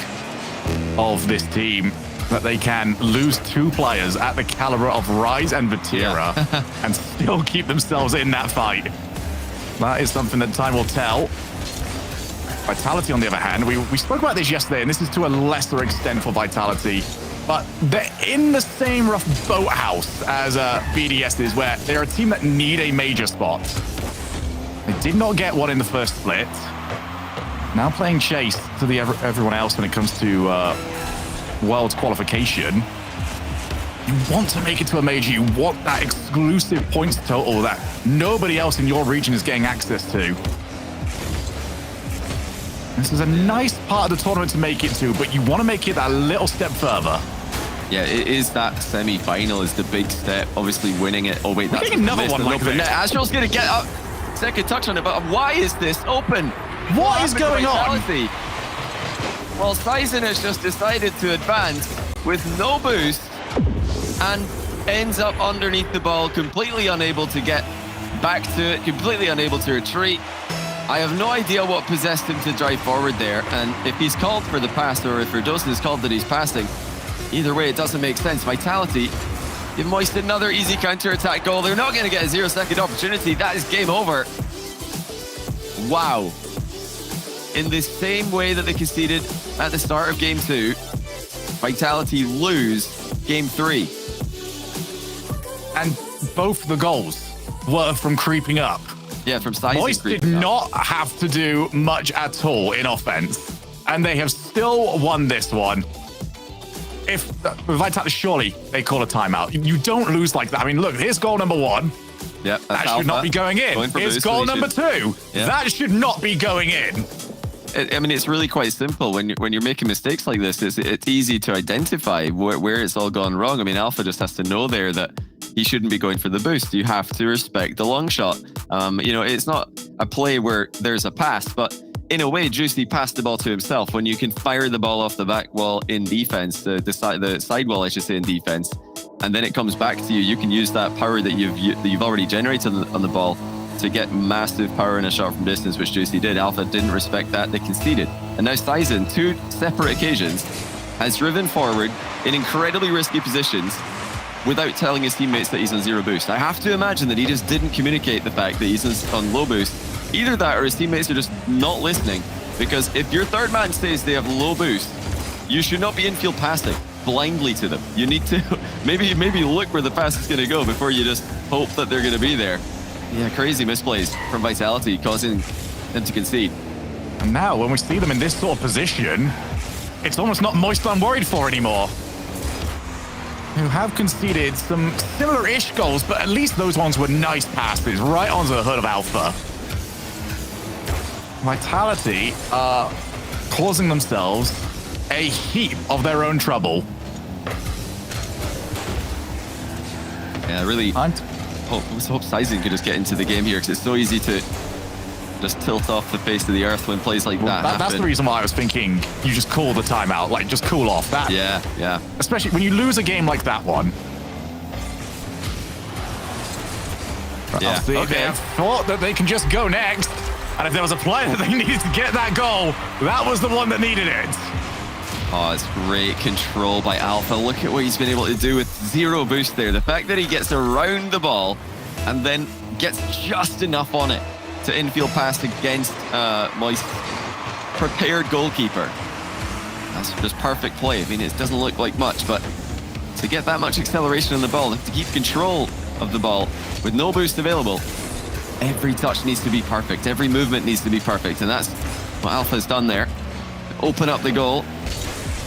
[SPEAKER 2] of this team? That they can lose 2 players at the caliber of Rise and Vatira and still keep themselves in that fight. That is something that time will tell. Vitality, on the other hand, we spoke about this yesterday, and this is to a lesser extent for Vitality, but they're in the same rough boathouse as BDS is, where they're a team that need a major spot. They did not get one in the first split. Now playing chase to the everyone else when it comes to World qualification. You want to make it to a major. You want that exclusive points total that nobody else in your region is getting access to. This is a nice part of the tournament to make it to, but you want to make it that little step further.
[SPEAKER 7] Yeah, it is that semi-final is the big step. Obviously winning it. Oh wait, that's
[SPEAKER 2] another one like this.
[SPEAKER 7] Astral's gonna get up. Second touch on it, but why is this open?
[SPEAKER 2] What is going on?
[SPEAKER 7] Well, Sizen has just decided to advance with no boost and ends up underneath the ball, completely unable to get back to it, completely unable to retreat. I have no idea what possessed him to drive forward there, and if he's called for the pass or if Verdosen is called that he's passing, either way, it doesn't make sense. Vitality give Moist another easy counter-attack goal. They're not going to get a 0-second opportunity. That is game over. Wow. In the same way that they conceded at the start of game 2, Vitality lose game 3.
[SPEAKER 2] And both the goals were from creeping up.
[SPEAKER 7] Yeah, from Sizen.
[SPEAKER 2] Moist did not have to do much at all in offense, and they have still won this one. If Vitality, surely they call a timeout. You don't lose like that. I mean, look, here's goal number 1.
[SPEAKER 7] Yeah,
[SPEAKER 2] that should not be going in. Here's goal number 2.
[SPEAKER 7] Yeah.
[SPEAKER 2] That should not be going in.
[SPEAKER 7] I mean, it's really quite simple. When you're making mistakes like this, it's easy to identify where it's all gone wrong. I mean, Alpha just has to know there that he shouldn't be going for the boost. You have to respect the long shot. You know, it's not a play where there's a pass, but in a way, Juicy passed the ball to himself. When you can fire the ball off the back wall in defense, the side wall, I should say, in defense, and then it comes back to you, you can use that power that you've already generated on the ball to get massive power in a shot from distance, which Juicy did. Alpha didn't respect that. They conceded. And now Sizen, 2 separate occasions, has driven forward in incredibly risky positions without telling his teammates that he's on 0 boost. I have to imagine that he just didn't communicate the fact that he's on low boost. Either that or his teammates are just not listening, because if your third man says they have low boost, you should not be infield passing blindly to them. You need to maybe look where the pass is going to go before you just hope that they're going to be there. Yeah, crazy misplays from Vitality causing them to concede.
[SPEAKER 2] And now when we see them in this sort of position, it's almost not Moist I'm worried for anymore. Who have conceded some similar-ish goals, but at least those ones were nice passes right onto the hood of Alpha. Vitality are causing themselves a heap of their own trouble.
[SPEAKER 7] Yeah, really hope Sizen could just get into the game here, because it's so easy to just tilt off the face of the earth when plays like that happen.
[SPEAKER 2] That's the reason why I was thinking you just call the timeout, like just cool off. That,
[SPEAKER 7] yeah.
[SPEAKER 2] Especially when you lose a game like that one.
[SPEAKER 7] Yeah,
[SPEAKER 2] They have thought that they can just go next. And if there was a player that they needed to get that goal, that was the one that needed it.
[SPEAKER 7] Oh, it's great control by Alpha. Look at what he's been able to do with 0 boost there. The fact that he gets around the ball and then gets just enough on it to infield pass against Moist prepared goalkeeper. That's just perfect play. I mean, it doesn't look like much, but to get that much acceleration on the ball, to keep control of the ball with no boost available, every touch needs to be perfect. Every movement needs to be perfect. And that's what Alpha's done there. Open up the goal.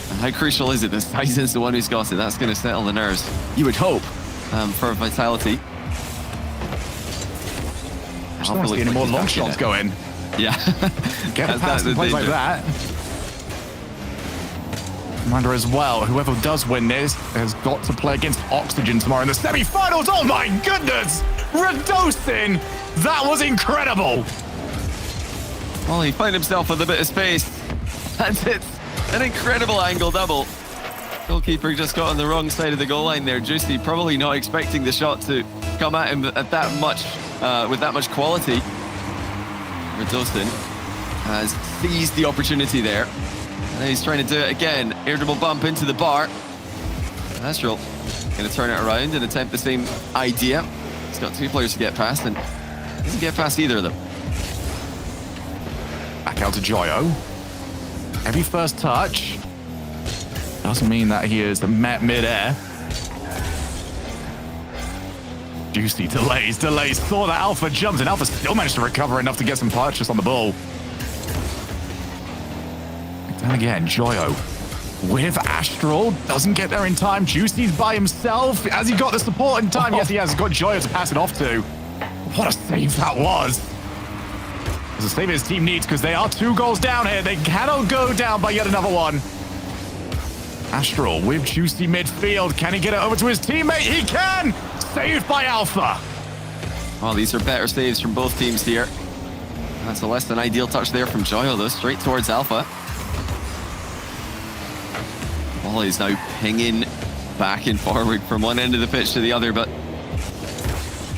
[SPEAKER 7] And how crucial is it that Sizen's the one who's got it? That's going to settle the nerves, you would hope, for Vitality.
[SPEAKER 2] I just want to see any more long shots going.
[SPEAKER 7] Yeah.
[SPEAKER 2] Get a pass and plays like that. Reminder as well, whoever does win this has got to play against Oxygen tomorrow in the semi-finals. Oh my goodness! Verdosen! That was incredible!
[SPEAKER 7] Well, he found himself with a bit of space. And it's an incredible angle double. Goalkeeper just got on the wrong side of the goal line there. Juicy probably not expecting the shot to come at him at that much, with that much quality. Verdosen has seized the opportunity there. And he's trying to do it again. Air dribble bump into the bar. Astral going to turn it around and attempt the same idea. He's got 2 players to get past and doesn't get past either of them.
[SPEAKER 2] Back out to Joyo. Heavy first touch. Doesn't mean that he is met mid-air. Juicy delays. Saw that Alpha jumped, and Alpha still managed to recover enough to get some purchase on the ball. And again, Joyo with Astral. Doesn't get there in time. Juicy's by himself. Has he got the support in time? Yes, he has. He's got Joyo to pass it off to. What a save that was. It's a save his team needs, because they are 2 goals down here. They cannot go down by yet another one. Astral with Juicy midfield. Can he get it over to his teammate? He can! Saved by Alpha.
[SPEAKER 7] Well, these are better saves from both teams here. That's a less than ideal touch there from Joyo, though, straight towards Alpha. Ball is now pinging back and forward from one end of the pitch to the other, but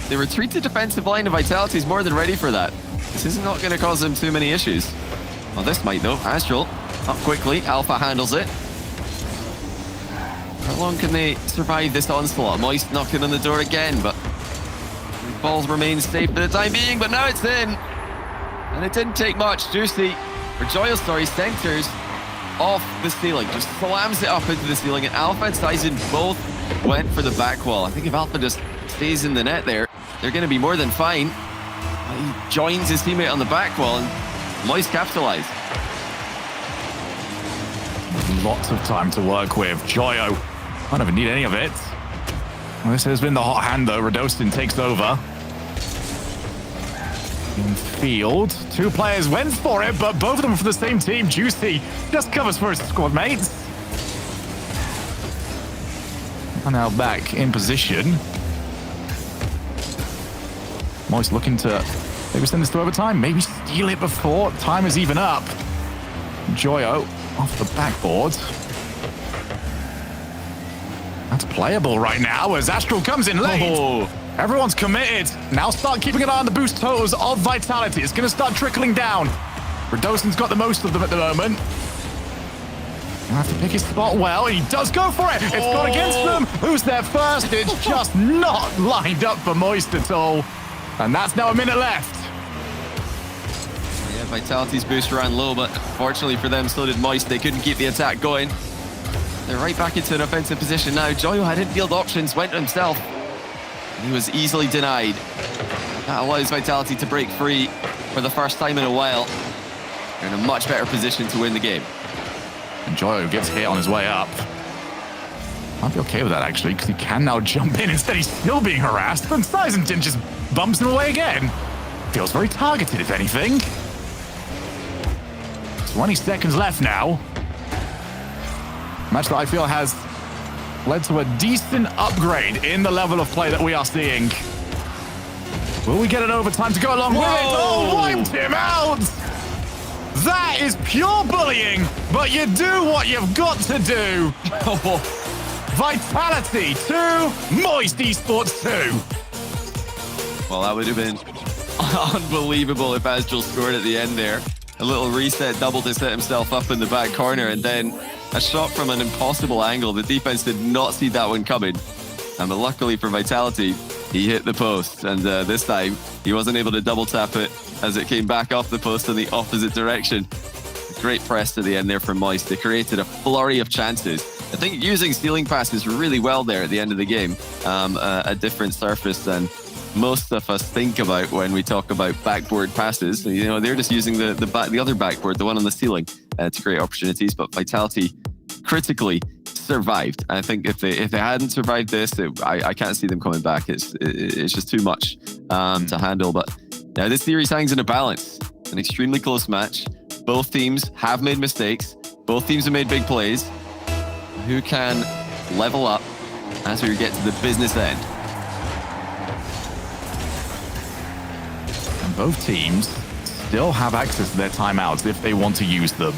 [SPEAKER 7] the retreated defensive line of Vitality is more than ready for that. This is not going to cause them too many issues. Well, this might, though. Astral up quickly. Alpha handles it. How long can they survive this onslaught? Moist knocking on the door again, but the ball remains safe for the time being, but now it's in. And it didn't take much. Juicy, or Joyo, sorry, centers off the ceiling. Just slams it up into the ceiling, and Alpha and Sizen both went for the back wall. I think if Alpha just stays in the net there, they're going to be more than fine. He joins his teammate on the back wall, and Moist capitalized.
[SPEAKER 2] Lots of time to work with. Joyo, I don't even need any of it. Well, this has been the hot hand, though. Radostin takes over. In field, two players went for it, but both of them for the same team. Juicy just covers for his squad mates. And now back in position. Moist looking to maybe send this to overtime, maybe steal it before time is even up. Joyo off the backboard. That's playable right now as Astral comes in late. Oh. Everyone's committed. Now start keeping an eye on the boost totals of Vitality. It's going to start trickling down. Radostin's got the most of them at the moment. He'll have to pick his spot well. He does go for it. It's gone against them. Who's there first? It's just not lined up for Moist at all. And that's now a minute left.
[SPEAKER 7] Yeah, Vitality's boost ran low, but fortunately for them, so did Moist. They couldn't keep the attack going. They're right back into an offensive position now. Joyo had infield options, went himself. He was easily denied. That allows Vitality to break free for the first time in a while. They're in a much better position to win the game.
[SPEAKER 2] And Joyo gets hit on his way up. I'd be okay with that, actually, because he can now jump in. Instead, he's still being harassed, and Sizenton just bumps him away again. Feels very targeted, if anything. 20 seconds left now. Match that I feel has led to a decent upgrade in the level of play that we are seeing. Will we get an overtime to go along with it? Oh, wiped him out! That is pure bullying, but you do what you've got to do. Vitality 2, Moist Esports 2.
[SPEAKER 7] Well, that would have been unbelievable if Astral scored at the end there. A little reset double to set himself up in the back corner, and then a shot from an impossible angle. The defense did not see that one coming. But luckily for Vitality, he hit the post. And this time, he wasn't able to double tap it as it came back off the post in the opposite direction. Great press to the end there from Moist. They created a flurry of chances. I think using stealing passes really well there at the end of the game. A different surface than most of us think about when we talk about backboard passes. You know, they're just using the other backboard, the one on the ceiling, to create opportunities. But Vitality critically survived. I think if they hadn't survived this, I can't see them coming back. It's just too much to handle. But now this series hangs in a balance. An extremely close match. Both teams have made mistakes. Both teams have made big plays. Who can level up as we get to the business end?
[SPEAKER 2] And both teams still have access to their timeouts if they want to use them.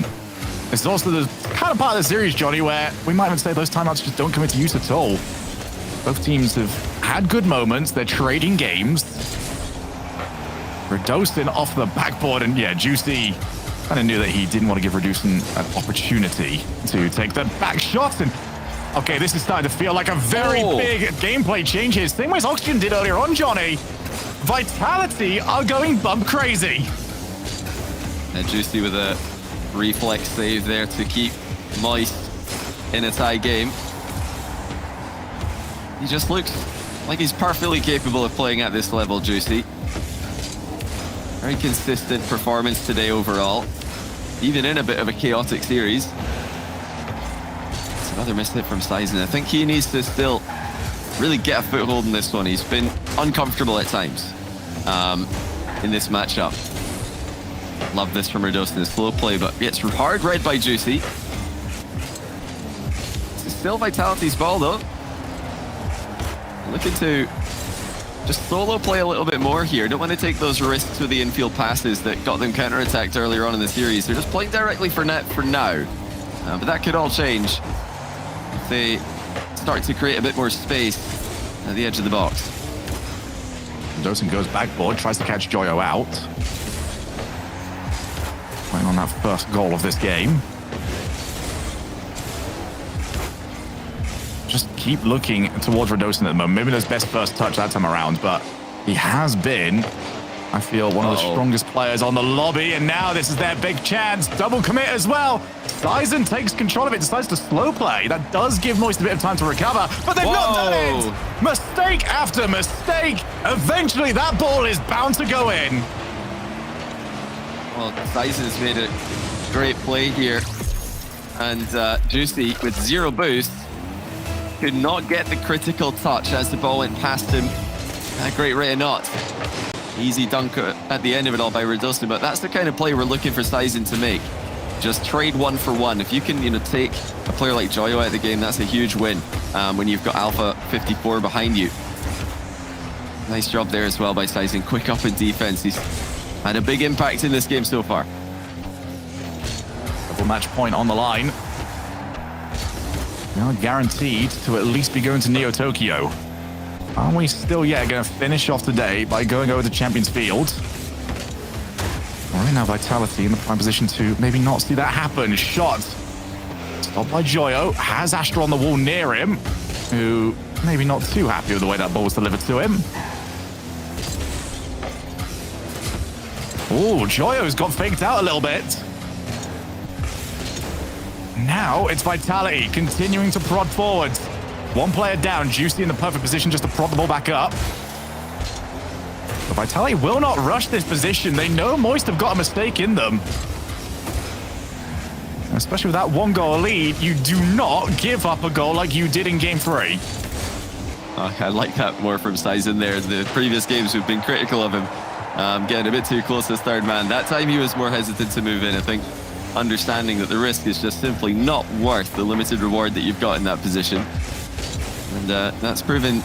[SPEAKER 2] This is also the kind of part of the series, Johnny, where we might even say those timeouts just don't come into use at all. Both teams have had good moments. They're trading games. Radostin off the backboard, and yeah, Juicy kind of knew that he didn't want to give Radostin an opportunity to take the back shot. And okay, this is starting to feel like a very big gameplay change here. Same way as Oxygen did earlier on, Johnny. Vitality are going bump crazy.
[SPEAKER 7] And Juicy with a reflex save there to keep Moist in a tie game. He just looks like he's perfectly capable of playing at this level, Juicy. Very consistent performance today overall, even in a bit of a chaotic series. It's another missed hit from Sizen. I think he needs to still really get a foothold in this one. He's been uncomfortable at times in this matchup. Love this from Radostin. Slow play, but gets hard read by Juicy. still Vitality's ball, though. Looking to just solo play a little bit more here. Don't want to take those risks with the infield passes that got them counter-attacked earlier on in the series. They're just playing directly for net for now. But that could all change if they start to create a bit more space at the edge of the box.
[SPEAKER 2] Dawson goes backboard, tries to catch Joyo out. Playing on that first goal of this game. Just keep looking towards Radosin at the moment. Maybe not his best first touch that time around, but he has been, I feel, one of the strongest players on the lobby, and now this is their big chance. Double commit as well. Sizen takes control of it, decides to slow play. That does give Moist a bit of time to recover, but they've not done it! Mistake after mistake. Eventually, that ball is bound to go in.
[SPEAKER 7] Well, Sizen's made a great play here, and Juicy, with 0 boost, could not get the critical touch as the ball went past him. A great rate of knots. Easy dunk at the end of it all by Radosin, but that's the kind of play we're looking for Sizen to make. Just trade 1 for 1. If you can, take a player like Joyo out of the game, that's a huge win when you've got Alpha 54 behind you. Nice job there as well by Sizen. Quick up in defense. He's had a big impact in this game so far.
[SPEAKER 2] Double match point on the line. Now guaranteed to at least be going to Neo Tokyo. Are we still yet going to finish off today by going over to Champions Field? Right now, Vitality in the prime position to maybe not see that happen. Shot stopped by Joyo. Has Astro on the wall near him, who maybe not too happy with the way that ball was delivered to him. Oh, Joyo's got faked out a little bit. Now it's Vitality continuing to prod forward. One player down, Juicy in the perfect position just to prod the ball back up. But Vitality will not rush this position. They know Moist have got a mistake in them. Especially with that 1-goal lead, you do not give up a goal like you did in Game 3.
[SPEAKER 7] I like that more from Sizen there. The previous games we've been critical of him getting a bit too close as third man. That time he was more hesitant to move in, I think, understanding that the risk is just simply not worth the limited reward that you've got in that position. And that's proven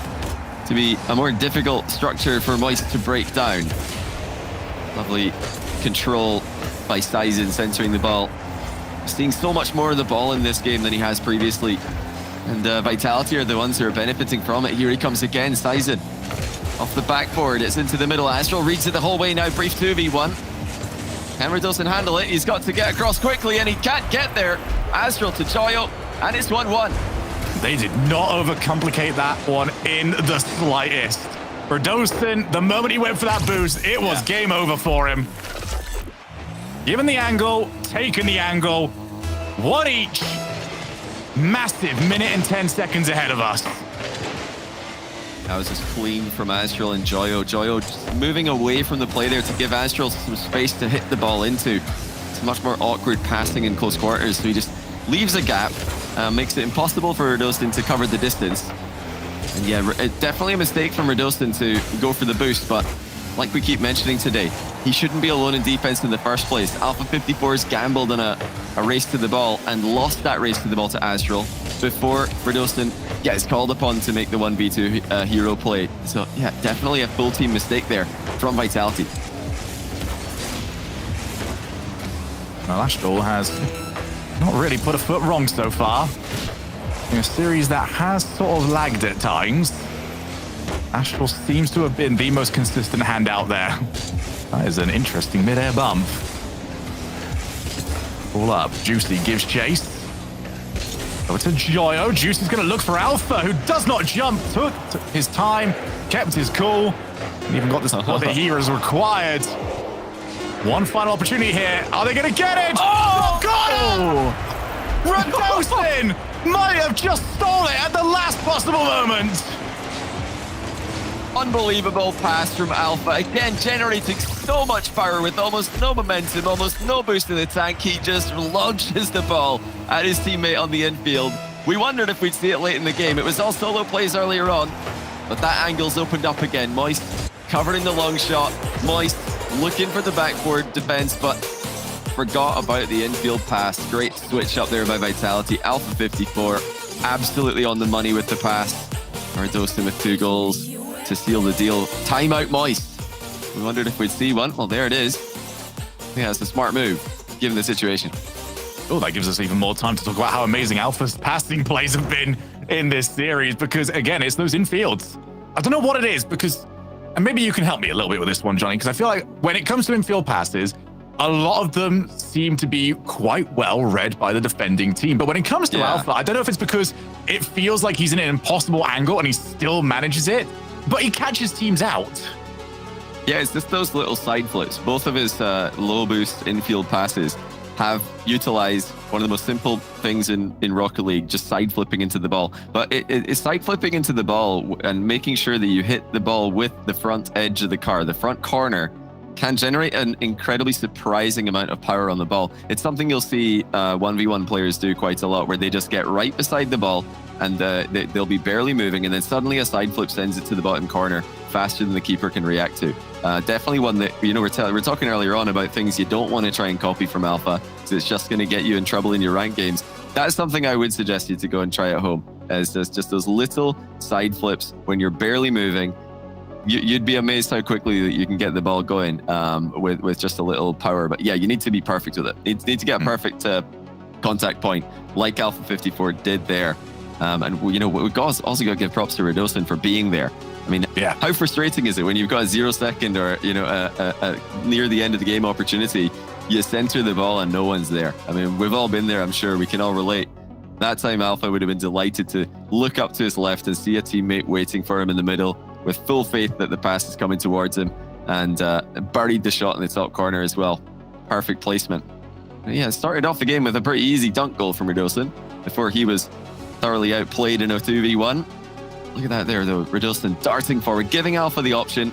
[SPEAKER 7] to be a more difficult structure for Moist to break down. Lovely control by Sizen centering the ball. Seeing so much more of the ball in this game than he has previously. And Vitality are the ones who are benefiting from it. Here he comes again, Sizen. Off the backboard, it's into the middle. Astral reads it the whole way now, brief 2v1. Can Radosin handle it? He's got to get across quickly and he can't get there. Astral to Joyo, and it's 1-1.
[SPEAKER 2] They did not overcomplicate that one in the slightest. Radosin, the moment he went for that boost, it was game over for him. Given the angle, taken the angle, 1 each. Massive minute and 10 seconds ahead of us.
[SPEAKER 7] That was just clean from Astral and Joyo. Joyo just moving away from the play there to give Astral some space to hit the ball into. It's much more awkward passing in close quarters, so he just leaves a gap, makes it impossible for Radosin to cover the distance. And yeah, definitely a mistake from Radosin to go for the boost, but like we keep mentioning today, he shouldn't be alone in defense in the first place. Alpha 54's gambled on a race to the ball and lost that race to the ball to Astral before Radosin gets called upon to make the 1v2 hero play. So yeah, definitely a full team mistake there from Vitality.
[SPEAKER 2] Well, Astral has not really put a foot wrong so far. In a series that has sort of lagged at times, Astral seems to have been the most consistent hand out there. That is an interesting mid-air bump. All up, Juicy gives chase. Over to Joyo. Juicy's going to look for Alpha, who does not jump. Took his time, kept his cool, and even got the support that he is required. One final opportunity here. Are they going to get it? Oh, got it! Radosin might have just stole it at the last possible moment.
[SPEAKER 7] Unbelievable pass from Alpha. Again, generating so much power with almost no momentum, almost no boost in the tank. He just launches the ball at his teammate on the infield. We wondered if we'd see it late in the game. It was all solo plays earlier on, but that angle's opened up again. Moist covering the long shot. Moist looking for the backboard defense, but forgot about the infield pass. Great switch up there by Vitality. Alpha 54 absolutely on the money with the pass. Redosin with 2 goals to seal the deal. Timeout Moist. We wondered if we'd see one. Well, there it is. Yeah, it's a smart move, given the situation.
[SPEAKER 2] Oh, that gives us even more time to talk about how amazing Alpha's passing plays have been in this series, because again, it's those infields. I don't know what it is, because, and maybe you can help me a little bit with this one, Johnny, because I feel like when it comes to infield passes, a lot of them seem to be quite well read by the defending team. But when it comes to Alpha, I don't know if it's because it feels like he's in an impossible angle and he still manages it, but he catches teams out.
[SPEAKER 7] Yeah, it's just those little side flips. Both of his low boost infield passes have utilized one of the most simple things in Rocket League, just side flipping into the ball. But it's side flipping into the ball and making sure that you hit the ball with the front edge of the car. The front corner can generate an incredibly surprising amount of power on the ball. It's something you'll see 1v1 players do quite a lot, where they just get right beside the ball and they'll be barely moving, and then suddenly a side flip sends it to the bottom corner faster than the keeper can react to. Definitely one that, you know, we're talking earlier on about things you don't want to try and copy from Alpha, because it's just going to get you in trouble in your ranked games. That's something I would suggest you to go and try at home, as just those little side flips when you're barely moving. You'd be amazed how quickly that you can get the ball going with just a little power. But yeah, you need to be perfect with it. You need to get a perfect contact point, like Alpha 54 did there. And you know, we've also got to give props to Redosin for being there. I mean, how frustrating is it when you've got a 0 second or, you know, a near the end of the game opportunity, you center the ball and no one's there. I mean, we've all been there. I'm sure we can all relate. That time, Alpha would have been delighted to look up to his left and see a teammate waiting for him in the middle, with full faith that the pass is coming towards him, and buried the shot in the top corner as well. Perfect placement. And yeah, started off the game with a pretty easy dunk goal from Redosin before he was thoroughly outplayed in a 2v1. Look at that there, though. Redosin darting forward, giving Alpha the option,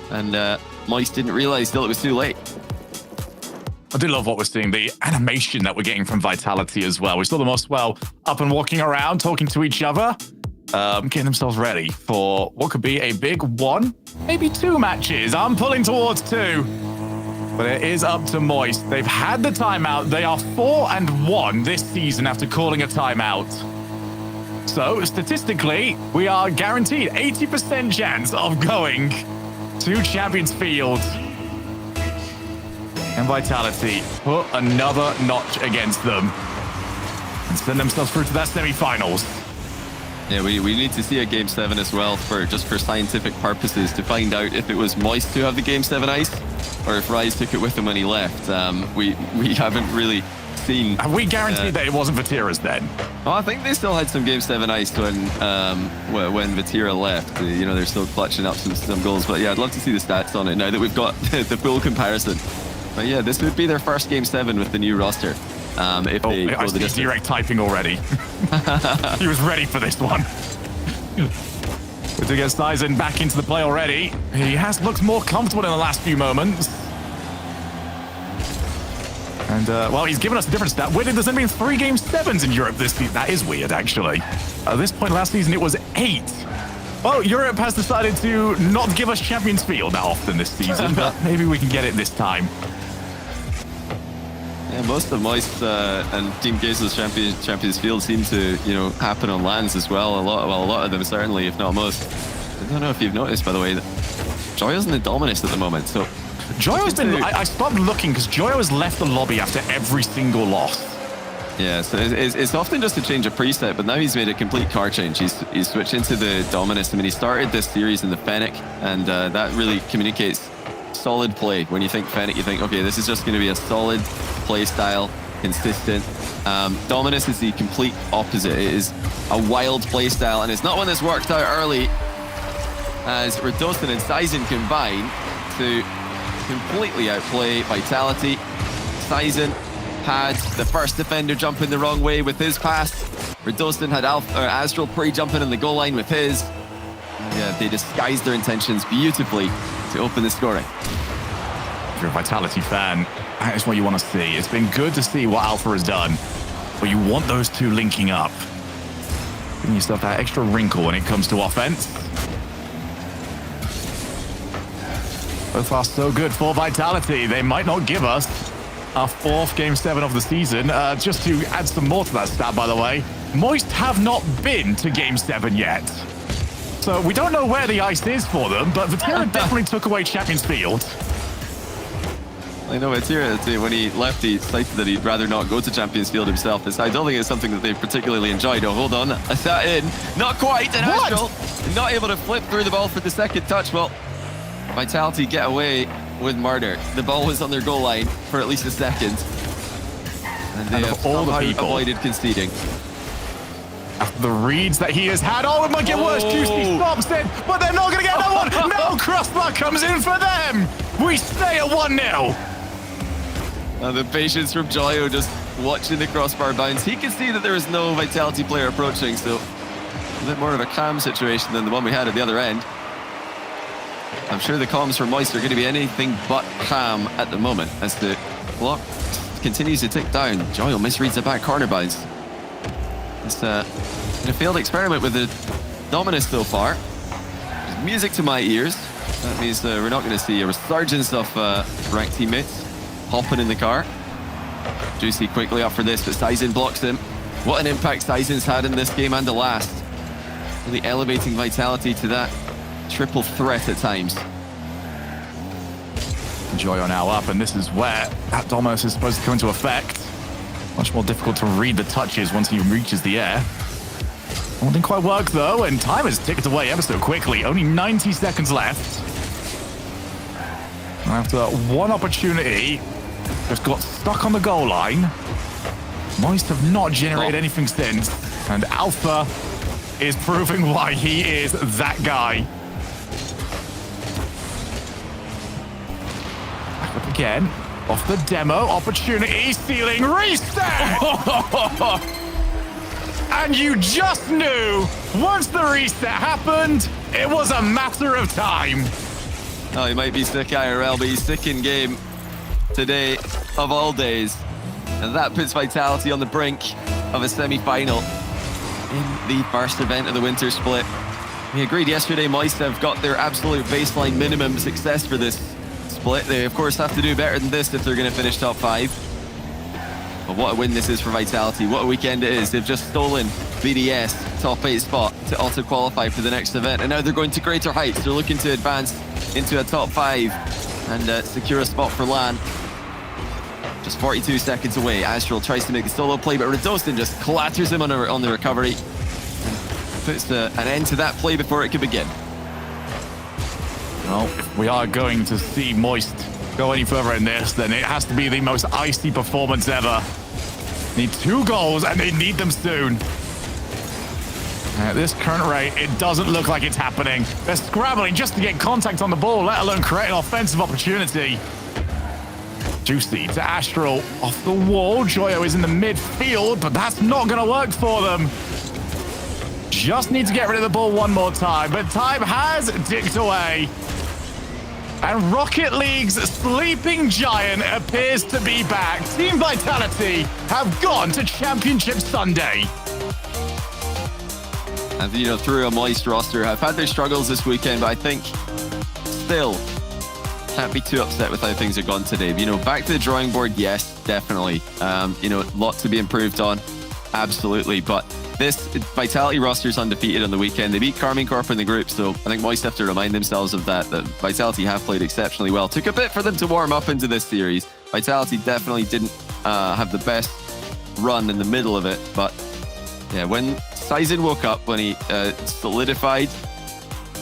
[SPEAKER 7] and Moist didn't realize till it was too late.
[SPEAKER 2] I do love what we're seeing, the animation that we're getting from Vitality as well. We saw them all well up and walking around, talking to each other, getting themselves ready for what could be a big 1, maybe 2 matches. I'm pulling towards 2, but it is up to Moist. They've had the timeout. They are 4-1 this season after calling a timeout. So statistically, we are guaranteed 80% chance of going to Champions Field. And Vitality put another notch against them and send themselves through to that semi-finals.
[SPEAKER 7] Yeah, we need to see a Game 7 as well, for scientific purposes, to find out if it was Moist to have the Game 7 ice, or if Rise took it with him when he left. We haven't really seen...
[SPEAKER 2] Have we guaranteed that it wasn't Vatira's then?
[SPEAKER 7] Oh, I think they still had some Game 7 ice when Vatira left. You know, they're still clutching up some goals. But yeah, I'd love to see the stats on it now that we've got the full comparison. But yeah, this would be their first Game 7 with the new roster. If they go the distance.
[SPEAKER 2] Direct typing already. He was ready for this one. Good to get Sizen back into the play already. He has looked more comfortable in the last few moments. And, well, he's given us a different stat. Weirdly, there's only been 3 Game 7s in Europe this season. That is weird, actually. At this point last season, it was 8. Well, Europe has decided to not give us Champions Field that often this season, but maybe we can get it this time.
[SPEAKER 7] Yeah, most of Moist and Team Gaze's Champions Field seem to, you know, happen on lands as well. A lot of them certainly, if not most. I don't know if you've noticed, by the way, that Joyo's in the Dominus at the moment. So
[SPEAKER 2] Joyo's been. I stopped looking because Joyo has left the lobby after every single loss.
[SPEAKER 7] Yeah, so it's often just a change of preset, but now he's made a complete car change. He's switched into the Dominus. I mean, he started this series in the Fennec, and that really communicates solid play. When you think Fennec, you think, okay, this is just going to be a solid play style, consistent. Dominus is the complete opposite. It is a wild play style, and it's not one that's worked out early, as Redosin and Sizen combine to completely outplay Vitality. Sizen had the first defender jumping the wrong way with his pass. Redosin had Astral Prey jumping in the goal line with his. Yeah, they disguised their intentions beautifully to open the scoring.
[SPEAKER 2] If you're a Vitality fan, that is what you want to see. It's been good to see what Alpha has done, but you want those two linking up. Giving yourself that extra wrinkle when it comes to offense. So far, so good for Vitality. They might not give us our 4th Game 7 of the season. Just to add some more to that stat, by the way, Moist have not been to Game 7 yet. So we don't know where the ice is for them, but Vatira definitely took away Champions Field.
[SPEAKER 7] I know Vatira, when he left, he stated that he'd rather not go to Champions Field himself. I don't think it's something that they particularly enjoyed. Oh, hold on. I sat in. Not quite. And Astral not able to flip through the ball for the second touch. Well, Vitality get away with murder. The ball was on their goal line for at least a second. And they have all the people avoided conceding.
[SPEAKER 2] After the reads that he has had, it might get worse. Juicy stops it, but they're not going to get another one. No, crossbar comes in for them. We stay at 1-0.
[SPEAKER 7] The patience from Joyo just watching the crossbar bounce. He can see that there is no Vitality player approaching, so a bit more of a calm situation than the one we had at the other end. I'm sure the comms for Moist are going to be anything but calm at the moment as the clock continues to tick down. Joyo misreads the back corner bounce. It's a failed experiment with the Dominus so far. There's music to my ears. That means we're not going to see a resurgence of ranked teammates hopping in the car. Juicy quickly up for this, but Sizen blocks him. What an impact Sizen's had in this game and the last. Really elevating Vitality to that triple threat at times.
[SPEAKER 2] Joyo now up, and this is where that Dominus is supposed to come into effect. Much more difficult to read the touches once he reaches the air. Well, didn't quite work though, and time has ticked away ever so quickly. Only 90 seconds left. And after one opportunity, just got stuck on the goal line. Moist have not generated anything since, and Alpha is proving why he is that guy. Back up again. Off the demo, opportunity, stealing, reset! And you just knew, once the reset happened, it was a matter of time.
[SPEAKER 7] Oh, he might be sick IRL, but he's sick in game today, of all days. And that puts Vitality on the brink of a semi-final in the first event of the winter split. We agreed yesterday Moist have got their absolute baseline minimum success for this split. They, of course, have to do better than this if they're going to finish top 5. But what a win this is for Vitality. What a weekend it is. They've just stolen BDS top 8 spot to auto-qualify for the next event. And now they're going to greater heights. They're looking to advance into a top 5 and secure a spot for LAN. Just 42 seconds away. Astral tries to make a solo play, but Redostin just clatters him on the recovery and puts an end to that play before it could begin.
[SPEAKER 2] Well, if we are going to see Moist go any further in this, then it has to be the most icy performance ever. Need 2 goals, and they need them soon. At this current rate, it doesn't look like it's happening. They're scrambling just to get contact on the ball, let alone create an offensive opportunity. Juicy to Astral off the wall. Joyo is in the midfield, but that's not going to work for them. Just need to get rid of the ball one more time, but time has ticked away. And Rocket League's sleeping giant appears to be back. Team Vitality have gone to Championship Sunday.
[SPEAKER 7] And, through a Moist roster, have had their struggles this weekend, but I think still can't be too upset with how things have gone today. Back to the drawing board, yes, definitely. Lot to be improved on, absolutely. But this Vitality roster is undefeated on the weekend. They beat Carmine Corp in the group, so I think Moist have to remind themselves of that Vitality have played exceptionally well. Took a bit for them to warm up into this series. Vitality definitely didn't have the best run in the middle of it, but yeah, when Sizen woke up, when he solidified,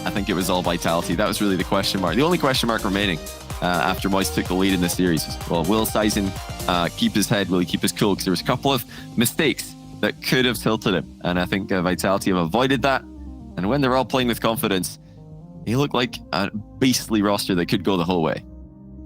[SPEAKER 7] I think it was all Vitality. That was really the question mark. The only question mark remaining after Moist took the lead in the series was, well, will Sizen keep his head? Will he keep his cool? Because there was a couple of mistakes that could have tilted him. And I think Vitality have avoided that. And when they're all playing with confidence, he looked like a beastly roster that could go the whole way.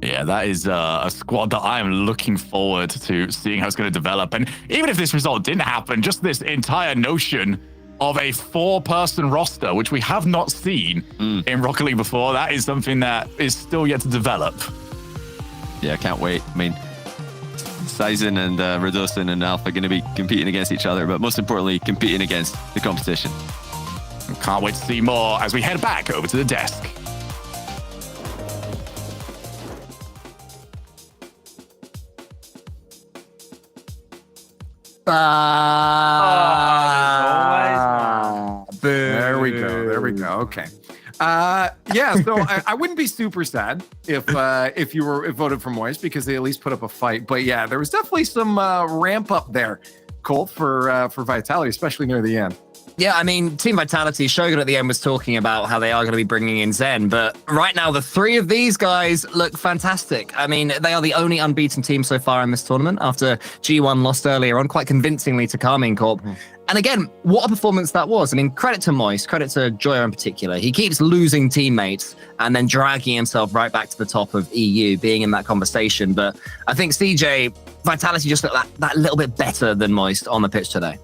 [SPEAKER 2] Yeah, that is a squad that I am looking forward to seeing how it's going to develop. And even if this result didn't happen, just this entire notion of a 4-person roster, which we have not seen in Rocket League before, that is something that is still yet to develop.
[SPEAKER 7] Yeah, I can't wait. I mean, Sizen and Redostin and Alpha are going to be competing against each other, but most importantly, competing against the competition.
[SPEAKER 2] Can't wait to see more as we head back over to the desk.
[SPEAKER 11] There we go. There we go. Okay. Yeah, so I wouldn't be super sad if you were voted for Moist because they at least put up a fight. But yeah, there was definitely some ramp up there, Colt, for Vitality, especially near the end.
[SPEAKER 14] Yeah, I mean, Team Vitality, Shogun at the end was talking about how they are going to be bringing in Zen, but right now the three of these guys look fantastic. I mean, they are the only unbeaten team so far in this tournament after G1 lost earlier on quite convincingly to Carmine Corp. And again, what a performance that was. I mean, credit to Moist, credit to Joya in particular. He keeps losing teammates and then dragging himself right back to the top of EU, being in that conversation. But I think CJ, Vitality just looked that little bit better than Moist on the pitch today.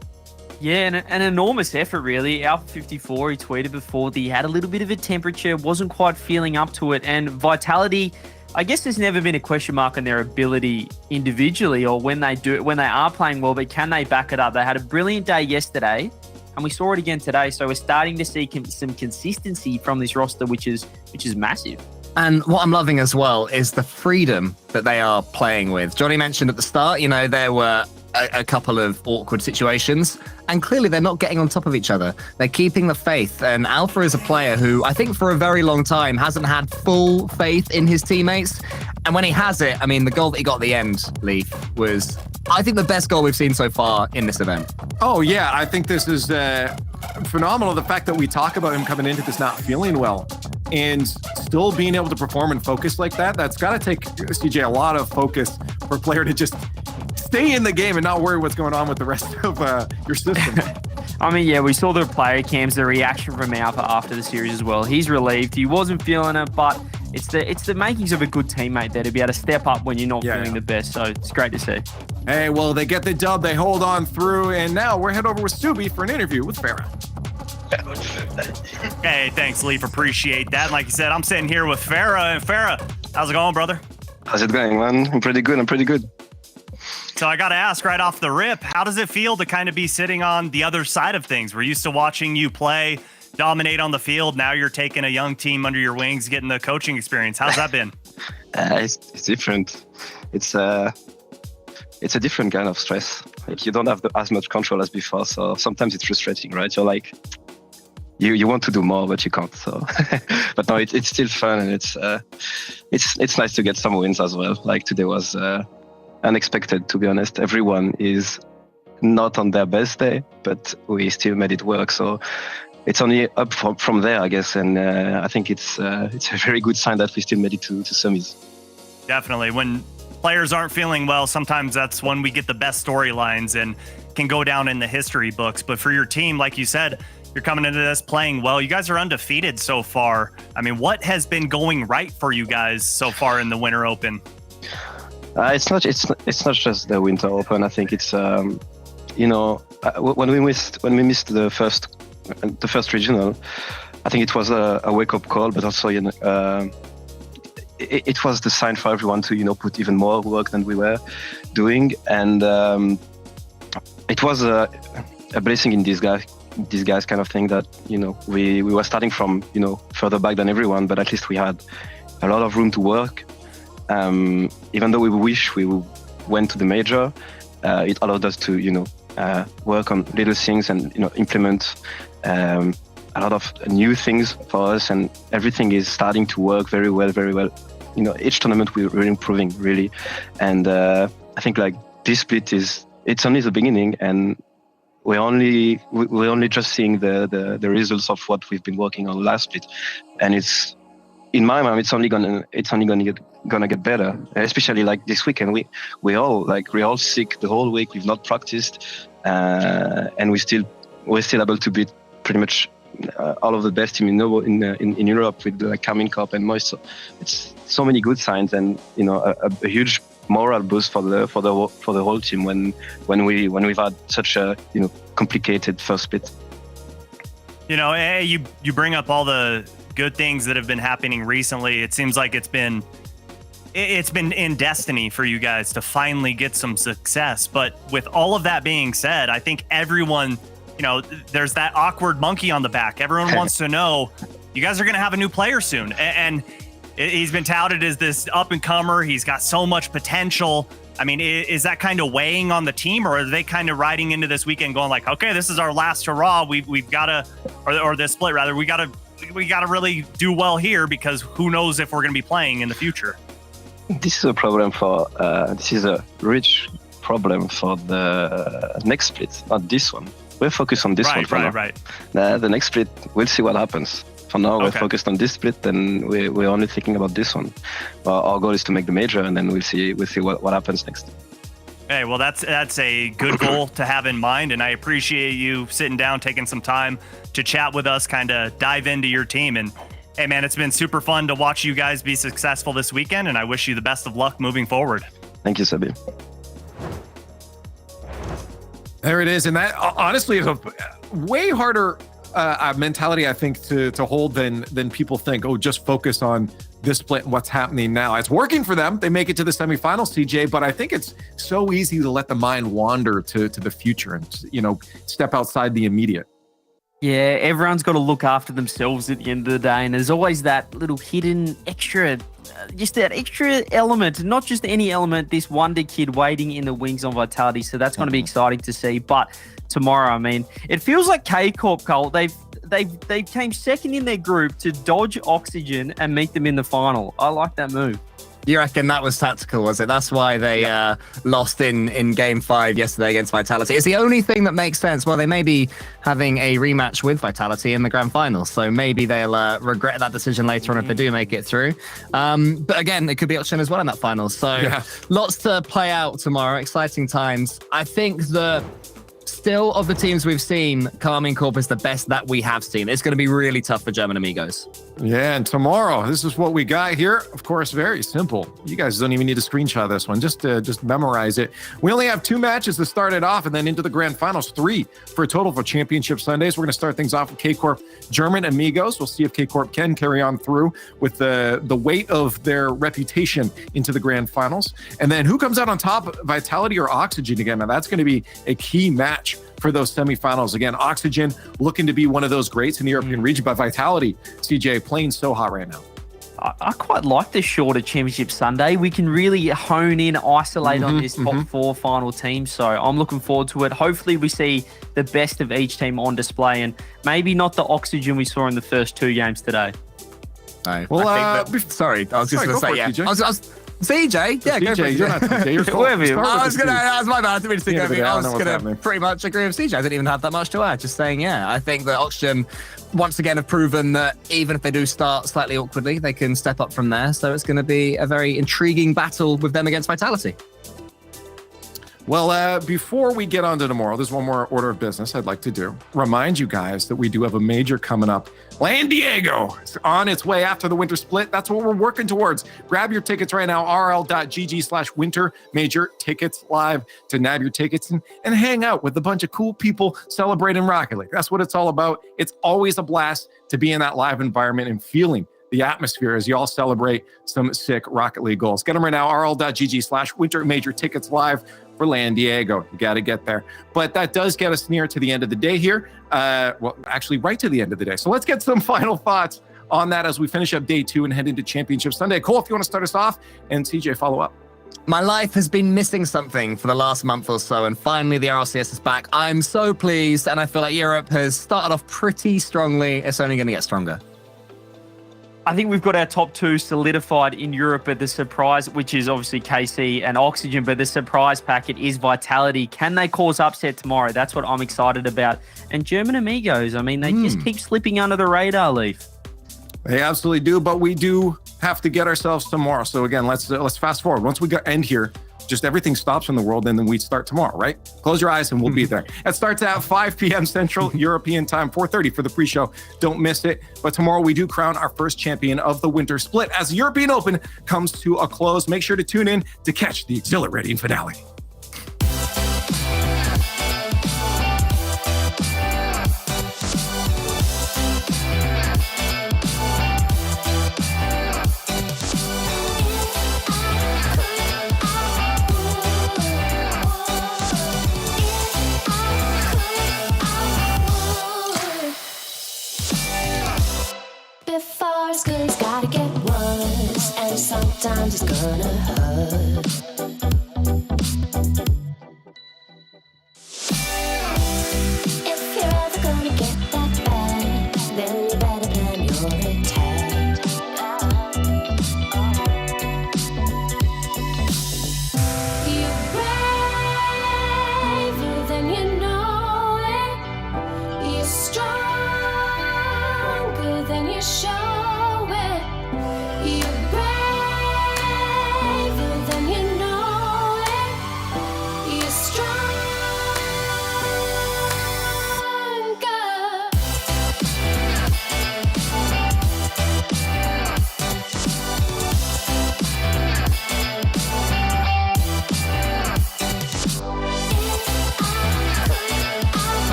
[SPEAKER 19] Yeah, and an enormous effort, really. Alpha54, he tweeted before that he had a little bit of a temperature, wasn't quite feeling up to it. And Vitality, I guess there's never been a question mark on their ability individually or when they are playing well, but can they back it up? They had a brilliant day yesterday, and we saw it again today. So we're starting to see some consistency from this roster, which is massive.
[SPEAKER 14] And what I'm loving as well is the freedom that they are playing with. Johnny mentioned at the start, there were a couple of awkward situations, and clearly they're not getting on top of each other. They're keeping the faith, and Alpha is a player who I think for a very long time hasn't had full faith in his teammates, and when he has it, I mean, the goal that he got at the end, Leaf, was, I think, the best goal we've seen so far in this event.
[SPEAKER 11] Oh yeah, I think this is phenomenal. The fact that we talk about him coming into this not feeling well and still being able to perform and focus like that's got to take, CJ, a lot of focus for a player to just stay in the game and not worry what's going on with the rest of your system.
[SPEAKER 19] I mean, yeah, we saw the player cams, the reaction from Alpha after the series as well. He's relieved. He wasn't feeling it, but it's the makings of a good teammate there to be able to step up when you're not feeling the best. So it's great to see.
[SPEAKER 11] Hey, well, they get the dub. They hold on through. And now we're head over with Subi for an interview with Farah.
[SPEAKER 15] Hey, thanks, Leaf. Appreciate that. Like you said, I'm sitting here with Farah. And Farah, how's it going, brother?
[SPEAKER 21] How's it going, man? I'm pretty good.
[SPEAKER 15] So I got to ask right off the rip, how does it feel to kind of be sitting on the other side of things? We're used to watching you play, dominate on the field. Now you're taking a young team under your wings, getting the coaching experience. How's that been?
[SPEAKER 21] It's different. It's a different kind of stress. Like, you don't have as much control as before, so sometimes it's frustrating, right? You're like, you want to do more, but you can't. So, but no, it's still fun, and it's nice to get some wins as well. Like today was unexpected, to be honest. Everyone is not on their best day, but we still made it work. So it's only up from there, I guess. And I think it's a very good sign that we still made it to semis.
[SPEAKER 15] Definitely. When players aren't feeling well, sometimes that's when we get the best storylines and can go down in the history books. But for your team, like you said, you're coming into this playing well. You guys are undefeated so far. I mean, what has been going right for you guys so far in the Winter Open?
[SPEAKER 21] It's not just the Winter Open. I think it's when we missed the first regional, I think it was a wake up call, but also it was the sign for everyone to put even more work than we were doing, and it was a blessing in disguise kind of thing that we were starting from further back than everyone, but at least we had a lot of room to work. Even though we wish we went to the major, it allowed us to work on little things and implement a lot of new things for us, and everything is starting to work very well. Each tournament we're improving really, and I think like this split it's only the beginning, and we're only just seeing the results of what we've been working on last split, and it's, in my mind, it's only gonna get better. Especially like this weekend, we're all sick the whole week. We've not practiced, and we're still able to beat pretty much all of the best team in Europe with like Carmine Corp and Moist. So it's so many good signs, and a huge moral boost for the whole team when we've had such a complicated first split.
[SPEAKER 15] You bring up all the good things that have been happening recently. It seems like it's been in destiny for you guys to finally get some success. But with all of that being said, I think everyone, there's that awkward monkey on the back. Everyone wants to know you guys are going to have a new player soon. And he's been touted as this up and comer. He's got so much potential. I mean, is that kind of weighing on the team, or are they kind of riding into this weekend going like, okay, this is our last hurrah. We've got to, or this split rather, we got to really do well here because who knows if we're going to be playing in the future.
[SPEAKER 21] This is a problem for, this is a rich problem for the next split, not this one. We're focused on this one for now.
[SPEAKER 15] Right.
[SPEAKER 21] The next split, we'll see what happens. For now, we're
[SPEAKER 15] Okay.
[SPEAKER 21] focused on this split, and we're only thinking about this one. Our goal is to make the major, and then we'll see what happens next.
[SPEAKER 15] Hey, well, that's a good goal to have in mind, and I appreciate you sitting down, taking some time to chat with us, kind of dive into your team. And hey, man, it's been super fun to watch you guys be successful this weekend, and I wish you the best of luck moving forward.
[SPEAKER 21] Thank you, Sabi.
[SPEAKER 11] There it is. And that honestly is a way harder mentality, I think, to hold than people think. Oh, just focus on this split and what's happening now. It's working for them. They make it to the semifinals, CJ, but I think it's so easy to let the mind wander to the future and, step outside the immediate.
[SPEAKER 19] Yeah, everyone's got to look after themselves at the end of the day. And there's always that little hidden extra, just that extra element, not just any element, this wonder kid waiting in the wings on Vitality. So that's going to be exciting to see. But tomorrow, I mean, it feels like K-Corp, Cole, they came second in their group to dodge Oxygen and meet them in the final. I like that move.
[SPEAKER 14] You reckon that was tactical, was it? That's why they lost in Game 5 yesterday against Vitality. It's the only thing that makes sense. Well, they may be having a rematch with Vitality in the Grand Final, so maybe they'll regret that decision later on if they do make it through. But again, it could be Oxygen as well in that final. So lots to play out tomorrow. Exciting times. I think still of the teams we've seen, Karmine Corp is the best that we have seen. It's going to be really tough for German Amigos.
[SPEAKER 11] Yeah, and tomorrow, this is what we got here. Of course, very simple. You guys don't even need to screenshot this one. Just memorize it. We only have 2 matches to start it off, and then into the grand finals, 3 for a total for Championship Sundays. We're going to start things off with K-Corp German Amigos. We'll see if K-Corp can carry on through with the weight of their reputation into the grand finals. And then who comes out on top, Vitality or Oxygen again? Now, that's going to be a key match for those semifinals. Again, Oxygen looking to be one of those greats in the European region, but Vitality, CJ, playing so hot right now.
[SPEAKER 19] I quite like this shorter Championship Sunday. We can really hone in, isolate on this top 4 final team. So I'm looking forward to it. Hopefully we see the best of each team on display and maybe not the Oxygen we saw in the first 2 games today.
[SPEAKER 14] Well, sorry, I was just going to say, yeah. CJ, yeah, go for it.
[SPEAKER 11] You're not CJ, you're
[SPEAKER 14] that was my bad. I didn't mean to think of it. I was going to pretty much agree with CJ. I didn't even have that much to add. Just saying, yeah, I think that Oxygen once again have proven that even if they do start slightly awkwardly, they can step up from there. So it's going to be a very intriguing battle with them against Vitality.
[SPEAKER 11] Well, before we get on to tomorrow, there's one more order of business I'd like to do. Remind you guys that we do have a major coming up. San Diego is on its way after the winter split. That's what we're working towards. Grab your tickets right now, rl.gg/winter major tickets live to nab your tickets and hang out with a bunch of cool people celebrating Rocket League. That's what it's all about. It's always a blast to be in that live environment and feeling the atmosphere as you all celebrate some sick Rocket League goals. Get them right now, rl.gg/winter major tickets live for San Diego. You got to get there. But that does get us near to the end of the day here. Well, actually right to the end of the day. So let's get some final thoughts on that as we finish up day 2 and head into Championship Sunday. Cole, if you want to start us off, and CJ, follow up.
[SPEAKER 14] My life has been missing something for the last month or so, and finally the RLCS is back. I'm so pleased, and I feel like Europe has started off pretty strongly. It's only going to get stronger.
[SPEAKER 19] I think we've got our top 2 solidified in Europe, but the surprise, which is obviously KC and Oxygen, but the surprise packet is Vitality. Can they cause upset tomorrow? That's what I'm excited about. And German Amigos, I mean, they just keep slipping under the radar, Leaf.
[SPEAKER 11] They absolutely do, but we do have to get ourselves tomorrow. So again, let's fast forward. Once we end here, just everything stops in the world, and then we start tomorrow, right? Close your eyes and we'll be there. It starts at 5 p.m. Central European time, 4:30 for the pre-show. Don't miss it. But tomorrow we do crown our first champion of the winter split as the European Open comes to a close. Make sure to tune in to catch the exhilarating finale.
[SPEAKER 12] Before school's gotta get worse, and sometimes it's gonna hurt. you show it. You're braver than you know it. You're stronger.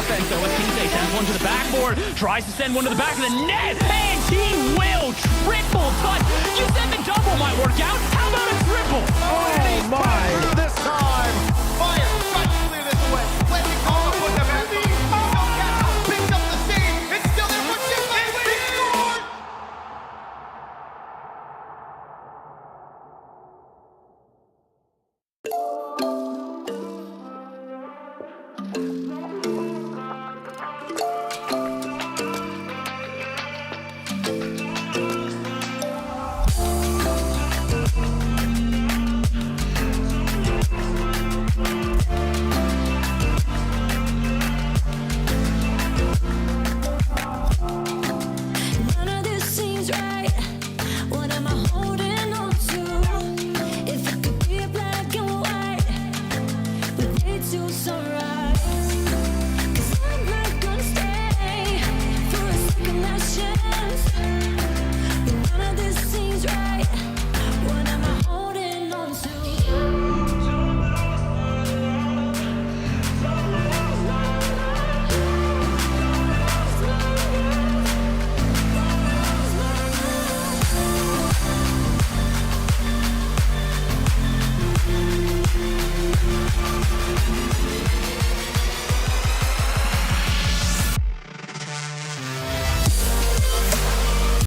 [SPEAKER 4] offense though, as Kinsey sends one to the backboard, tries to send one to the back of the net, and he will triple touch. You said the double might work out. How about a triple?
[SPEAKER 13] Oh my! This time, fire! Try to clear this away. Landing